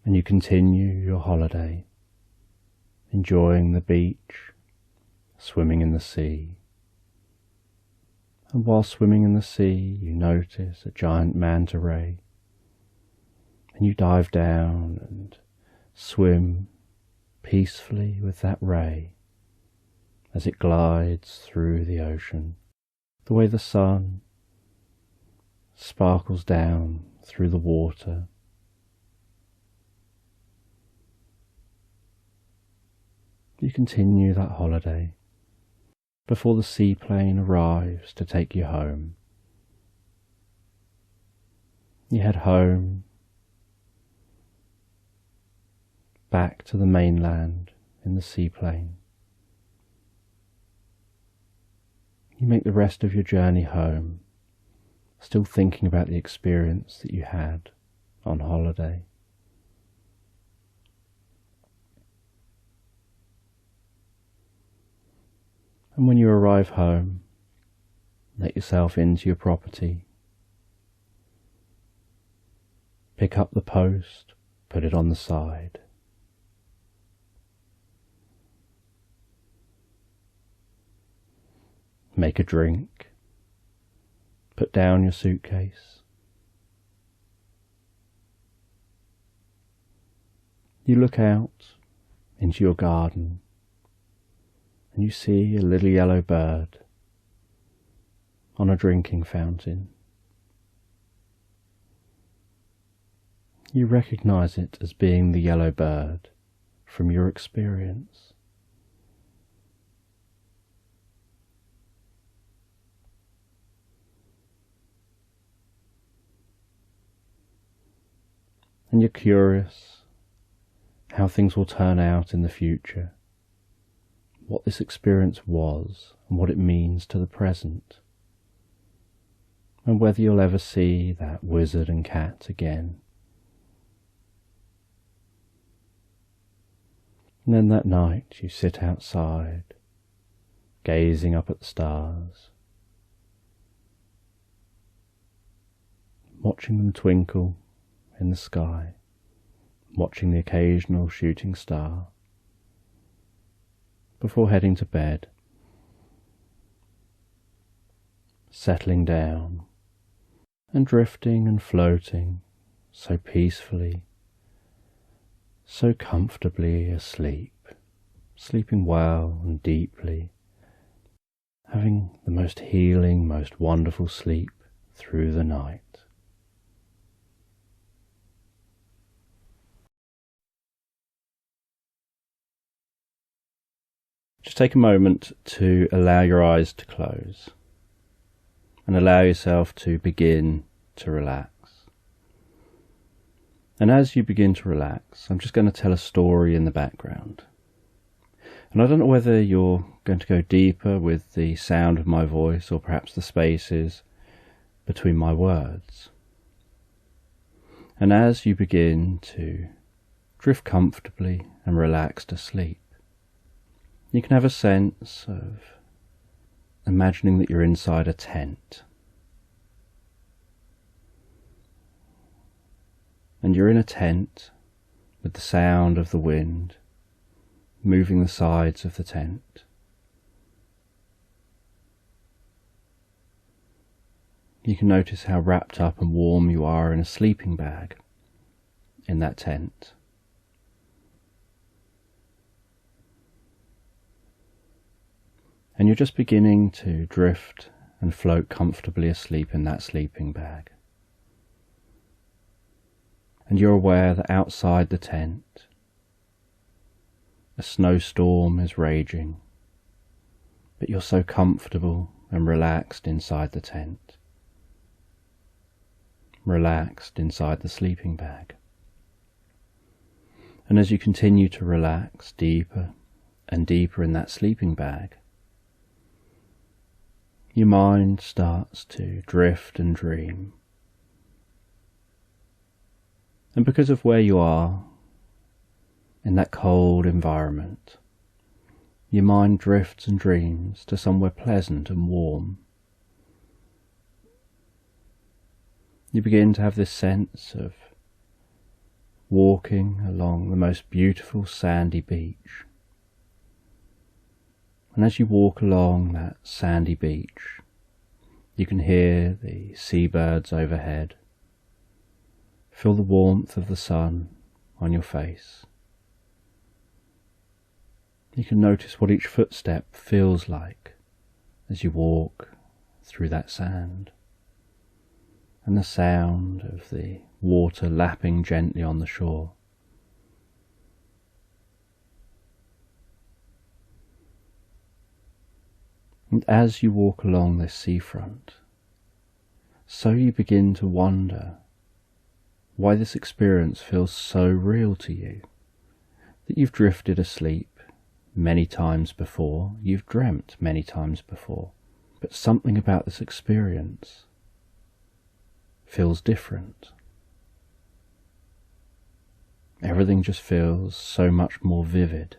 And you continue your holiday, enjoying the beach, swimming in the sea. And while swimming in the sea, you notice a giant manta ray. And you dive down and swim peacefully with that ray as it glides through the ocean, the way the sun sparkles down through the water. You continue that holiday before the seaplane arrives to take you home. You head home, back to the mainland in the seaplane. You make the rest of your journey home, still thinking about the experience that you had on holiday. And when you arrive home, let yourself into your property. Pick up the post, put it on the side. Make a drink, put down your suitcase. You look out into your garden, and you see a little yellow bird on a drinking fountain. You recognize it as being the yellow bird from your experience. And you're curious how things will turn out in the future, what this experience was and what it means to the present, and whether you'll ever see that wizard and cat again. And then that night you sit outside, gazing up at the stars, watching them twinkle in the sky, watching the occasional shooting star, before heading to bed, settling down and drifting and floating so peacefully, so comfortably asleep, sleeping well and deeply, having the most healing, most wonderful sleep through the night. Just take a moment to allow your eyes to close and allow yourself to begin to relax. And as you begin to relax, I'm just going to tell a story in the background. And I don't know whether you're going to go deeper with the sound of my voice or perhaps the spaces between my words. And as you begin to drift comfortably and relax to sleep, you can have a sense of imagining that you're inside a tent. And you're in a tent with the sound of the wind moving the sides of the tent. You can notice how wrapped up and warm you are in a sleeping bag in that tent. And you're just beginning to drift and float comfortably asleep in that sleeping bag. And you're aware that outside the tent, a snowstorm is raging, but you're so comfortable and relaxed inside the tent, relaxed inside the sleeping bag. And as you continue to relax deeper and deeper in that sleeping bag, your mind starts to drift and dream. And because of where you are in that cold environment, your mind drifts and dreams to somewhere pleasant and warm. You begin to have this sense of walking along the most beautiful sandy beach. And as you walk along that sandy beach, you can hear the seabirds overhead. Feel the warmth of the sun on your face. You can notice what each footstep feels like as you walk through that sand, and the sound of the water lapping gently on the shore. And as you walk along this seafront, so you begin to wonder why this experience feels so real to you, that you've drifted asleep many times before, you've dreamt many times before, but something about this experience feels different. Everything just feels so much more vivid,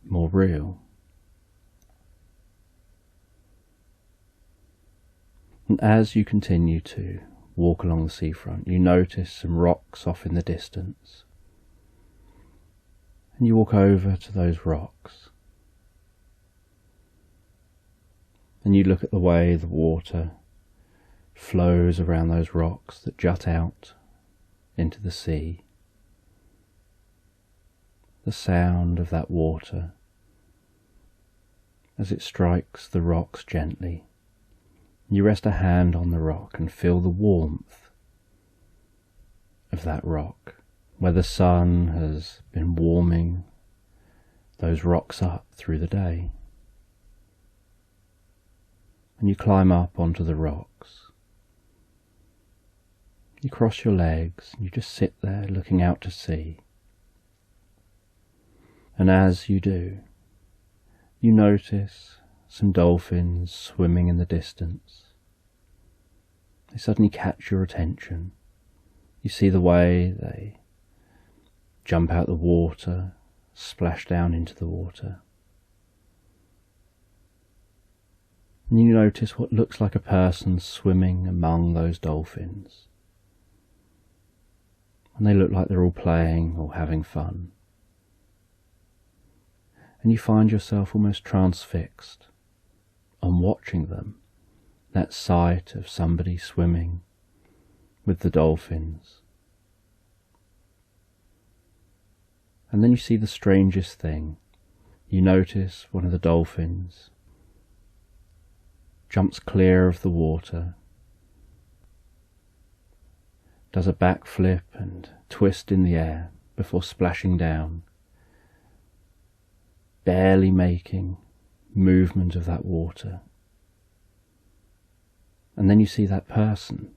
more real. And as you continue to walk along the seafront, you notice some rocks off in the distance. And you walk over to those rocks. And you look at the way the water flows around those rocks that jut out into the sea. the sound of that water as it strikes the rocks gently. You rest a hand on the rock and feel the warmth of that rock, where the sun has been warming those rocks up through the day. And you climb up onto the rocks. You cross your legs and you just sit there looking out to sea. And as you do, you notice some dolphins swimming in the distance. They suddenly catch your attention. You see the way they jump out the water, splash down into the water. And you notice what looks like a person swimming among those dolphins. And they look like they're all playing or having fun. And you find yourself almost transfixed on watching them, that sight of somebody swimming with the dolphins. And then you see the strangest thing. You notice one of the dolphins jumps clear of the water, does a backflip and twist in the air before splashing down, barely making movement of that water. And then you see that person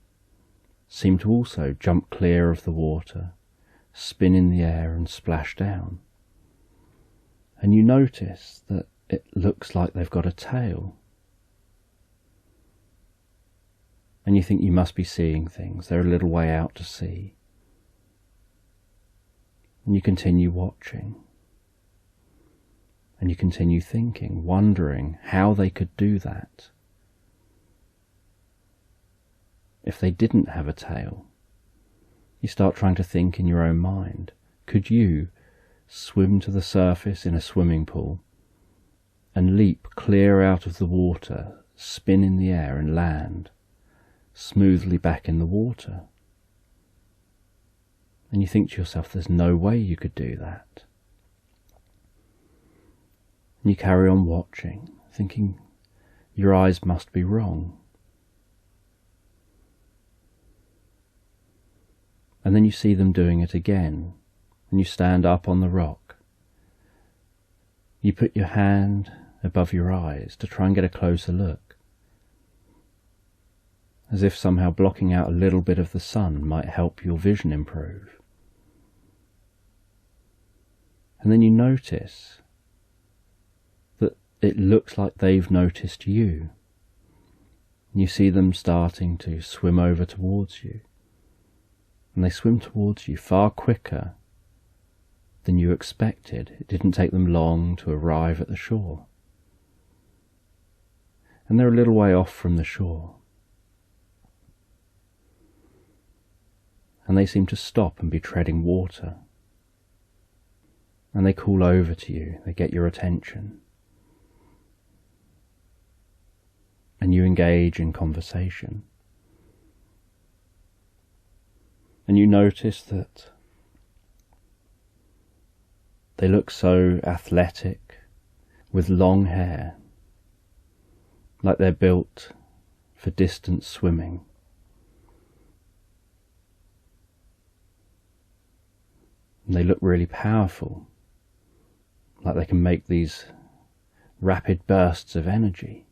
seem to also jump clear of the water, spin in the air and splash down. And you notice that it looks like they've got a tail. And you think you must be seeing things. They're a little way out to sea. And you continue watching. And you continue thinking, wondering how they could do that. If they didn't have a tail, you start trying to think in your own mind. Could you swim to the surface in a swimming pool and leap clear out of the water, spin in the air and land smoothly back in the water? And you think to yourself, there's no way you could do that. And you carry on watching, thinking your eyes must be wrong. And then you see them doing it again, and you stand up on the rock. You put your hand above your eyes to try and get a closer look, as if somehow blocking out a little bit of the sun might help your vision improve. And then you notice that it looks like they've noticed you. You see them starting to swim over towards you. And they swim towards you far quicker than you expected. It didn't take them long to arrive at the shore. And they're a little way off from the shore. And they seem to stop and be treading water. And they call over to you, they get your attention. And you engage in conversation. And you notice that they look so athletic, with long hair, like they're built for distance swimming. And they look really powerful, like they can make these rapid bursts of energy.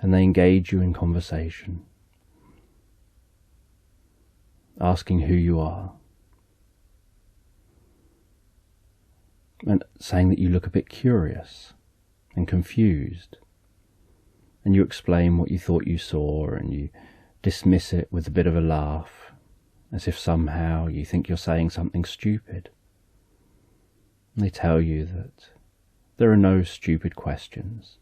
And they engage you in conversation, asking who you are, and saying that you look a bit curious and confused, and you explain what you thought you saw, and you dismiss it with a bit of a laugh, as if somehow you think you're saying something stupid. And they tell you that there are no stupid questions.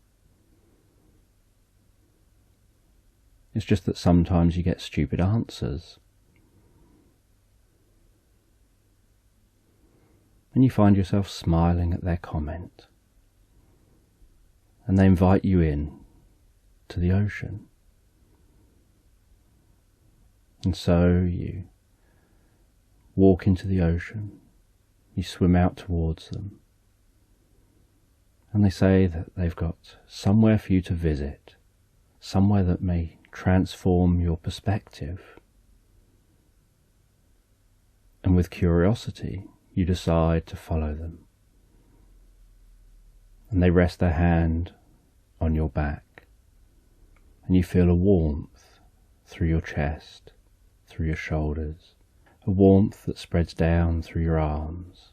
It's just that sometimes you get stupid answers. And you find yourself smiling at their comment. And they invite you in to the ocean. And so you walk into the ocean, You swim out towards them, and they say that they've got somewhere for you to visit, somewhere that may transform your perspective. And with curiosity, you decide to follow them. And they rest their hand on your back, and you feel a warmth through your chest, through your shoulders, a warmth that spreads down through your arms.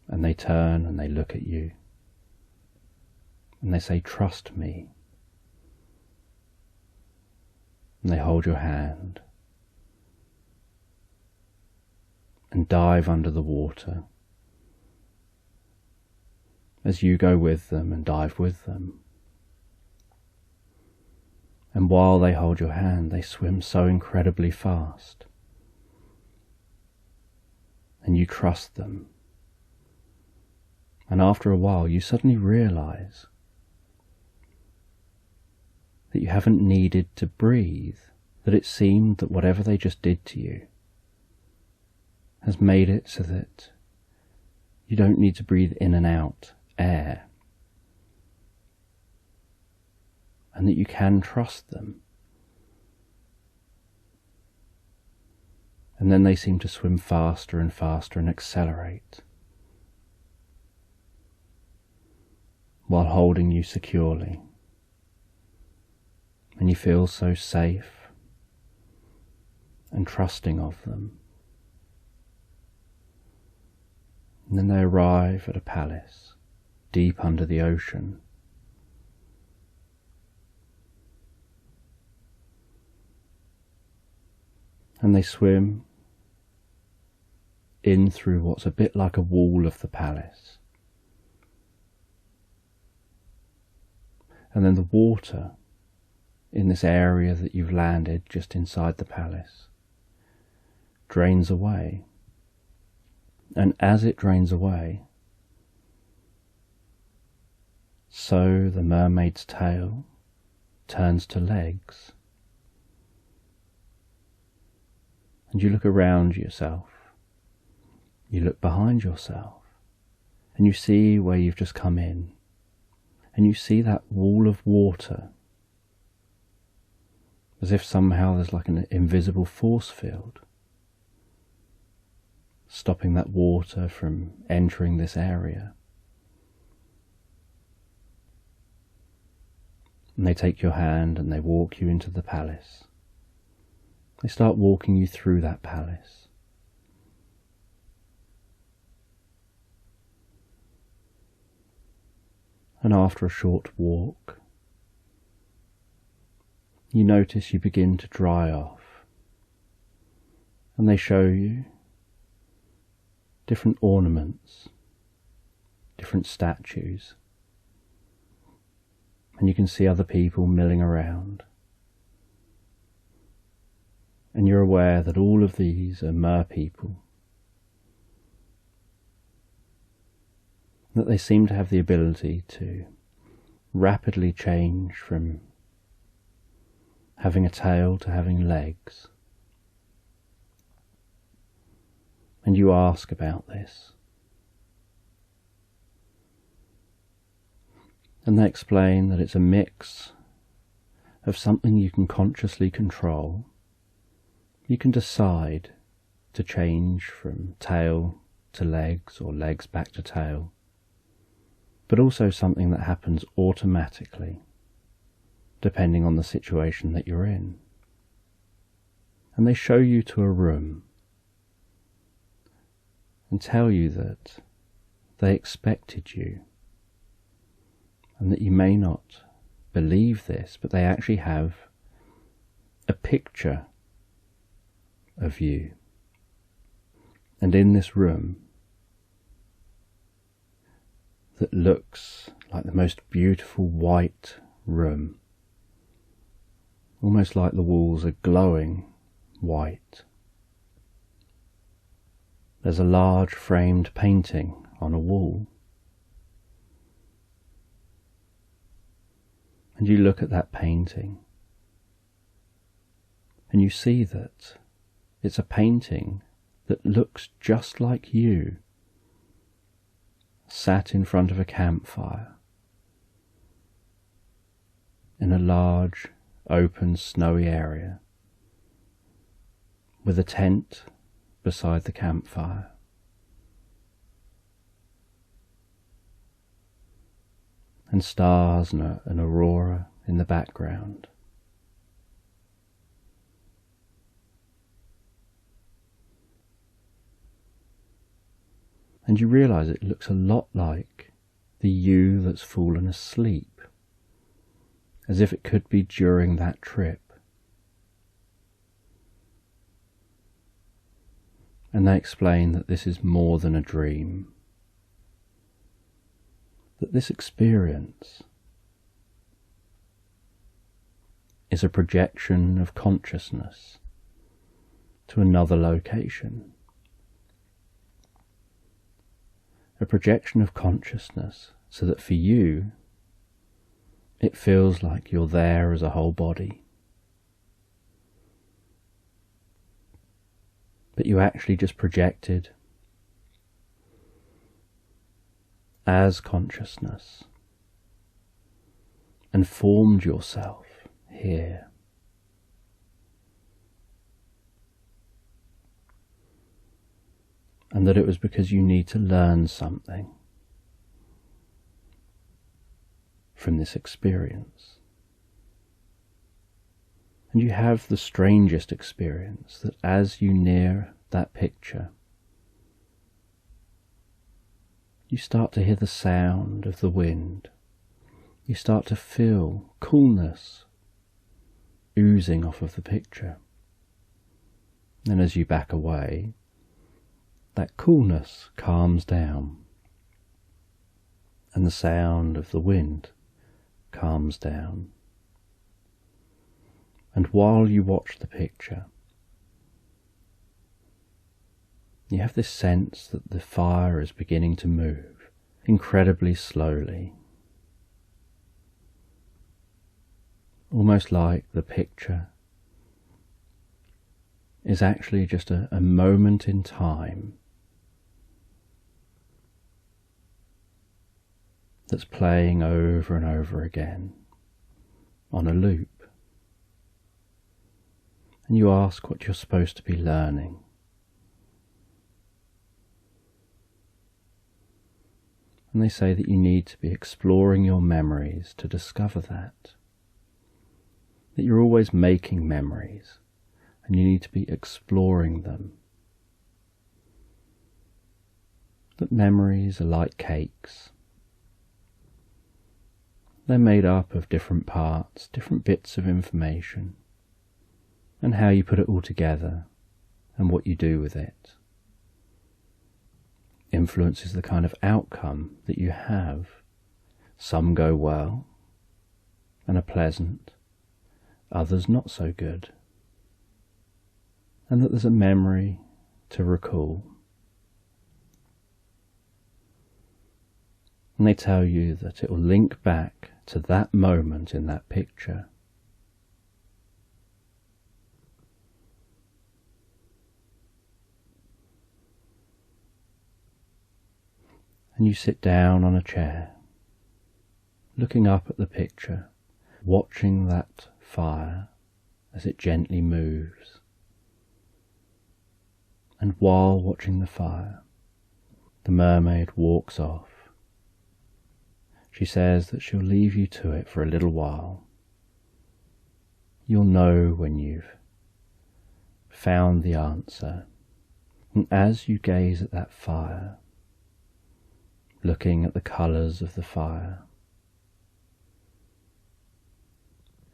And they turn and they look at you, and they say, "Trust me." And they hold your hand and dive under the water as you go with them and dive with them. And while they hold your hand, they swim so incredibly fast, and you trust them. And after a while, you suddenly realize that you haven't needed to breathe, that it seemed that whatever they just did to you has made it so that you don't need to breathe in and out air, and that you can trust them. And then they seem to swim faster and faster and accelerate, while holding you securely. And you feel so safe and trusting of them. And then they arrive at a palace deep under the ocean. And they swim in through what's a bit like a wall of the palace. And then the water in this area that you've landed just inside the palace drains away. And as it drains away, so the mermaid's tail turns to legs. And you look around yourself, you look behind yourself, and you see where you've just come in, and you see that wall of water, as if somehow there's like an invisible force field stopping that water from entering this area. And they take your hand and they walk you into the palace. They start walking you through that palace. And after a short walk, you notice you begin to dry off. And they show you different ornaments, different statues. And you can see other people milling around. And you're aware that all of these are mer people. That they seem to have the ability to rapidly change from having a tail to having legs. And you ask about this. And they explain that it's a mix of something you can consciously control. You can decide to change from tail to legs or legs back to tail, but also something that happens automatically, depending on the situation that you're in. And they show you to a room and tell you that they expected you, and that you may not believe this, but they actually have a picture of you. And in this room that looks like the most beautiful white room, almost like the walls are glowing white, there's a large framed painting on a wall. And you look at that painting and you see that it's a painting that looks just like you, sat in front of a campfire in a large, open, snowy area with a tent beside the campfire. And stars and an aurora in the background. And you realise it looks a lot like the you that's fallen asleep, as if it could be during that trip. And they explain that this is more than a dream, that this experience is a projection of consciousness to another location. A projection of consciousness so that for you it feels like you're there as a whole body. But you actually just projected as consciousness and formed yourself here. And that it was because you need to learn something from this experience. And you have the strangest experience that as you near that picture, you start to hear the sound of the wind. You start to feel coolness oozing off of the picture. And as you back away, that coolness calms down, and the sound of the wind calms down. And while you watch the picture, you have this sense that the fire is beginning to move incredibly slowly, almost like the picture is actually just a moment in time that's playing over and over again on a loop. And you ask what you're supposed to be learning. And they say that you need to be exploring your memories to discover that you're always making memories and you need to be exploring them. That memories are like cakes. They're made up of different parts, different bits of information, and how you put it all together and what you do with it influences the kind of outcome that you have. Some go well and are pleasant, others not so good, and that there's a memory to recall. And they tell you that it will link back to that moment in that picture. And you sit down on a chair, looking up at the picture, watching that fire as it gently moves. And while watching the fire, the mermaid walks off. She says that she'll leave you to it for a little while. You'll know when you've found the answer. And as you gaze at that fire, looking at the colours of the fire,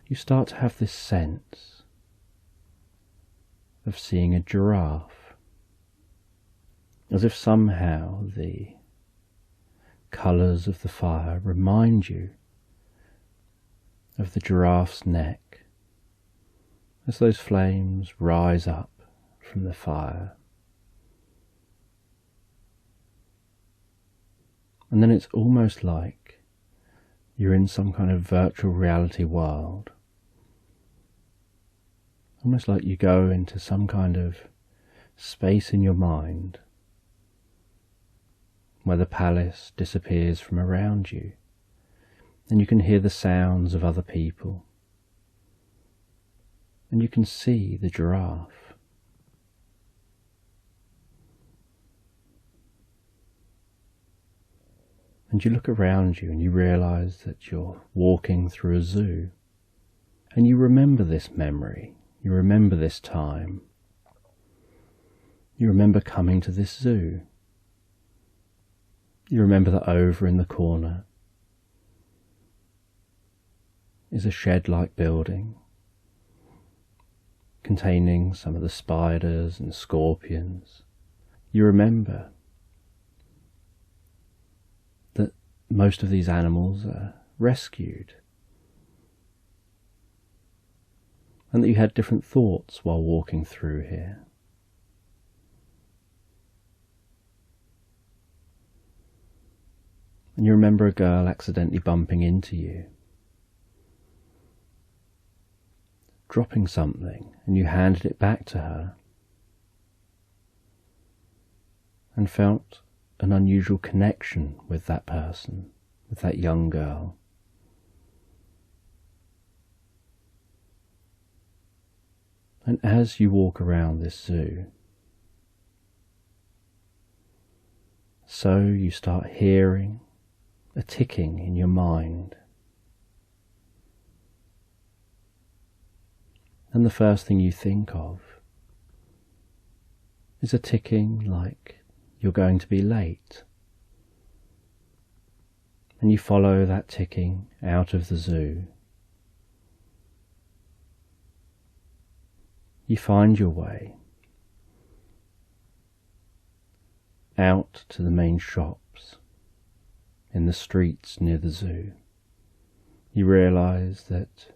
you start to have this sense of seeing a giraffe, as if somehow the colours of the fire remind you of the giraffe's neck as those flames rise up from the fire. And then it's almost like you're in some kind of virtual reality world. Almost like you go into some kind of space in your mind where the palace disappears from around you, and you can hear the sounds of other people, and you can see the giraffe. And you look around you and you realize that you're walking through a zoo, and you remember this memory, you remember this time, you remember coming to this zoo. You remember that over in the corner is a shed-like building containing some of the spiders and scorpions. You remember that most of these animals are rescued, and that you had different thoughts while walking through here. And you remember a girl accidentally bumping into you, dropping something, and you handed it back to her, and felt an unusual connection with that person, with that young girl. And as you walk around this zoo, so you start hearing a ticking in your mind. And the first thing you think of is a ticking like you're going to be late. And you follow that ticking out of the zoo. You find your way out to the main shops in the streets near the zoo. You realise that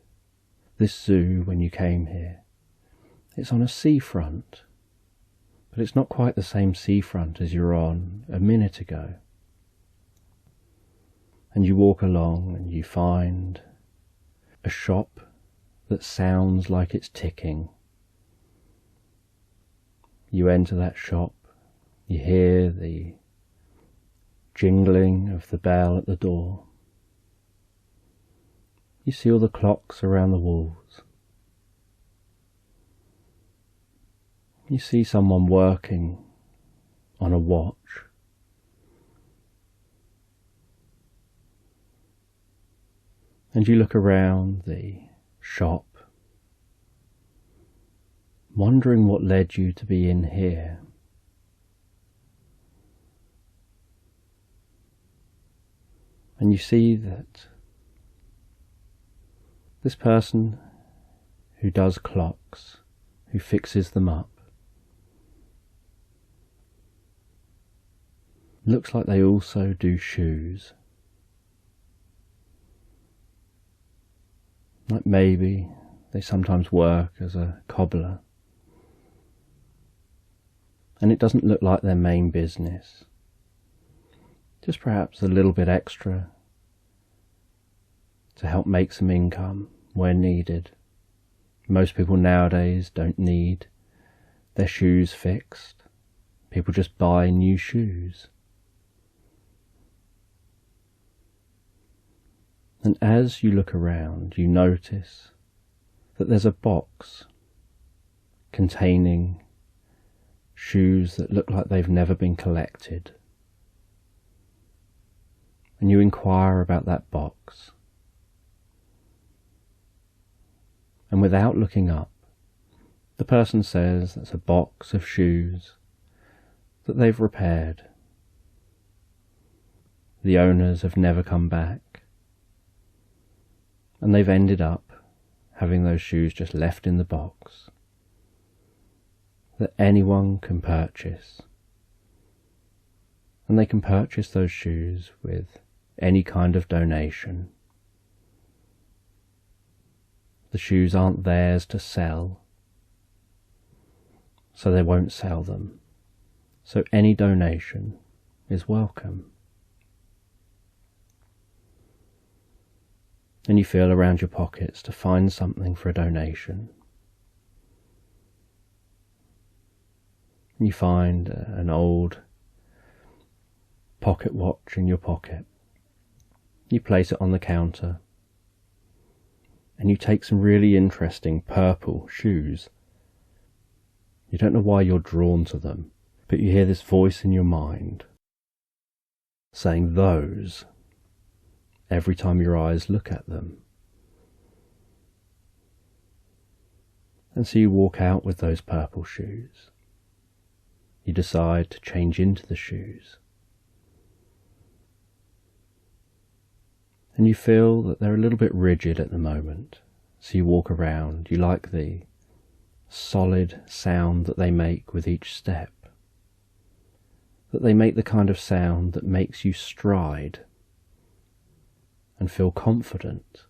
this zoo, when you came here, it's on a seafront, but it's not quite the same seafront as you were on a minute ago. And you walk along and you find a shop that sounds like it's ticking. You enter that shop, you hear the jingling of the bell at the door. You see all the clocks around the walls. You see someone working on a watch. And you look around the shop, wondering what led you to be in here. And you see that this person who does clocks, who fixes them up, looks like they also do shoes. Like maybe they sometimes work as a cobbler. And it doesn't look like their main business. Just perhaps a little bit extra to help make some income where needed. Most people nowadays don't need their shoes fixed. People just buy new shoes. And as you look around, you notice that there's a box containing shoes that look like they've never been collected. And you inquire about that box. And without looking up, the person says that's a box of shoes that they've repaired. The owners have never come back, and they've ended up having those shoes just left in the box that anyone can purchase. And they can purchase those shoes with any kind of donation. The shoes aren't theirs to sell, so they won't sell them. So any donation is welcome. And you feel around your pockets to find something for a donation. You find an old pocket watch in your pocket. You place it on the counter, and you take some really interesting purple shoes. You don't know why you're drawn to them, but you hear this voice in your mind saying those every time your eyes look at them. And so you walk out with those purple shoes. You decide to change into the shoes. And you feel that they're a little bit rigid at the moment. So you walk around. You like the solid sound that they make with each step. That they make the kind of sound that makes you stride and feel confident.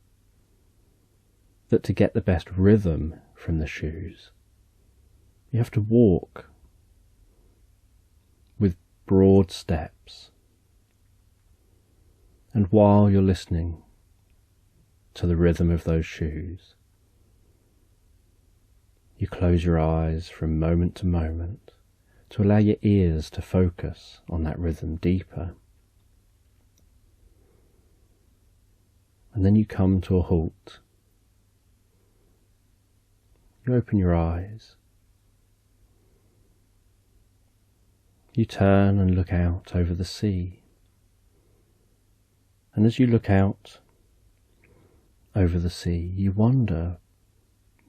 That to get the best rhythm from the shoes, you have to walk with broad steps. And while you're listening to the rhythm of those shoes, you close your eyes from moment to moment to allow your ears to focus on that rhythm deeper. And then you come to a halt. You open your eyes. You turn and look out over the sea. And as you look out over the sea, you wonder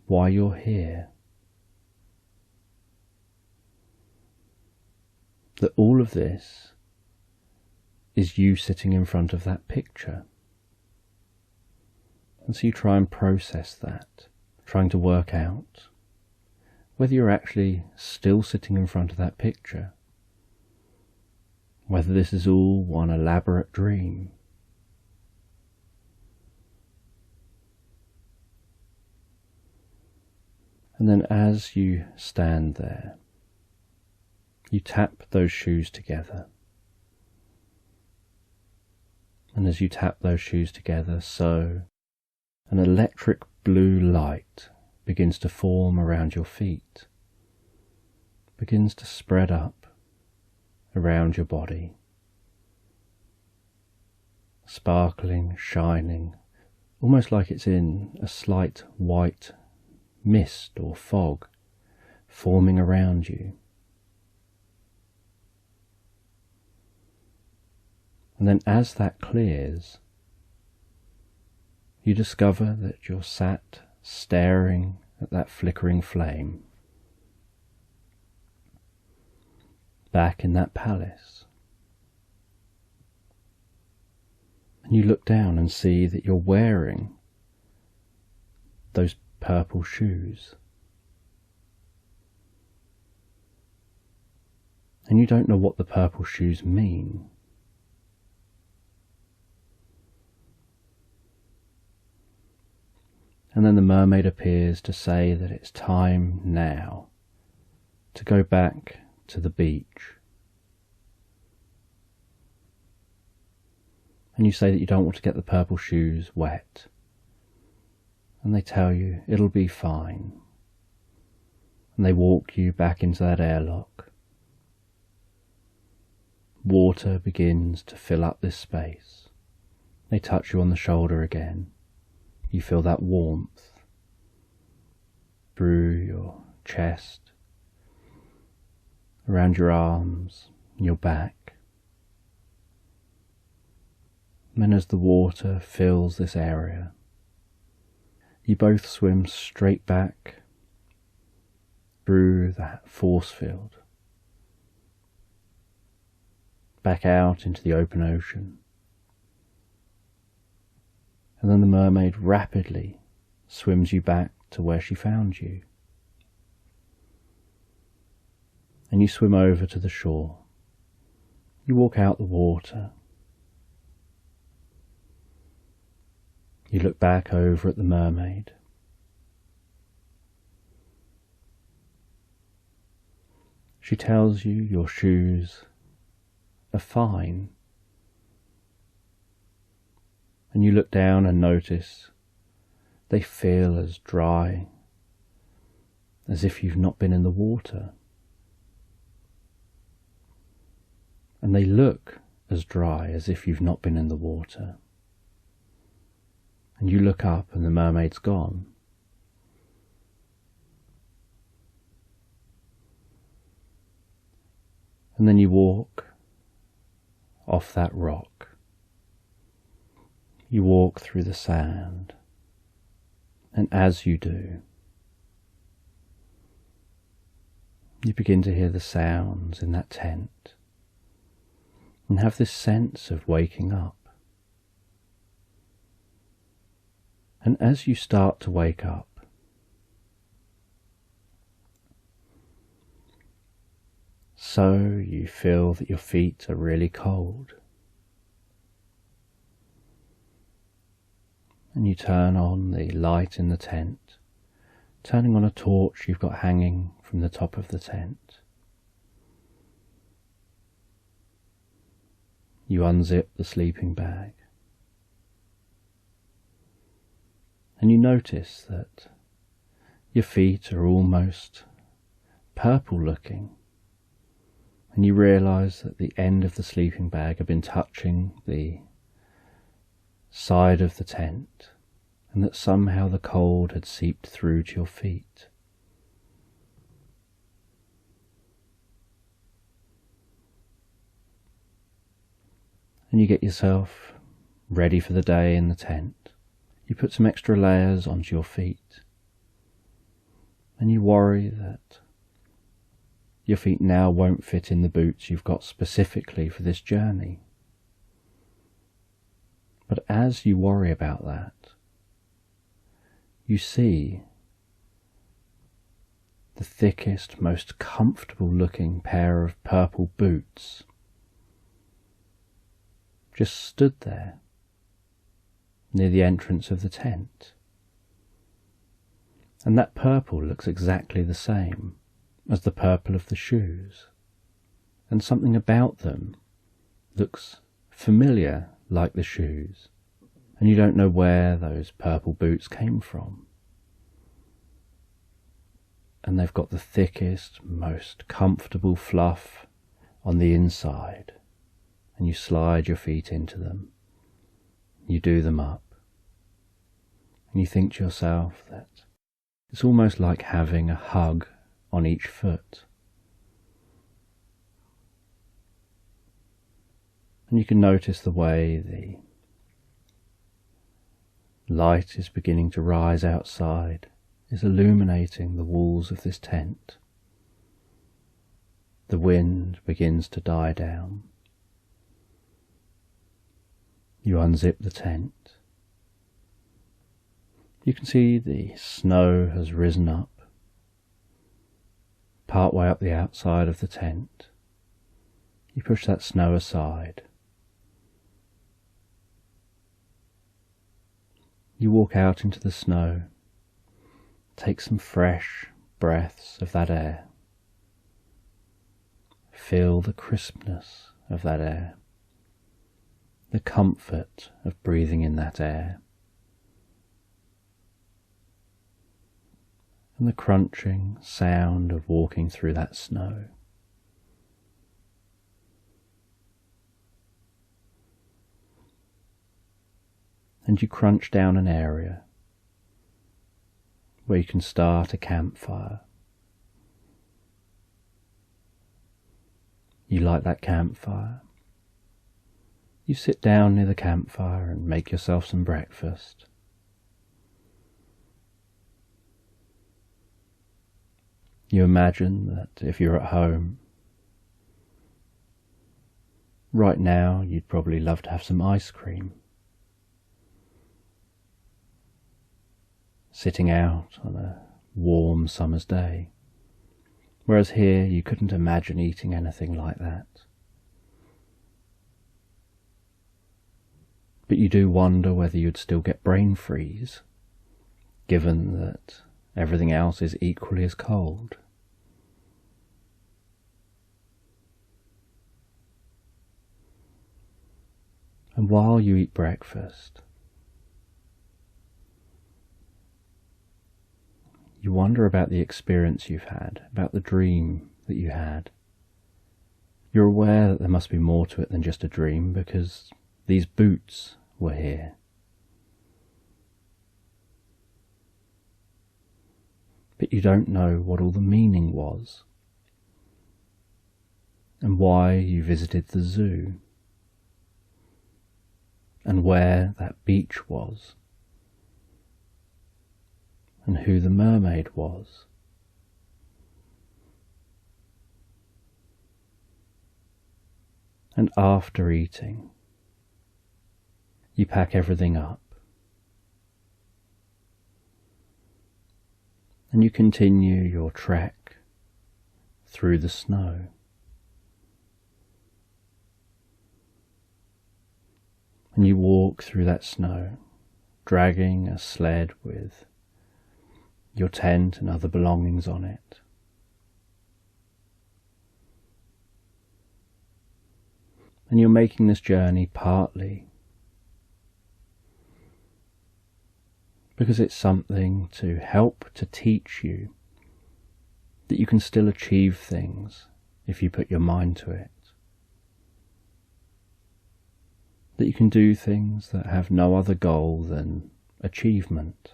why you're here. That all of this is you sitting in front of that picture. And so you try and process that, trying to work out whether you're actually still sitting in front of that picture, whether this is all one elaborate dream. And then as you stand there, you tap those shoes together. And as you tap those shoes together, so an electric blue light begins to form around your feet, begins to spread up around your body, sparkling, shining, almost like it's in a slight white mist or fog forming around you. And then as that clears, you discover that you're sat staring at that flickering flame back in that palace. And you look down and see that you're wearing those purple shoes. And you don't know what the purple shoes mean. And then the mermaid appears to say that it's time now to go back to the beach. And you say that you don't want to get the purple shoes wet. And they tell you it'll be fine. And they walk you back into that airlock. Water begins to fill up this space. They touch you on the shoulder again. You feel that warmth through your chest, around your arms, and your back. And then as the water fills this area, you both swim straight back through that force field, back out into the open ocean. And then the mermaid rapidly swims you back to where she found you. And you swim over to the shore. You walk out the water. You look back over at the mermaid. She tells you your shoes are fine. And you look down and notice they feel as dry as if you've not been in the water. and they look as dry as if you've not been in the water. And you look up and the mermaid's gone. And then you walk off that rock. You walk through the sand, and as you do, you begin to hear the sounds in that tent and have this sense of waking up. And as you start to wake up, so you feel that your feet are really cold. And you turn on the light in the tent, turning on a torch you've got hanging from the top of the tent. You unzip the sleeping bag, and you notice that your feet are almost purple looking, and you realise that the end of the sleeping bag had been touching the side of the tent, and that somehow the cold had seeped through to your feet. And you get yourself ready for the day in the tent. You put some extra layers onto your feet, and you worry that your feet now won't fit in the boots you've got specifically for this journey. But as you worry about that, you see the thickest, most comfortable looking pair of purple boots just stood there near the entrance of the tent. And that purple looks exactly the same as the purple of the shoes, and something about them looks familiar like the shoes, and you don't know where those purple boots came from. And they've got the thickest, most comfortable fluff on the inside, and you slide your feet into them. You do them up, and you think to yourself that it's almost like having a hug on each foot. And you can notice the way the light is beginning to rise outside, is illuminating the walls of this tent. The wind begins to die down. You unzip the tent. You can see the snow has risen up, part way up the outside of the tent. You push that snow aside. You walk out into the snow, take some fresh breaths of that air. Feel the crispness of that air, the comfort of breathing in that air, and the crunching sound of walking through that snow. And you crunch down an area where you can start a campfire. You light that campfire. You sit down near the campfire and make yourself some breakfast. You imagine that if you're at home, right now you'd probably love to have some ice cream. Sitting out on a warm summer's day, whereas here you couldn't imagine eating anything like that. But you do wonder whether you'd still get brain freeze, given that everything else is equally as cold. And while you eat breakfast, you wonder about the experience you've had, about the dream that you had. You're aware that there must be more to it than just a dream, because these boots were here. But you don't know what all the meaning was, and why you visited the zoo, and where that beach was, and who the mermaid was. And after eating, you pack everything up, and you continue your trek through the snow. And you walk through that snow, dragging a sled with your tent and other belongings on it. And you're making this journey partly because it's something to help to teach you that you can still achieve things if you put your mind to it. That you can do things that have no other goal than achievement.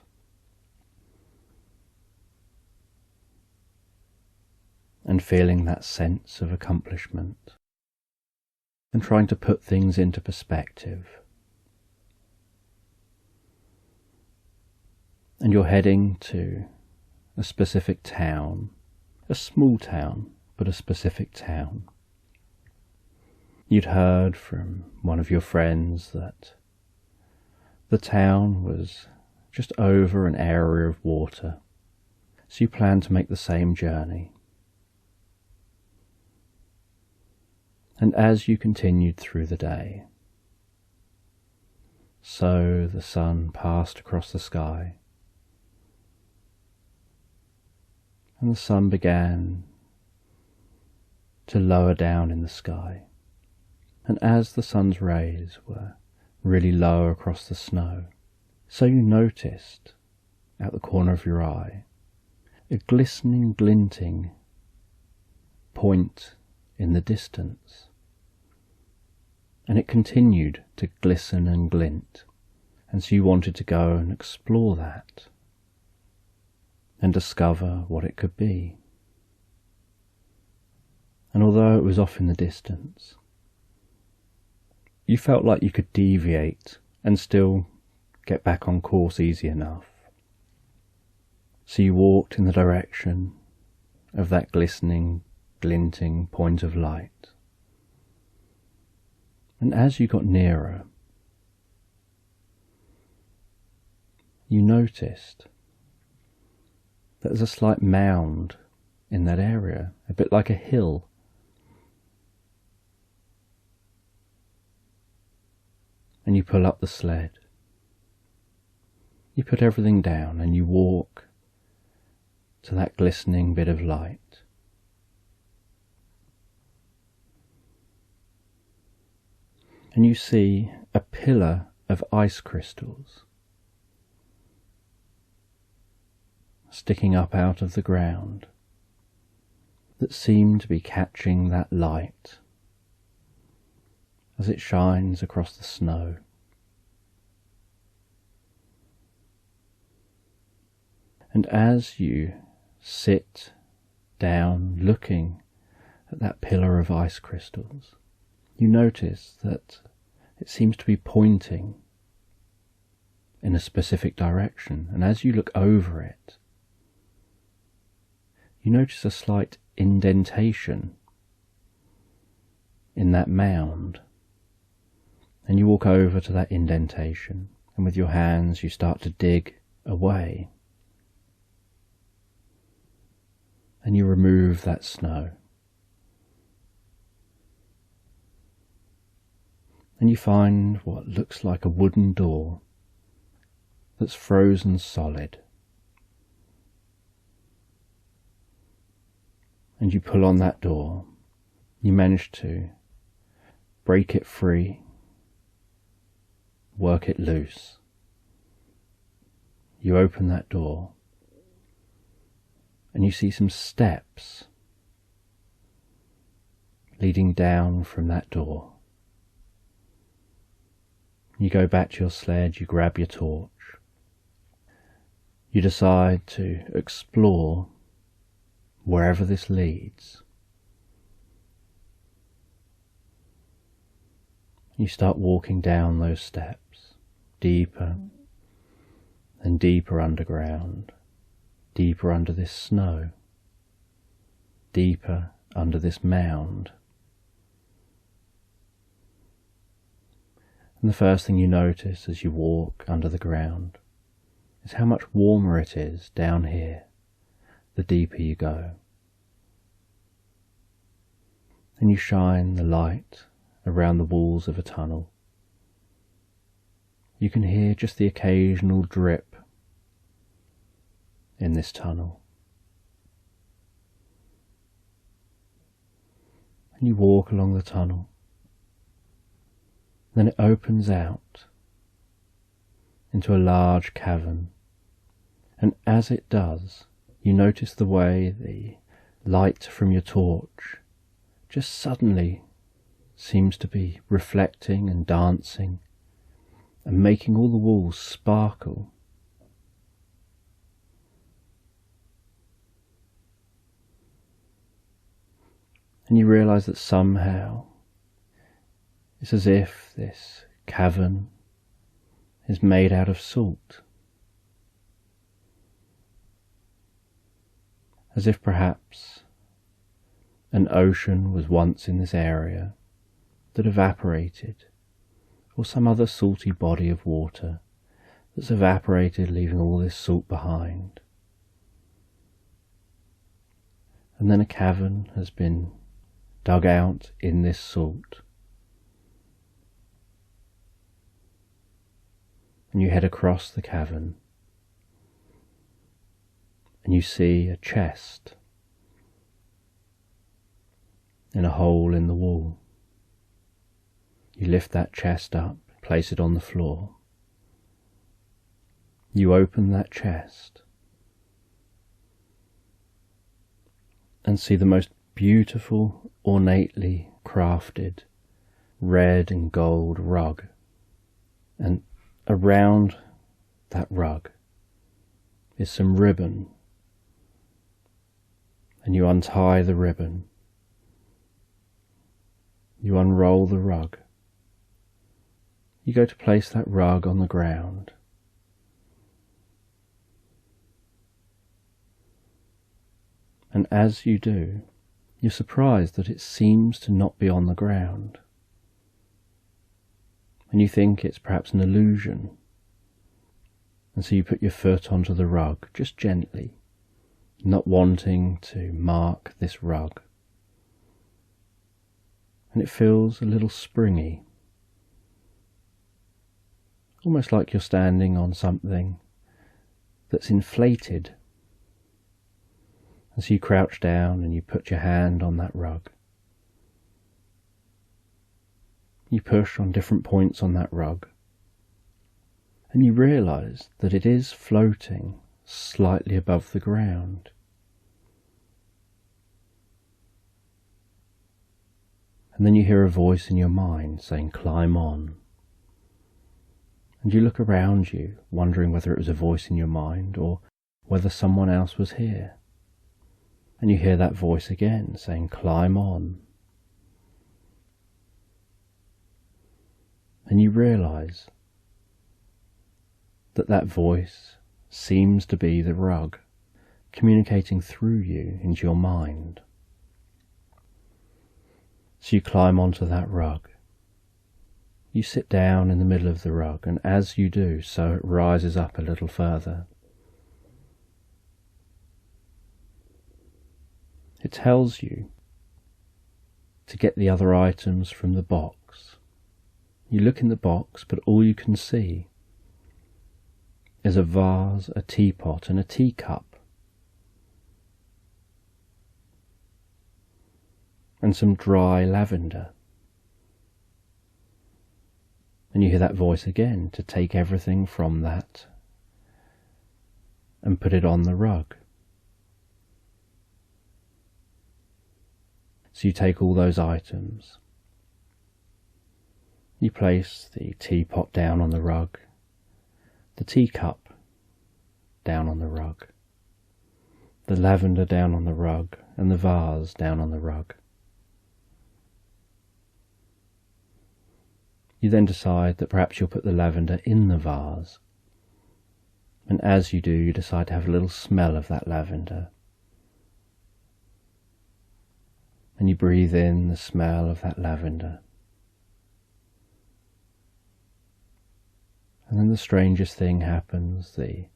And feeling that sense of accomplishment. And trying to put things into perspective. And you're heading to a specific town, a small town, but a specific town. You'd heard from one of your friends that the town was just over an area of water, so you planned to make the same journey. And as you continued through the day, so the sun passed across the sky, and the sun began to lower down in the sky. And as the sun's rays were really low across the snow, so you noticed, out the corner of your eye, a glistening, glinting point in the distance. And it continued to glisten and glint, and so you wanted to go and explore that, and discover what it could be. And although it was off in the distance, you felt like you could deviate and still get back on course easy enough. So you walked in the direction of that glistening, glinting point of light. And as you got nearer, you noticed that there's a slight mound in that area, a bit like a hill. And you pull up the sled. You put everything down and you walk to that glistening bit of light. And you see a pillar of ice crystals sticking up out of the ground that seem to be catching that light as it shines across the snow. And as you sit down looking at that pillar of ice crystals, you notice that it seems to be pointing in a specific direction, and as you look over it, you notice a slight indentation in that mound, and you walk over to that indentation, and with your hands you start to dig away, and you remove that snow. And you find what looks like a wooden door that's frozen solid. And you pull on that door. You manage to break it free, work it loose. You open that door and you see some steps leading down from that door. You go back to your sled, you grab your torch. You decide to explore wherever this leads. You start walking down those steps, deeper and deeper underground, deeper under this snow, deeper under this mound. And the first thing you notice as you walk under the ground is how much warmer it is down here the deeper you go. And you shine the light around the walls of a tunnel. You can hear just the occasional drip in this tunnel. And you walk along the tunnel. Then it opens out into a large cavern, and as it does, you notice the way the light from your torch just suddenly seems to be reflecting and dancing and making all the walls sparkle. And you realize that somehow it's as if this cavern is made out of salt. As if perhaps an ocean was once in this area that evaporated, or some other salty body of water that's evaporated, leaving all this salt behind. And then a cavern has been dug out in this salt. And you head across the cavern and you see a chest in a hole in the wall. You lift that chest up, place it on the floor. You open that chest and see the most beautiful, ornately crafted red and gold rug. And around that rug is some ribbon, and you untie the ribbon, you unroll the rug, you go to place that rug on the ground, and as you do, you're surprised that it seems to not be on the ground. And you think it's perhaps an illusion. And so you put your foot onto the rug, just gently, not wanting to mark this rug. And it feels a little springy, almost like you're standing on something that's inflated. And so you crouch down and you put your hand on that rug. You push on different points on that rug, and you realize that it is floating slightly above the ground. And then you hear a voice in your mind saying, "Climb on." And you look around you, wondering whether it was a voice in your mind or whether someone else was here. And you hear that voice again saying, "Climb on." And you realize that that voice seems to be the rug, communicating through you into your mind. So you climb onto that rug. You sit down in the middle of the rug, and as you do so, it rises up a little further. It tells you to get the other items from the box. You look in the box, but all you can see is a vase, a teapot, and a teacup, and some dry lavender. And you hear that voice again to take everything from that and put it on the rug. So you take all those items. You place the teapot down on the rug, the teacup down on the rug, the lavender down on the rug, and the vase down on the rug. You then decide that perhaps you'll put the lavender in the vase, and as you do, you decide to have a little smell of that lavender. And you breathe in the smell of that lavender. And then the strangest thing happens. The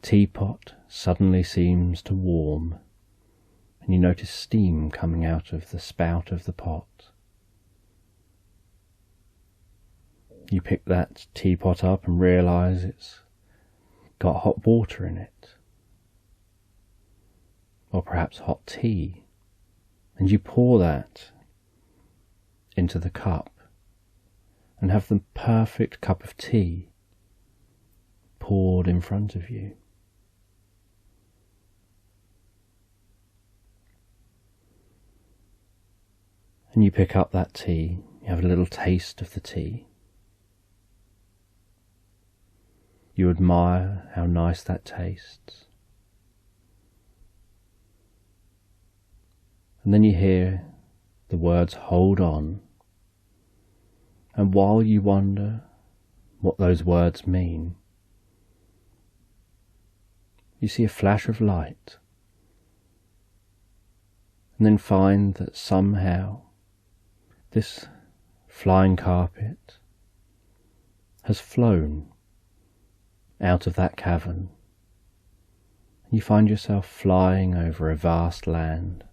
teapot suddenly seems to warm, and you notice steam coming out of the spout of the pot. You pick that teapot up and realise it's got hot water in it, or perhaps hot tea, and you pour that into the cup and have the perfect cup of tea poured in front of you. And you pick up that tea, you have a little taste of the tea. You admire how nice that tastes. And then you hear the words "hold on." And while you wonder what those words mean, you see a flash of light, and then find that somehow this flying carpet has flown out of that cavern. You find yourself flying over a vast land.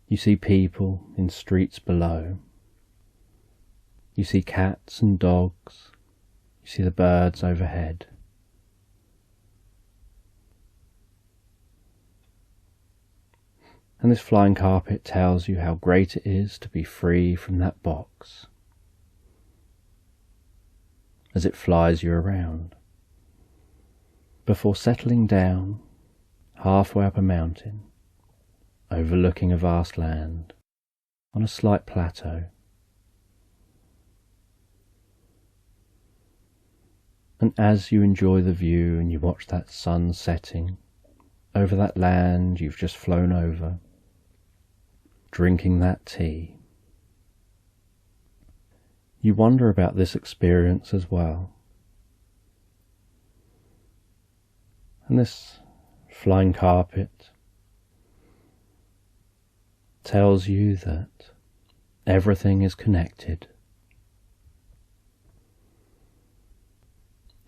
You see people in streets below. You see cats and dogs. You see the birds overhead. And this flying carpet tells you how great it is to be free from that box as it flies you around, before settling down halfway up a mountain, overlooking a vast land, on a slight plateau. And as you enjoy the view and you watch that sun setting over that land you've just flown over, drinking that tea, you wonder about this experience as well. And this flying carpet tells you that everything is connected.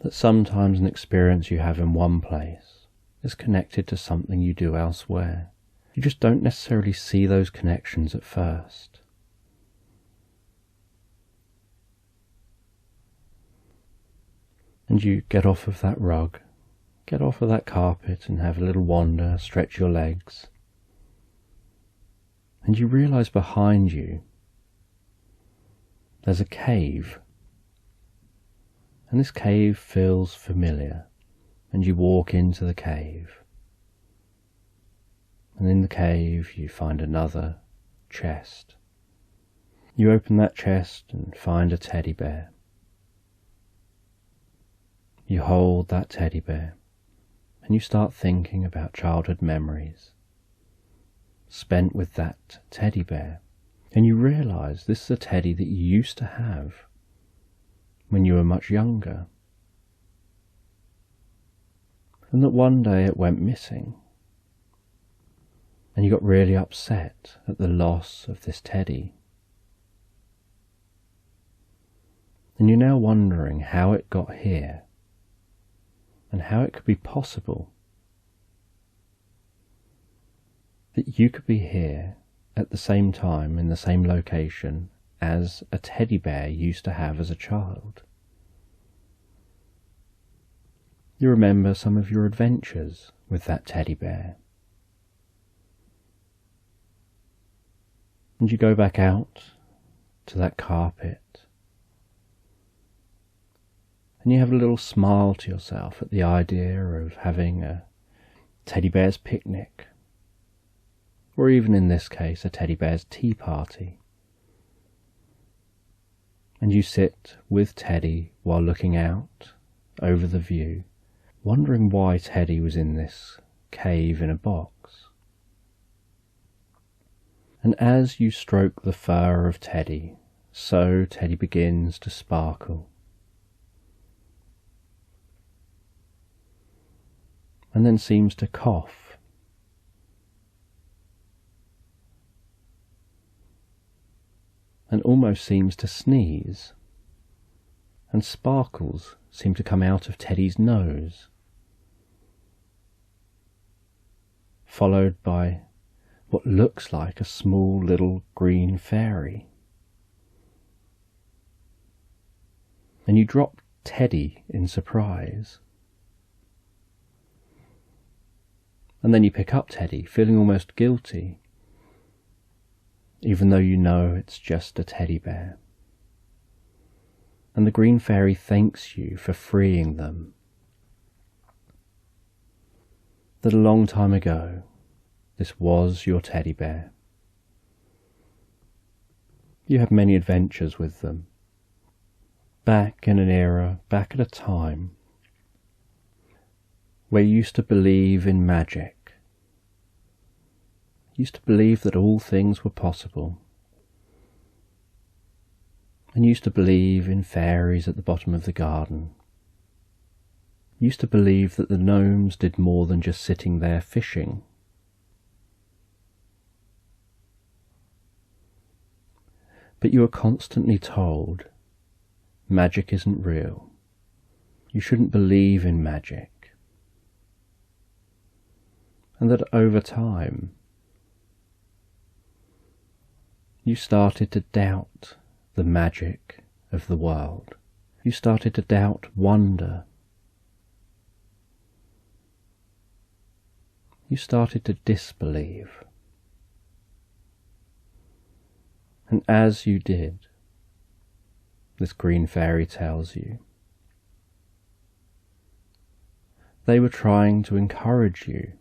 That sometimes an experience you have in one place is connected to something you do elsewhere. You just don't necessarily see those connections at first. And you get off of that rug, get off of that carpet and have a little wander, stretch your legs. And you realise behind you there's a cave. And this cave feels familiar, and you walk into the cave. And in the cave you find another chest. You open that chest and find a teddy bear. You hold that teddy bear, and you start thinking about childhood memories spent with that teddy bear. And you realise this is a teddy that you used to have when you were much younger, and that one day it went missing, and you got really upset at the loss of this teddy. And you're now wondering how it got here, and how it could be possible that you could be here at the same time in the same location as a teddy bear used to have as a child. You remember some of your adventures with that teddy bear. And you go back out to that carpet, and you have a little smile to yourself at the idea of having a teddy bear's picnic, or even in this case a teddy bear's tea party. And you sit with Teddy while looking out over the view, wondering why Teddy was in this cave in a box. And as you stroke the fur of Teddy, so Teddy begins to sparkle. And then seems to cough. And almost seems to sneeze. And sparkles seem to come out of Teddy's nose, followed by what looks like a small little green fairy. And you drop Teddy in surprise. And then you pick up Teddy, feeling almost guilty, even though you know it's just a teddy bear. And the green fairy thanks you for freeing them. That a long time ago, this was your teddy bear. You had many adventures with them, back in an era, back at a time, where you used to believe in magic, used to believe that all things were possible, and used to believe in fairies at the bottom of the garden, used to believe that the gnomes did more than just sitting there fishing. But you are constantly told, magic isn't real, you shouldn't believe in magic. And that over time, you started to doubt the magic of the world. You started to doubt wonder. You started to disbelieve. And as you did, this green fairy tells you, they were trying to encourage you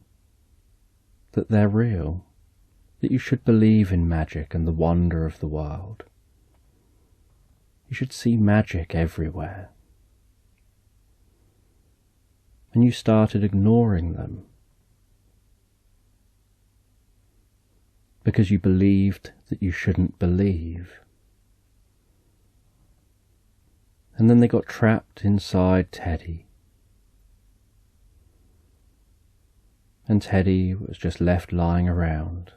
that they're real, that you should believe in magic and the wonder of the world. You should see magic everywhere. And you started ignoring them because you believed that you shouldn't believe. And then they got trapped inside Teddy. And Teddy was just left lying around.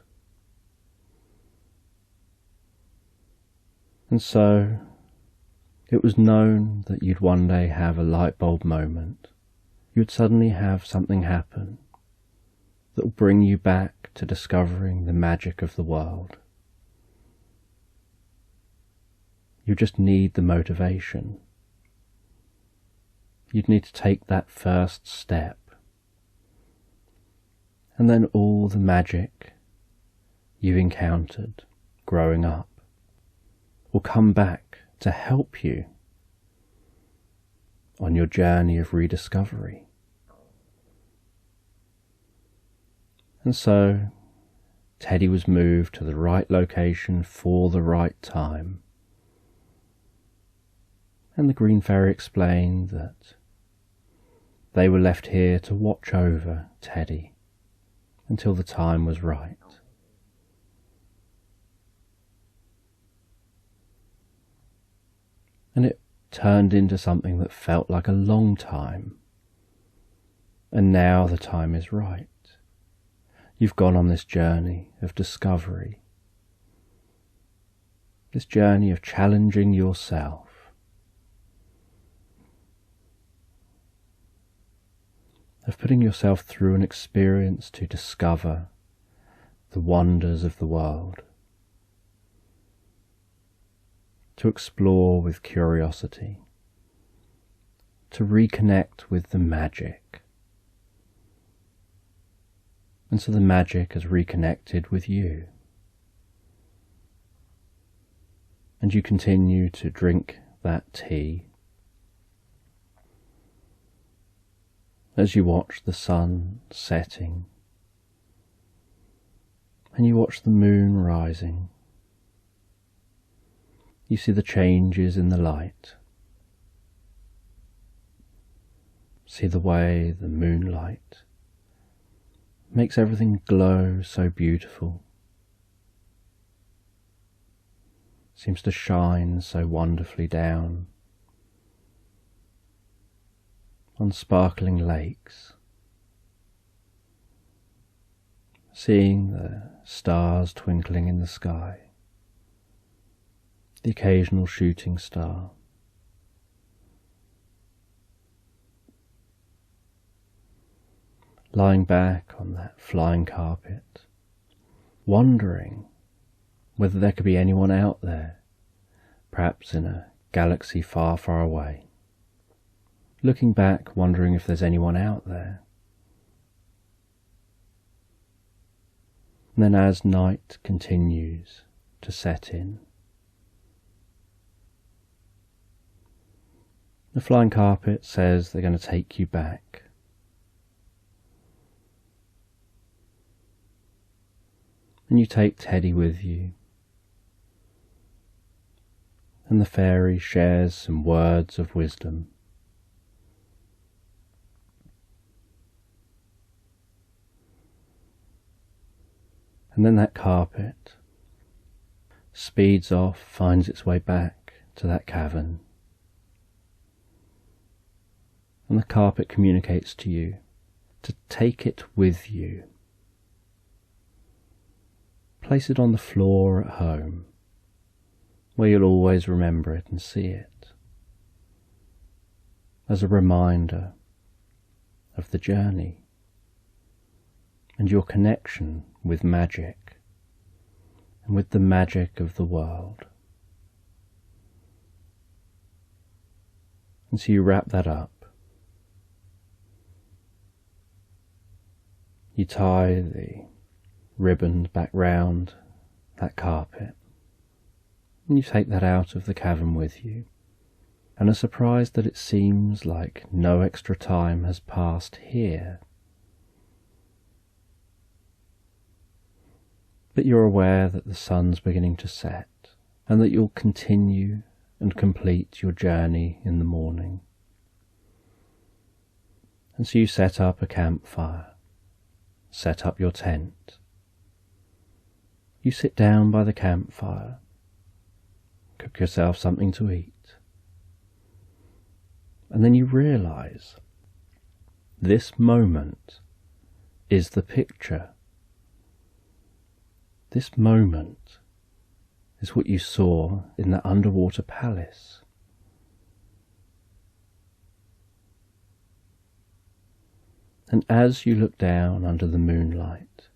And so it was known that you'd one day have a light bulb moment. You'd suddenly have something happen that will bring you back to discovering the magic of the world. You just need the motivation. You'd need to take that first step. And then all the magic you encountered growing up will come back to help you on your journey of rediscovery. And so Teddy was moved to the right location for the right time. And the green fairy explained that they were left here to watch over Teddy until the time was right. And it turned into something that felt like a long time. And now the time is right. You've gone on this journey of discovery, this journey of challenging yourself, of putting yourself through an experience to discover the wonders of the world, to explore with curiosity, to reconnect with the magic. And so the magic has reconnected with you. And you continue to drink that tea as you watch the sun setting and you watch the moon rising. You see the changes in the light. See the way the moonlight makes everything glow so beautiful. Seems to shine so wonderfully down on sparkling lakes. Seeing the stars twinkling in the sky, the occasional shooting star. Lying back on that flying carpet, wondering whether there could be anyone out there, perhaps in a galaxy far, far away. Looking back, wondering if there's anyone out there. And then as night continues to set in, the flying carpet says they're going to take you back. And you take Teddy with you. And the fairy shares some words of wisdom. And then that carpet speeds off, finds its way back to that cavern. And the carpet communicates to you to take it with you. Place it on the floor at home, where you'll always remember it and see it, as a reminder of the journey and your connection with magic and with the magic of the world. And so you wrap that up. You tie the ribbons back round that carpet, and you take that out of the cavern with you, and are surprised that it seems like no extra time has passed here. But you're aware that the sun's beginning to set, and that you'll continue and complete your journey in the morning. And so you set up a campfire, set up your tent. You sit down by the campfire, cook yourself something to eat, and then you realize this moment is the picture. This moment is what you saw in the underwater palace. And as you look down under the moonlight,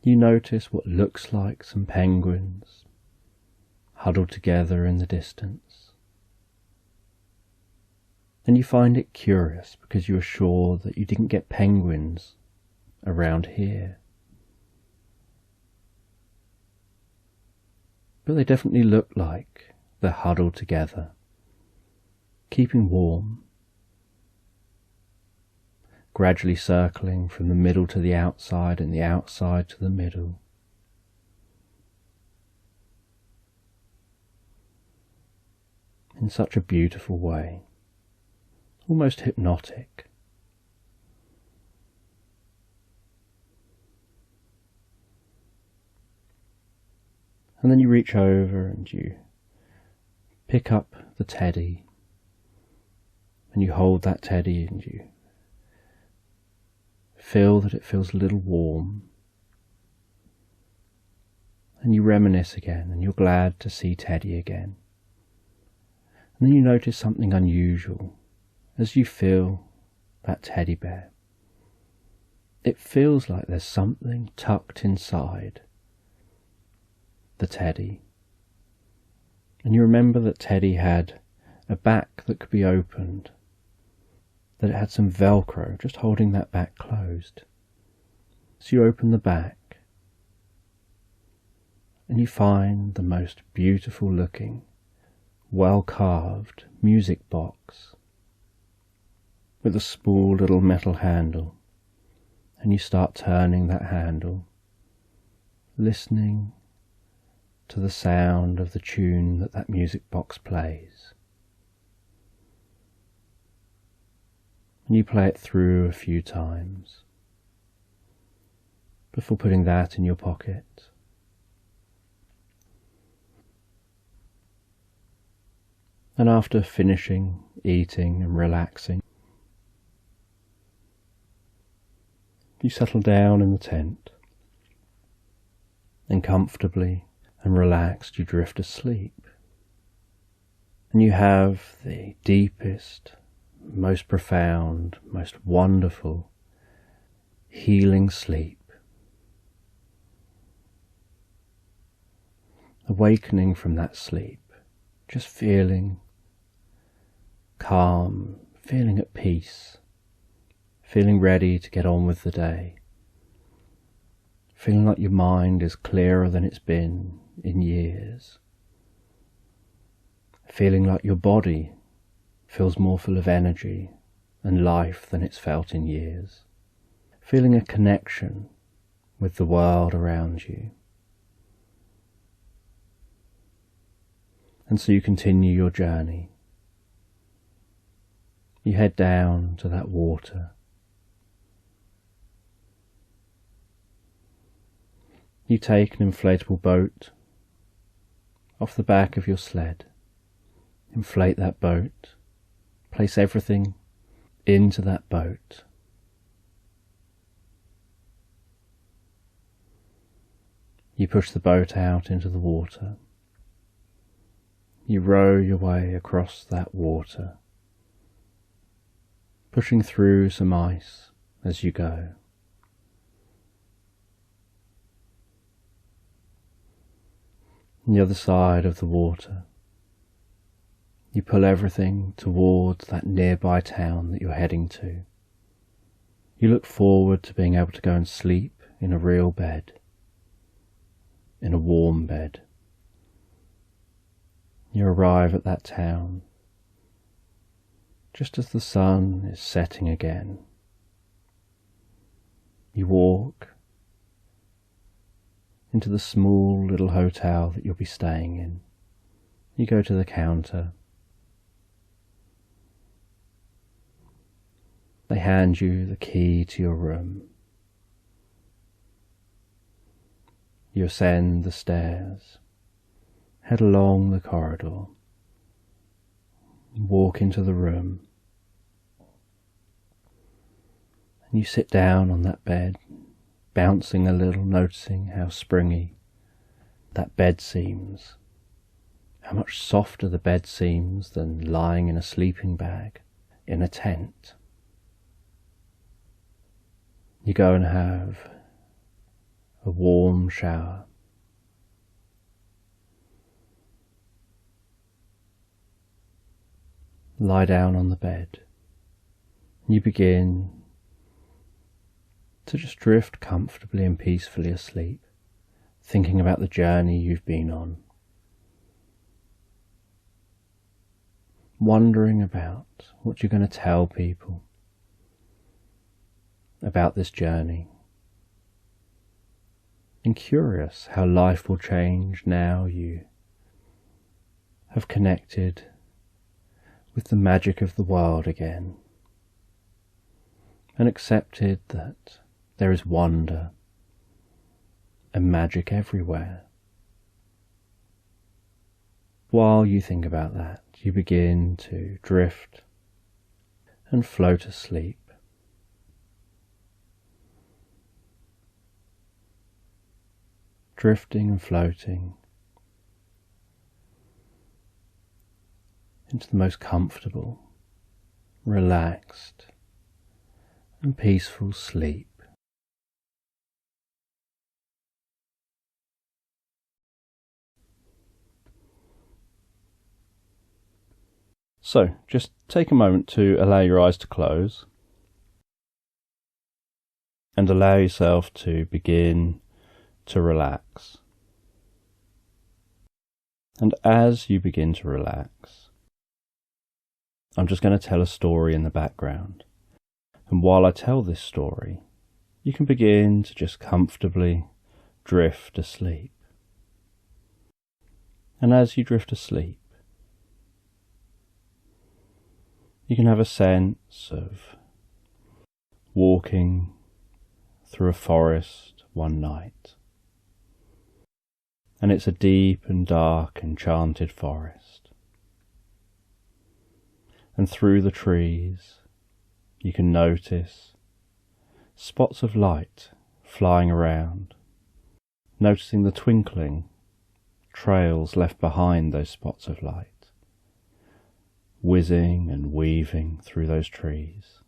you notice what looks like some penguins huddled together in the distance. And you find it curious because you are sure that you didn't get penguins around here. But they definitely look like they're huddled together, keeping warm, gradually circling from the middle to the outside and the outside to the middle. In such a beautiful way, almost hypnotic. And then you reach over and you pick up the teddy, and you hold that teddy and you feel that it feels a little warm. And you reminisce again, and you're glad to see Teddy again. And then you notice something unusual as you feel that teddy bear. It feels like there's something tucked inside the teddy. And you remember that Teddy had a back that could be opened, that it had some Velcro just holding that back closed. So you open the back and you find the most beautiful looking, well carved music box with a small little metal handle, and you start turning that handle, listening to the sound of the tune that music box plays. And you play it through a few times before putting that in your pocket. And after finishing eating and relaxing, you settle down in the tent, and comfortably and relaxed you drift asleep. And you have the deepest, most profound, most wonderful, healing sleep. Awakening from that sleep, just feeling calm, feeling at peace, feeling ready to get on with the day, feeling like your mind is clearer than it's been in years, feeling like your body feels more full of energy and life than it's felt in years, feeling a connection with the world around you. And so you continue your journey. You head down to that water. You take an inflatable boat off the back of your sled, inflate that boat, place everything into that boat. You push the boat out into the water. You row your way across that water, pushing through some ice as you go. On the other side of the water, you pull everything towards that nearby town that you're heading to. You look forward to being able to go and sleep in a real bed, in a warm bed. You arrive at that town just as the sun is setting again. You walk into the small little hotel that you'll be staying in. You go to the counter. They hand you the key to your room. You ascend the stairs, head along the corridor, walk into the room, and you sit down on that bed, bouncing a little, noticing how springy that bed seems, how much softer the bed seems than lying in a sleeping bag in a tent. You go and have a warm shower. Lie down on the bed. You begin to just drift comfortably and peacefully asleep, thinking about the journey you've been on, wondering about what you're going to tell people about this journey, and curious how life will change now you have connected with the magic of the world again, and accepted that there is wonder and magic everywhere. While you think about that, you begin to drift and float asleep. Drifting and floating into the most comfortable, relaxed and peaceful sleep. So, just take a moment to allow your eyes to close and allow yourself to begin to relax. And as you begin to relax, I'm just going to tell a story in the background. And while I tell this story, you can begin to just comfortably drift asleep. And as you drift asleep, you can have a sense of walking through a forest one night. And it's a deep and dark enchanted forest. And through the trees, you can notice spots of light flying around, noticing the twinkling trails left behind those spots of light, whizzing and weaving through those trees.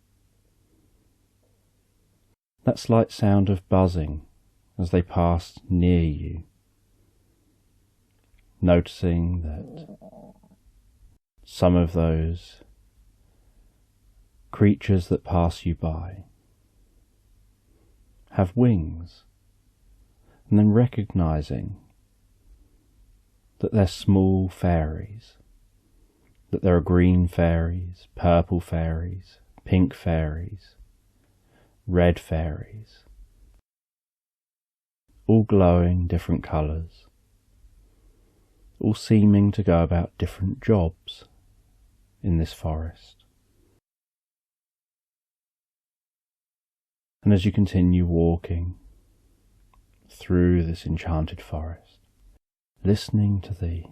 That slight sound of buzzing as they pass near you, noticing that some of those creatures that pass you by have wings, and then recognizing that they're small fairies, that there are green fairies, purple fairies, pink fairies, red fairies, all glowing different colours, all seeming to go about different jobs in this forest. And as you continue walking through this enchanted forest, listening to the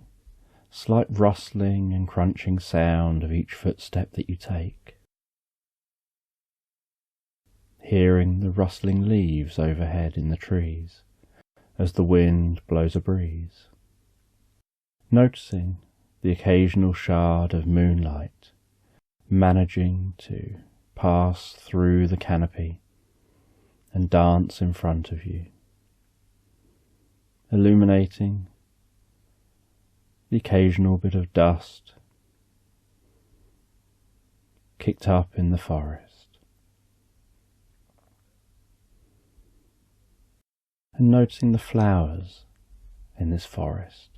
slight rustling and crunching sound of each footstep that you take, hearing the rustling leaves overhead in the trees as the wind blows a breeze, noticing the occasional shard of moonlight managing to pass through the canopy and dance in front of you, illuminating the occasional bit of dust kicked up in the forest, and noticing the flowers in this forest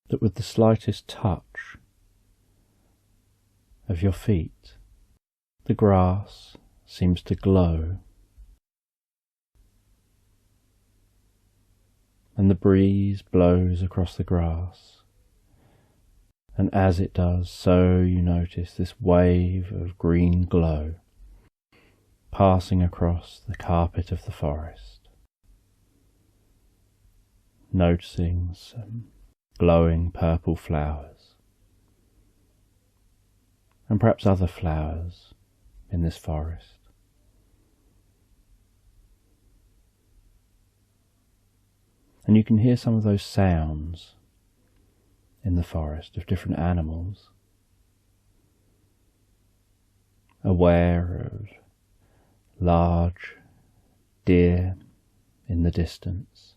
that with the slightest touch of your feet, the grass seems to glow, and the breeze blows across the grass, and as it does so you notice this wave of green glow passing across the carpet of the forest, noticing some glowing purple flowers, and perhaps other flowers in this forest. And you can hear some of those sounds in the forest of different animals, aware of large deer in the distance,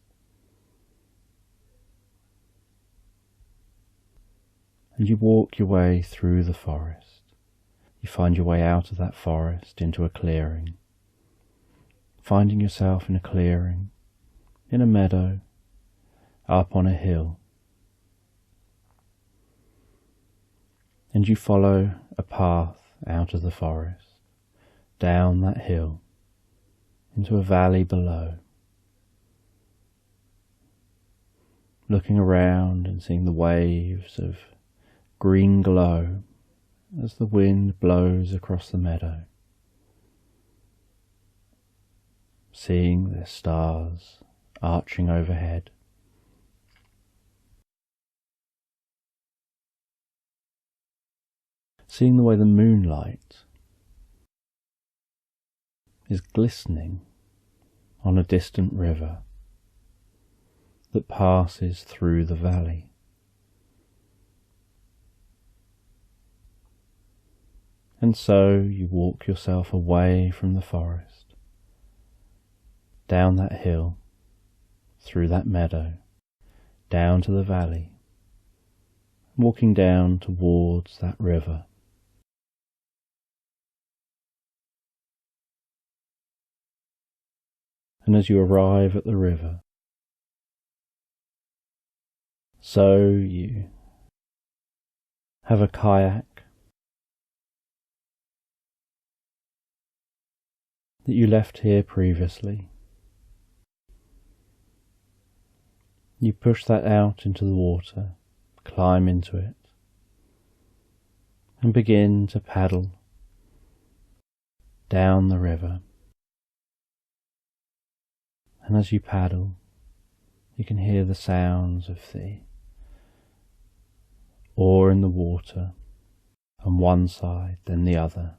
and you walk your way through the forest. You find your way out of that forest into a clearing, finding yourself in a clearing, in a meadow, up on a hill. And you follow a path out of the forest, down that hill, into a valley below, looking around and seeing the waves of green glow as the wind blows across the meadow, seeing the stars arching overhead, seeing the way the moonlight is glistening on a distant river that passes through the valley. And so you walk yourself away from the forest, down that hill, through that meadow, down to the valley, walking down towards that river. And as you arrive at the river, so you have a kayak that you left here previously. You push that out into the water, climb into it, and begin to paddle down the river. And as you paddle, you can hear the sounds of the oar in the water on one side, then the other,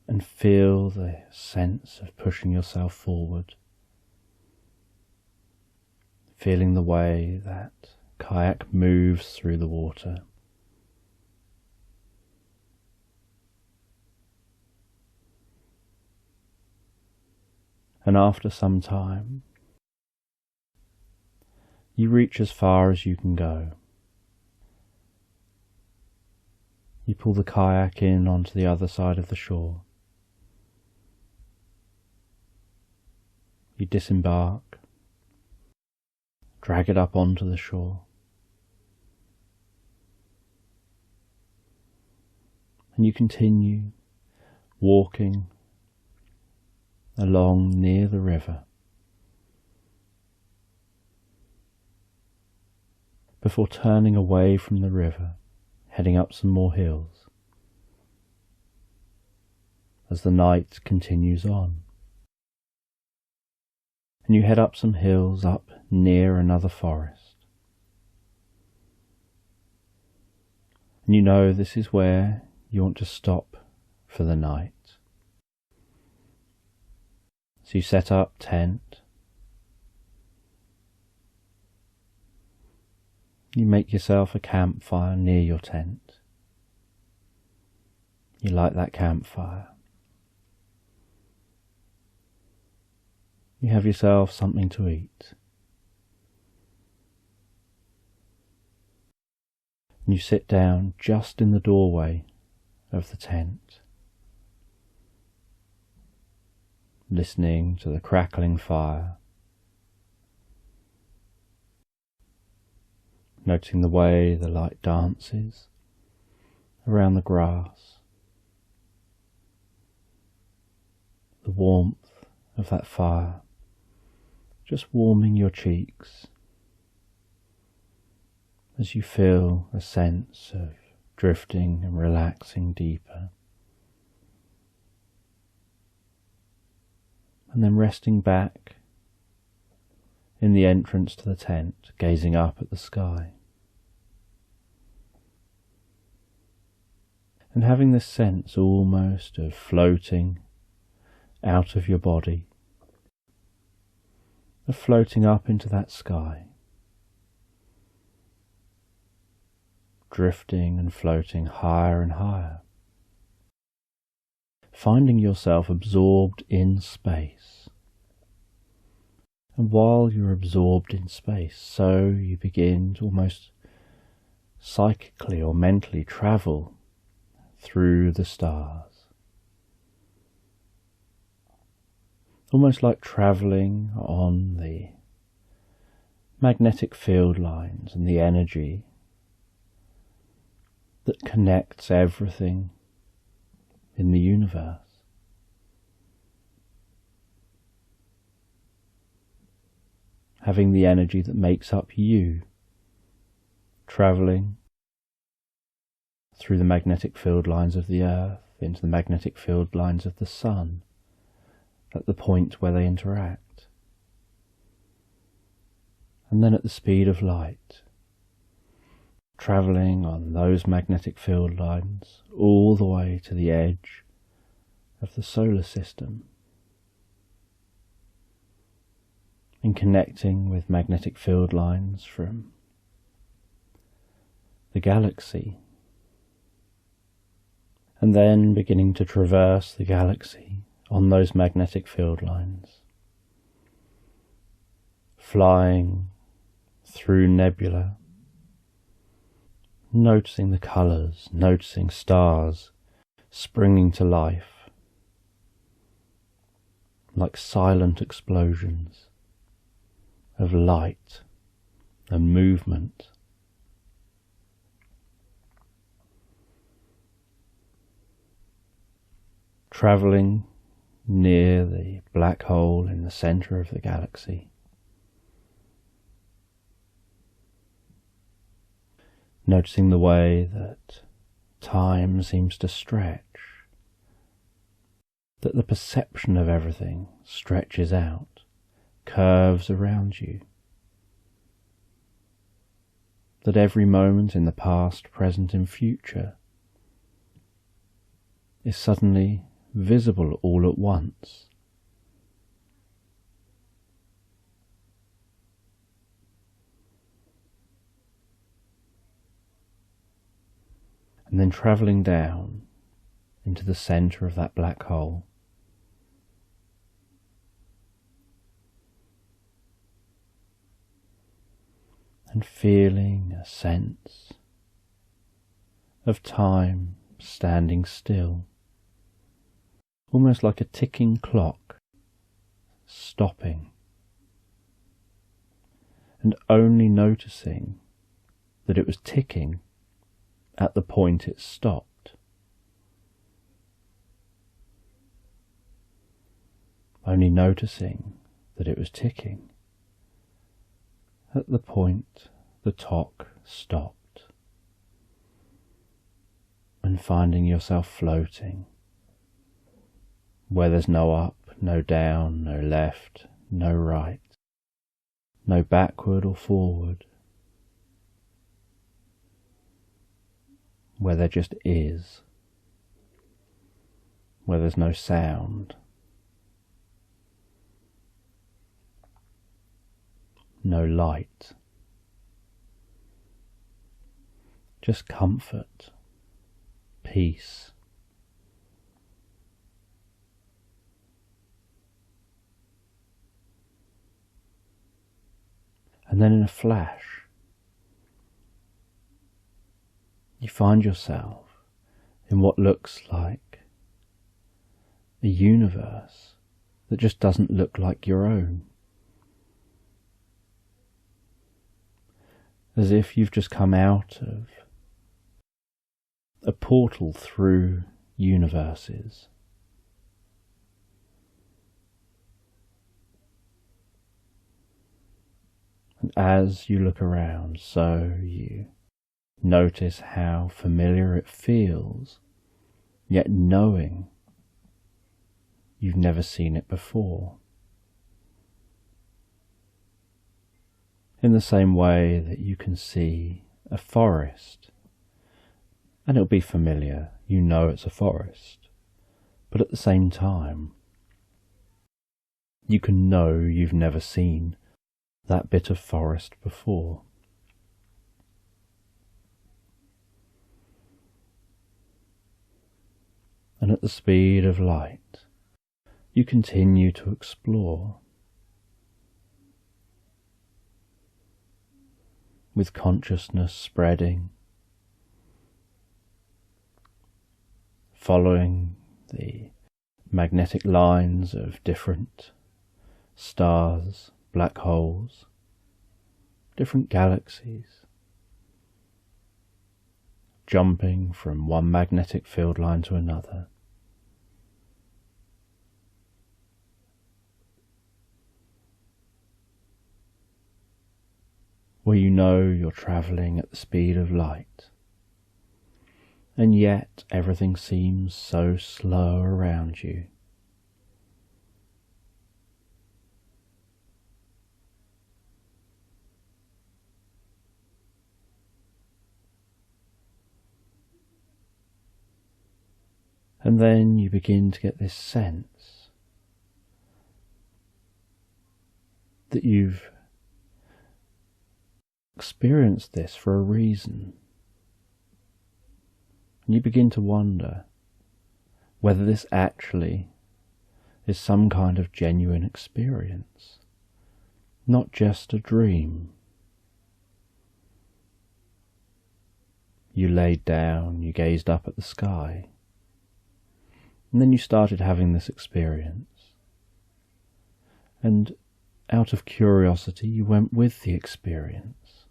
and feel the sense of pushing yourself forward, feeling the way that kayak moves through the water. And after some time, you reach as far as you can go. You pull the kayak in onto the other side of the shore. You disembark, drag it up onto the shore, and you continue walking along near the river before turning away from the river, heading up some more hills as the night continues on. And you head up some hills up near another forest. And you know this is where you want to stop for the night. So you set up tent. You make yourself a campfire near your tent. You light that campfire. You have yourself something to eat. And you sit down just in the doorway of the tent, listening to the crackling fire, noting the way the light dances around the grass, the warmth of that fire just warming your cheeks as you feel a sense of drifting and relaxing deeper, and then resting back in the entrance to the tent, gazing up at the sky, and having this sense almost of floating out of your body, of floating up into that sky, drifting and floating higher and higher, finding yourself absorbed in space. And while you're absorbed in space, so you begin to almost psychically or mentally travel through the stars. Almost like travelling on the magnetic field lines and the energy that connects everything in the universe. Having the energy that makes up you, travelling through the magnetic field lines of the earth into the magnetic field lines of the sun at the point where they interact, and then at the speed of light, travelling on those magnetic field lines all the way to the edge of the solar system, and connecting with magnetic field lines from the galaxy, and then beginning to traverse the galaxy on those magnetic field lines, flying through nebula, noticing the colours, noticing stars springing to life like silent explosions of light and movement. travelling near the black hole in the centre of the galaxy. Noticing the way that time seems to stretch, that the perception of everything stretches out, curves around you, that every moment in the past, present and future is suddenly visible all at once. And then travelling down into the centre of that black hole, and feeling a sense of time standing still, almost like a ticking clock stopping, and only noticing that it was ticking at the point it stopped. Only noticing that it was ticking at the point the clock stopped, and finding yourself floating where there's no up, no down, no left, no right, no backward or forward, where there just is, where there's no sound, no light, just comfort, peace. And then in a flash, you find yourself in what looks like a universe that just doesn't look like your own. As if you've just come out of a portal through universes. And as you look around, so you notice how familiar it feels, yet knowing you've never seen it before. In the same way that you can see a forest, and it'll be familiar, you know it's a forest, but at the same time, you can know you've never seen that bit of forest before. And at the speed of light, you continue to explore, with consciousness spreading, following the magnetic lines of different stars, black holes, different galaxies, jumping from one magnetic field line to another. Where you know you're travelling at the speed of light, and yet everything seems so slow around you. And then you begin to get this sense that you've experienced this for a reason. And you begin to wonder whether this actually is some kind of genuine experience, not just a dream. You laid down, you gazed up at the sky, and then you started having this experience. And out of curiosity, you went with the experience.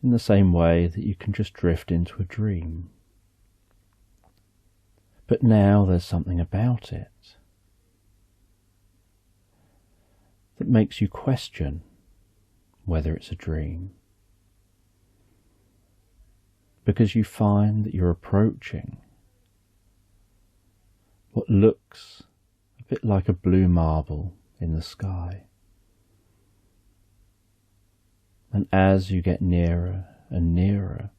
In the same way that you can just drift into a dream. But now there's something about it that makes you question whether it's a dream, because you find that you're approaching what looks a bit like a blue marble in the sky. And as you get nearer and nearer,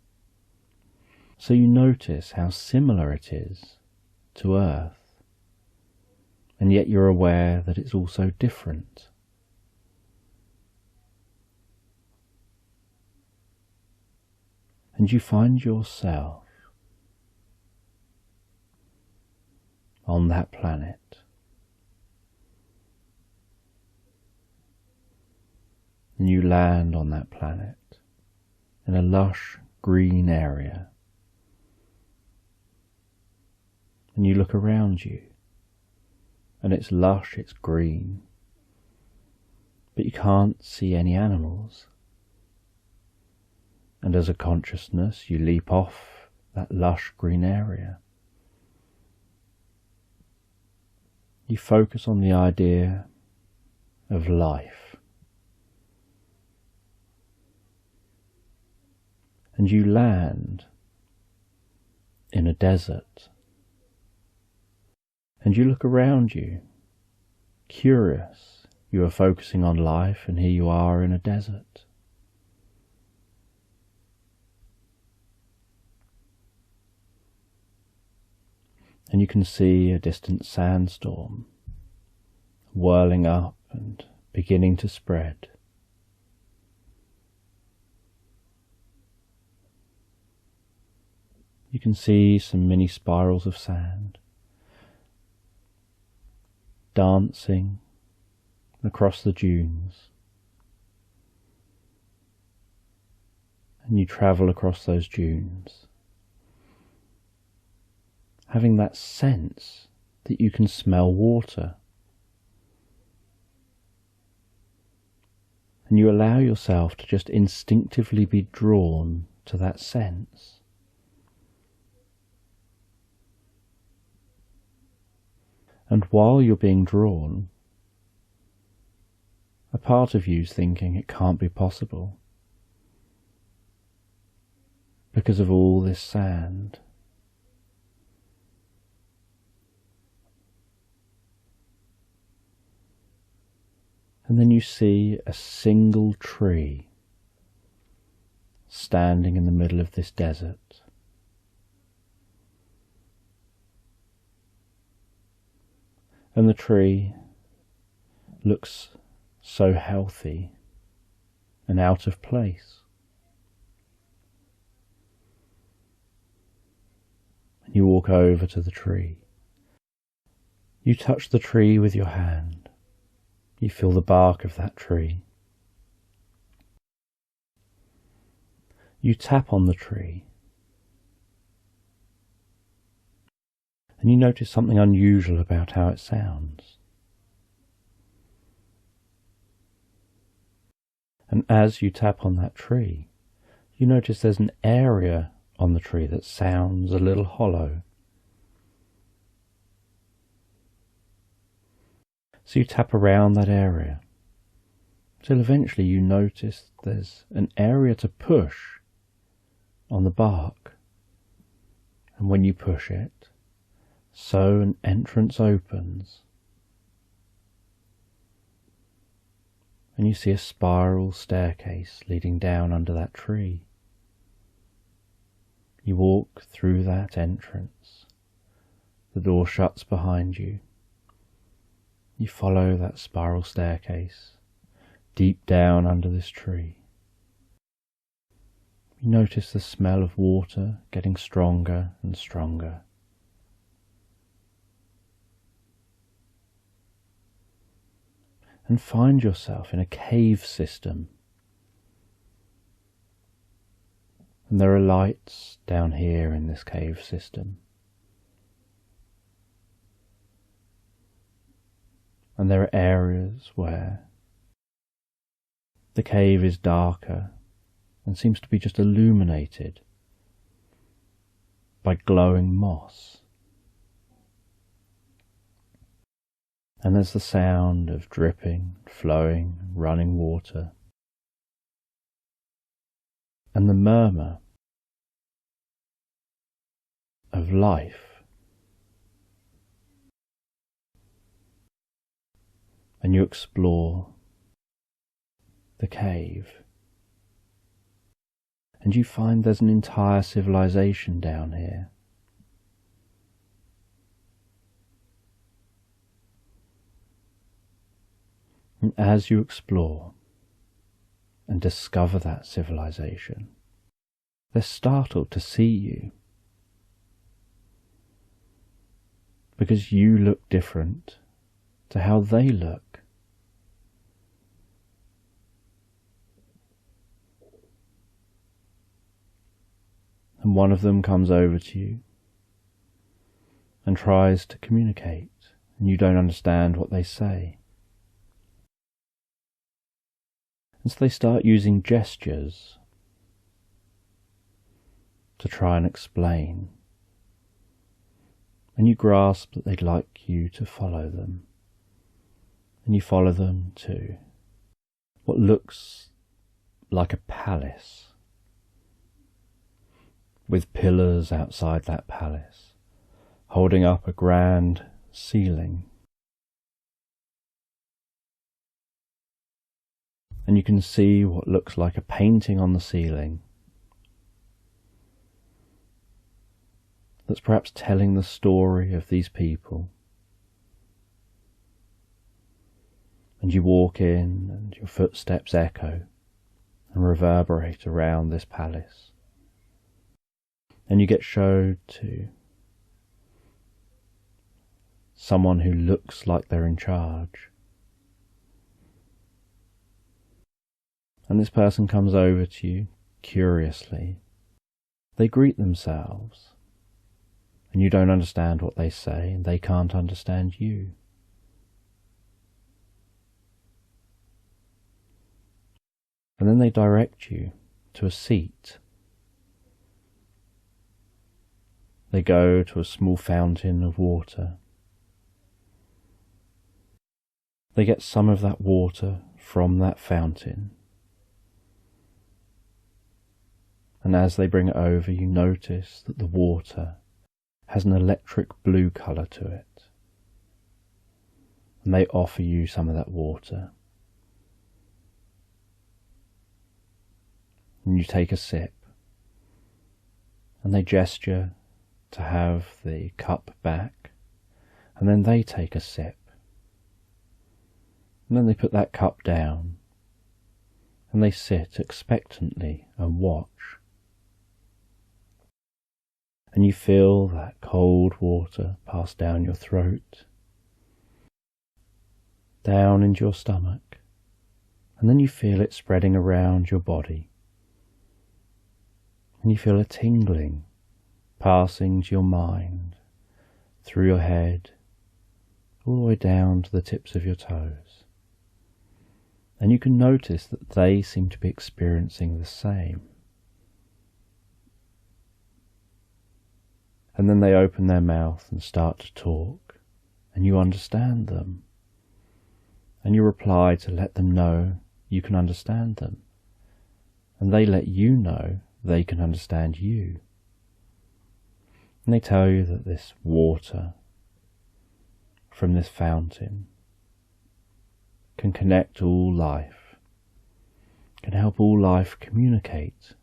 so you notice how similar it is to Earth, and yet you're aware that it's also different. And you find yourself on that planet. And you land on that planet in a lush green area. And you look around you, and it's lush, it's green, but you can't see any animals. And as a consciousness, you leap off that lush green area. You focus on the idea of life. And you land in a desert. And you look around you, curious. You are focusing on life, and here you are in a desert. And you can see a distant sandstorm whirling up and beginning to spread. You can see some mini spirals of sand dancing across the dunes. And you travel across those dunes, having that sense that you can smell water. And you allow yourself to just instinctively be drawn to that sense. And while you're being drawn, a part of you's thinking it can't be possible because of all this sand. And then you see a single tree standing in the middle of this desert. And the tree looks so healthy and out of place. And you walk over to the tree. You touch the tree with your hand. You feel the bark of that tree. You tap on the tree. And you notice something unusual about how it sounds. And as you tap on that tree, you notice there's an area on the tree that sounds a little hollow. So you tap around that area, till eventually you notice there's an area to push on the bark. And when you push it, so an entrance opens, and you see a spiral staircase leading down under that tree. You walk through that entrance. The door shuts behind you. You follow that spiral staircase deep down under this tree. You notice the smell of water getting stronger and stronger. And find yourself in a cave system. And there are lights down here in this cave system. And there are areas where the cave is darker and seems to be just illuminated by glowing moss And there's the sound of dripping, flowing, running water, and the murmur of life. And you explore the cave, and you find there's an entire civilization down here. And as you explore and discover that civilization, they're startled to see you, because you look different to how they look. And one of them comes over to you and tries to communicate, and you don't understand what they say. And so they start using gestures to try and explain. And you grasp that they'd like you to follow them. And you follow them to what looks like a palace, with pillars outside that palace, holding up a grand ceiling. And you can see what looks like a painting on the ceiling that's perhaps telling the story of these people. And you walk in, and your footsteps echo and reverberate around this palace. And you get showed to someone who looks like they're in charge. And this person comes over to you curiously. They greet themselves, and you don't understand what they say, and they can't understand you. And then they direct you to a seat. They go to a small fountain of water. They get some of that water from that fountain. And as they bring it over, you notice that the water has an electric blue colour to it. And they offer you some of that water. And you take a sip. And they gesture to have the cup back. And then they take a sip. And then they put that cup down. And they sit expectantly and watch. And you feel that cold water pass down your throat, down into your stomach, and then you feel it spreading around your body. And you feel a tingling passing to your mind, through your head, all the way down to the tips of your toes. And you can notice that they seem to be experiencing the same. And then they open their mouth and start to talk, and you understand them. And you reply to let them know you can understand them. And they let you know they can understand you. And they tell you that this water from this fountain can connect all life, can help all life communicate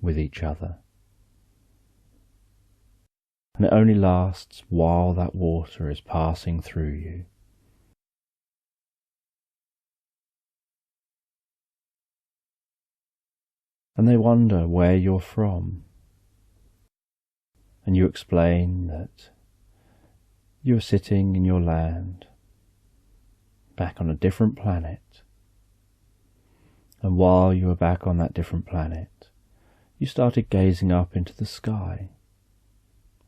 with each other. And it only lasts while that water is passing through you. And they wonder where you're from. And you explain that you're sitting in your land, back on a different planet. And while you were back on that different planet, you started gazing up into the sky.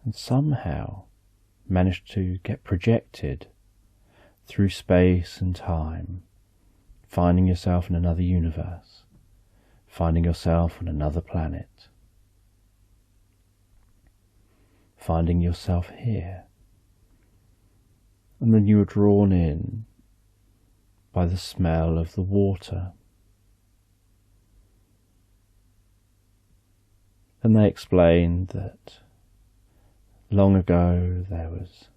And somehow managed to get projected through space and time, finding yourself in another universe, finding yourself on another planet, finding yourself here. And then you were drawn in by the smell of the water. And they explained that long ago there was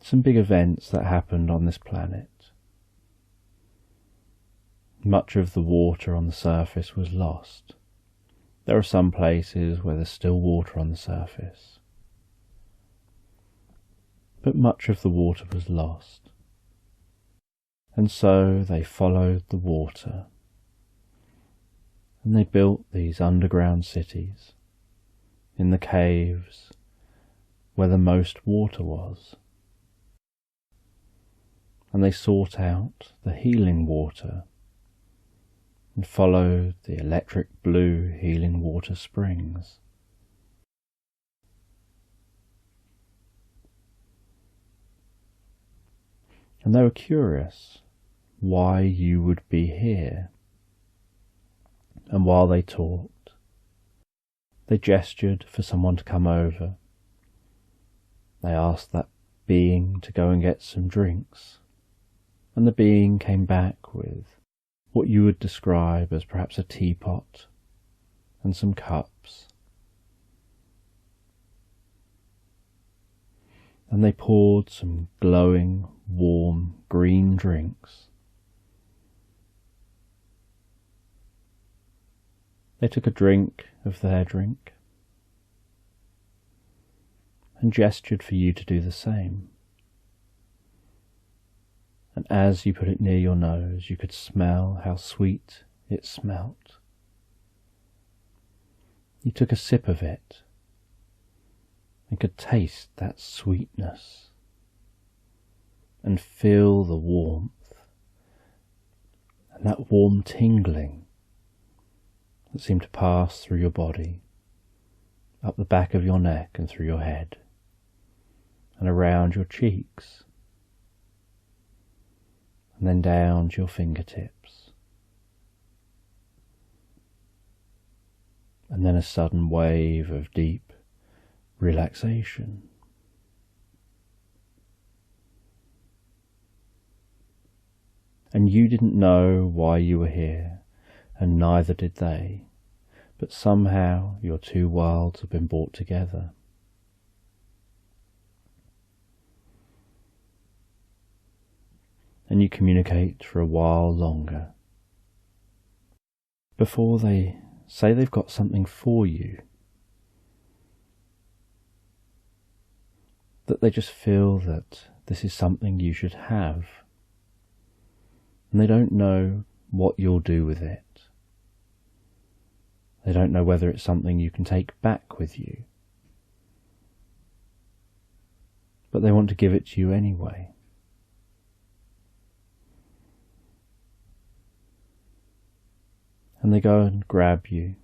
some big events that happened on this planet. Much of the water on the surface was lost. There are some places where there's still water on the surface, but much of the water was lost. And so they followed the water, and they built these underground cities in the caves where the most water was. And they sought out the healing water and followed the electric blue healing water springs. And they were curious why you would be here. And while they talked, they gestured for someone to come over. They asked that being to go and get some drinks, and the being came back with what you would describe as perhaps a teapot and some cups. And they poured some glowing, warm, green drinks. They took a drink of their drink and gestured for you to do the same. And as you put it near your nose, you could smell how sweet it smelt. You took a sip of it and could taste that sweetness and feel the warmth and that warm tingling that seemed to pass through your body, up the back of your neck and through your head, and around your cheeks, and then down to your fingertips. And then a sudden wave of deep relaxation. And you didn't know why you were here, and neither did they, but somehow your two worlds have been brought together. And you communicate for a while longer before they say they've got something for you, that they just feel that this is something you should have, and they don't know what you'll do with it. They don't know whether it's something you can take back with you, but they want to give it to you anyway. And they go and grab you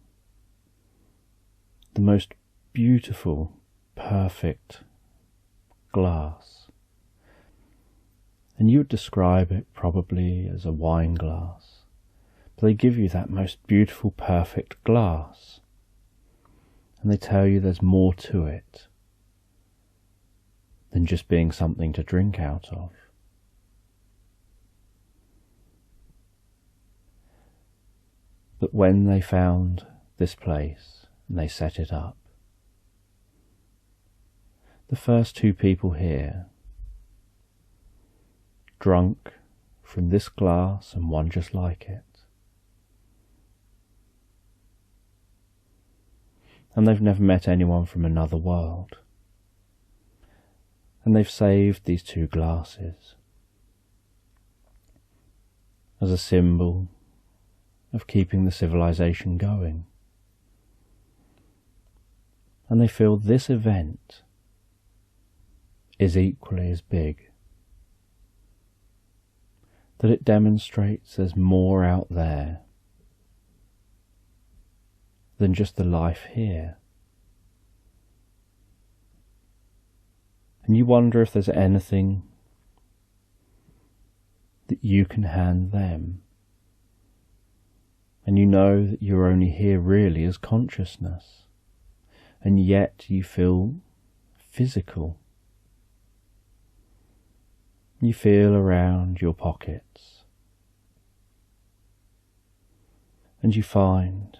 the most beautiful, perfect glass. And you would describe it probably as a wine glass. But they give you that most beautiful, perfect glass. And they tell you there's more to it than just being something to drink out of. But when they found this place and they set it up, the first two people here drunk from this glass and one just like it. And they've never met anyone from another world. And they've saved these two glasses as a symbol of keeping the civilization going. And they feel this event is equally as big, that it demonstrates there's more out there than just the life here. And you wonder if there's anything that you can hand them. And you know that you're only here really as consciousness, and yet you feel physical. You feel around your pockets, and you find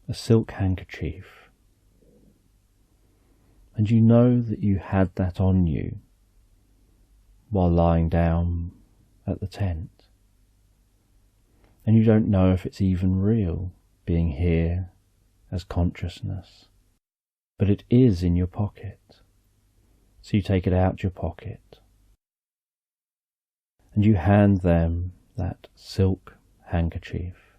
a silk handkerchief, and you know that you had that on you while lying down at the tent, and you don't know if it's even real, being here as consciousness, but it is in your pocket. So you take it out your pocket and you hand them that silk handkerchief,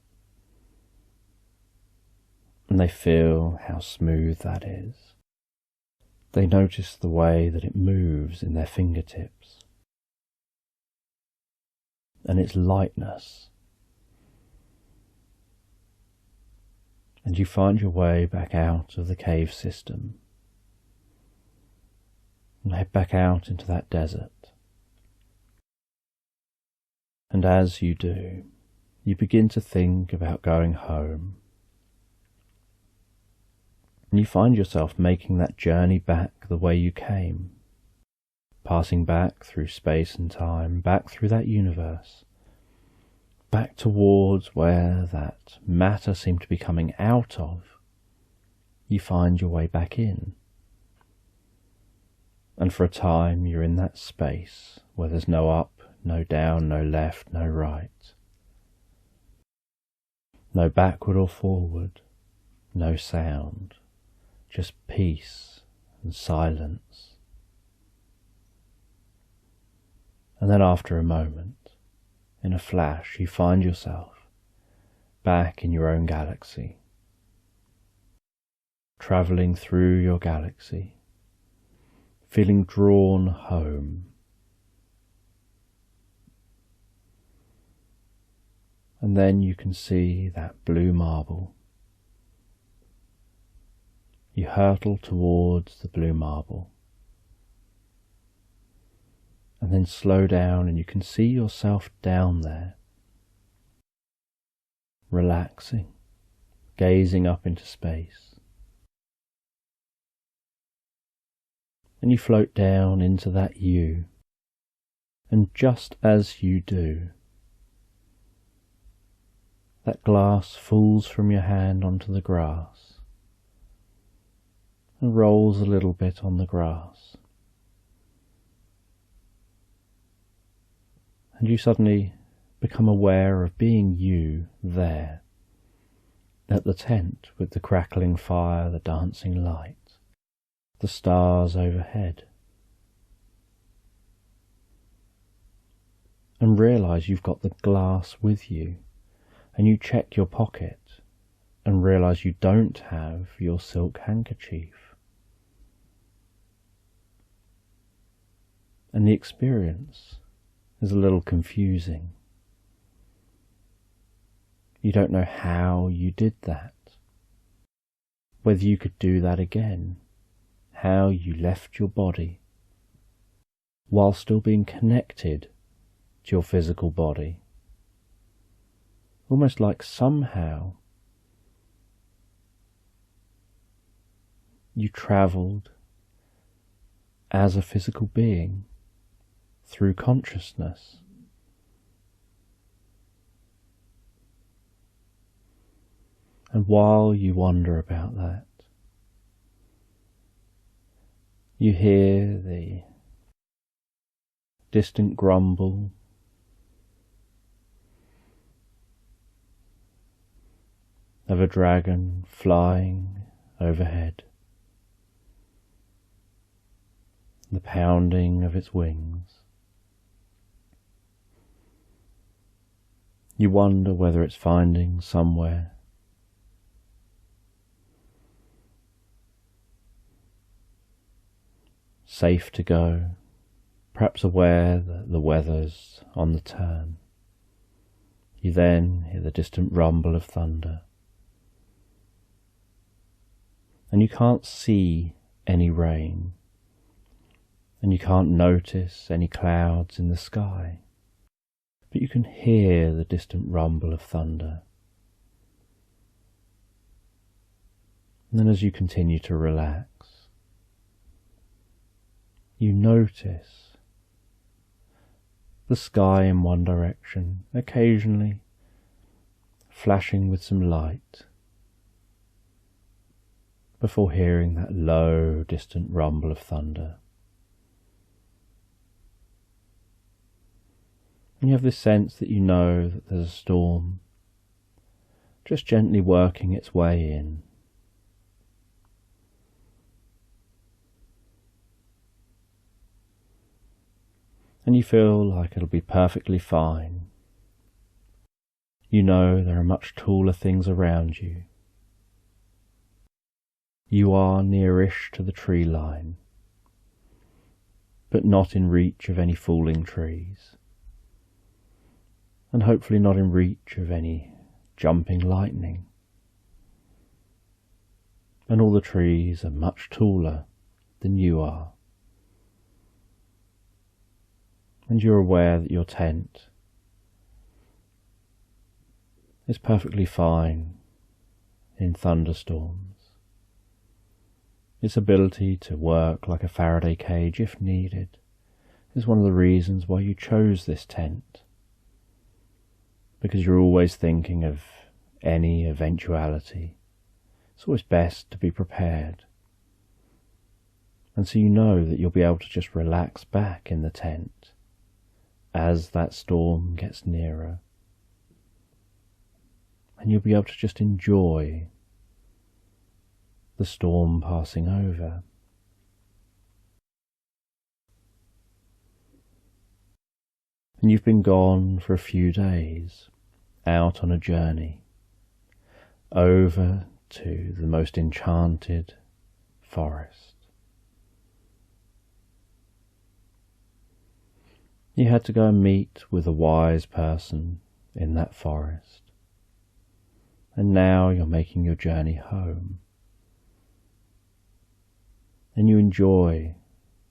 and they feel how smooth that is. They notice the way that it moves in their fingertips and its lightness. And you find your way back out of the cave system and head back out into that desert. And as you do, you begin to think about going home. And you find yourself making that journey back the way you came, passing back through space and time, back through that universe, back towards where that matter seemed to be coming out of. You find your way back in. And for a time you're in that space where there's no up, no down, no left, no right. No backward or forward, no sound, just peace and silence. And then after a moment, in a flash, you find yourself back in your own galaxy, travelling through your galaxy, feeling drawn home. And then you can see that blue marble. You hurtle towards the blue marble, and then slow down and you can see yourself down there, relaxing, gazing up into space. And you float down into that you, and just as you do, that glass falls from your hand onto the grass and rolls a little bit on the grass. And you suddenly become aware of being you there, at the tent with the crackling fire, the dancing light, the stars overhead. And realise you've got the glass with you, and you check your pocket and realise you don't have your silk handkerchief. And the experience is a little confusing. You don't know how you did that, whether you could do that again, how you left your body while still being connected to your physical body. Almost like somehow you travelled as a physical being through consciousness. And while you wonder about that, you hear the distant grumble of a dragon flying overhead, the pounding of its wings. You wonder whether it's finding somewhere safe to go, perhaps aware that the weather's on the turn. You then hear the distant rumble of thunder, and you can't see any rain, and you can't notice any clouds in the sky, but you can hear the distant rumble of thunder. And then as you continue to relax, you notice the sky in one direction, occasionally flashing with some light, before hearing that low, distant rumble of thunder. And you have this sense that you know that there's a storm just gently working its way in. And you feel like it'll be perfectly fine. You know there are much taller things around you. You are nearish to the tree line, but not in reach of any falling trees, and hopefully not in reach of any jumping lightning. And all the trees are much taller than you are. And you're aware that your tent is perfectly fine in thunderstorms. Its ability to work like a Faraday cage if needed is one of the reasons why you chose this tent, because you're always thinking of any eventuality. It's always best to be prepared. And so you know that you'll be able to just relax back in the tent as that storm gets nearer. And you'll be able to just enjoy the storm passing over. And you've been gone for a few days, out on a journey, over to the most enchanted forest. You had to go and meet with a wise person in that forest, and now you're making your journey home. And you enjoy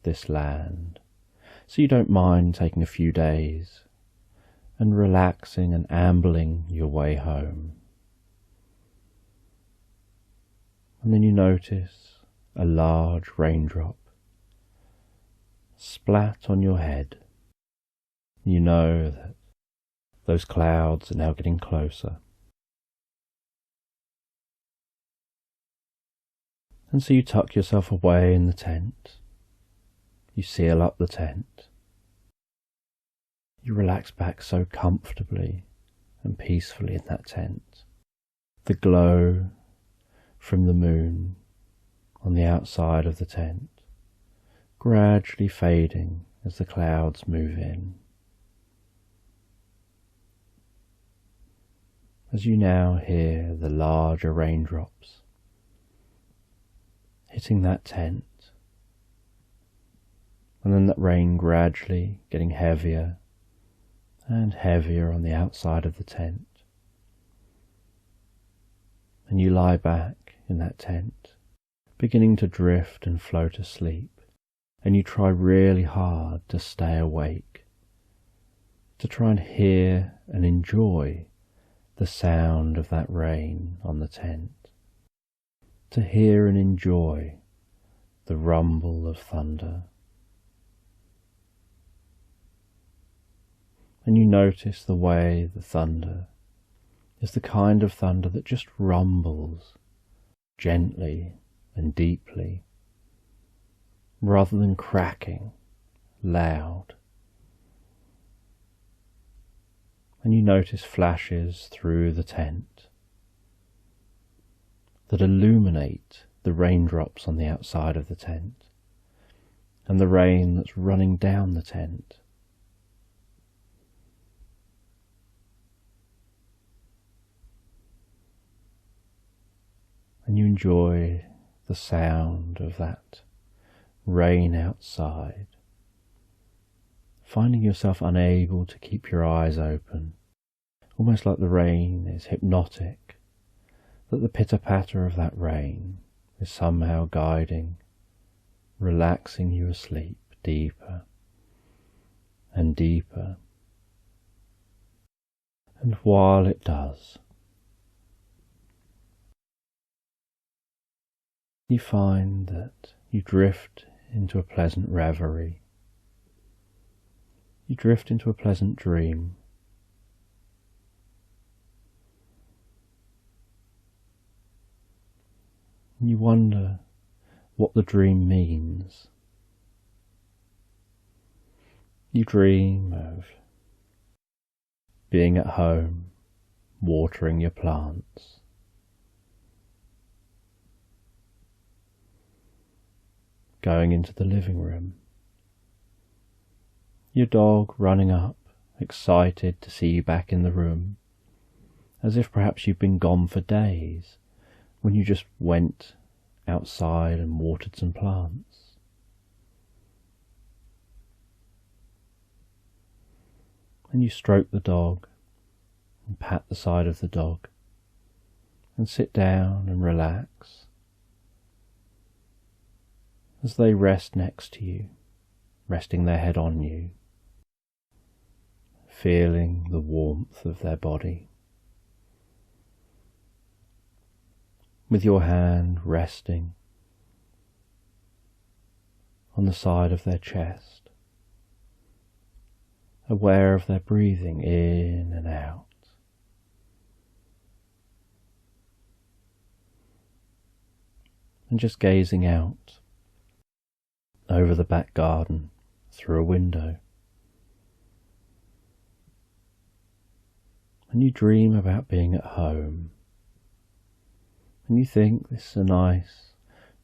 this land, so you don't mind taking a few days and relaxing and ambling your way home. And then you notice a large raindrop splat on your head. You know that those clouds are now getting closer. And so you tuck yourself away in the tent. You seal up the tent. You relax back so comfortably and peacefully in that tent. The glow from the moon on the outside of the tent gradually fading as the clouds move in. As you now hear the larger raindrops hitting that tent, and then that rain gradually getting heavier and heavier on the outside of the tent. And you lie back in that tent, beginning to drift and float asleep, and you try really hard to stay awake, to try and hear and enjoy the sound of that rain on the tent, to hear and enjoy the rumble of thunder. And you notice the way the thunder is the kind of thunder that just rumbles gently and deeply, rather than cracking loud. And you notice flashes through the tent that illuminate the raindrops on the outside of the tent and the rain that's running down the tent. And you enjoy the sound of that rain outside, finding yourself unable to keep your eyes open, almost like the rain is hypnotic, that the pitter-patter of that rain is somehow guiding, relaxing you asleep deeper and deeper. And while it does, you find that you drift into a pleasant reverie, you drift into a pleasant dream. You wonder what the dream means. You dream of being at home, watering your plants. Going into the living room. Your dog running up, excited to see you back in the room, as if perhaps you've been gone for days, when you just went outside and watered some plants. And you stroke the dog and pat the side of the dog and sit down and relax as they rest next to you, resting their head on you, feeling the warmth of their body. With your hand resting on the side of their chest, aware of their breathing in and out. And just gazing out over the back garden through a window. And you dream about being at home. And you think this is a nice,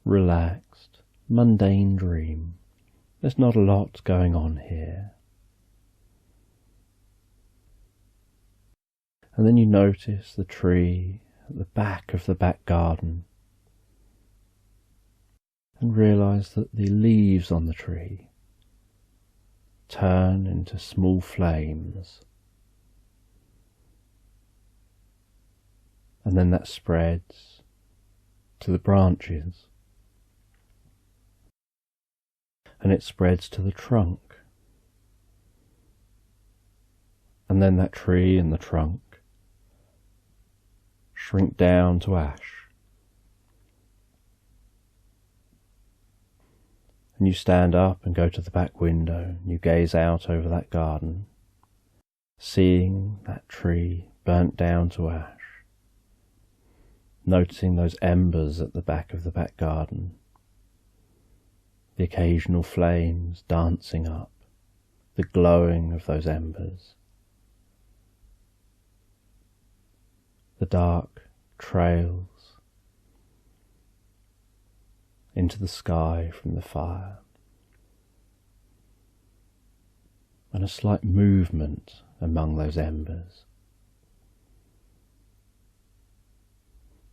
relaxed, mundane dream. There's not a lot going on here. And then you notice the tree at the back of the back garden and realise that the leaves on the tree turn into small flames. And then that spreads to the branches, and it spreads to the trunk, and then that tree and the trunk shrink down to ash. And you stand up and go to the back window, and you gaze out over that garden, seeing that tree burnt down to ash, noticing those embers at the back of the back garden, the occasional flames dancing up, the glowing of those embers, the dark trails into the sky from the fire, and a slight movement among those embers.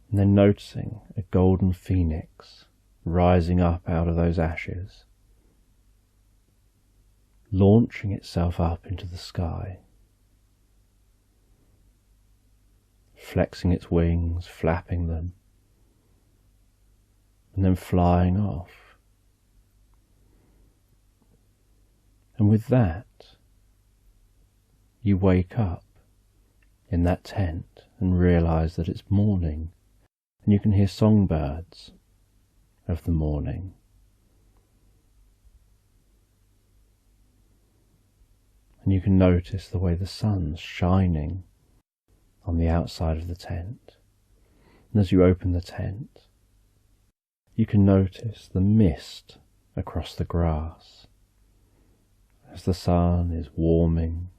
And then noticing a golden phoenix rising up out of those ashes, launching itself up into the sky, flexing its wings, flapping them, and then flying off. And with that, you wake up in that tent and realise that it's morning, and you can hear songbirds of the morning. And you can notice the way the sun's shining on the outside of the tent. And as you open the tent, you can notice the mist across the grass as the sun is warming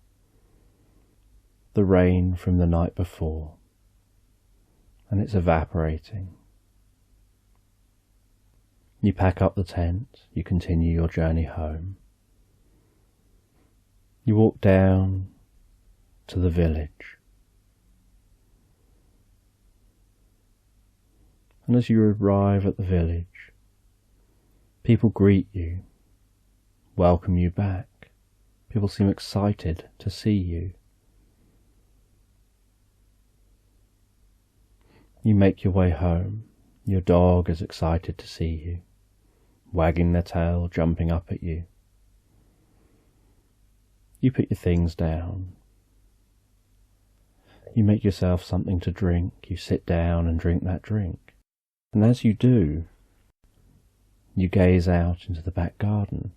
the rain from the night before, and it's evaporating. You pack up the tent, you continue your journey home. You walk down to the village. And as you arrive at the village, people greet you, welcome you back. People seem excited to see you. You make your way home. Your dog is excited to see you, wagging their tail, jumping up at you. You put your things down. You make yourself something to drink. You sit down and drink that drink. And as you do, you gaze out into the back garden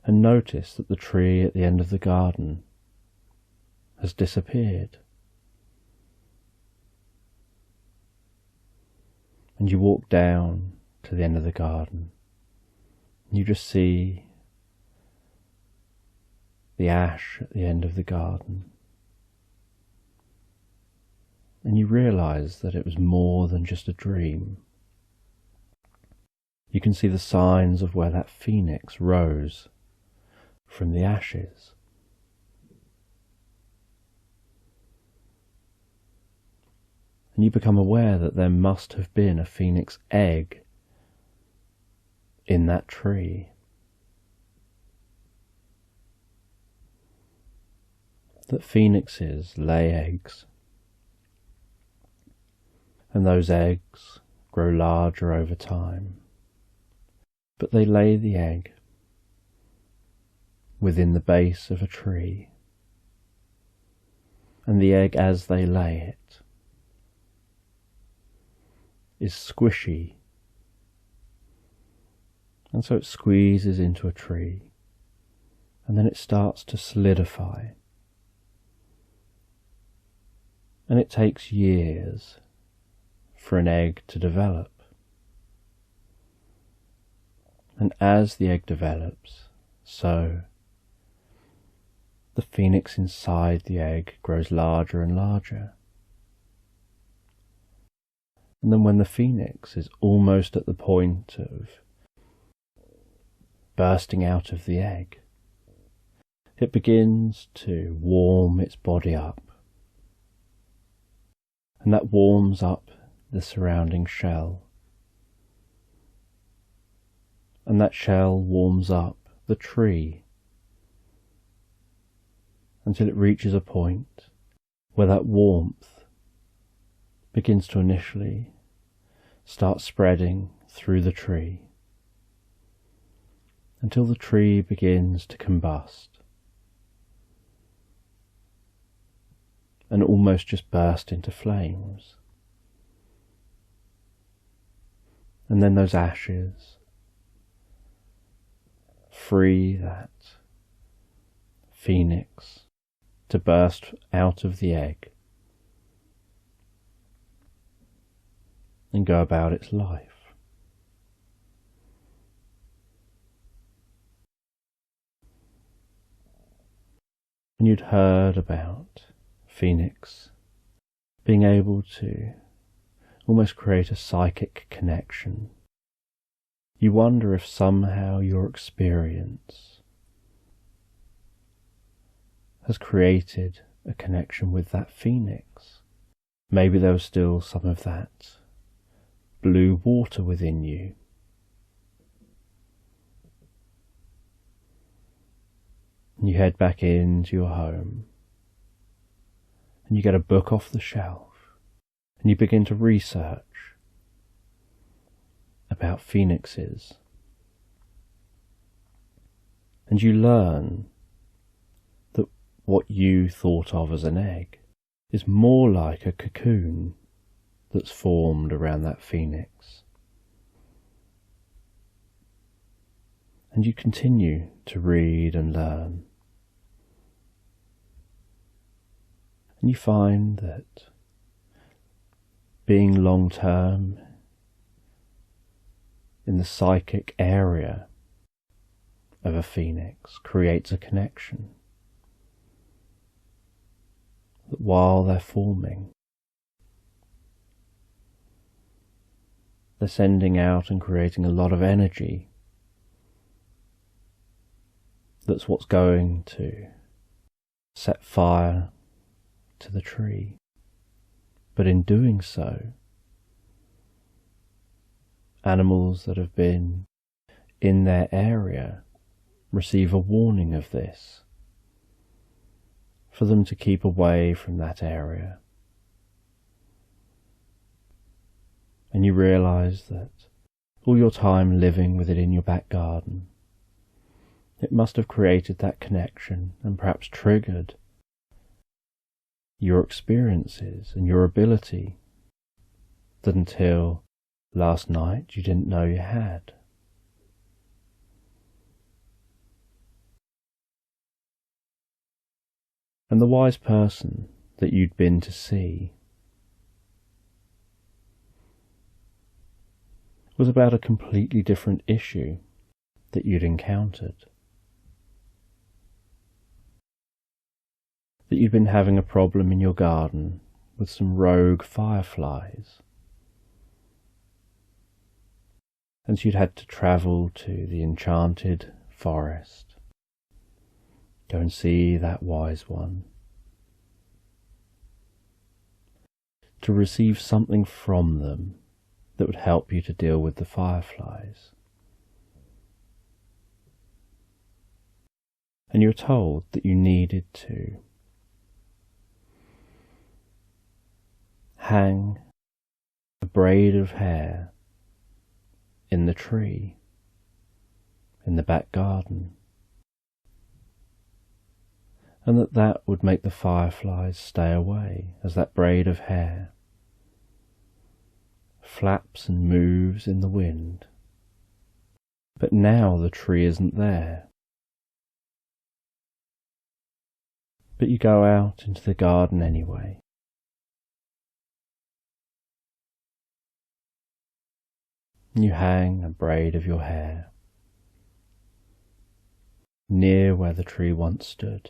and notice that the tree at the end of the garden has disappeared. And you walk down to the end of the garden, and you just see the ash at the end of the garden. And you realize that it was more than just a dream. You can see the signs of where that phoenix rose from the ashes. And you become aware that there must have been a phoenix egg in that tree. That phoenixes lay eggs, and those eggs grow larger over time. But they lay the egg within the base of a tree, and the egg, as they lay it, is squishy, and so it squeezes into a tree, and then it starts to solidify, and it takes years for an egg to develop. And as the egg develops, so the phoenix inside the egg grows larger and larger. And then when the phoenix is almost at the point of bursting out of the egg, it begins to warm its body up. And that warms up the surrounding shell. And that shell warms up the tree until it reaches a point where that warmth begins to initially start spreading through the tree until the tree begins to combust and almost just burst into flames. And then those ashes free that phoenix to burst out of the egg and go about its life. And you'd heard about phoenix being able to almost create a psychic connection. You wonder if somehow your experience has created a connection with that phoenix. Maybe there was still some of that blue water within you. And you head back into your home, and you get a book off the shelf, and you begin to research about phoenixes, and you learn that what you thought of as an egg is more like a cocoon that's formed around that phoenix. And you continue to read and learn, and you find that being long-term in the psychic area of a phoenix creates a connection. That while they're forming, they're sending out and creating a lot of energy. That's what's going to set fire to the tree. But in doing so, animals that have been in their area receive a warning of this, for them to keep away from that area. And you realize that all your time living with it in your back garden, it must have created that connection and perhaps triggered your experiences and your ability that until last night you didn't know you had. And the wise person that you'd been to see was about a completely different issue that you'd encountered. That you'd been having a problem in your garden with some rogue fireflies. And so you'd had to travel to the enchanted forest, go and see that wise one, to receive something from them that would help you to deal with the fireflies. And you were told that you needed to hang a braid of hair in the tree, in the back garden, and that would make the fireflies stay away as that braid of hair flaps and moves in the wind. But now the tree isn't there. But you go out into the garden anyway. You hang a braid of your hair near where the tree once stood.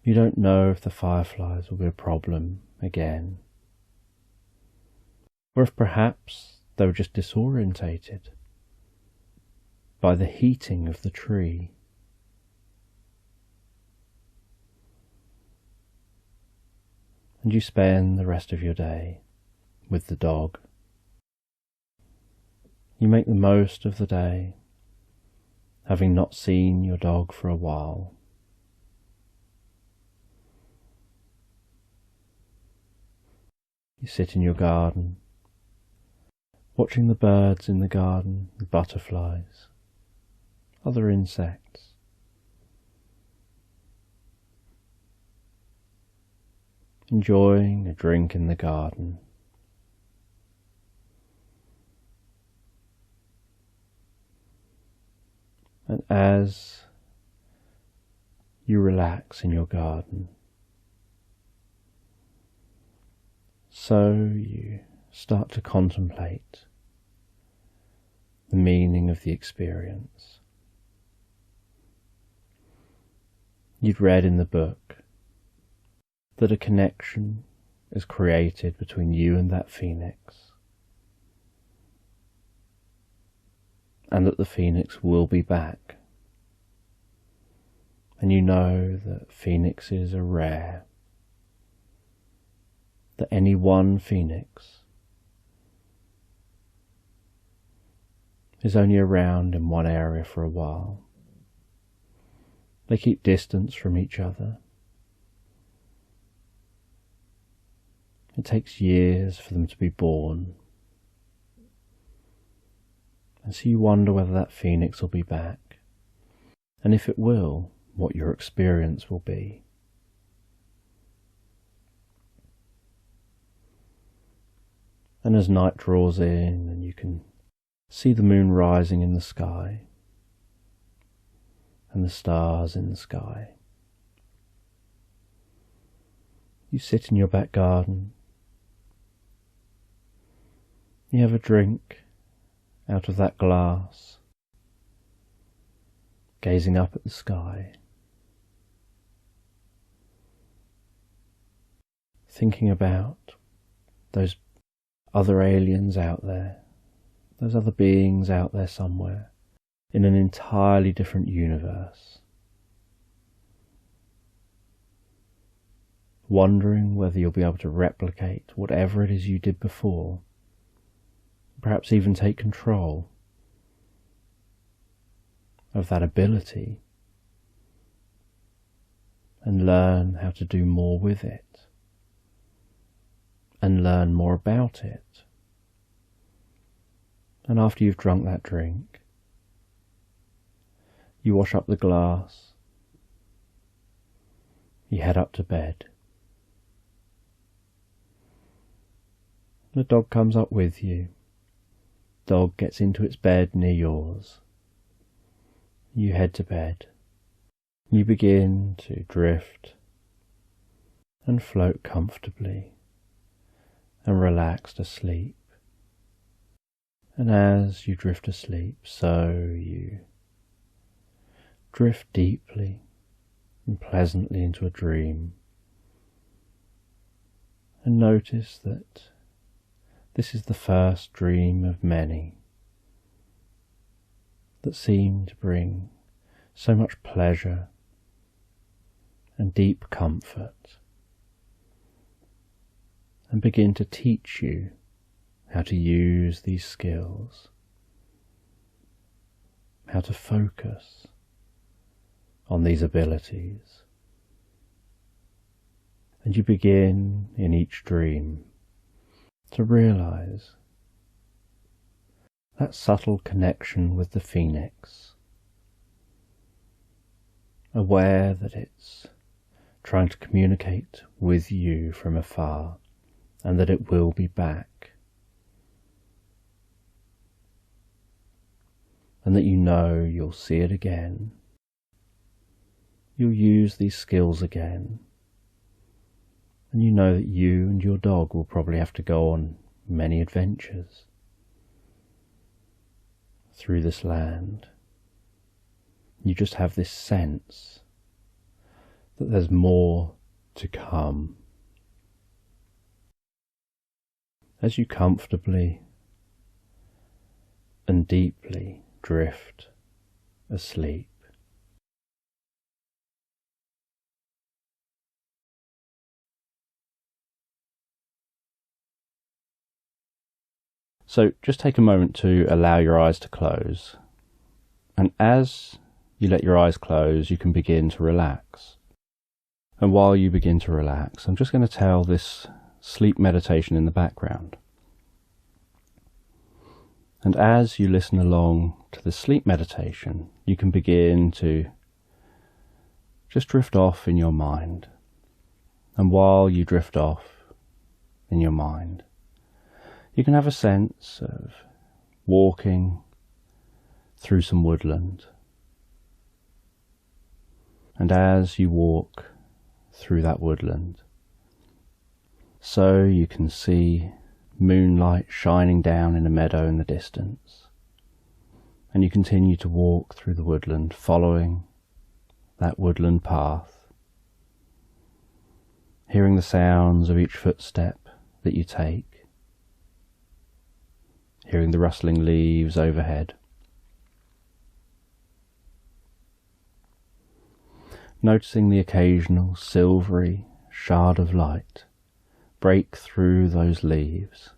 You don't know if the fireflies will be a problem again, or if perhaps they were just disorientated by the heating of the tree. And you spend the rest of your day with the dog. You make the most of the day, having not seen your dog for a while. You sit in your garden, watching the birds in the garden, the butterflies, other insects. Enjoying a drink in the garden. And as you relax in your garden, so you start to contemplate the meaning of the experience. You'd read in the book that a connection is created between you and that phoenix, and that the phoenix will be back. And you know that phoenixes are rare, that any one phoenix is only around in one area for a while. They keep distance from each other. It takes years for them to be born. And so you wonder whether that phoenix will be back, and if it will, what your experience will be. And as night draws in and you can see the moon rising in the sky and the stars in the sky, you sit in your back garden, you have a drink out of that glass, gazing up at the sky, thinking about those other aliens out there, those other beings out there somewhere, in an entirely different universe. Wondering whether you'll be able to replicate whatever it is you did before, perhaps even take control of that ability and learn how to do more with it and learn more about it. And after you've drunk that drink, you wash up the glass, you head up to bed. The dog comes up with you. Dog gets into its bed near yours. You head to bed, You begin to drift and float comfortably and relaxed asleep. And as you drift asleep, so you drift deeply and pleasantly into a dream. And notice that this is the first dream of many that seem to bring so much pleasure and deep comfort, and begin to teach you how to use these skills, how to focus on these abilities. And you begin in each dream to realize that subtle connection with the phoenix, aware that it's trying to communicate with you from afar and that it will be back, and that you know you'll see it again. You'll use these skills again, and you know that you and your dog will probably have to go on many adventures through this land. You just have this sense that there's more to come. As you comfortably and deeply drift asleep, so just take a moment to allow your eyes to close, and as you let your eyes close, you can begin to relax. And while you begin to relax, I'm just going to tell this sleep meditation in the background. And as you listen along to the sleep meditation, you can begin to just drift off in your mind. And while you drift off in your mind, you can have a sense of walking through some woodland. And as you walk through that woodland, so you can see moonlight shining down in a meadow in the distance, and you continue to walk through the woodland, following that woodland path, hearing the sounds of each footstep that you take, hearing the rustling leaves overhead. Noticing the occasional silvery shard of light break through those leaves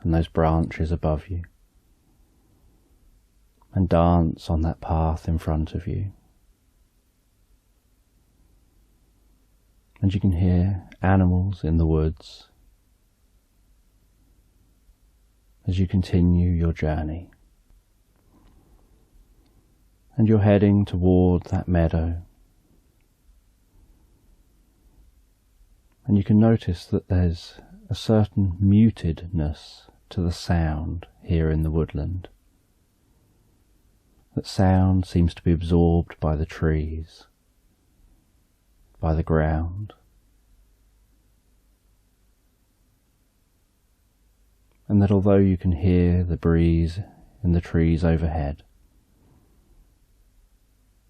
and those branches above you and dance on that path in front of you. And you can hear animals in the woods as you continue your journey. And you're heading toward that meadow. And you can notice that there's a certain mutedness to the sound here in the woodland. That sound seems to be absorbed by the trees, by the ground. And that although you can hear the breeze in the trees overhead,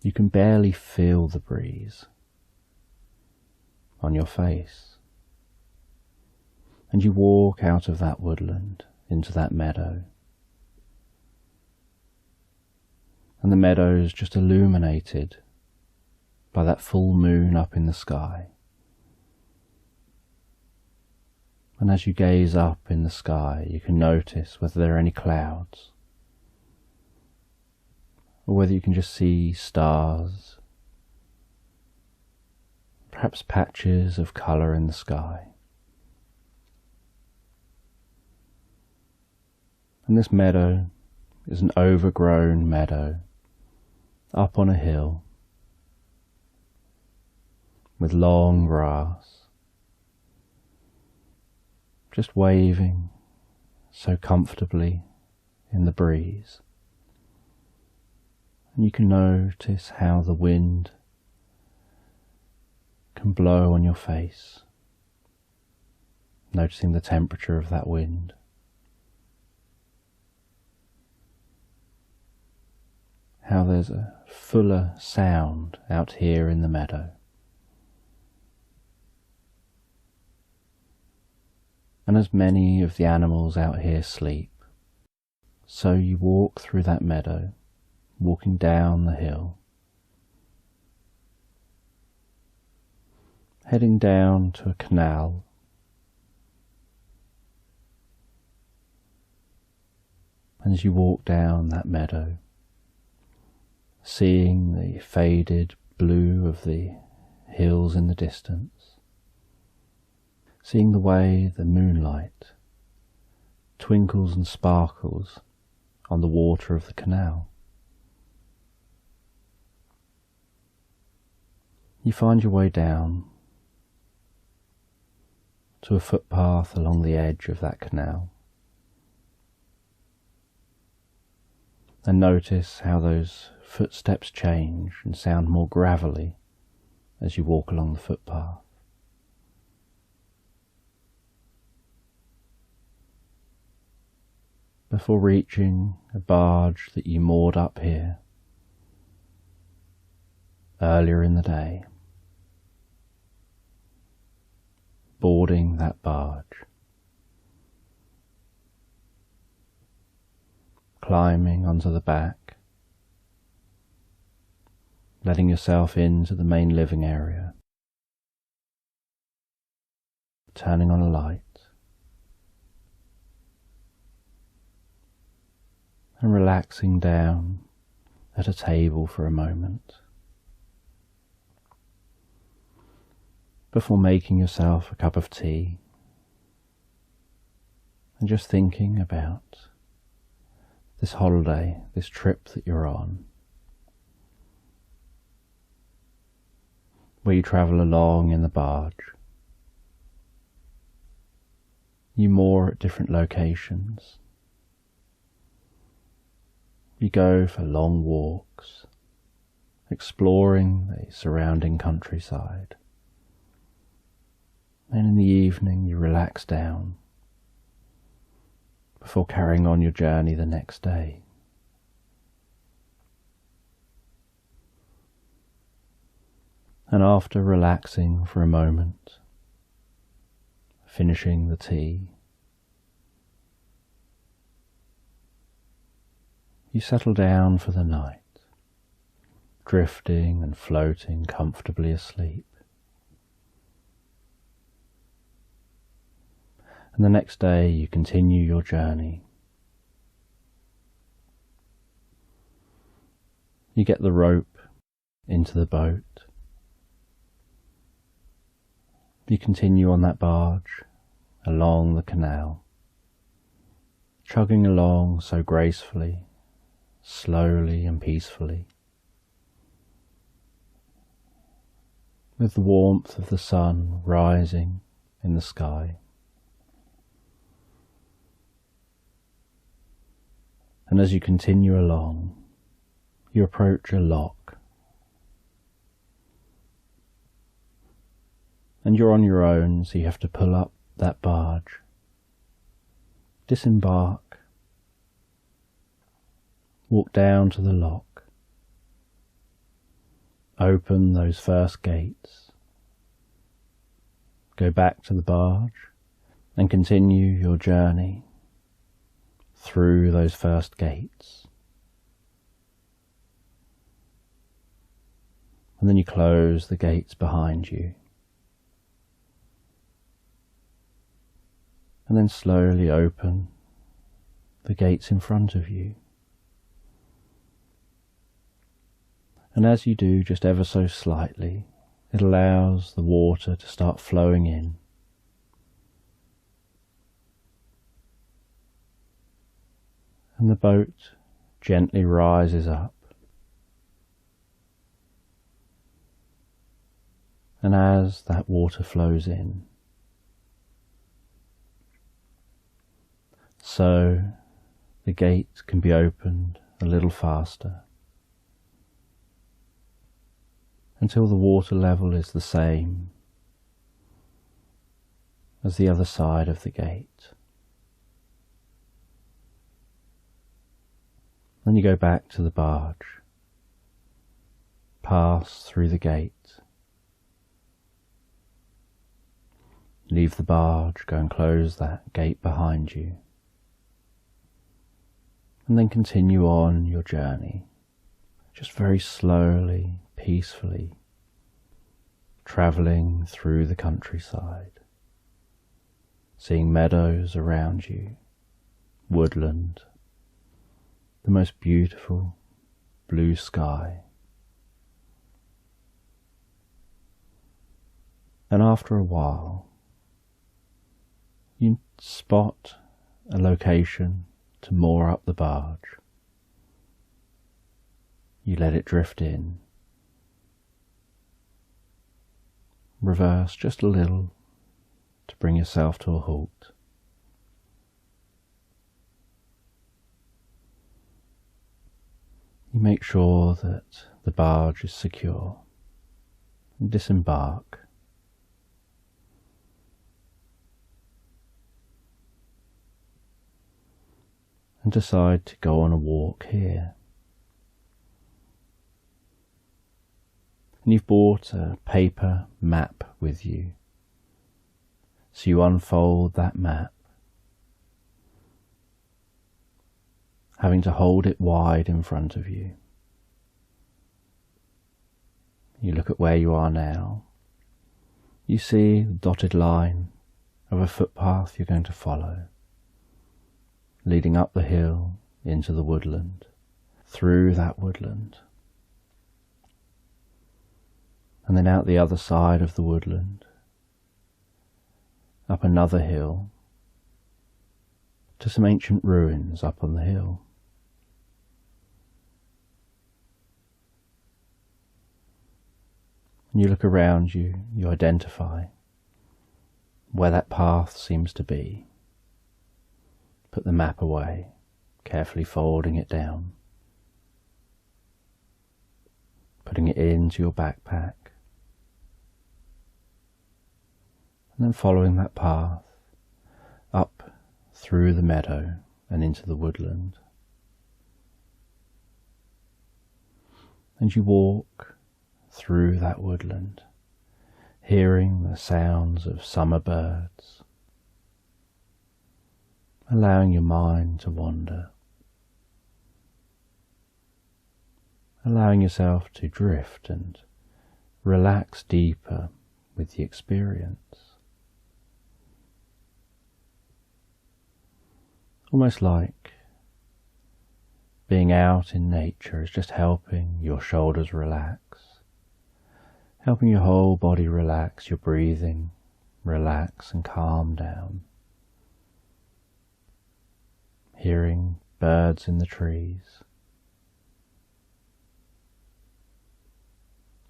you can barely feel the breeze on your face. And you walk out of that woodland into that meadow. And the meadow is just illuminated by that full moon up in the sky. And as you gaze up in the sky, you can notice whether there are any clouds, or whether you can just see stars, perhaps patches of colour in the sky. And this meadow is an overgrown meadow up on a hill with long grass just waving so comfortably in the breeze. And you can notice how the wind can blow on your face, noticing the temperature of that wind. How there's a fuller sound out here in the meadow. And as many of the animals out here sleep, so you walk through that meadow, walking down the hill, heading down to a canal, and as you walk down that meadow, seeing the faded blue of the hills in the distance, seeing the way the moonlight twinkles and sparkles on the water of the canal. You find your way down to a footpath along the edge of that canal, and notice how those footsteps change and sound more gravelly as you walk along the footpath. Before reaching a barge that you moored up here earlier in the day, boarding that barge, climbing onto the back, letting yourself into the main living area, turning on a light, and relaxing down at a table for a moment before making yourself a cup of tea and just thinking about this holiday, this trip that you're on, where you travel along in the barge. You moor at different locations. You go for long walks, exploring the surrounding countryside. And in the evening you relax down before carrying on your journey the next day. And after relaxing for a moment, finishing the tea, you settle down for the night, drifting and floating comfortably asleep. And the next day you continue your journey. You get the rope into the boat. You continue on that barge along the canal, chugging along so gracefully, slowly and peacefully, with the warmth of the sun rising in the sky. And as you continue along, you approach a lock, and you're on your own, so you have to pull up that barge, disembark, walk down to the lock, open those first gates, go back to the barge and continue your journey through those first gates. And then you close the gates behind you. And then slowly open the gates in front of you. And as you do, just ever so slightly, it allows the water to start flowing in. And the boat gently rises up. And as that water flows in, so the gate can be opened a little faster. until the water level is the same as the other side of the gate. Then you go back to the barge, pass through the gate, leave the barge, go and close that gate behind you, and then continue on your journey, just very slowly, peacefully, travelling through the countryside, seeing meadows around you, woodland, the most beautiful blue sky. And after a while, you spot a location to moor up the barge. You let it drift in, reverse just a little to bring yourself to a halt. You make sure that the barge is secure and disembark. And decide to go on a walk here. And you've brought a paper map with you. So you unfold that map, having to hold it wide in front of you. You look at where you are now. You see the dotted line of a footpath you're going to follow, leading up the hill into the woodland, through that woodland, and then out the other side of the woodland, up another hill, to some ancient ruins up on the hill. And you look around you, you identify where that path seems to be. Put the map away, carefully folding it down, putting it into your backpack, and then following that path up through the meadow and into the woodland. And you walk through that woodland, hearing the sounds of summer birds, allowing your mind to wander, allowing yourself to drift and relax deeper with the experience. Almost like being out in nature is just helping your shoulders relax, helping your whole body relax, your breathing relax and calm down. Hearing birds in the trees,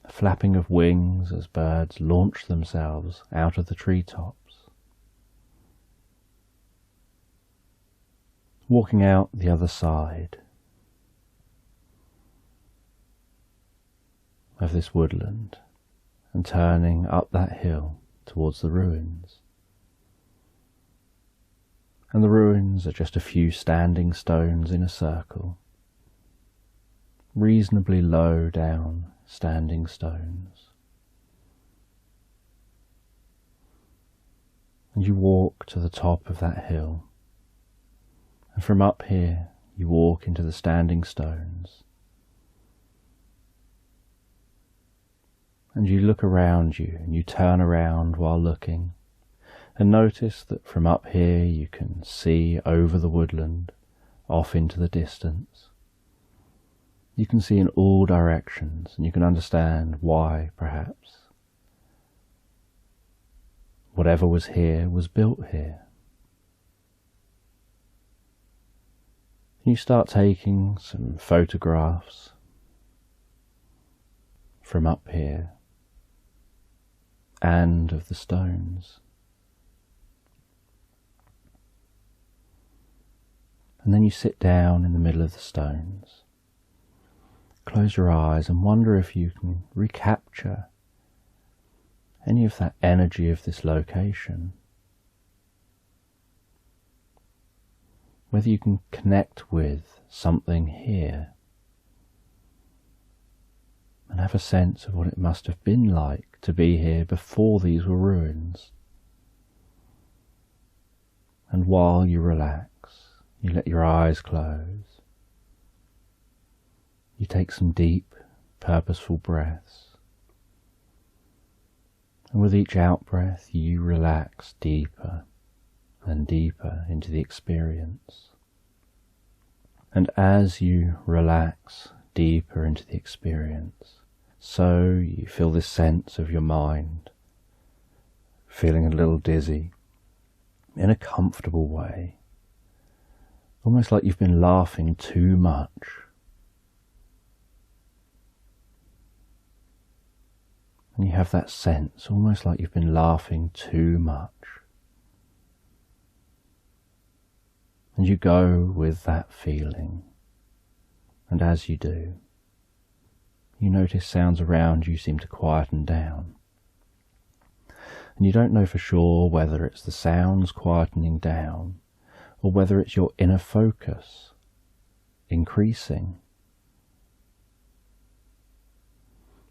the flapping of wings as birds launch themselves out of the treetops. Walking out the other side of this woodland and turning up that hill towards the ruins. And the ruins are just a few standing stones in a circle, reasonably low down standing stones. And you walk to the top of that hill, and from up here you walk into the standing stones, and you look around you and you turn around while looking, and notice that from up here you can see over the woodland, off into the distance. You can see in all directions, and you can understand why, perhaps, whatever was here was built here. You start taking some photographs from up here and of the stones. And then you sit down in the middle of the stones, close your eyes and wonder if you can recapture any of that energy of this location. Whether you can connect with something here and have a sense of what it must have been like to be here before these were ruins. And while you relax, you let your eyes close. You take some deep, purposeful breaths. And with each out-breath, you relax deeper and deeper into the experience. And as you relax deeper into the experience, so you feel this sense of your mind feeling a little dizzy in a comfortable way, almost like you've been laughing too much. And you have that sense, almost like you've been laughing too much. And you go with that feeling. And as you do, you notice sounds around you seem to quieten down. And you don't know for sure whether it's the sounds quietening down or whether it's your inner focus increasing.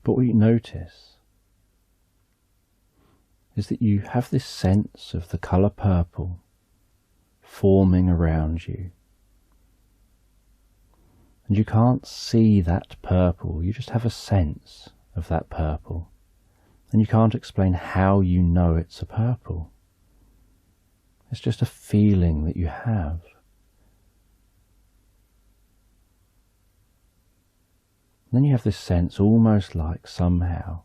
But what you notice is that you have this sense of the colour purple forming around you. And you can't see that purple, you just have a sense of that purple. And you can't explain how you know it's a purple. It's just a feeling that you have. And then you have this sense almost like somehow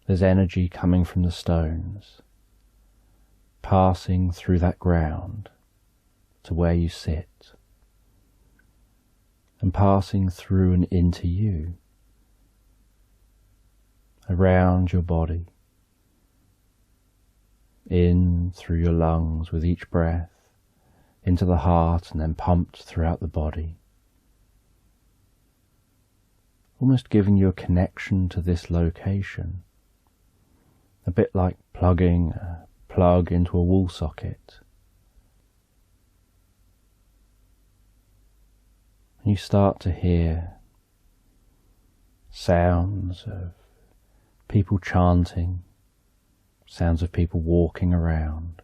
there's energy coming from the stones, passing through that ground to where you sit, and passing through and into you, around your body, in through your lungs with each breath, into the heart and then pumped throughout the body, almost giving you a connection to this location, a bit like plugging a plug into a wall socket. And you start to hear sounds of people chanting, sounds of people walking around,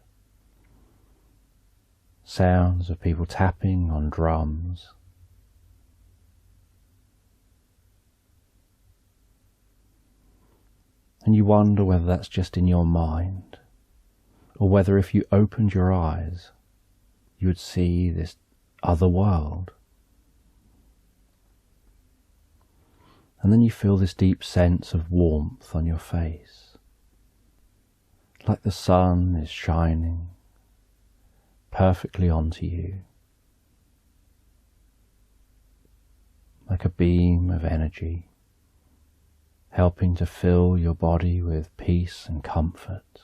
sounds of people tapping on drums. And you wonder whether that's just in your mind, or whether if you opened your eyes, you would see this other world. And then you feel this deep sense of warmth on your face, like the sun is shining perfectly onto you, like a beam of energy, helping to fill your body with peace and comfort.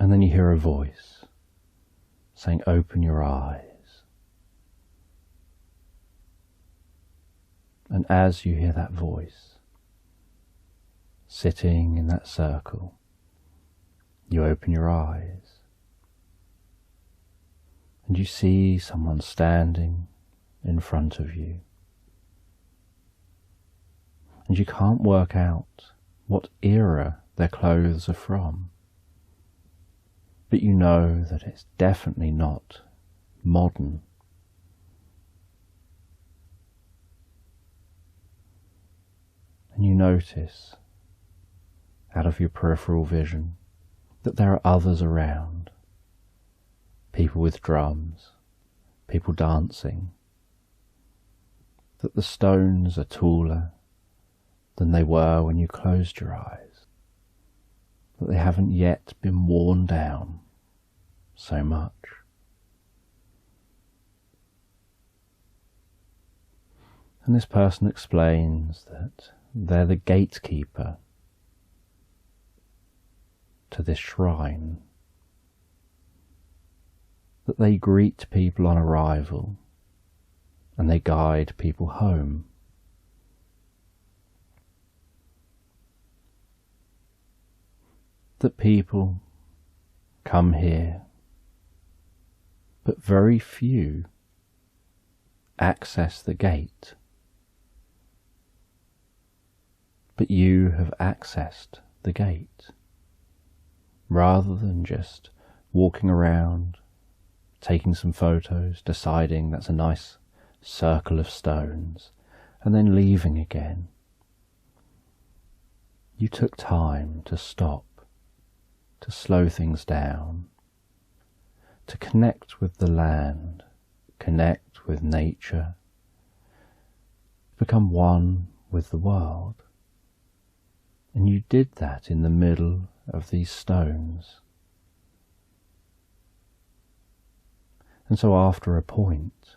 And then you hear a voice saying, "Open your eyes." And as you hear that voice, sitting in that circle, you open your eyes. And you see someone standing in front of you. And you can't work out what era their clothes are from. But you know that it's definitely not modern. And you notice, out of your peripheral vision, that there are others around. People with drums, people dancing, that the stones are taller than they were when you closed your eyes, that they haven't yet been worn down so much. And this person explains that they're the gatekeeper to this shrine that they greet people on arrival and they guide people home. That people come here, but very few access the gate. But you have accessed the gate, rather than just walking around, taking some photos, deciding that's a nice circle of stones, and then leaving again. You took time to stop, to slow things down, to connect with the land, connect with nature, become one with the world. And you did that in the middle of these stones. And so after a point,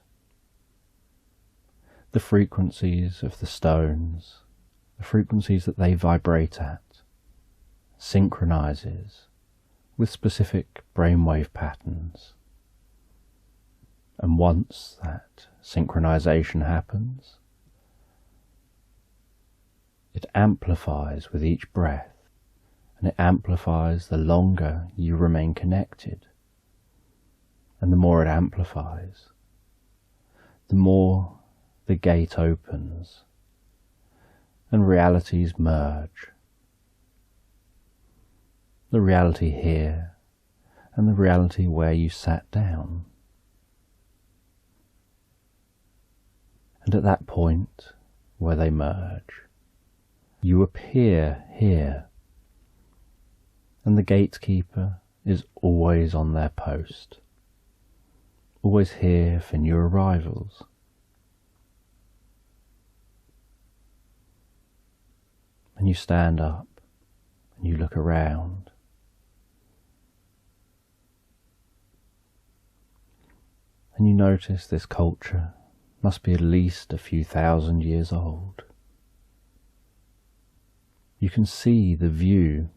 the frequencies of the stones, the frequencies that they vibrate at, synchronizes with specific brainwave patterns. And once that synchronization happens, it amplifies with each breath, and it amplifies the longer you remain connected. And the more it amplifies, the more the gate opens and realities merge. The reality here and the reality where you sat down. And at that point where they merge, you appear here, and the gatekeeper is always on their post, always here for new arrivals. And you stand up and you look around. And you notice this culture must be at least a few thousand years old. You can see the view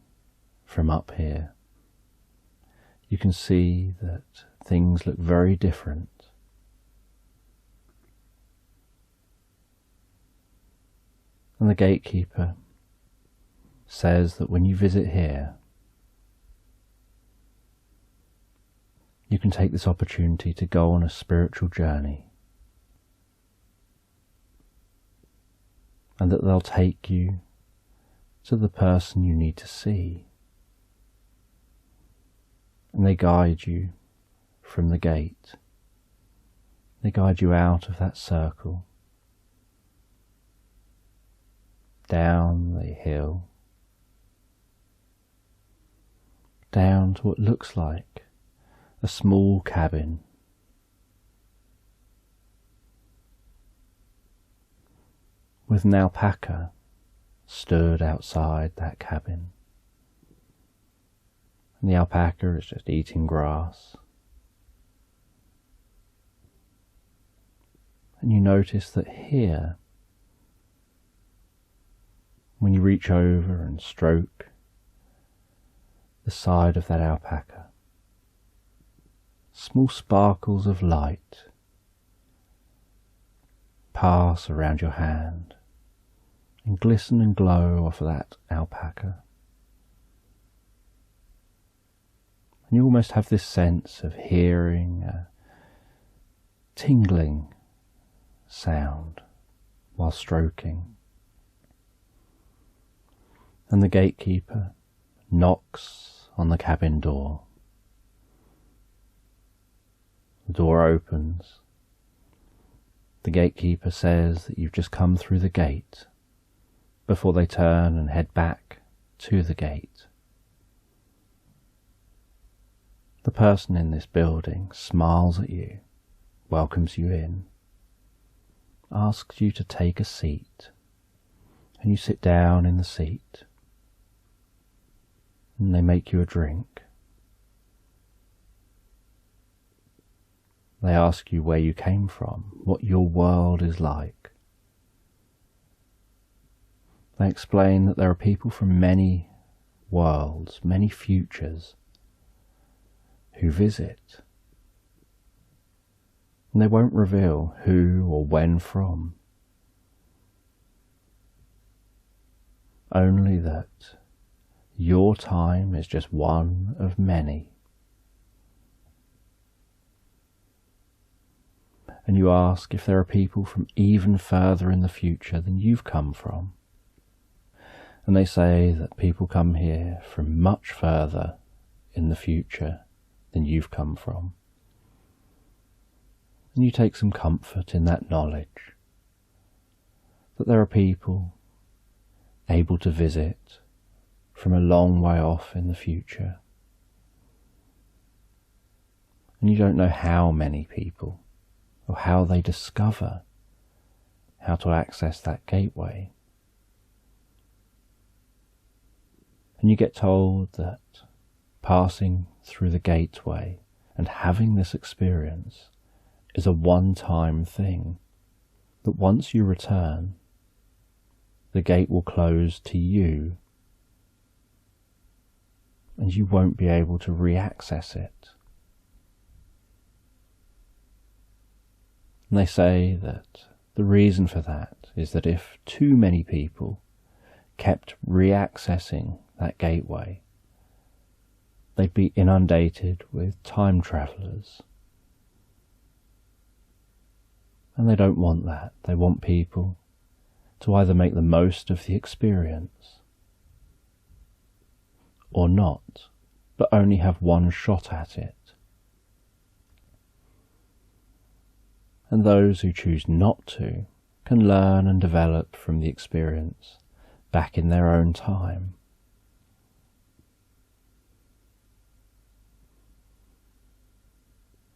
from up here. You can see that things look very different. And the gatekeeper says that when you visit here, you can take this opportunity to go on a spiritual journey, and that they'll take you to the person you need to see, and they guide you from the gate. They guide you out of that circle, down the hill, down to what looks like a small cabin. With an alpaca stood outside that cabin. And the alpaca is just eating grass. And you notice that here, when you reach over and stroke the side of that alpaca, small sparkles of light pass around your hand and glisten and glow off of that alpaca. And you almost have this sense of hearing a tingling sound while stroking. And the gatekeeper knocks on the cabin door. The door opens. The gatekeeper says that you've just come through the gate, before they turn and head back to the gate. The person in this building smiles at you, welcomes you in, asks you to take a seat, and you sit down in the seat, and they make you a drink. They ask you where you came from, what your world is like. They explain that there are people from many worlds, many futures, who visit And they won't reveal who or when from. Only that your time is just one of many. And you ask if there are people from even further in the future than you've come from. And they say that people come here from much further in the future than you've come from. And you take some comfort in that knowledge that there are people able to visit from a long way off in the future. And you don't know how many people, or how they discover how to access that gateway. And you get told that passing through the gateway and having this experience is a one-time thing, that once you return, the gate will close to you and you won't be able to re-access it. And they say that the reason for that is that if too many people kept re-accessing that gateway, they'd be inundated with time travellers. And they don't want that. They want people to either make the most of the experience or not, but only have one shot at it. And those who choose not to can learn and develop from the experience back in their own time.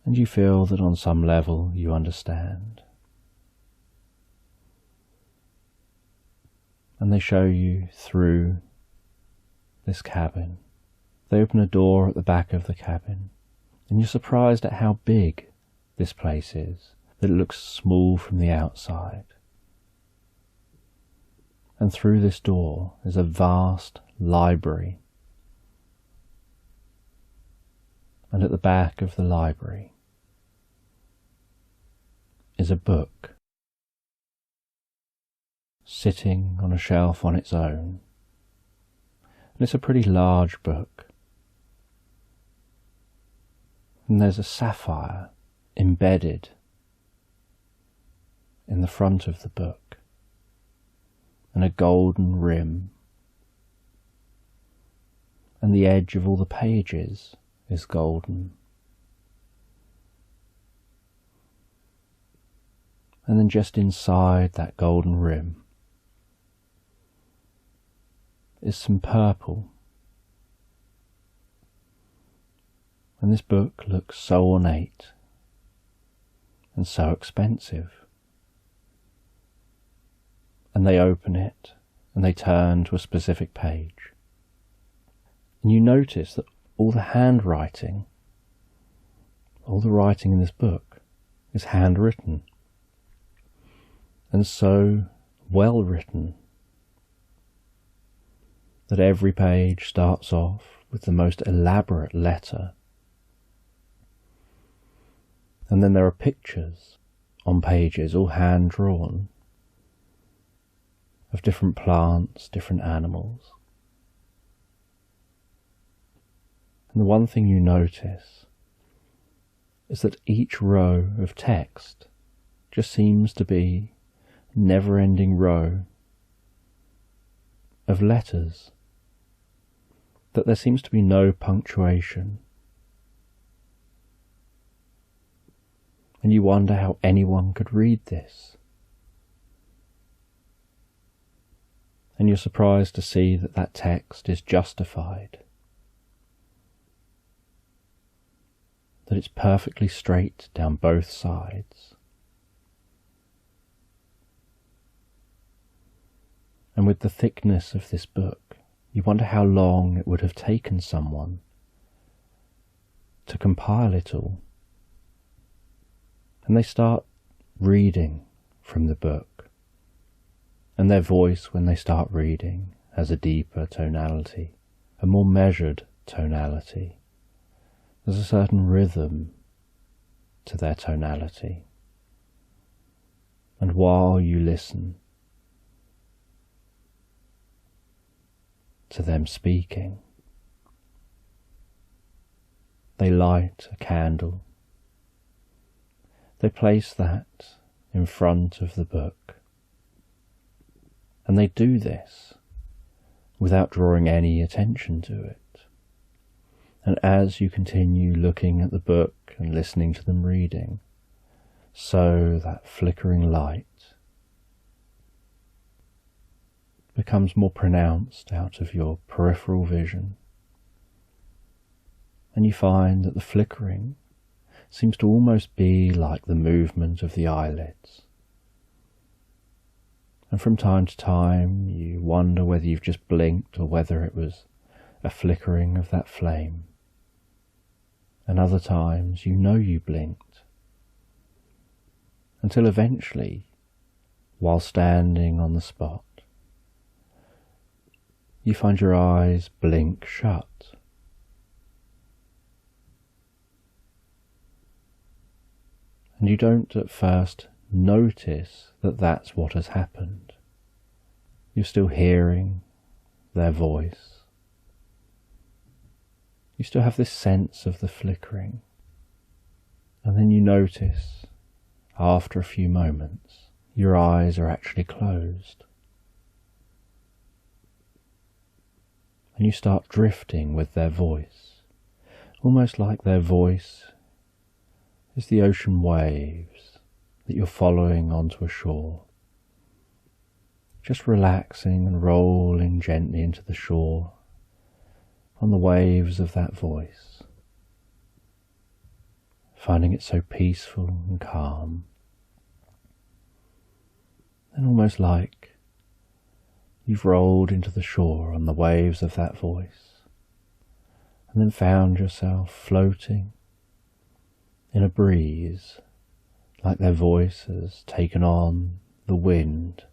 And you feel that on some level you understand. And they show you through this cabin. They open a door at the back of the cabin, and you're surprised at how big this place is, that it looks small from the outside. And through this door is a vast library. And at the back of the library is a book sitting on a shelf on its own. And it's a pretty large book. And there's a sapphire embedded in the front of the book, and a golden rim, and the edge of all the pages is golden. And then just inside that golden rim is some purple. And this book looks so ornate and so expensive. And they open it and they turn to a specific page. And you notice that all the handwriting, all the writing in this book is handwritten, and so well written that every page starts off with the most elaborate letter. And then there are pictures on pages, all hand drawn, of different plants, different animals. And the one thing you notice is that each row of text just seems to be a never-ending row of letters, that there seems to be no punctuation. And you wonder how anyone could read this. And you're surprised to see that that text is justified, that it's perfectly straight down both sides. And with the thickness of this book, you wonder how long it would have taken someone to compile it all. And they start reading from the book, and their voice when they start reading has a deeper tonality, a more measured tonality. There's a certain rhythm to their tonality. And while you listen to them speaking, they light a candle. They place that in front of the book. And they do this without drawing any attention to it. And as you continue looking at the book and listening to them reading, so that flickering light becomes more pronounced out of your peripheral vision. And you find that the flickering seems to almost be like the movement of the eyelids. And from time to time you wonder whether you've just blinked or whether it was a flickering of that flame. And other times you know you blinked. Until eventually, while standing on the spot, you find your eyes blink shut. And you don't at first notice that that's what has happened. You're still hearing their voice. You still have this sense of the flickering. And then you notice, after a few moments, your eyes are actually closed. And you start drifting with their voice, almost like their voice is the ocean waves that you're following onto a shore, just relaxing and rolling gently into the shore on the waves of that voice, finding it so peaceful and calm, and almost like you've rolled into the shore on the waves of that voice, and then found yourself floating in a breeze, like their voice has taken on the wind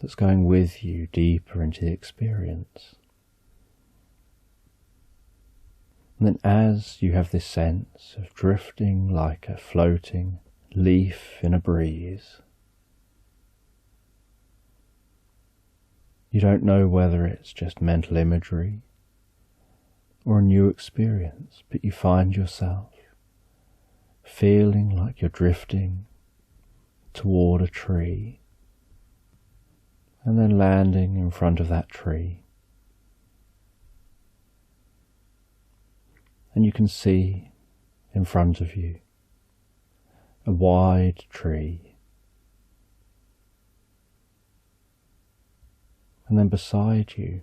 that's going with you deeper into the experience. And then as you have this sense of drifting like a floating leaf in a breeze, you don't know whether it's just mental imagery or a new experience, but you find yourself feeling like you're drifting toward a tree and then landing in front of that tree. And you can see in front of you a wide tree. And then beside you,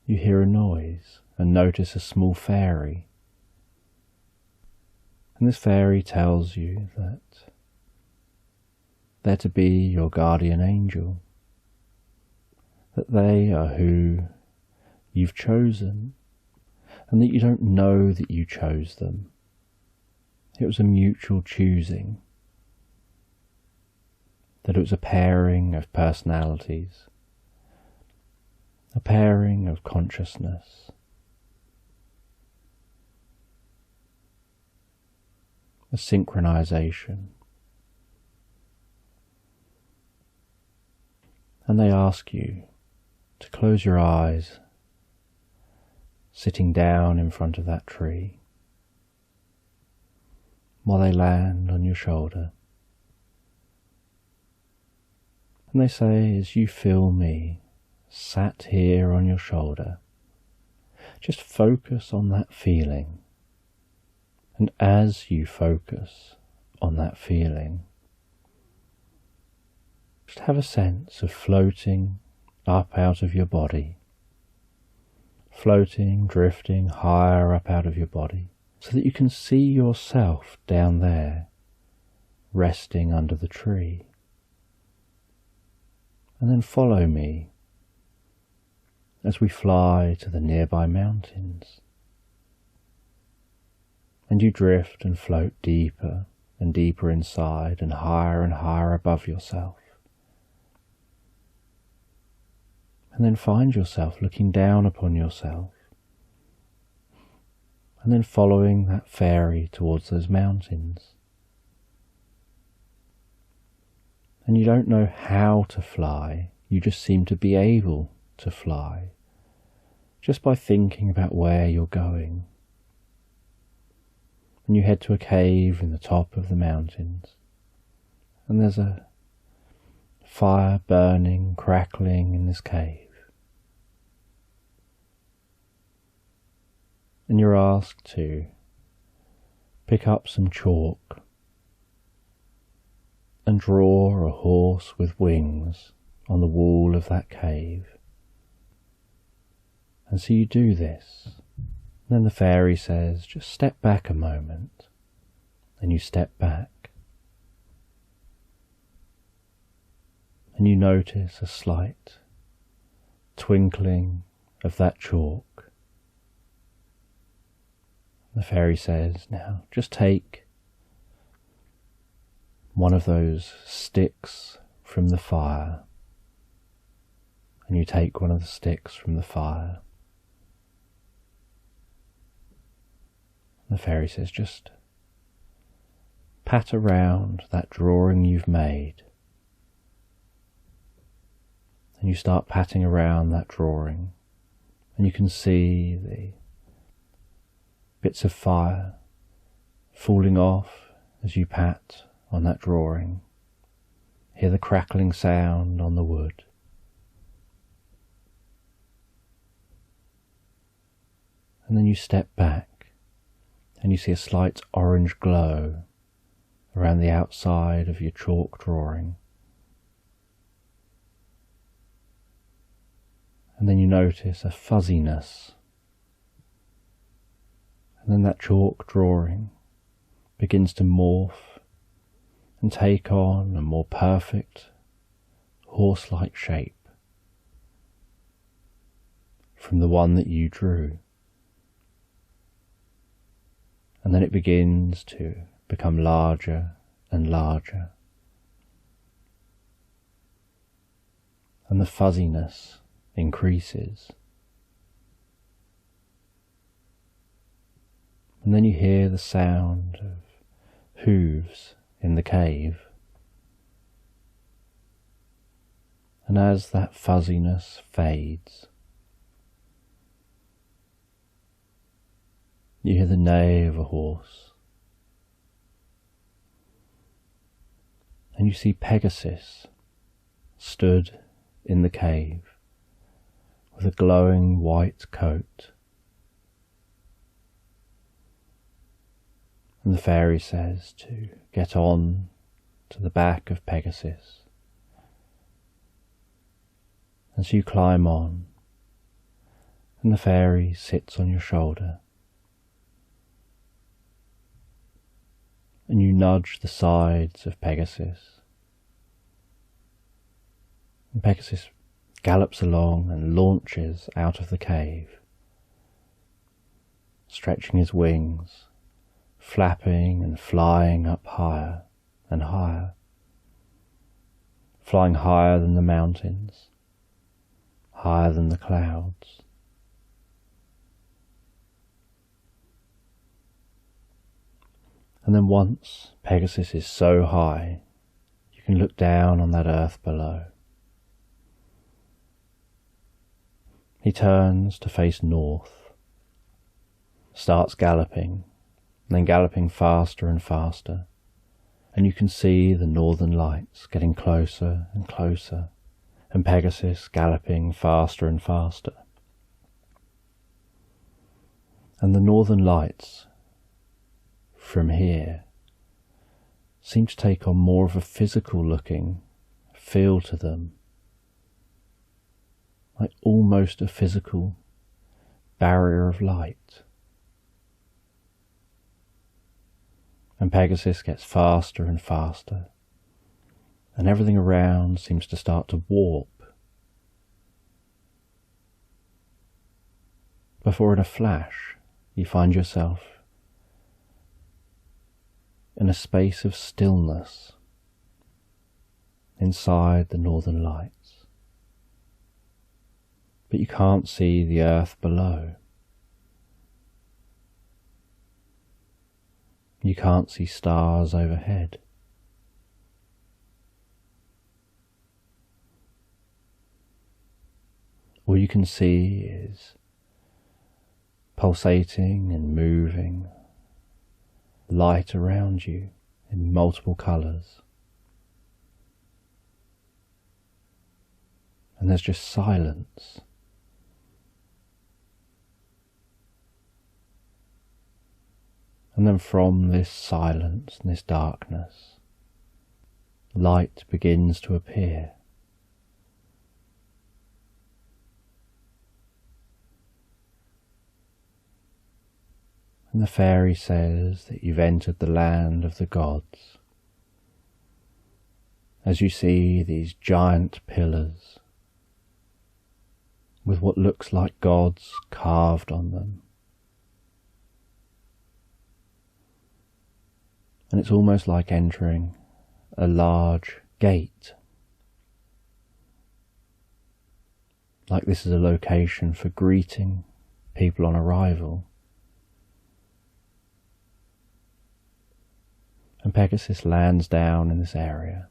you hear a noise and notice a small fairy. And this fairy tells you that they're to be your guardian angel, that they are who you've chosen, and that you don't know that you chose them. It was a mutual choosing, that it was a pairing of personalities, a pairing of consciousness, a synchronization. And they ask you to close your eyes, sitting down in front of that tree, while they land on your shoulder. And they say, as you feel me sat here on your shoulder, just focus on that feeling. And as you focus on that feeling, just have a sense of floating up out of your body, floating, drifting higher up out of your body, so that you can see yourself down there, resting under the tree. And then follow me as we fly to the nearby mountains. And you drift and float deeper and deeper inside and higher above yourself. And then find yourself looking down upon yourself and then following that fairy towards those mountains. And you don't know how to fly, you just seem to be able to fly, just by thinking about where you're going. And you head to a cave in the top of the mountains, and there's a fire burning, crackling in this cave. And you're asked to pick up some chalk and draw a horse with wings on the wall of that cave. And so you do this. And then the fairy says, just step back a moment. And you step back. And you notice a slight twinkling of that chalk. The fairy says, now just take one of those sticks from the fire. And you take one of the sticks from the fire. The fairy says, just pat around that drawing you've made. And you start patting around that drawing, and you can see the bits of fire falling off as you pat on that drawing. Hear the crackling sound on the wood. And then you step back, and you see a slight orange glow around the outside of your chalk drawing. And then you notice a fuzziness. And then that chalk drawing begins to morph and take on a more perfect horse-like shape from the one that you drew. And then it begins to become larger and larger. And the fuzziness increases. And then you hear the sound of hooves in the cave. And as that fuzziness fades, you hear the neigh of a horse. And you see Pegasus stood in the cave with a glowing white coat. And the fairy says to get on to the back of Pegasus. And so you climb on, and the fairy sits on your shoulder. And you nudge the sides of Pegasus. And Pegasus gallops along and launches out of the cave, stretching his wings, flapping and flying up higher and higher, flying higher than the mountains, higher than the clouds. And then once Pegasus is so high, you can look down on that earth below. He turns to face north, starts galloping, then galloping faster and faster, and you can see the northern lights getting closer and closer, and Pegasus galloping faster and faster. And the northern lights from here seem to take on more of a physical looking feel to them, like almost a physical barrier of light. And Pegasus gets faster and faster, and everything around seems to start to warp, before in a flash you find yourself in a space of stillness inside the northern lights. But you can't see the earth below. You can't see stars overhead. All you can see is pulsating and moving light around you in multiple colours. And there's just silence. And then from this silence and this darkness, light begins to appear. And the fairy says that you've entered the land of the gods. As you see these giant pillars with what looks like gods carved on them. And it's almost like entering a large gate. Like this is a location for greeting people on arrival. And Pegasus lands down in this area,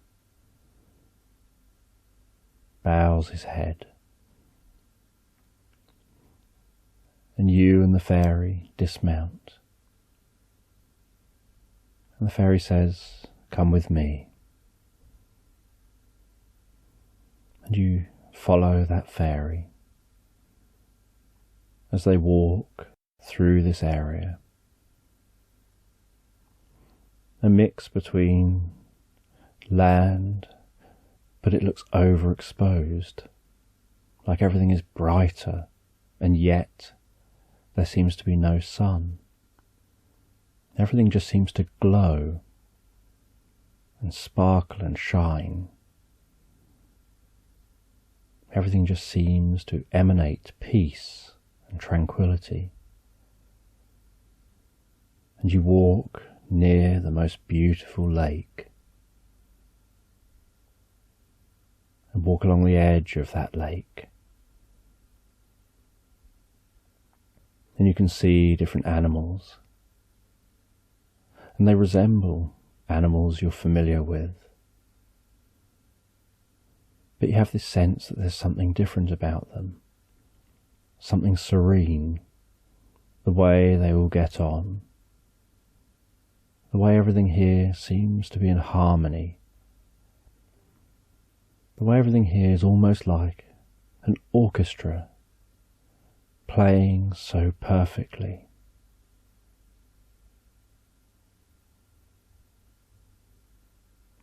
bows his head, and you and the fairy dismount. And the fairy says, "Come with me." And you follow that fairy as they walk through this area. A mix between land, but it looks overexposed, like everything is brighter, and yet there seems to be no sun. Everything just seems to glow and sparkle and shine. Everything just seems to emanate peace and tranquility. And you walk near the most beautiful lake and walk along the edge of that lake. And you can see different animals, and they resemble animals you're familiar with. But you have this sense that there's something different about them, something serene, the way they all get on, the way everything here seems to be in harmony, the way everything here is almost like an orchestra playing so perfectly.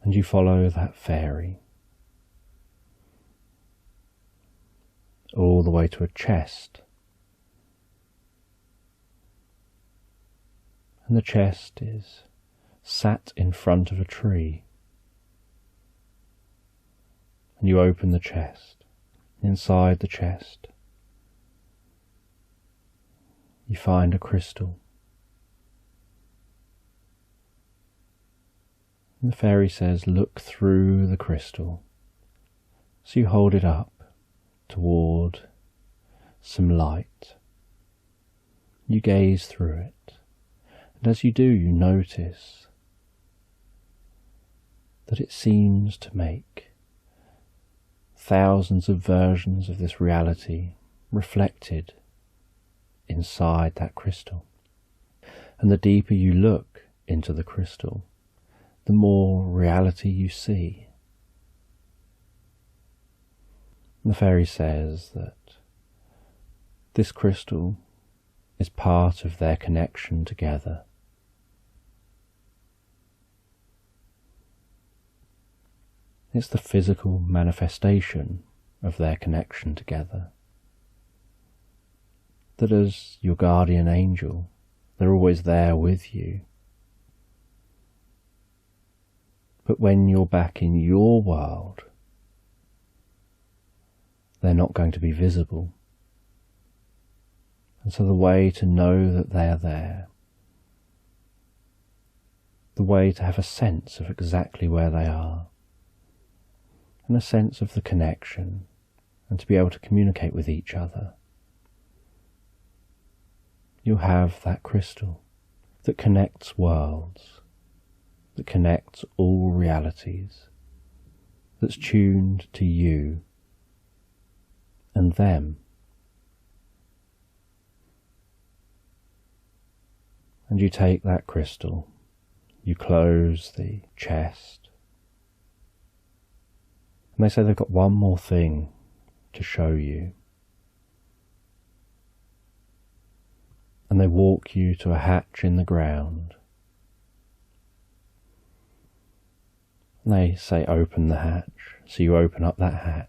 And you follow that fairy all the way to a chest. And the chest is sat in front of a tree. And you open the chest. Inside the chest, you find a crystal. And the fairy says, "Look through the crystal." So you hold it up toward some light. You gaze through it. And as you do, you notice that it seems to make thousands of versions of this reality reflected inside that crystal. And the deeper you look into the crystal, the more reality you see. And the fairy says that this crystal is part of their connection together. It's the physical manifestation of their connection together. That as your guardian angel, they're always there with you. But when you're back in your world, they're not going to be visible. And so the way to know that they're there, the way to have a sense of exactly where they are, and a sense of the connection, and to be able to communicate with each other, you'll have that crystal, that connects worlds, that connects all realities, that's tuned to you and them. And you take that crystal, you close the chest, and they say they've got one more thing to show you. And they walk you to a hatch in the ground. And they say open the hatch, so you open up that hatch.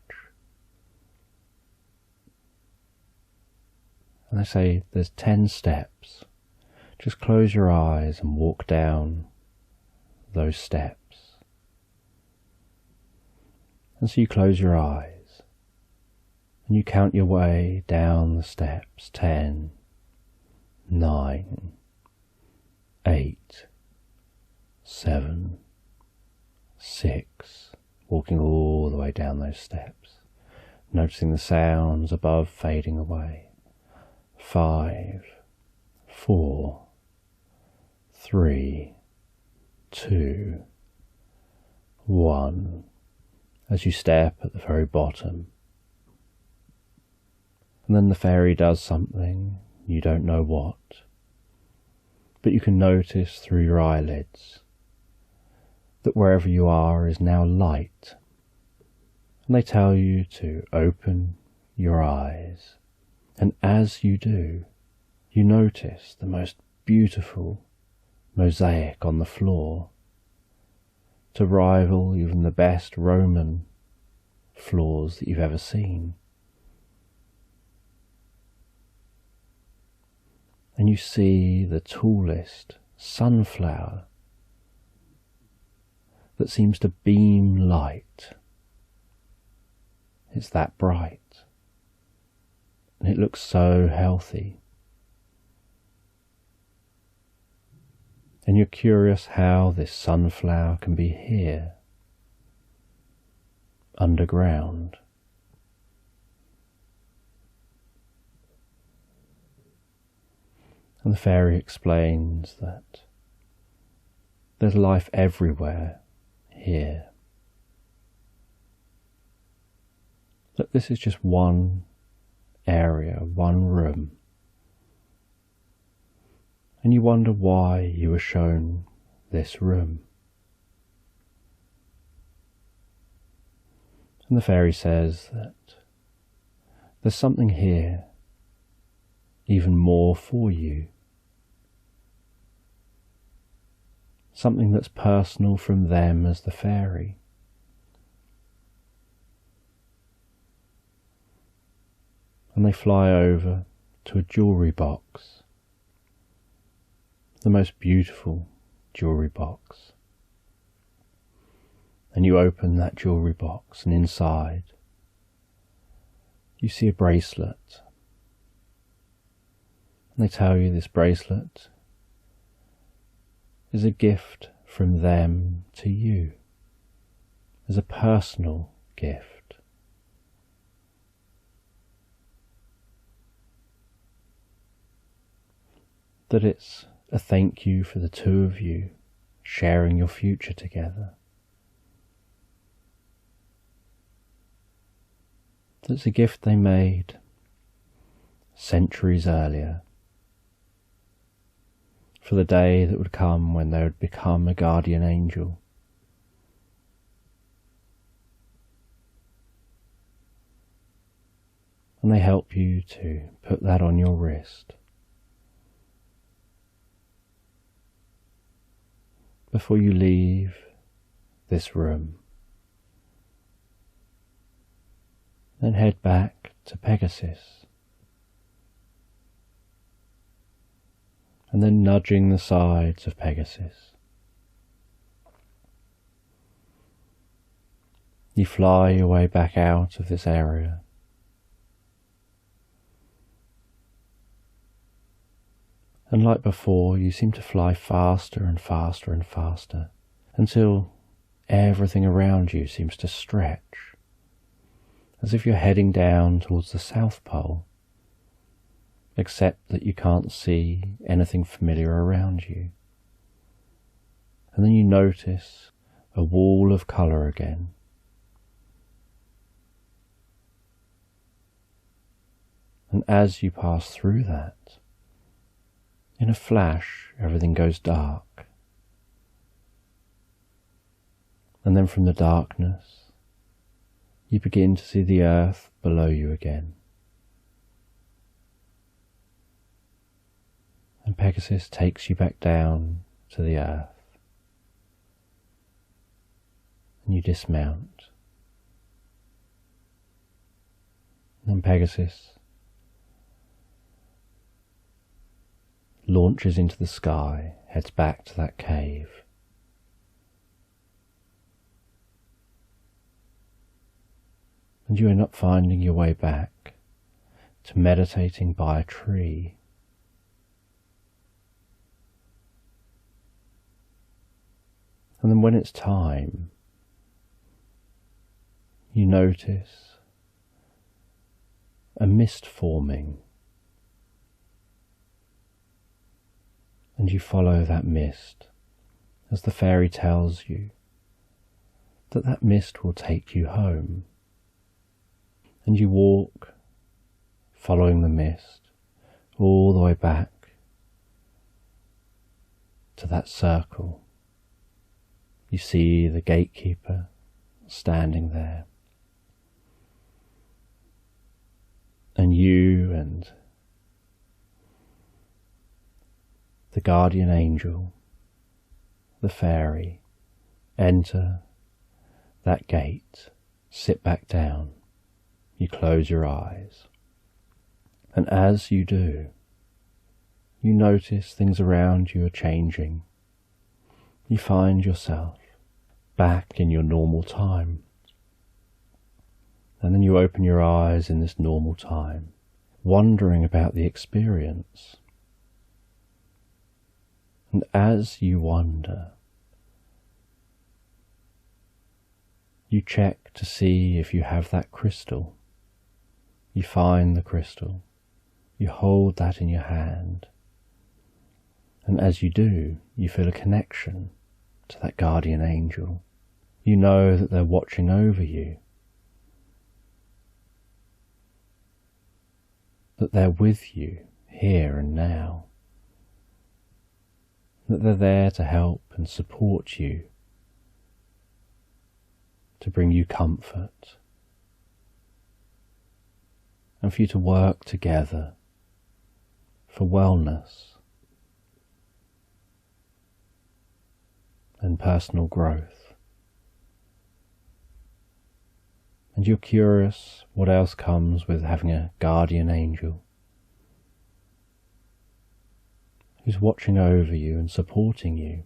And they say there's 10 steps. Just close your eyes and walk down those steps. And so you close your eyes and you count your way down the steps. 10, 9, 8, 7, 6, walking all the way down those steps, noticing the sounds above fading away. 5, 4, 3, 2, 1, as you step at the very bottom. And then the fairy does something, you don't know what, but you can notice through your eyelids that wherever you are is now light. And they tell you to open your eyes, and as you do, you notice the most beautiful mosaic on the floor, to rival even the best Roman floors that you've ever seen. And you see the tallest sunflower that seems to beam light. It's that bright, and it looks so healthy. And you're curious how this sunflower can be here, underground. And the fairy explains that there's life everywhere here. That this is just one area, one room. And you wonder why you were shown this room. And the fairy says that there's something here even more for you. Something that's personal from them as the fairy. And they fly over to a jewellery box. The most beautiful jewellery box. And you open that jewellery box, and inside you see a bracelet. And they tell you this bracelet is a gift from them to you, as a personal gift. That it's a thank you for the two of you sharing your future together. That's a gift they made centuries earlier, for the day that would come when they would become a guardian angel. And they help you to put that on your wrist before you leave this room. Then head back to Pegasus. And then nudging the sides of Pegasus, you fly your way back out of this area. And like before, you seem to fly faster and faster and faster, until everything around you seems to stretch, as if you're heading down towards the South Pole. Accept that you can't see anything familiar around you. And then you notice a wall of colour again. And as you pass through that, in a flash, everything goes dark. And then from the darkness, you begin to see the earth below you again. And Pegasus takes you back down to the earth. And you dismount. And then Pegasus launches into the sky, heads back to that cave. And you end up finding your way back to meditating by a tree. And then when it's time, you notice a mist forming. And you follow that mist as the fairy tells you that that mist will take you home. And you walk, following the mist, all the way back to that circle. You see the gatekeeper standing there. And you and the guardian angel, the fairy, enter that gate, sit back down, you close your eyes, and as you do, you notice things around you are changing. You find yourself back in your normal time, and then you open your eyes in this normal time, wondering about the experience. And as you wonder, you check to see if you have that crystal. You find the crystal. You hold that in your hand. And as you do, you feel a connection to that guardian angel. You know that they're watching over you. That they're with you here and now. That they're there to help and support you, to bring you comfort, and for you to work together for wellness and personal growth. And you're curious what else comes with having a guardian angel who's watching over you and supporting you.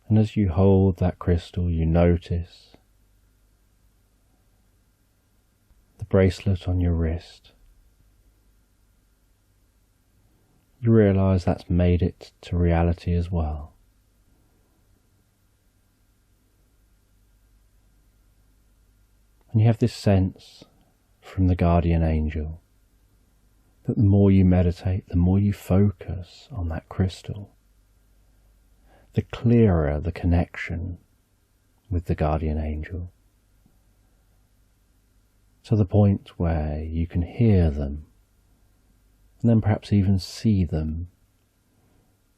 And as you hold that crystal, you notice the bracelet on your wrist. You realise that's made it to reality as well. And you have this sense from the guardian angel that the more you meditate, the more you focus on that crystal, the clearer the connection with the guardian angel, to the point where you can hear them, and then perhaps even see them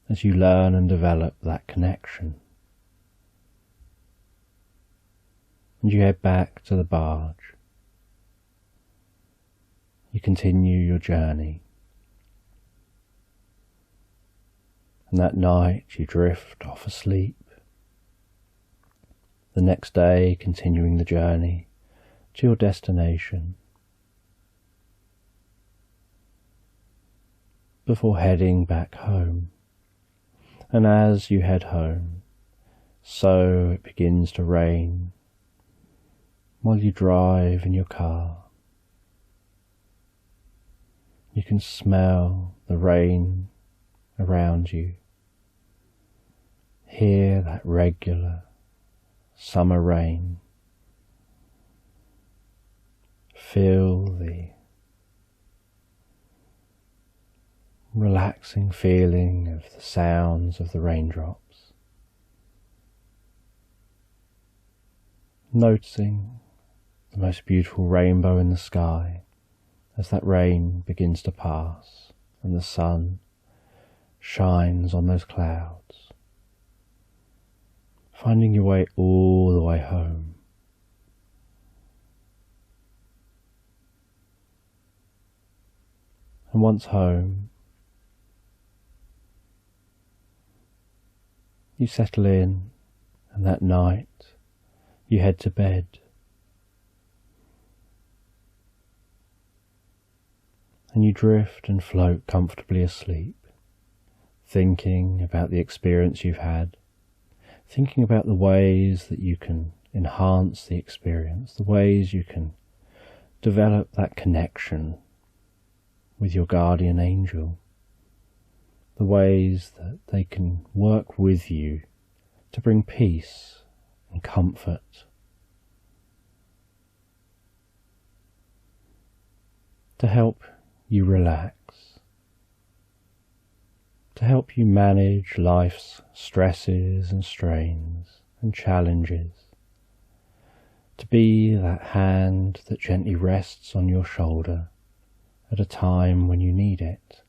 as you learn and develop that connection. And you head back to the barge. You continue your journey. And that night you drift off asleep. The next day continuing the journey to your destination, before heading back home. And as you head home, so it begins to rain while you drive in your car. You can smell the rain around you, hear that regular summer rain, Feel the relaxing feeling of the sounds of the raindrops. Noticing the most beautiful rainbow in the sky as that rain begins to pass and the sun shines on those clouds. Finding your way all the way home. And once home, you settle in, and that night you head to bed. And you drift and float comfortably asleep, thinking about the experience you've had, thinking about the ways that you can enhance the experience, the ways you can develop that connection with your guardian angel, the ways that they can work with you to bring peace and comfort, to help you relax, to help you manage life's stresses and strains and challenges, to be that hand that gently rests on your shoulder at a time when you need it,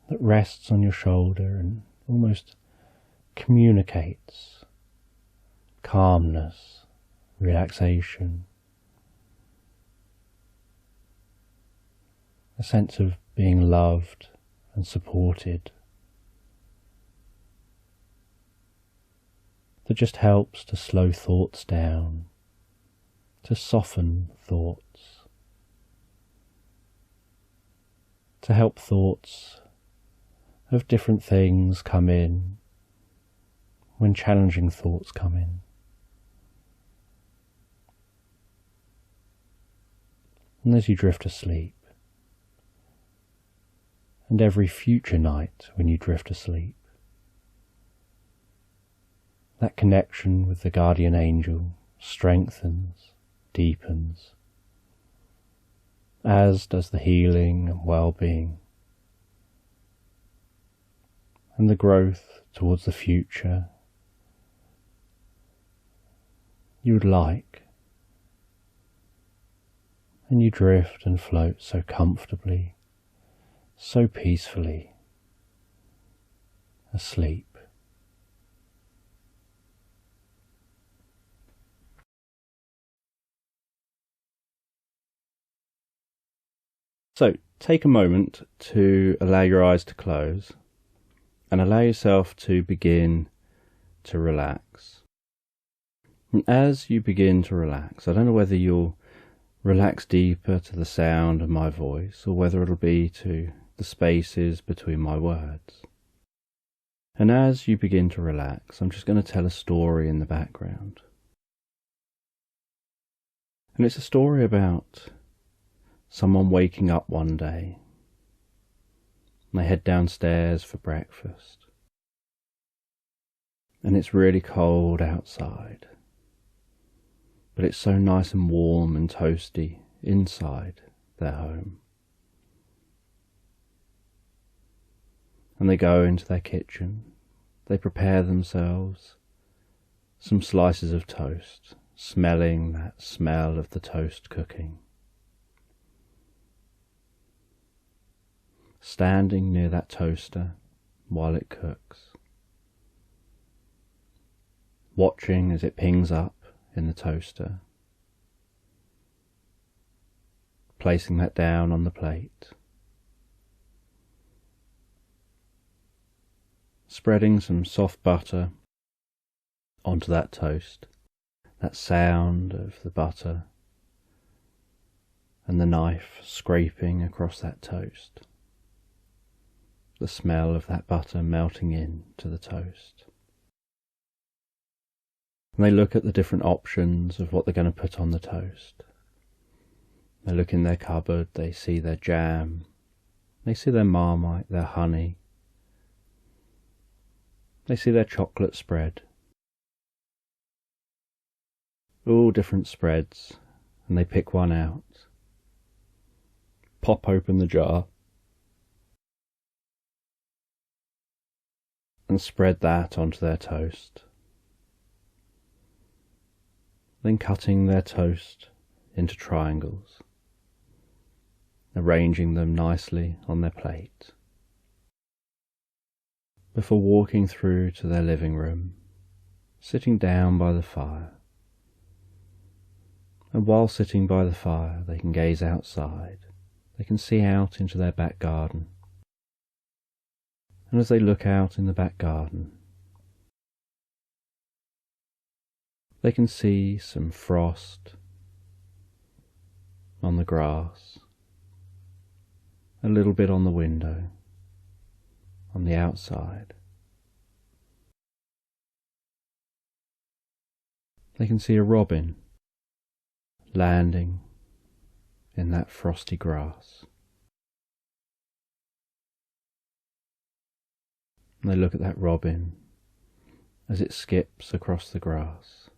that rests on your shoulder and almost communicates calmness, relaxation, a sense of being loved and supported, that just helps to slow thoughts down, to soften thoughts, to help thoughts of different things come in when challenging thoughts come in. And as you drift asleep, and every future night when you drift asleep, that connection with the guardian angel strengthens, deepens, as does the healing and well-being, and the growth towards the future you would like, and you drift and float so comfortably, so peacefully, asleep. So take a moment to allow your eyes to close and allow yourself to begin to relax. And as you begin to relax, I don't know whether you'll relax deeper to the sound of my voice or whether it'll be to the spaces between my words. And as you begin to relax, I'm just going to tell a story in the background. And it's a story about someone waking up one day. They head downstairs for breakfast. And it's really cold outside. But it's so nice and warm and toasty inside their home. And they go into their kitchen. They prepare themselves some slices of toast, smelling that smell of the toast cooking. Standing near that toaster while it cooks, watching as it pings up in the toaster, placing that down on the plate, spreading some soft butter onto that toast, that sound of the butter and the knife scraping across that toast, the smell of that butter melting into the toast. And they look at the different options of what they're going to put on the toast. They look in their cupboard, they see their jam, they see their Marmite, their honey, they see their chocolate spread. All different spreads and they pick one out, pop open the jar, and spread that onto their toast. Then cutting their toast into triangles, arranging them nicely on their plate, before walking through to their living room, sitting down by the fire. And while sitting by the fire, they can gaze outside. They can see out into their back garden. And as they look out in the back garden, they can see some frost on the grass, a little bit on the window, on the outside. They can see a robin landing in that frosty grass. And they look at that robin as it skips across the grass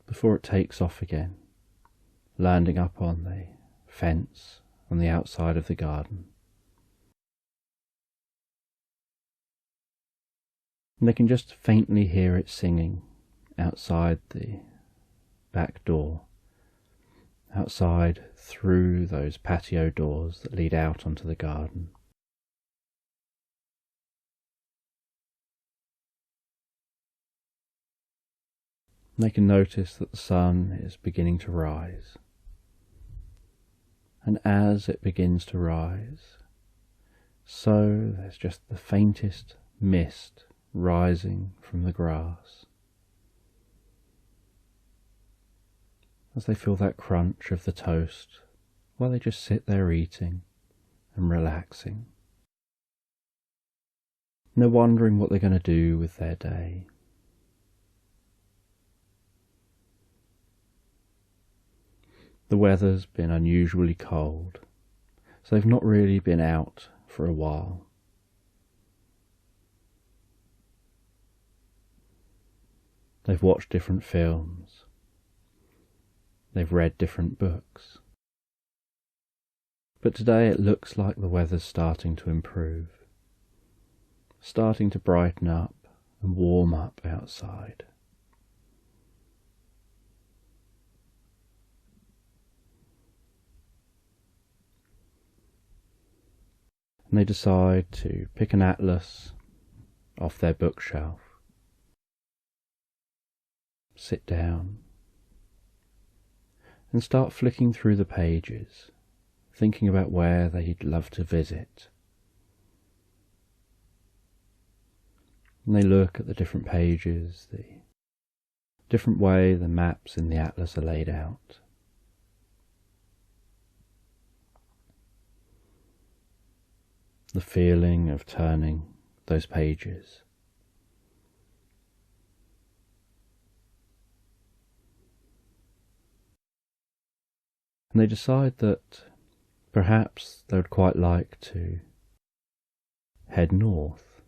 before it takes off again, landing up on the fence on the outside of the garden. And they can just faintly hear it singing outside the back door, outside through those patio doors that lead out onto the garden. And they can notice that the sun is beginning to rise. And as it begins to rise, so there's just the faintest mist rising from the grass. As they feel that crunch of the toast while they just sit there eating and relaxing. No wondering what they're going to do with their day. The weather's been unusually cold, so they've not really been out for a while. They've watched different films. They've read different books. But today it looks like the weather's starting to improve, starting to brighten up and warm up outside. And they decide to pick an atlas off their bookshelf, sit down, and start flicking through the pages, thinking about where they'd love to visit. And they look at the different pages, the different way the maps in the atlas are laid out. The feeling of turning those pages. And they decide that perhaps they would quite like to head north.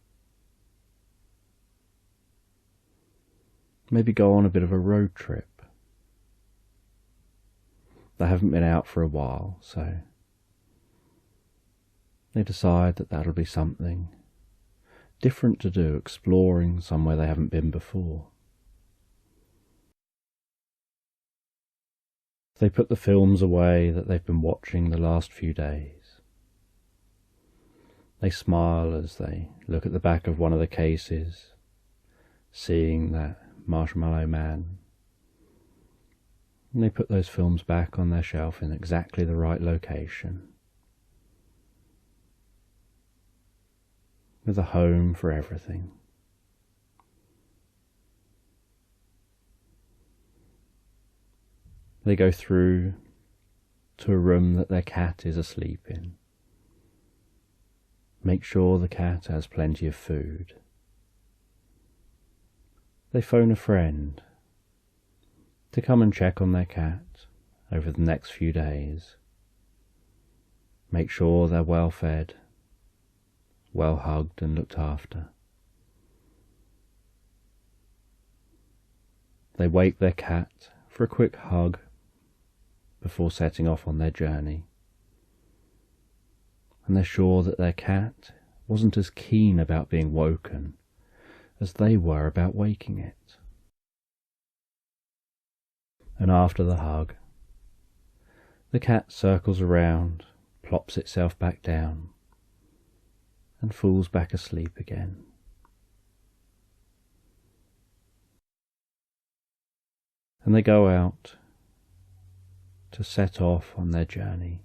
Maybe go on a bit of a road trip. They haven't been out for a while, so they decide that that'll be something different to do, exploring somewhere they haven't been before. They put the films away that they've been watching the last few days. They smile as they look at the back of one of the cases, seeing that Marshmallow Man. And they put those films back on their shelf in exactly the right location, with a home for everything. They go through to a room that their cat is asleep in. Make sure the cat has plenty of food. They phone a friend to come and check on their cat over the next few days. Make sure they're well fed, well hugged and looked after. They wake their cat for a quick hug before setting off on their journey. And they're sure that their cat wasn't as keen about being woken as they were about waking it. And after the hug, the cat circles around, plops itself back down, and falls back asleep again. And they go out to set off on their journey.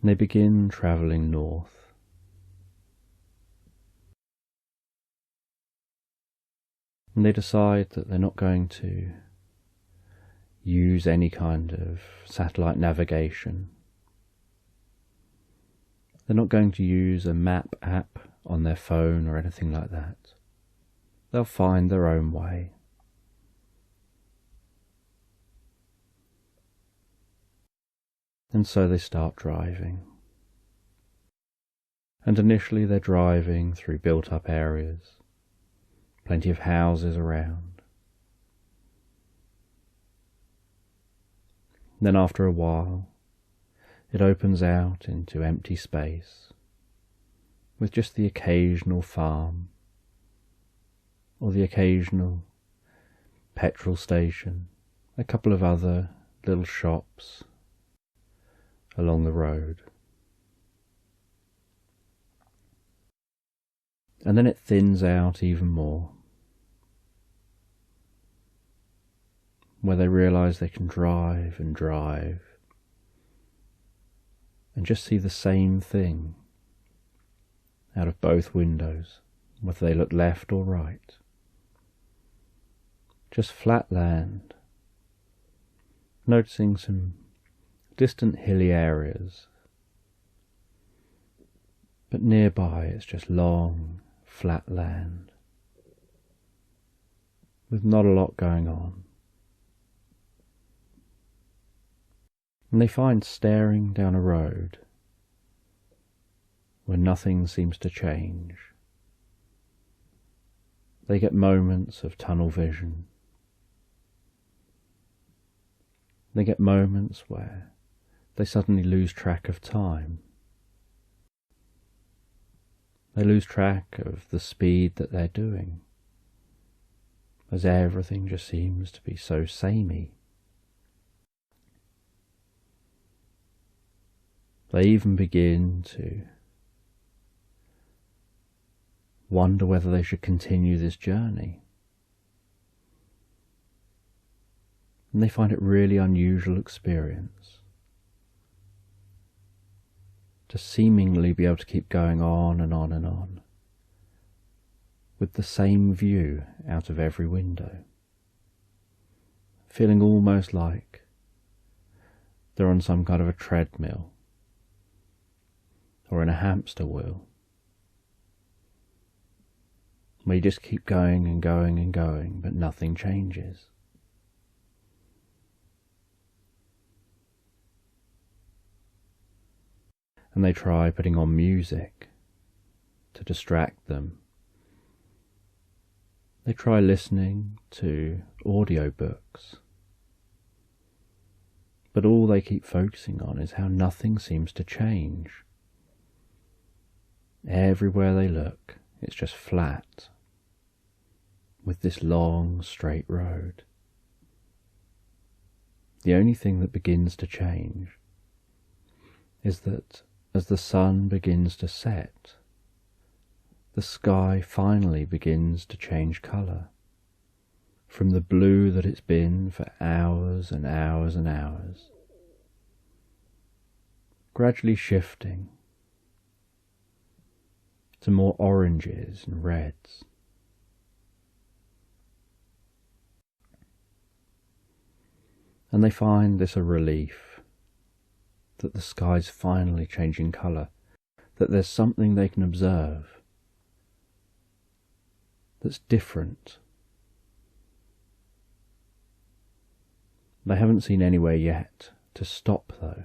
And they begin travelling north. And they decide that they're not going to use any kind of satellite navigation. They're not going to use a map app on their phone or anything like that. They'll find their own way. And so they start driving. And initially they're driving through built-up areas, plenty of houses around. Then after a while, it opens out into empty space, with just the occasional farm, or the occasional petrol station, a couple of other little shops along the road. And then it thins out even more, where they realise they can drive and drive and just see the same thing out of both windows, whether they look left or right. Just flat land, noticing some distant hilly areas, but nearby it's just long, flat land, with not a lot going on. And they find staring down a road where nothing seems to change. They get moments of tunnel vision. They get moments where they suddenly lose track of time. They lose track of the speed that they're doing, as everything just seems to be so samey. They even begin to wonder whether they should continue this journey. And they find it really unusual experience to seemingly be able to keep going on and on and on, with the same view out of every window, feeling almost like they're on some kind of a treadmill or in a hamster wheel, where you just keep going and going and going, but nothing changes. And they try putting on music to distract them. They try listening to audiobooks, but all they keep focusing on is how nothing seems to change. Everywhere they look, it's just flat, with this long, straight road. The only thing that begins to change is that as the sun begins to set, the sky finally begins to change colour, from the blue that it's been for hours and hours and hours, gradually shifting to more oranges and reds. And they find this a relief, that the sky's finally changing colour, that there's something they can observe that's different. They haven't seen anywhere yet to stop though.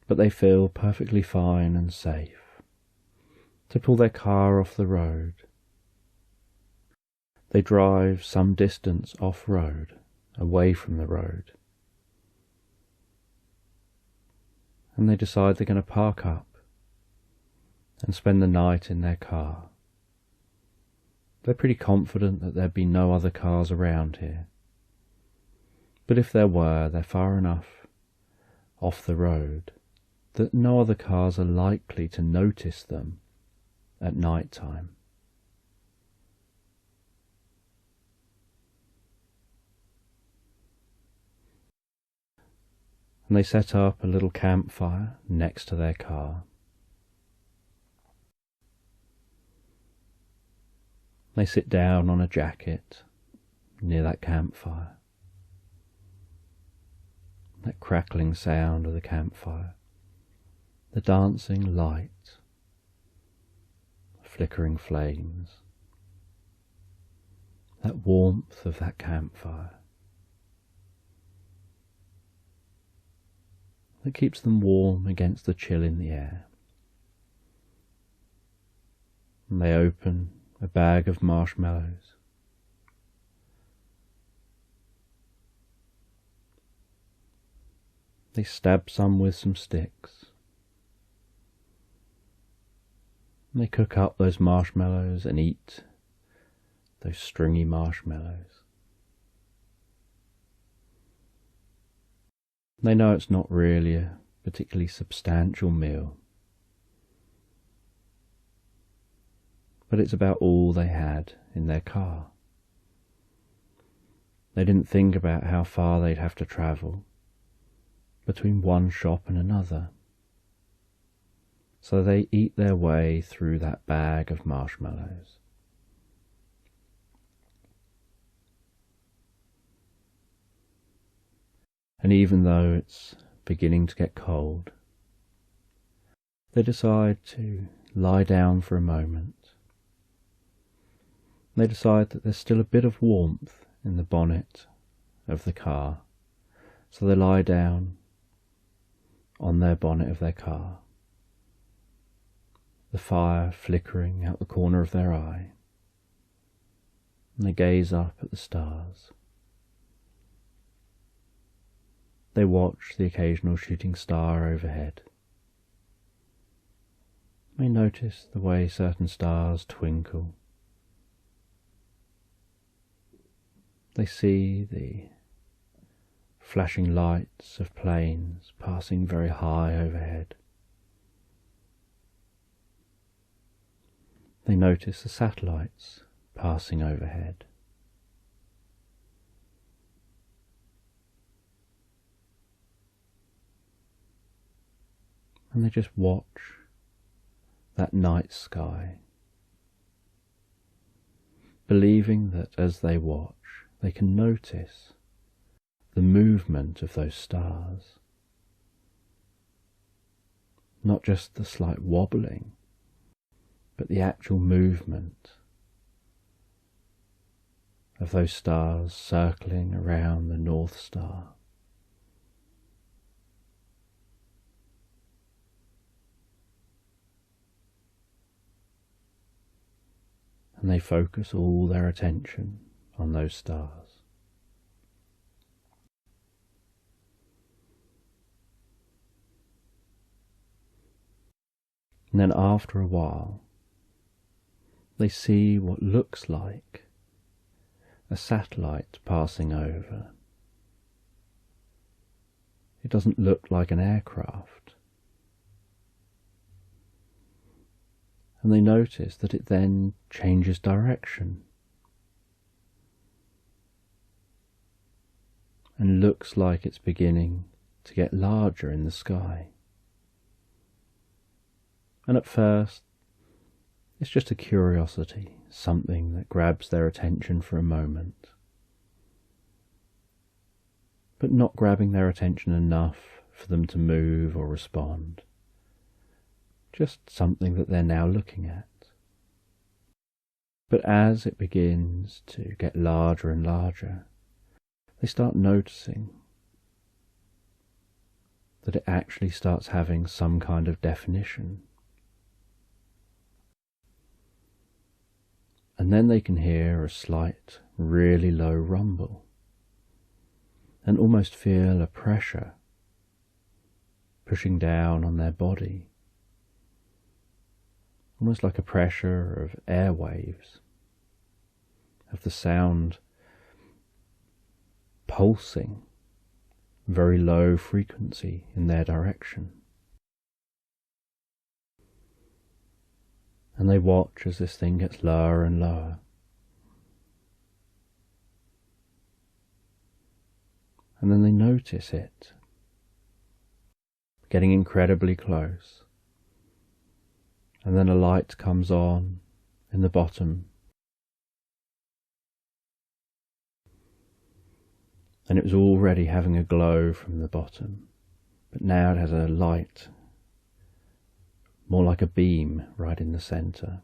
But they feel perfectly fine and safe. They pull their car off the road. They drive some distance off-road, away from the road. And they decide they're going to park up and spend the night in their car. They're pretty confident that there'd be no other cars around here. But if there were, they're far enough off the road that no other cars are likely to notice them at night time. And they set up a little campfire next to their car. They sit down on a jacket near that campfire. That crackling sound of the campfire, the dancing light, the flickering flames, that warmth of that campfire that keeps them warm against the chill in the air. And they open a bag of marshmallows. They stab some with some sticks. And they cook up those marshmallows and eat those stringy marshmallows. They know it's not really a particularly substantial meal, but it's about all they had in their car. They didn't think about how far they'd have to travel between one shop and another, so they eat their way through that bag of marshmallows. And even though it's beginning to get cold, they decide to lie down for a moment. They decide that there's still a bit of warmth in the bonnet of the car, so they lie down on their bonnet of their car, the fire flickering out the corner of their eye, and they gaze up at the stars. They watch the occasional shooting star overhead. They notice the way certain stars twinkle. They see the flashing lights of planes passing very high overhead. They notice the satellites passing overhead. And they just watch that night sky, believing that as they watch, they can notice the movement of those stars. Not just the slight wobbling, but the actual movement of those stars circling around the North Star. And they focus all their attention on those stars. And then after a while, they see what looks like a satellite passing over. It doesn't look like an aircraft. And they notice that it then changes direction and looks like it's beginning to get larger in the sky. And at first, it's just a curiosity, something that grabs their attention for a moment, but not grabbing their attention enough for them to move or respond. Just something that they're now looking at. But as it begins to get larger and larger, they start noticing that it actually starts having some kind of definition. And then they can hear a slight, really low rumble, and almost feel a pressure pushing down on their body, almost like a pressure of air waves, of the sound pulsing very low frequency in their direction. And they watch as this thing gets lower and lower. And then they notice it getting incredibly close. And then a light comes on in the bottom. And it was already having a glow from the bottom, but now it has a light, more like a beam, right in the centre.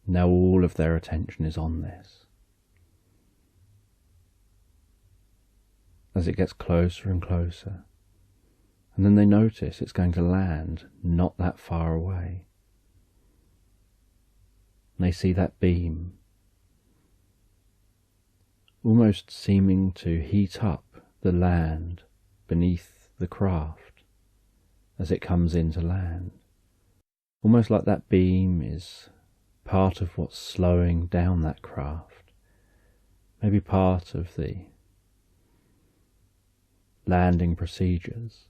Now all of their attention is on this. As it gets closer and closer, and then they notice it's going to land not that far away. And they see that beam almost seeming to heat up the land beneath the craft as it comes into land. Almost like that beam is part of what's slowing down that craft, maybe part of the landing procedures.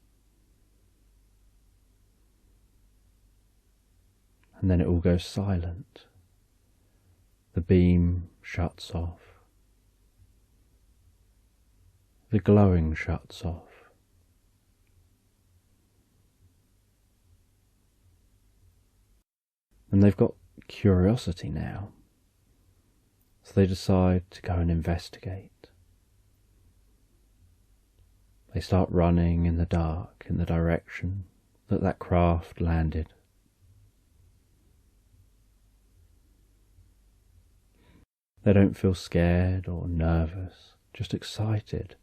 And then it all goes silent. The beam shuts off. The glowing shuts off. And they've got curiosity now, so they decide to go and investigate. They start running in the dark in the direction that craft landed. They don't feel scared or nervous, just excited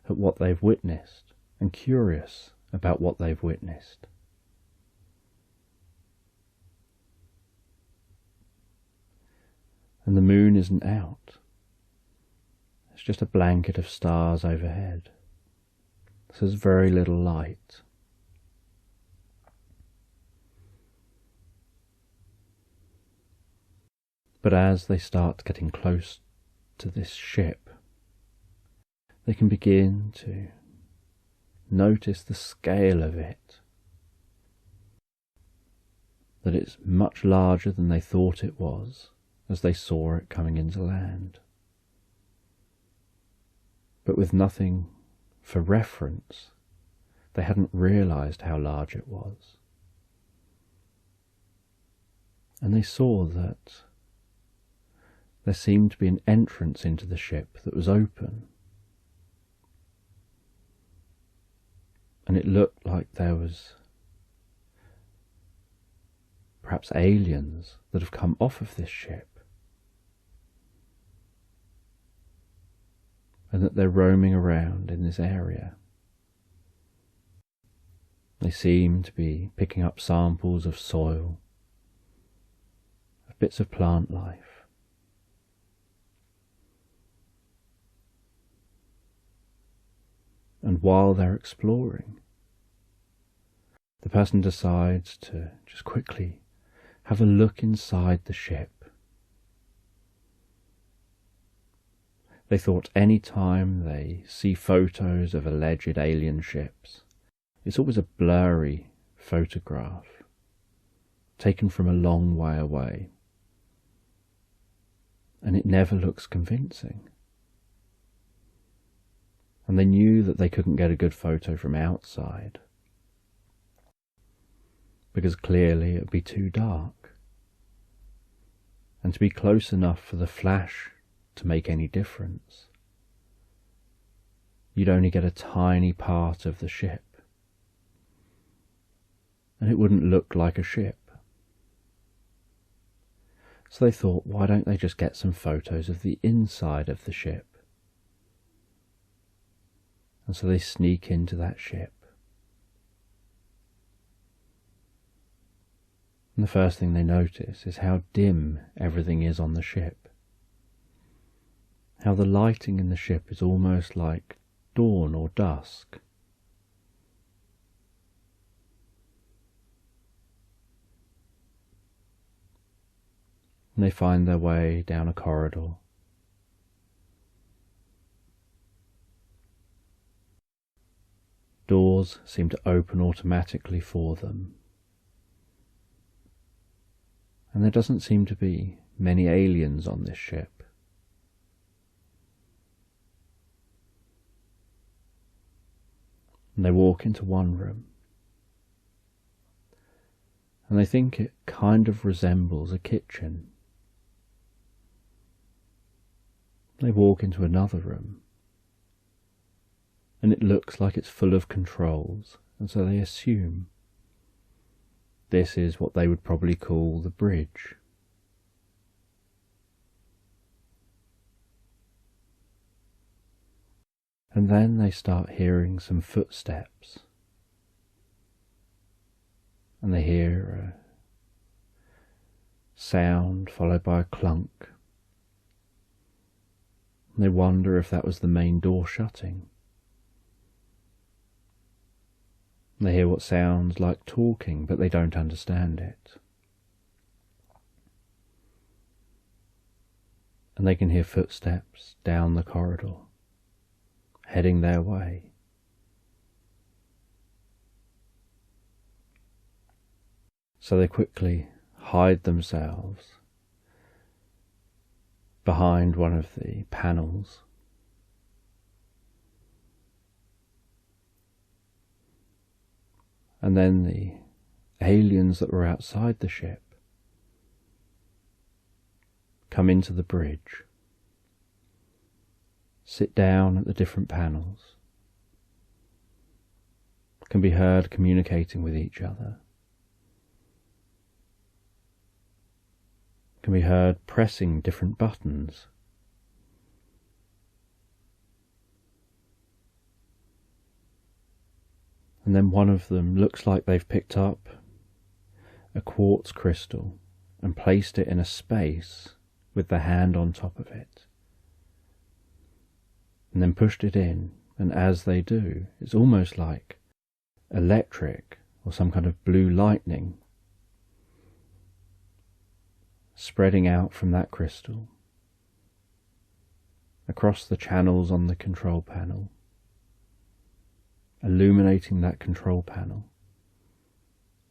at what they've witnessed and curious about what they've witnessed. And the moon isn't out. It's just a blanket of stars overhead. So there's very little light. But as they start getting close to this ship, they can begin to notice the scale of it. That it's much larger than they thought it was as they saw it coming into land. But with nothing for reference, they hadn't realized how large it was. And they saw that there seemed to be an entrance into the ship that was open. And it looked like there was perhaps aliens that have come off of this ship, and that they're roaming around in this area. They seem to be picking up samples of soil, of bits of plant life. And while they're exploring, the person decides to just quickly have a look inside the ship. They thought any time they see photos of alleged alien ships, it's always a blurry photograph taken from a long way away, and it never looks convincing. And they knew that they couldn't get a good photo from outside, because clearly it would be too dark. And to be close enough for the flash to make any difference, you'd only get a tiny part of the ship, and it wouldn't look like a ship. So they thought, why don't they just get some photos of the inside of the ship? And so they sneak into that ship. And the first thing they notice is how dim everything is on the ship. How the lighting in the ship is almost like dawn or dusk. And they find their way down a corridor. Doors seem to open automatically for them. And there doesn't seem to be many aliens on this ship. And they walk into one room. And they think it kind of resembles a kitchen. They walk into another room, and it looks like it's full of controls, and so they assume this is what they would probably call the bridge. And then they start hearing some footsteps, and they hear a sound followed by a clunk. They wonder if that was the main door shutting. They hear what sounds like talking, but they don't understand it. And they can hear footsteps down the corridor, heading their way. So they quickly hide themselves behind one of the panels. And then the aliens that were outside the ship come into the bridge, sit down at the different panels, can be heard communicating with each other, can be heard pressing different buttons. And then one of them looks like they've picked up a quartz crystal and placed it in a space with the hand on top of it, and then pushed it in, and as they do, it's almost like electric or some kind of blue lightning spreading out from that crystal across the channels on the control panel, illuminating that control panel,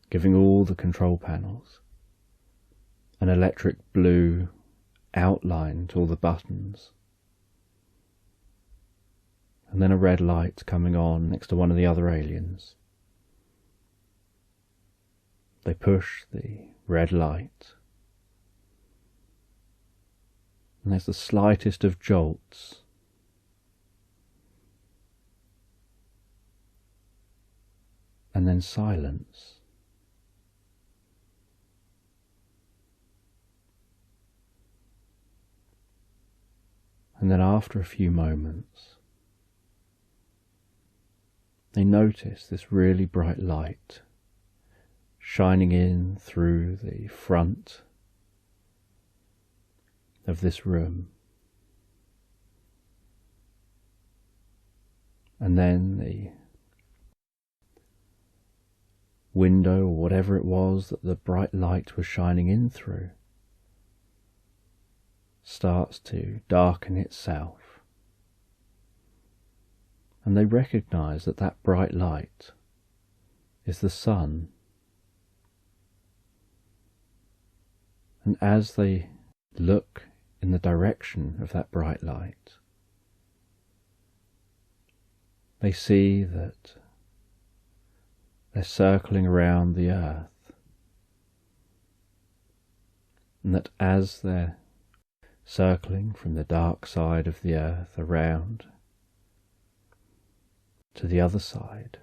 giving all the control panels an electric blue outline to all the buttons, and then a red light coming on next to one of the other aliens. They push the red light, and there's the slightest of jolts, and then silence. And then after a few moments, they notice this really bright light shining in through the front of this room. And then the window, or whatever it was that the bright light was shining in through, starts to darken itself. And they recognize that that bright light is the sun. And as they look in the direction of that bright light, they see that they're circling around the earth, and that as they're circling from the dark side of the earth around to the other side,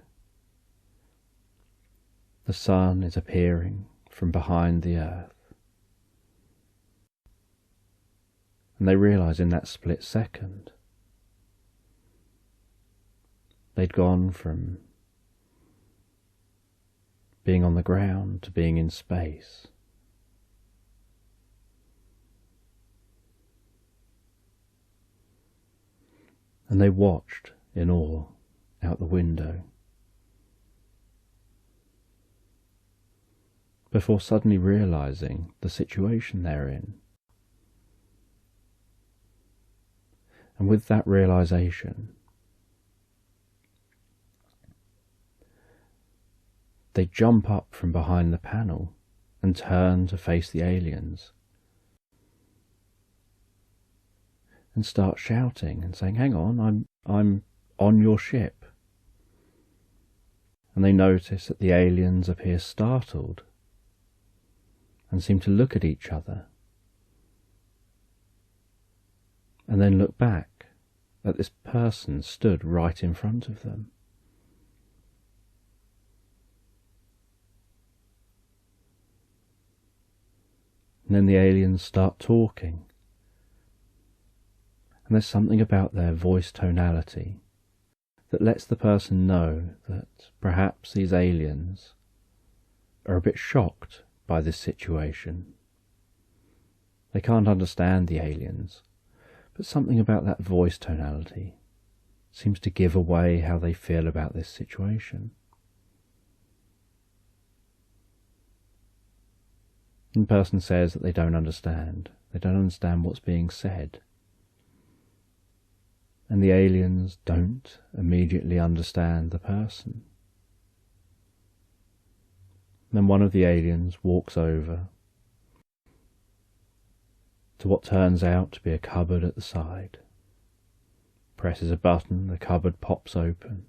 the sun is appearing from behind the earth. And they realize in that split second they'd gone from being on the ground to being in space. and they watched in awe out the window, before suddenly realizing the situation they're in. And with that realization, they jump up from behind the panel and turn to face the aliens and start shouting and saying, "Hang on, I'm on your ship." And they notice that the aliens appear startled and seem to look at each other, and then look back at this person stood right in front of them. And then the aliens start talking, and there's something about their voice tonality that lets the person know that perhaps these aliens are a bit shocked by this situation. They can't understand the aliens, but something about that voice tonality seems to give away how they feel about this situation. And the person says that they don't understand. They don't understand what's being said. And the aliens don't immediately understand the person. Then one of the aliens walks over to what turns out to be a cupboard at the side, presses a button, the cupboard pops open.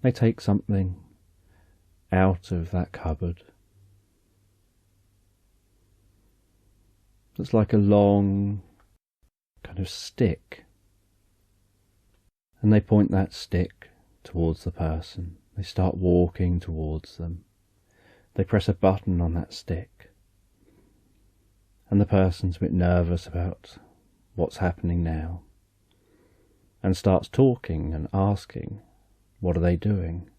They take something out of that cupboard that's like a long kind of stick, and they point that stick towards the person. They start walking towards them. They press a button on that stick, and the person's a bit nervous about what's happening now, and starts talking and asking, what are they doing?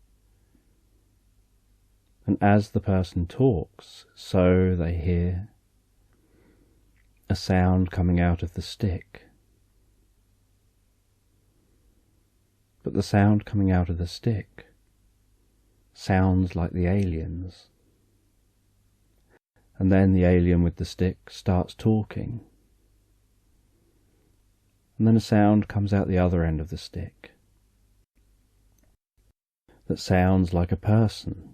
And as the person talks, so they hear a sound coming out of the stick. But the sound coming out of the stick sounds like the aliens. And then the alien with the stick starts talking. And then a sound comes out the other end of the stick that sounds like a person.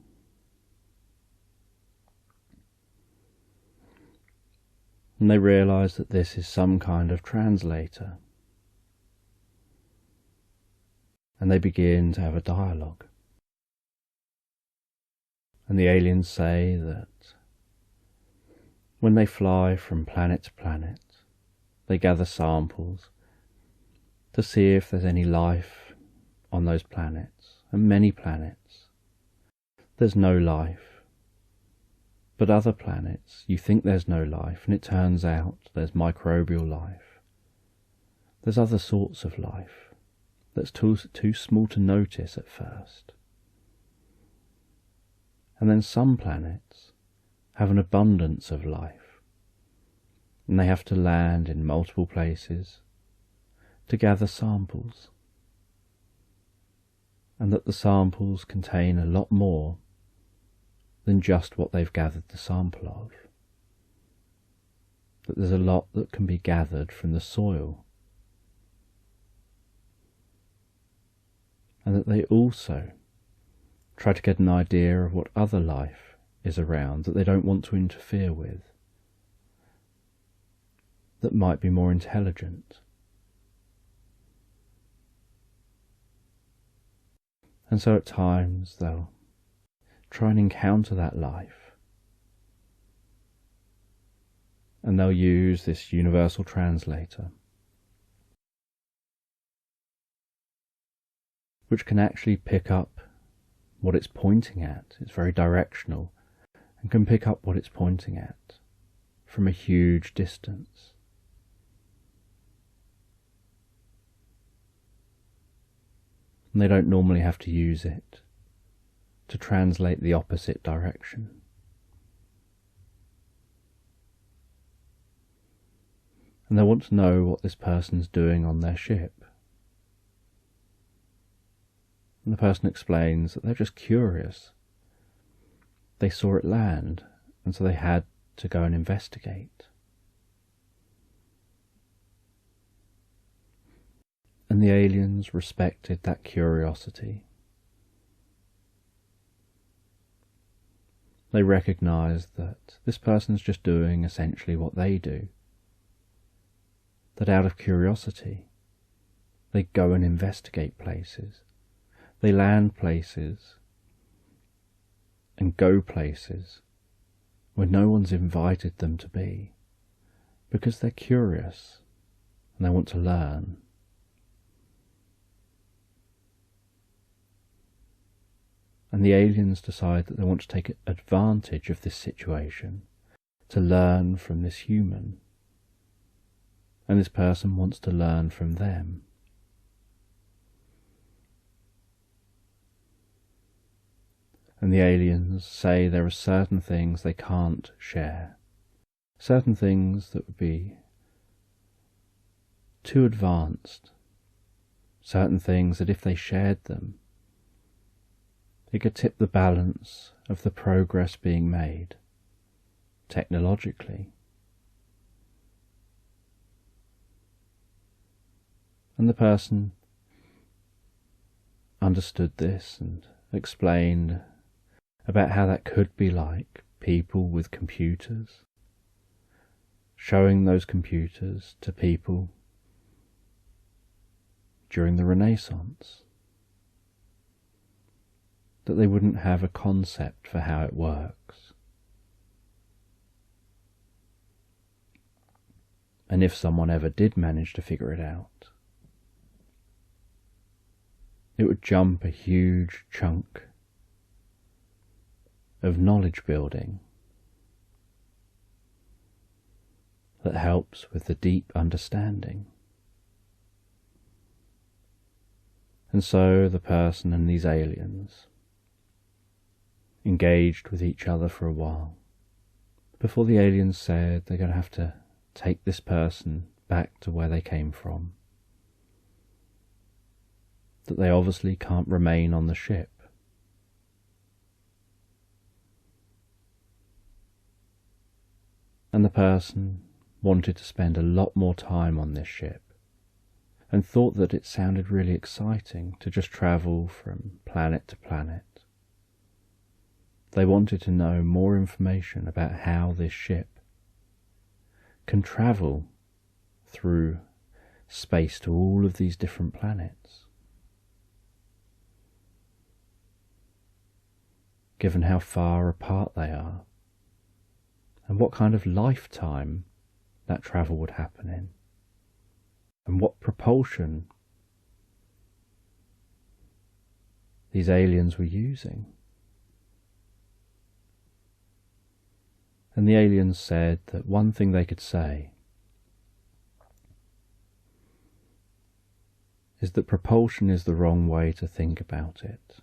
And they realise that this is some kind of translator. And they begin to have a dialogue. And the aliens say that when they fly from planet to planet, they gather samples to see if there's any life on those planets. And many planets, there's no life. But other planets, you think there's no life, and it turns out there's microbial life. There's other sorts of life that's too small to notice at first. And then some planets have an abundance of life, and they have to land in multiple places to gather samples, and that the samples contain a lot more than just what they've gathered the sample of. That there's a lot that can be gathered from the soil. And that they also try to get an idea of what other life is around that they don't want to interfere with, that might be more intelligent. And so at times they'll try and encounter that life, and they'll use this universal translator, which can actually pick up what it's pointing at. It's very directional and can pick up what it's pointing at from a huge distance. And they don't normally have to use it to translate the opposite direction. and they want to know what this person's doing on their ship. And the person explains that they're just curious. They saw it land, and so they had to go and investigate. And the aliens respected that curiosity. They recognized that this person's just doing essentially what they do. That out of curiosity, they go and investigate places. They land places and go places where no one's invited them to be, because they're curious and they want to learn. And the aliens decide that they want to take advantage of this situation to learn from this human. And this person wants to learn from them. And the aliens say there are certain things they can't share. Certain things that would be too advanced. Certain things that if they shared them, it could tip the balance of the progress being made, technologically. And the person understood this and explained about how that could be like people with computers, showing those computers to people during the Renaissance, that they wouldn't have a concept for how it works. And if someone ever did manage to figure it out, it would jump a huge chunk of knowledge building that helps with the deep understanding. And so the person and these aliens engaged with each other for a while before the aliens said they're going to have to take this person back to where they came from, that they obviously can't remain on the ship. And the person wanted to spend a lot more time on this ship and thought that it sounded really exciting to just travel from planet to planet. They wanted to know more information about how this ship can travel through space to all of these different planets, given how far apart they are, and what kind of lifetime that travel would happen in, and what propulsion these aliens were using. And the aliens said that one thing they could say is that propulsion is the wrong way to think about it.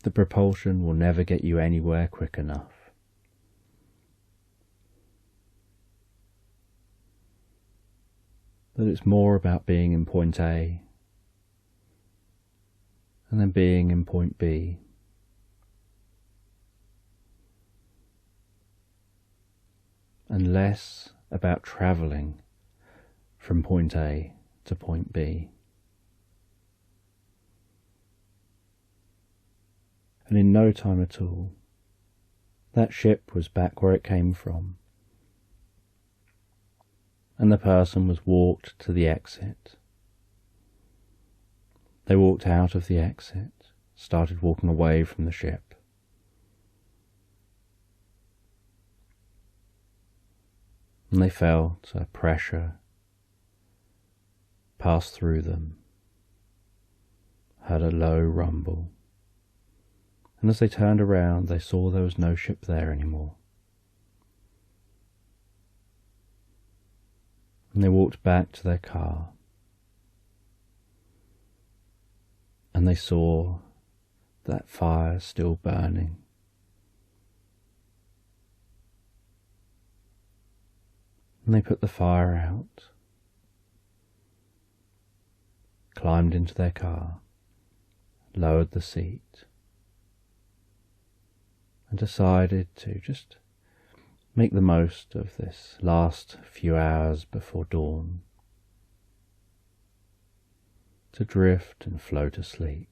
The propulsion will never get you anywhere quick enough. That it's more about being in point A and then being in point B. And less about travelling from point A to point B. And in no time at all, that ship was back where it came from, and the person was walked to the exit. They walked out of the exit, started walking away from the ship. And they felt a pressure pass through them, heard a low rumble, and as they turned around they saw there was no ship there anymore. And they walked back to their car, and they saw that fire still burning. And they put the fire out, climbed into their car, lowered the seat, and decided to just make the most of this last few hours before dawn, to drift and float asleep.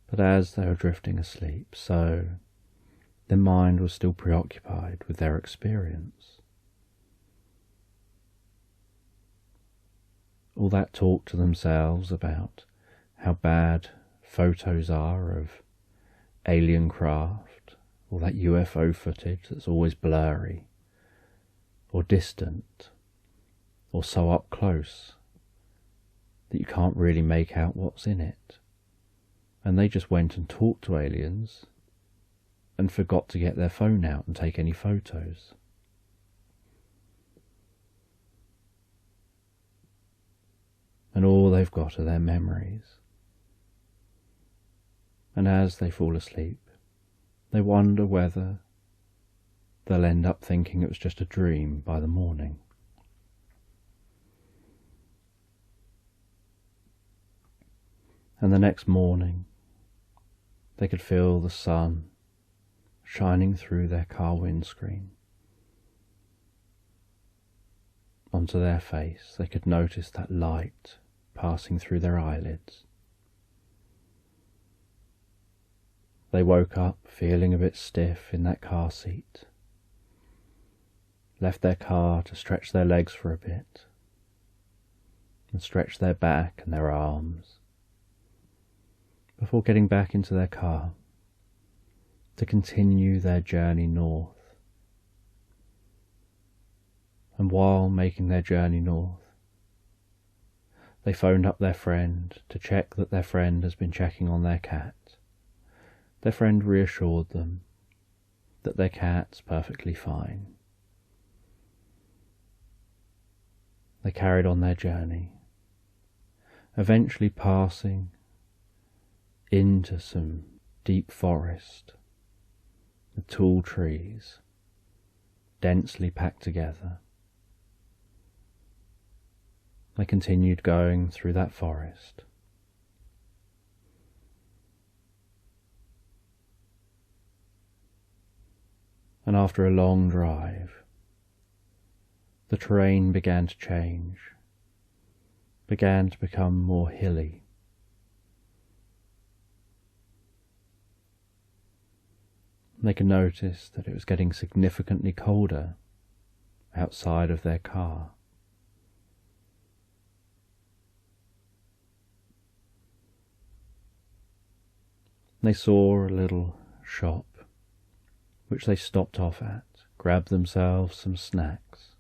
But as they were drifting asleep, so their mind was still preoccupied with their experience. All that talk to themselves about how bad photos are of alien craft, all that UFO footage that's always blurry, or distant, or so up close that you can't really make out what's in it. And they just went and talked to aliens and forgot to get their phone out and take any photos. And all they've got are their memories. And as they fall asleep, they wonder whether they'll end up thinking it was just a dream by the morning. And the next morning, they could feel the sun shining through their car windscreen onto their face. They could notice that light passing through their eyelids. They woke up feeling a bit stiff in that car seat, left their car to stretch their legs for a bit, and stretch their back and their arms, before getting back into their car to continue their journey north. And while making their journey north, they phoned up their friend to check that their friend has been checking on their cat. Their friend reassured them that their cat's perfectly fine. They carried on their journey, eventually passing into some deep forest with tall trees, densely packed together. They continued going through that forest. And after a long drive, the terrain began to change, began to become more hilly. They could notice that it was getting significantly colder outside of their car. They saw a little shop, which they stopped off at, grabbed themselves some snacks,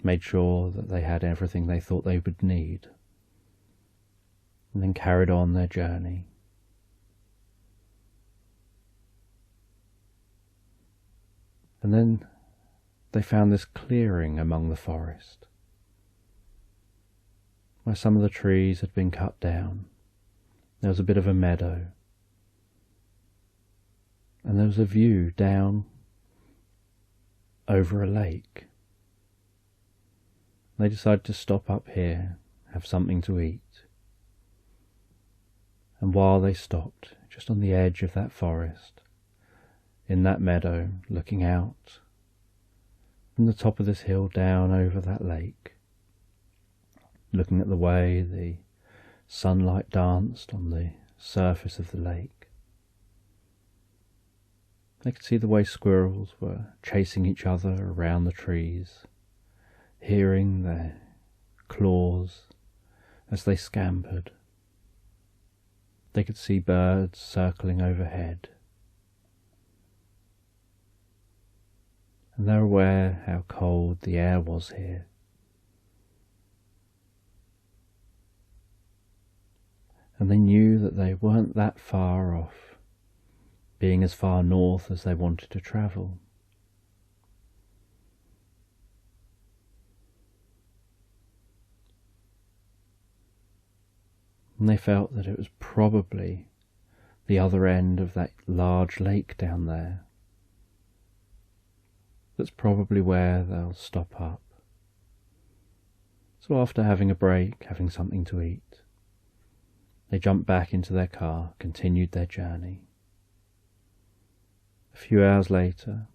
made sure that they had everything they thought they would need, and then carried on their journey. And then they found this clearing among the forest, where some of the trees had been cut down. There was a bit of a meadow, and there was a view down over a lake. They decided to stop up here, have something to eat. And while they stopped, just on the edge of that forest, in that meadow, looking out from the top of this hill down over that lake, looking at the way the sunlight danced on the surface of the lake, they could see the way squirrels were chasing each other around the trees, hearing their claws as they scampered. They could see birds circling overhead. And they're aware how cold the air was here. And they knew that they weren't that far off being as far north as they wanted to travel. And they felt that it was probably the other end of that large lake down there, that's probably where they'll stop up. So after having a break, having something to eat, they jumped back into their car, continued their journey. A few hours later,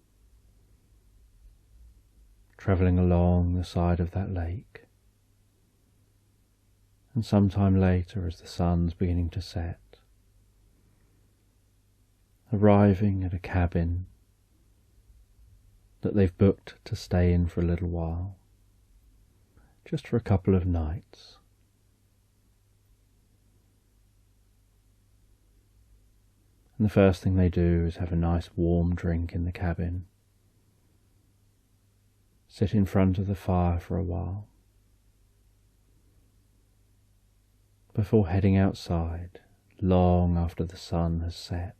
travelling along the side of that lake, and sometime later as the sun's beginning to set, arriving at a cabin that they've booked to stay in for a little while, just for a couple of nights. And the first thing they do is have a nice warm drink in the cabin, sit in front of the fire for a while, before heading outside long after the sun has set.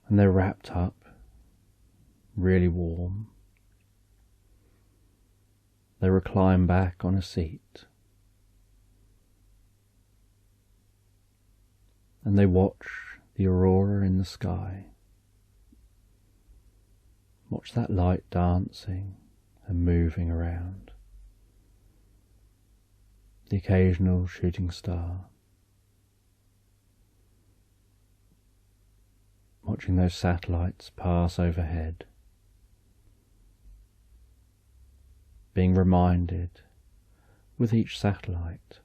And they're wrapped up, really warm. They recline back on a seat, and they watch the aurora in the sky, watch that light dancing and moving around, the occasional shooting star, watching those satellites pass overhead, being reminded with each satellite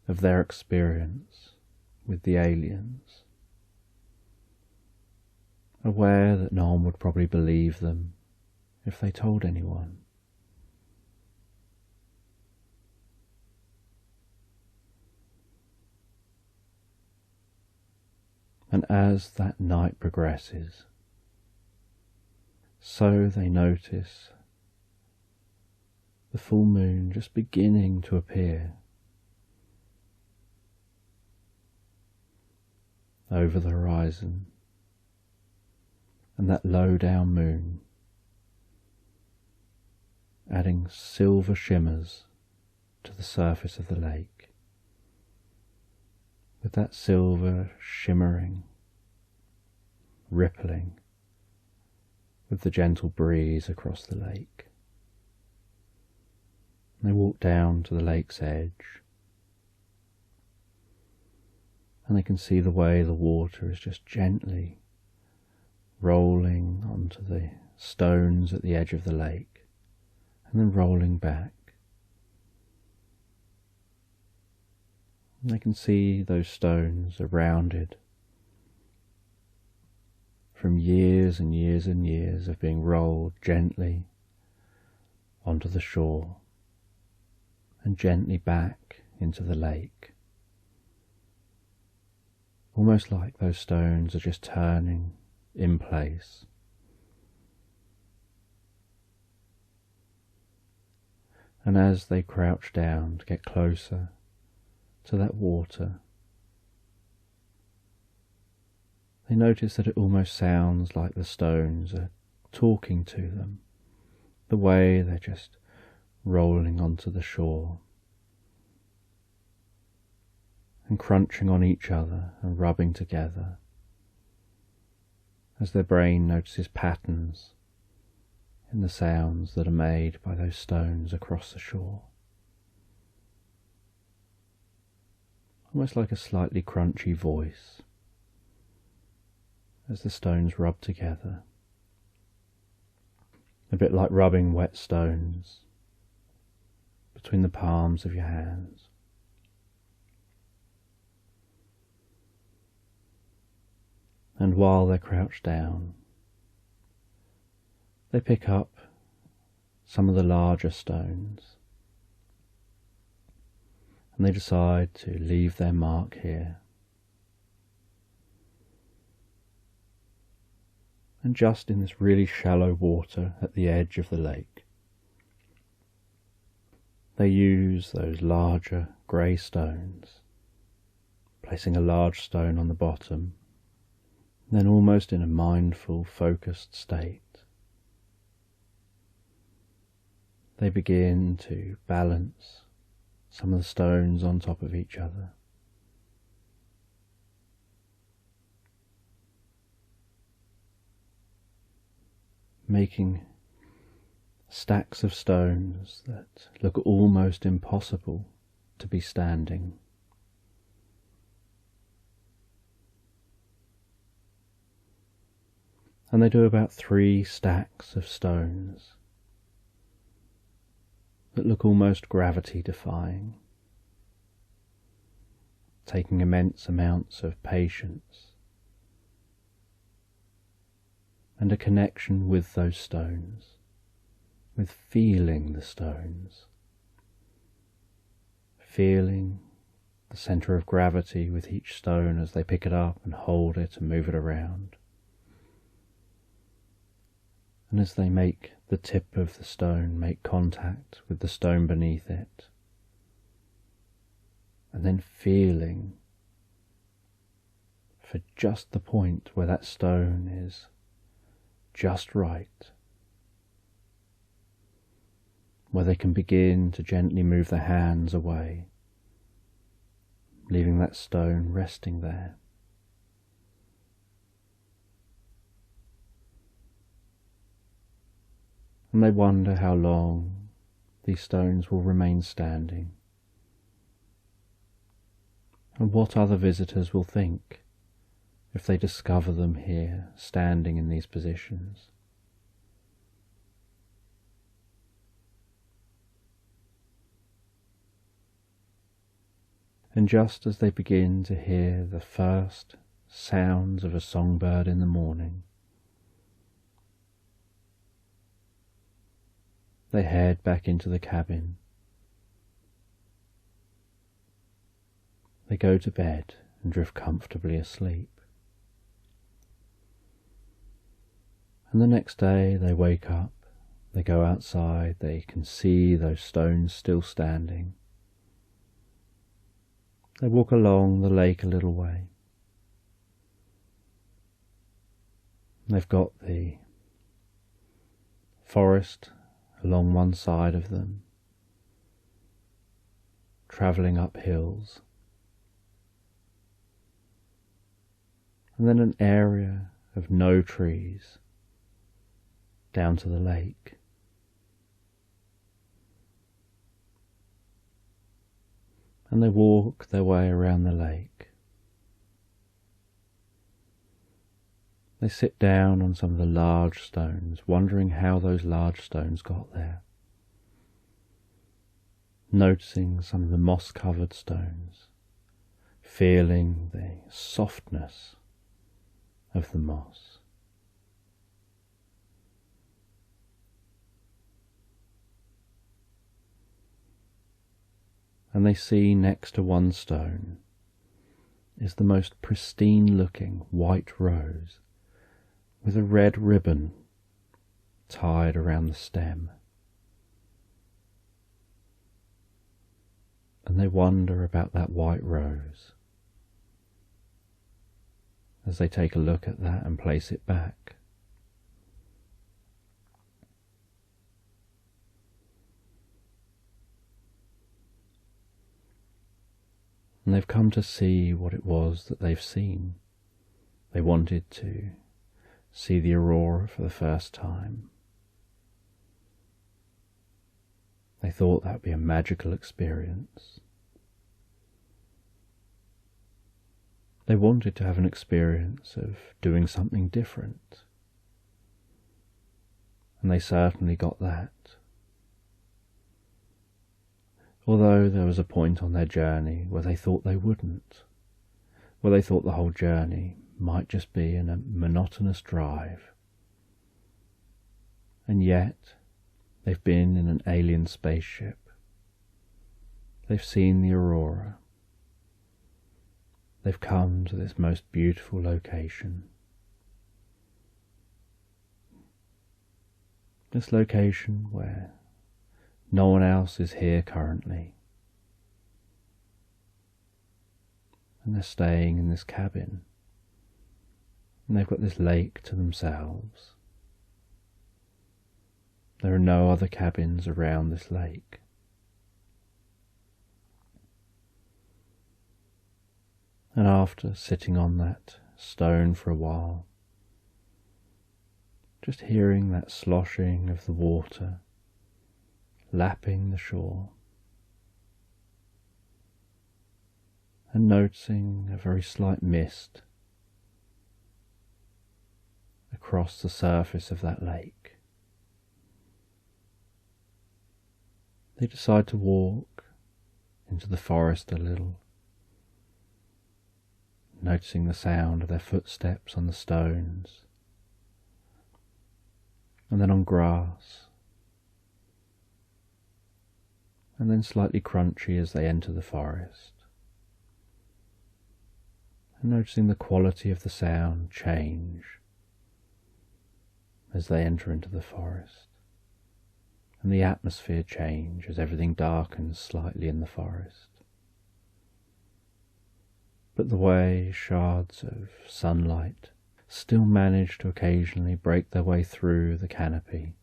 of their experience with the aliens, aware that no one would probably believe them if they told anyone. And as that night progresses, so they notice the full moon just beginning to appear over the horizon, and that low down moon adding silver shimmers to the surface of the lake, with that silver shimmering, rippling with the gentle breeze across the lake. They walk down to the lake's edge, and they can see the way the water is just gently rolling onto the stones at the edge of the lake, and then rolling back. And they can see those stones are rounded from years and years and years of being rolled gently onto the shore and gently back into the lake. Almost like those stones are just turning in place. And as they crouch down to get closer to that water, they notice that it almost sounds like the stones are talking to them, the way they're just rolling onto the shore and crunching on each other and rubbing together, as their brain notices patterns in the sounds that are made by those stones across the shore. Almost like a slightly crunchy voice as the stones rub together, a bit like rubbing wet stones between the palms of your hands. And while they're crouched down, they pick up some of the larger stones, and they decide to leave their mark here. And just in this really shallow water at the edge of the lake, they use those larger grey stones, placing a large stone on the bottom, then almost in a mindful, focused state, they begin to balance some of the stones on top of each other, making stacks of stones that look almost impossible to be standing. And they do about 3 stacks of stones that look almost gravity-defying, taking immense amounts of patience and a connection with those stones, with feeling the stones, feeling the centre of gravity with each stone as they pick it up and hold it and move it around. And as they make the tip of the stone make contact with the stone beneath it, and then feeling for just the point where that stone is just right, where they can begin to gently move their hands away, leaving that stone resting there. And they wonder how long these stones will remain standing, and what other visitors will think if they discover them here, standing in these positions. And just as they begin to hear the first sounds of a songbird in the morning, they head back into the cabin. They go to bed and drift comfortably asleep. And the next day they wake up, they go outside, they can see those stones still standing. They walk along the lake a little way. They've got the forest along one side of them, travelling up hills, and then an area of no trees down to the lake. And they walk their way around the lake. They sit down on some of the large stones, wondering how those large stones got there. Noticing some of the moss-covered stones, feeling the softness of the moss. And they see next to one stone is the most pristine-looking white rose with a red ribbon tied around the stem. And they wonder about that white rose as they take a look at that and place it back. And they've come to see what it was that they've seen. They wanted to see the aurora for the first time. They thought that would be a magical experience. They wanted to have an experience of doing something different. And they certainly got that. Although there was a point on their journey where they thought they wouldn't, where they thought the whole journey might just be in a monotonous drive. And yet, they've been in an alien spaceship. They've seen the aurora. They've come to this most beautiful location. This location where no one else is here currently. And they're staying in this cabin. And they've got this lake to themselves. There are no other cabins around this lake. And after sitting on that stone for a while, Just hearing that sloshing of the water lapping the shore, and noticing a very slight mist across the surface of that lake. They decide to walk into the forest a little, noticing the sound of their footsteps on the stones, and then on grass, and then slightly crunchy as they enter the forest, and noticing the quality of the sound change as they enter into the forest, and the atmosphere change as everything darkens slightly in the forest. But the way shards of sunlight still manage to occasionally break their way through the canopy,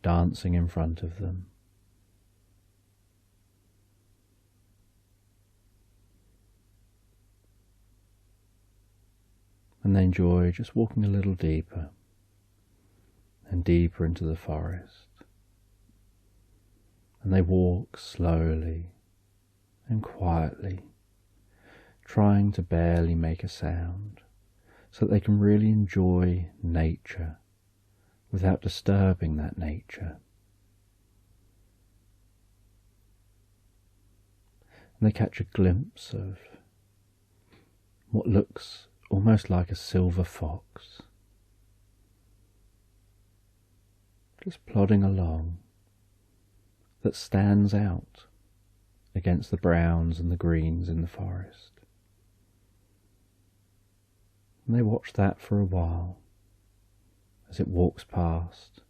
dancing in front of them. And they enjoy just walking a little deeper and deeper into the forest. And they walk slowly and quietly, trying to barely make a sound, so that they can really enjoy nature without disturbing that nature. And they catch a glimpse of what looks almost like a silver fox, just plodding along, that stands out against the browns and the greens in the forest. And they watch that for a while as it walks past,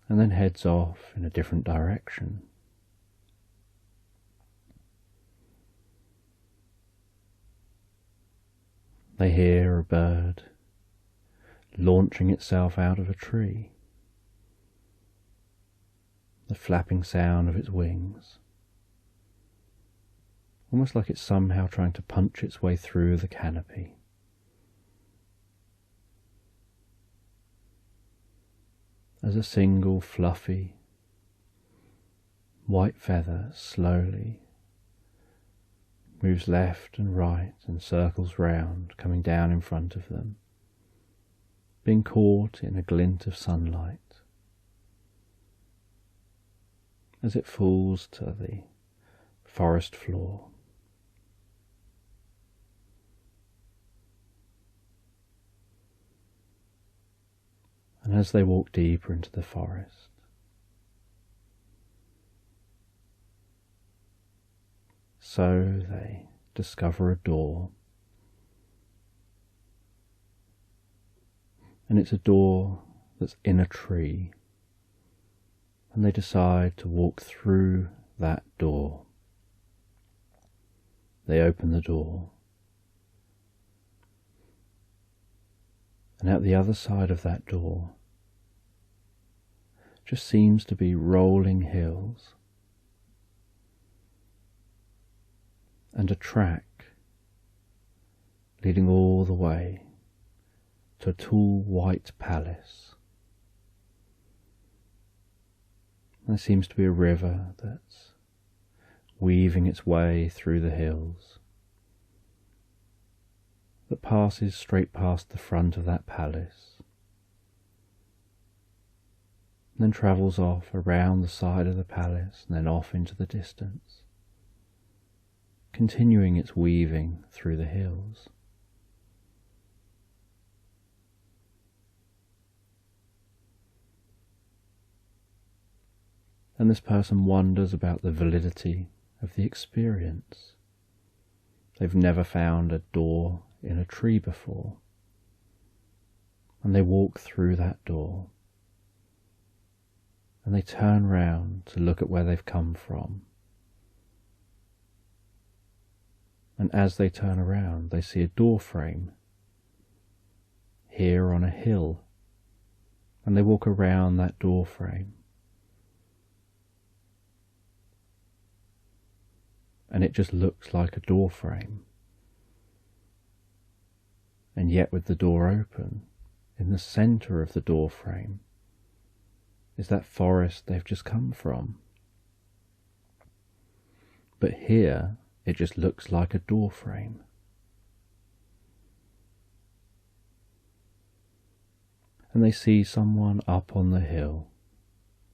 and then heads off in a different direction. They hear a bird launching itself out of a tree, the flapping sound of its wings, almost like it's somehow trying to punch its way through the canopy. As a single fluffy white feather slowly moves left and right and circles round, coming down in front of them, being caught in a glint of sunlight as it falls to the forest floor. And as they walk deeper into the forest, so they discover a door, and it's a door that's in a tree, and they decide to walk through that door. They open the door, and at the other side of that door just seems to be rolling hills and a track leading all the way to a tall white palace. There seems to be a river that's weaving its way through the hills, that passes straight past the front of that palace, and then travels off around the side of the palace and then off into the distance, continuing its weaving through the hills. And this person wonders about the validity of the experience. They've never found a door in a tree before, and they walk through that door, and they turn round to look at where they've come from. And as they turn around, they see a door frame here on a hill, and they walk around that door frame. And it just looks like a door frame. And yet with the door open, in the centre of the door frame, is that forest they've just come from. But here, it just looks like a door frame. And they see someone up on the hill,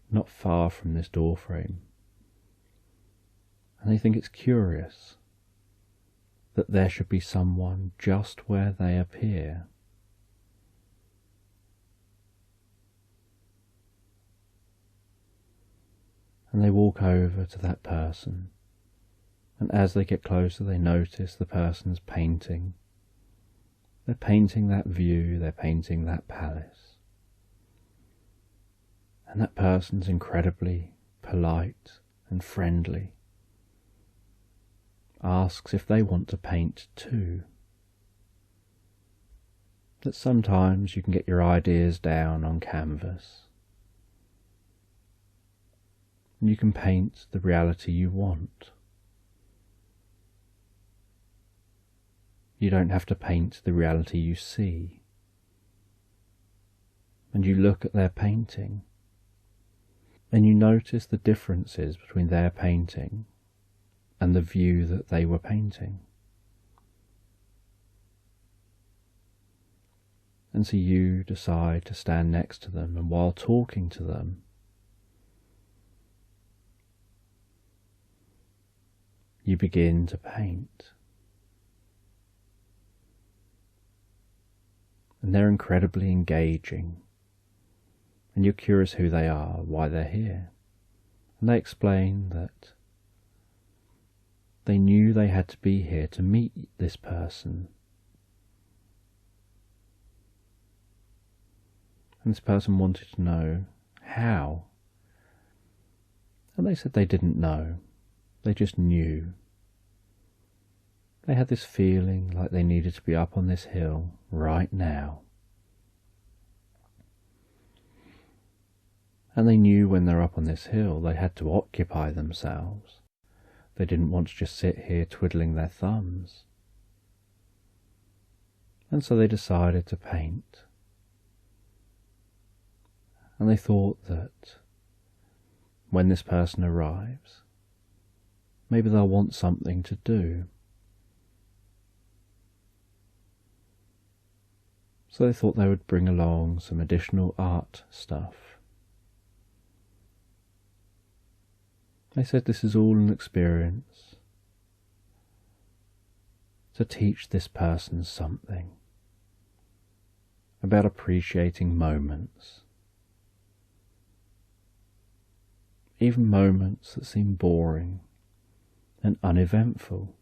not far from this door frame. And they think it's curious that there should be someone just where they appear. And they walk over to that person, and as they get closer they notice the person's painting. They're painting that view, they're painting that palace. And that person's incredibly polite and friendly. Asks if they want to paint too. That sometimes you can get your ideas down on canvas. And you can paint the reality you want. You don't have to paint the reality you see. And you look at their painting, and you notice the differences between their painting and the view that they were painting. And so you decide to stand next to them, and while talking to them, you begin to paint. And they're incredibly engaging, and you're curious who they are, why they're here. And they explain that they knew they had to be here to meet this person. And this person wanted to know how. And they said they didn't know, they just knew. They had this feeling like they needed to be up on this hill right now. And they knew when they're up on this hill they had to occupy themselves. They didn't want to just sit here twiddling their thumbs. And so they decided to paint. And they thought that when this person arrives, maybe they'll want something to do. So they thought they would bring along some additional art stuff. They said this is all an experience to teach this person something about appreciating moments, even moments that seem boring and uneventful.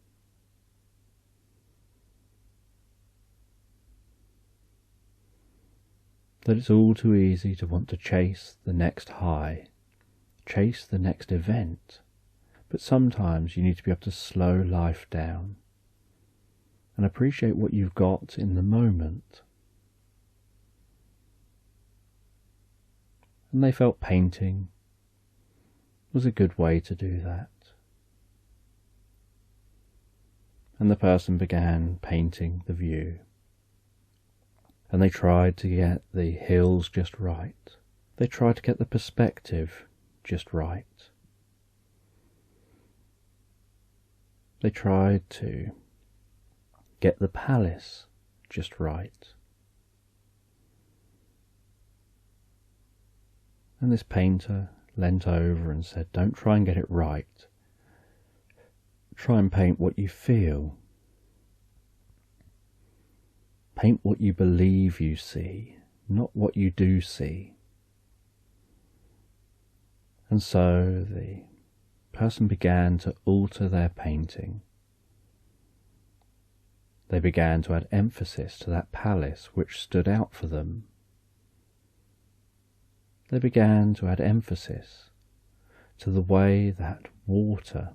That it's all too easy to want to chase the next high, chase the next event, but sometimes you need to be able to slow life down and appreciate what you've got in the moment. And they felt painting was a good way to do that. And the person began painting the view. And they tried to get the hills just right. They tried to get the perspective just right. They tried to get the palace just right. And this painter leant over and said, "Don't try and get it right. Try and paint what you feel. Paint what you believe you see, not what you do see." And so the person began to alter their painting. They began to add emphasis to that palace which stood out for them. They began to add emphasis to the way that water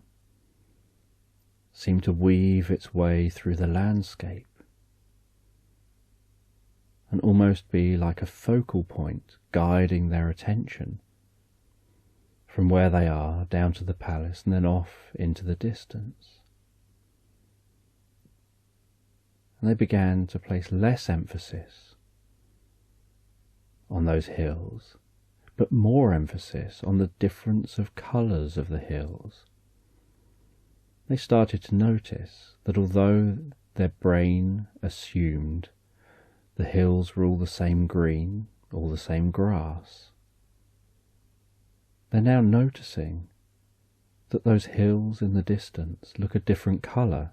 seemed to weave its way through the landscape and almost be like a focal point guiding their attention from where they are down to the palace and then off into the distance. and they began to place less emphasis on those hills, but more emphasis on the difference of colours of the hills. They started to notice that although their brain assumed the hills were all the same green, all the same grass, they're now noticing that those hills in the distance look a different colour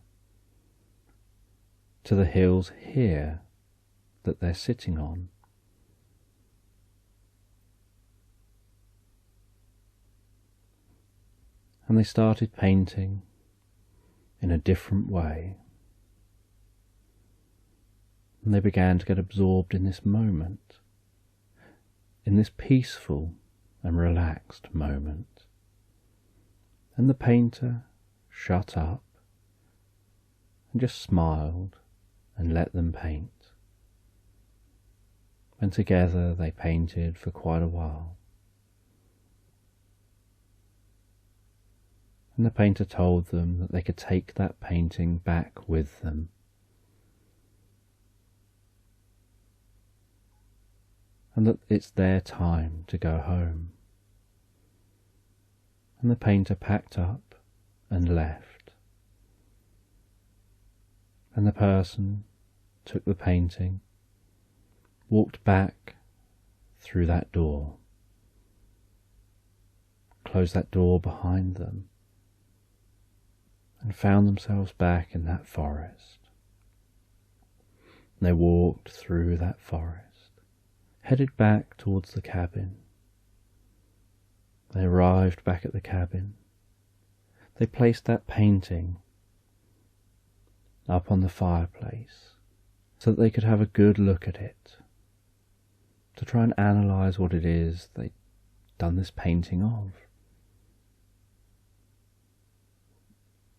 to the hills here that they're sitting on. And they started painting in a different way. And they began to get absorbed in this moment, in this peaceful and relaxed moment. And the painter shut up and just smiled and let them paint. And together they painted for quite a while. And the painter told them that they could take that painting back with them. And that it's their time to go home. And the painter packed up and left. And the person took the painting, walked back through that door, closed that door behind them, and found themselves back in that forest. And they walked through that forest, headed back towards the cabin. They arrived back at the cabin. They placed that painting up on the fireplace so that they could have a good look at it, to try and analyse what it is they'd done this painting of.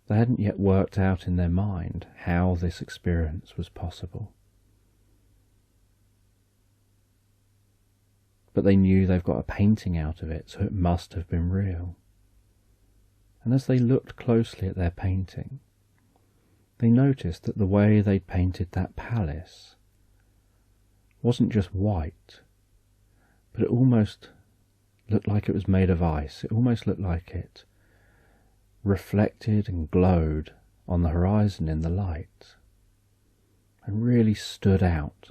They hadn't yet worked out in their mind how this experience was possible. But they knew they've got a painting out of it, so it must have been real. And as they looked closely at their painting, they noticed that the way they painted that palace wasn't just white, but it almost looked like it was made of ice. It almost looked like it reflected and glowed on the horizon in the light, and really stood out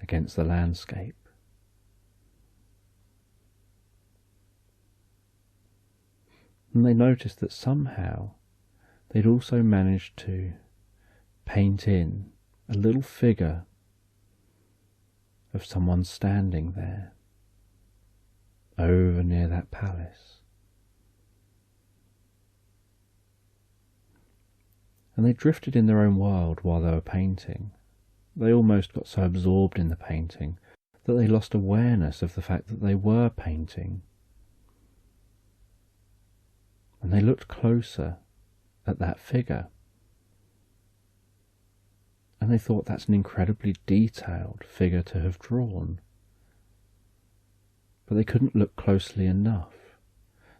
against the landscape. And they noticed that somehow they'd also managed to paint in a little figure of someone standing there over near that palace. And they drifted in their own world while they were painting. They almost got so absorbed in the painting that they lost awareness of the fact that they were painting. And they looked closer at that figure, and they thought that's an incredibly detailed figure to have drawn. But they couldn't look closely enough,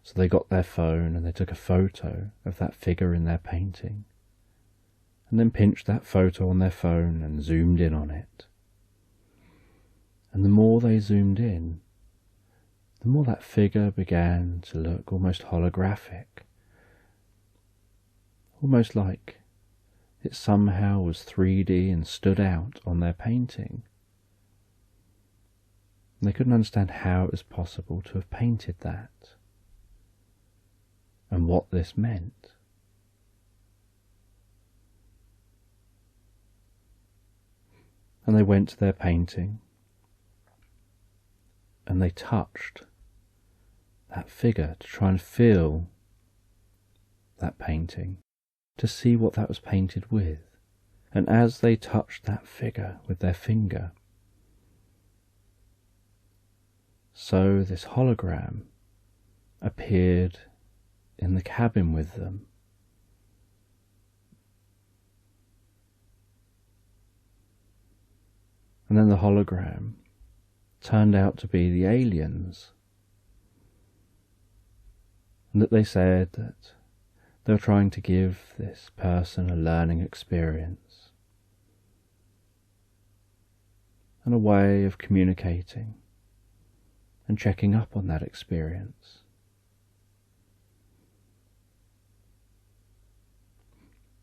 so they got their phone and they took a photo of that figure in their painting, and then pinched that photo on their phone and zoomed in on it. And the more they zoomed in, the more that figure began to look almost holographic, almost like it somehow was 3D and stood out on their painting. And they couldn't understand how it was possible to have painted that, and what this meant. And they went to their painting, and they touched that figure to try and feel that painting, to see what that was painted with. And as they touched that figure with their finger, so this hologram appeared in the cabin with them. And then the hologram turned out to be the aliens, and that they said that they were trying to give this person a learning experience, and a way of communicating and checking up on that experience.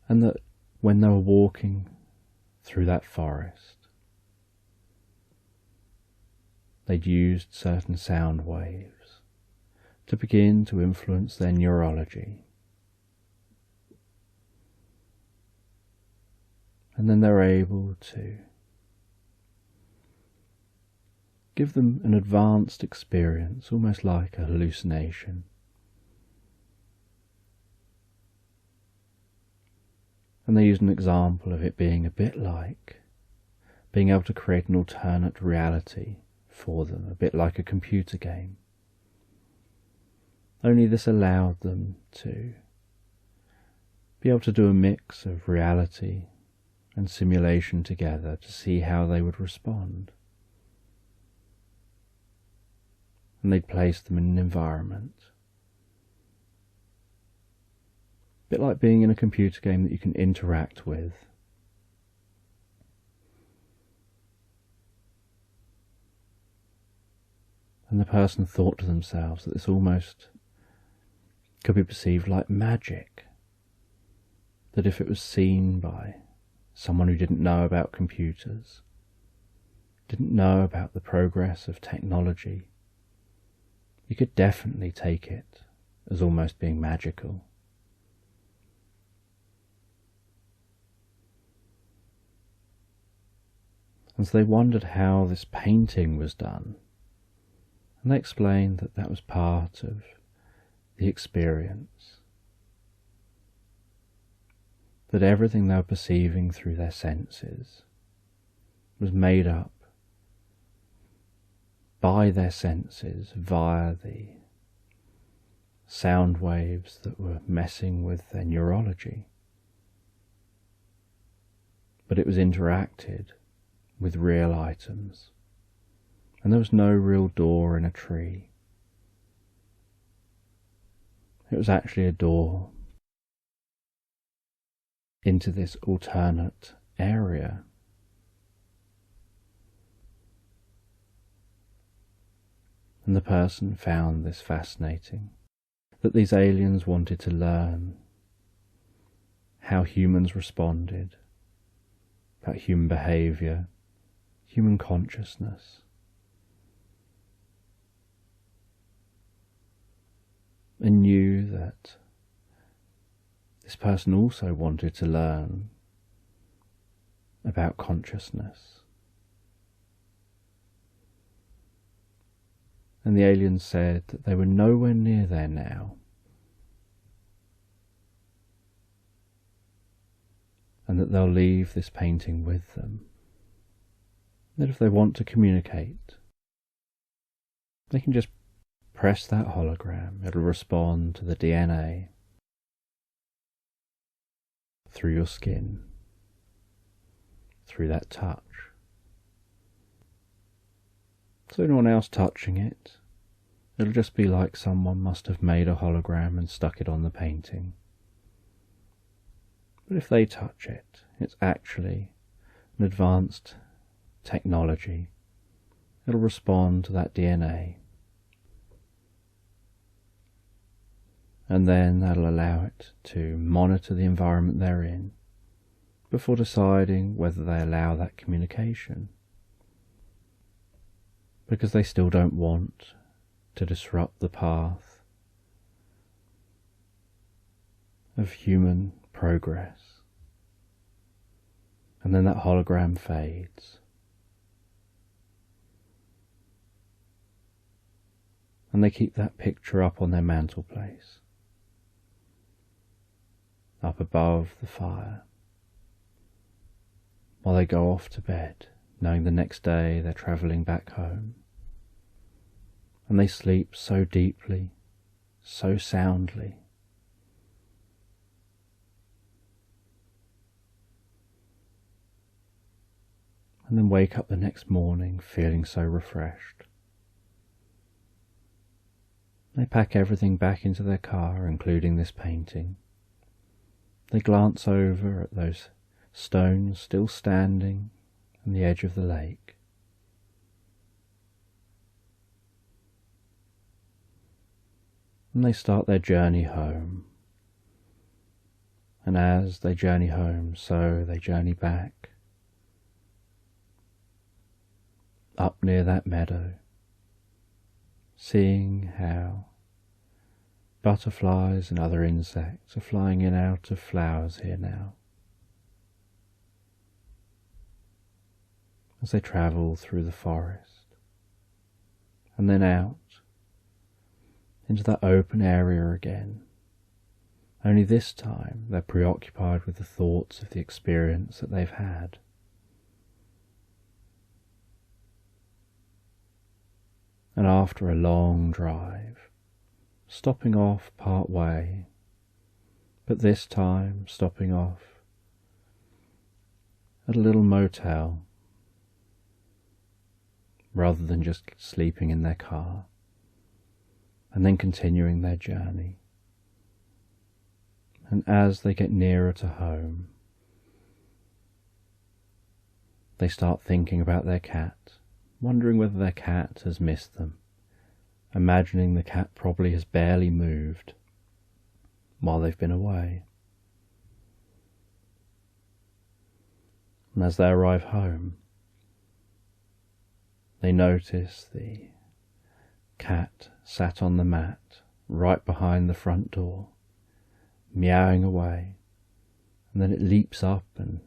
And that when they were walking through that forest, they'd used certain sound waves to begin to influence their neurology. And then they're able to give them an advanced experience, almost like a hallucination. And they used an example of it being a bit like being able to create an alternate reality for them, a bit like a computer game. Only this allowed them to be able to do a mix of reality and simulation together to see how they would respond. And they'd place them in an environment. A bit like being in a computer game that you can interact with. And the person thought to themselves that this almost could be perceived like magic. That if it was seen by someone who didn't know about computers, didn't know about the progress of technology, you could definitely take it as almost being magical. And so they wondered how this painting was done, and they explained that that was part of the experience. That everything they were perceiving through their senses was made up by their senses via the sound waves that were messing with their neurology. But it was interacted with real items, and there was no real door in a tree. It was actually a door into this alternate area. And the person found this fascinating, that these aliens wanted to learn how humans responded, about human behaviour, human consciousness. And knew that this person also wanted to learn about consciousness. And the aliens said that they were nowhere near there now, and that they'll leave this painting with them. That if they want to communicate, they can just press that hologram. It'll respond to the DNA through your skin, through that touch. So anyone else touching it, it'll just be like someone must have made a hologram and stuck it on the painting. But if they touch it, it's actually an advanced technology. It'll respond to that DNA. And then that'll allow it to monitor the environment they're in before deciding whether they allow that communication. Because they still don't want to disrupt the path of human progress. And then that hologram fades. And they keep that picture up on their mantelpiece, up above the fire, while they go off to bed, knowing the next day they're travelling back home. And they sleep so deeply, so soundly. And then wake up the next morning feeling so refreshed. They pack everything back into their car, including this painting. They glance over at those stones still standing on the edge of the lake. And they start their journey home. And as they journey home, so they journey back. Up near that meadow, seeing how butterflies and other insects are flying in and out of flowers here now. As they travel through the forest, and then out into that open area again. Only this time they're preoccupied with the thoughts of the experience that they've had. And after a long drive, stopping off part way, but this time stopping off at a little motel rather than just sleeping in their car, and then continuing their journey. And as they get nearer to home, they start thinking about their cat, wondering whether their cat has missed them, imagining the cat probably has barely moved while they've been away. And as they arrive home, they notice the cat sat on the mat right behind the front door, meowing away, and then it leaps up and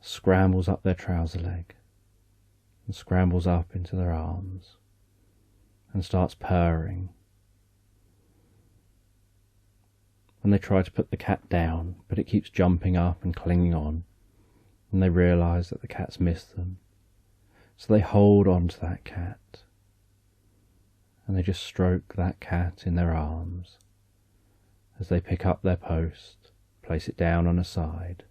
scrambles up their trouser leg and scrambles up into their arms and starts purring. And they try to put the cat down, but it keeps jumping up and clinging on, and they realise that the cat's missed them. So they hold on to that cat, and they just stroke that cat in their arms as they pick up their post, place it down on a side.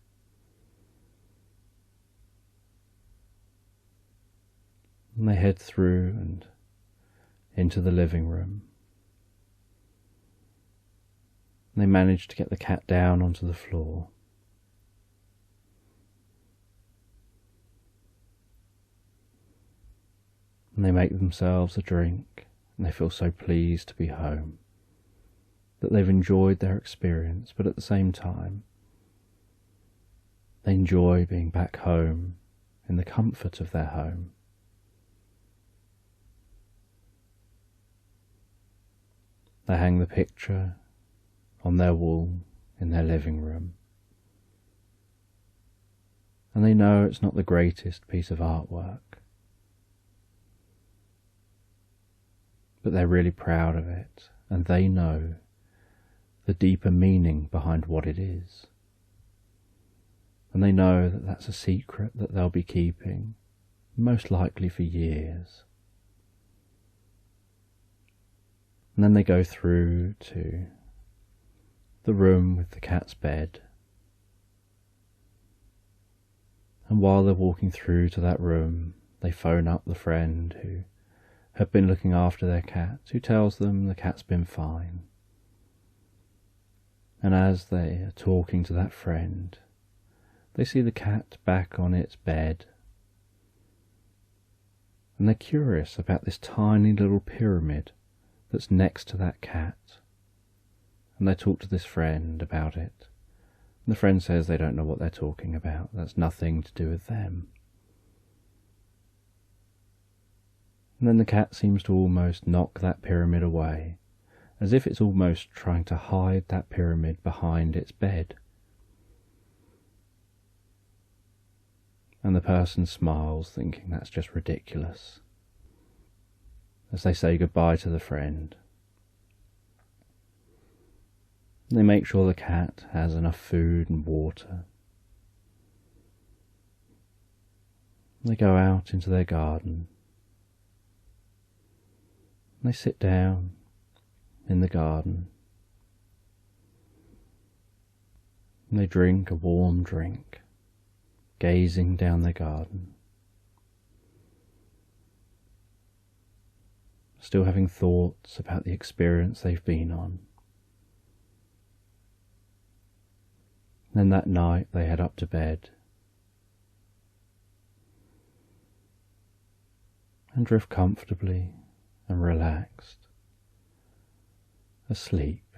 And they head through and into the living room. And they manage to get the cat down onto the floor. And they make themselves a drink, and they feel so pleased to be home, that they've enjoyed their experience, but at the same time, they enjoy being back home in the comfort of their home. They hang the picture on their wall in their living room, and they know it's not the greatest piece of artwork, but they're really proud of it, and they know the deeper meaning behind what it is. And they know that that's a secret that they'll be keeping, most likely for years. And then they go through to the room with the cat's bed. And while they're walking through to that room, they phone up the friend who had been looking after their cat, who tells them the cat's been fine. And as they are talking to that friend, they see the cat back on its bed, and they're curious about this tiny little pyramid that's next to that cat. And they talk to this friend about it, and the friend says they don't know what they're talking about, that's nothing to do with them. And then the cat seems to almost knock that pyramid away, as if it's almost trying to hide that pyramid behind its bed. And the person smiles, thinking that's just ridiculous, as they say goodbye to the friend. They make sure the cat has enough food and water. They go out into their garden. They sit down in the garden. And they drink a warm drink, gazing down their garden, still having thoughts about the experience they've been on. Then that night they head up to bed and drift comfortably and relaxed asleep.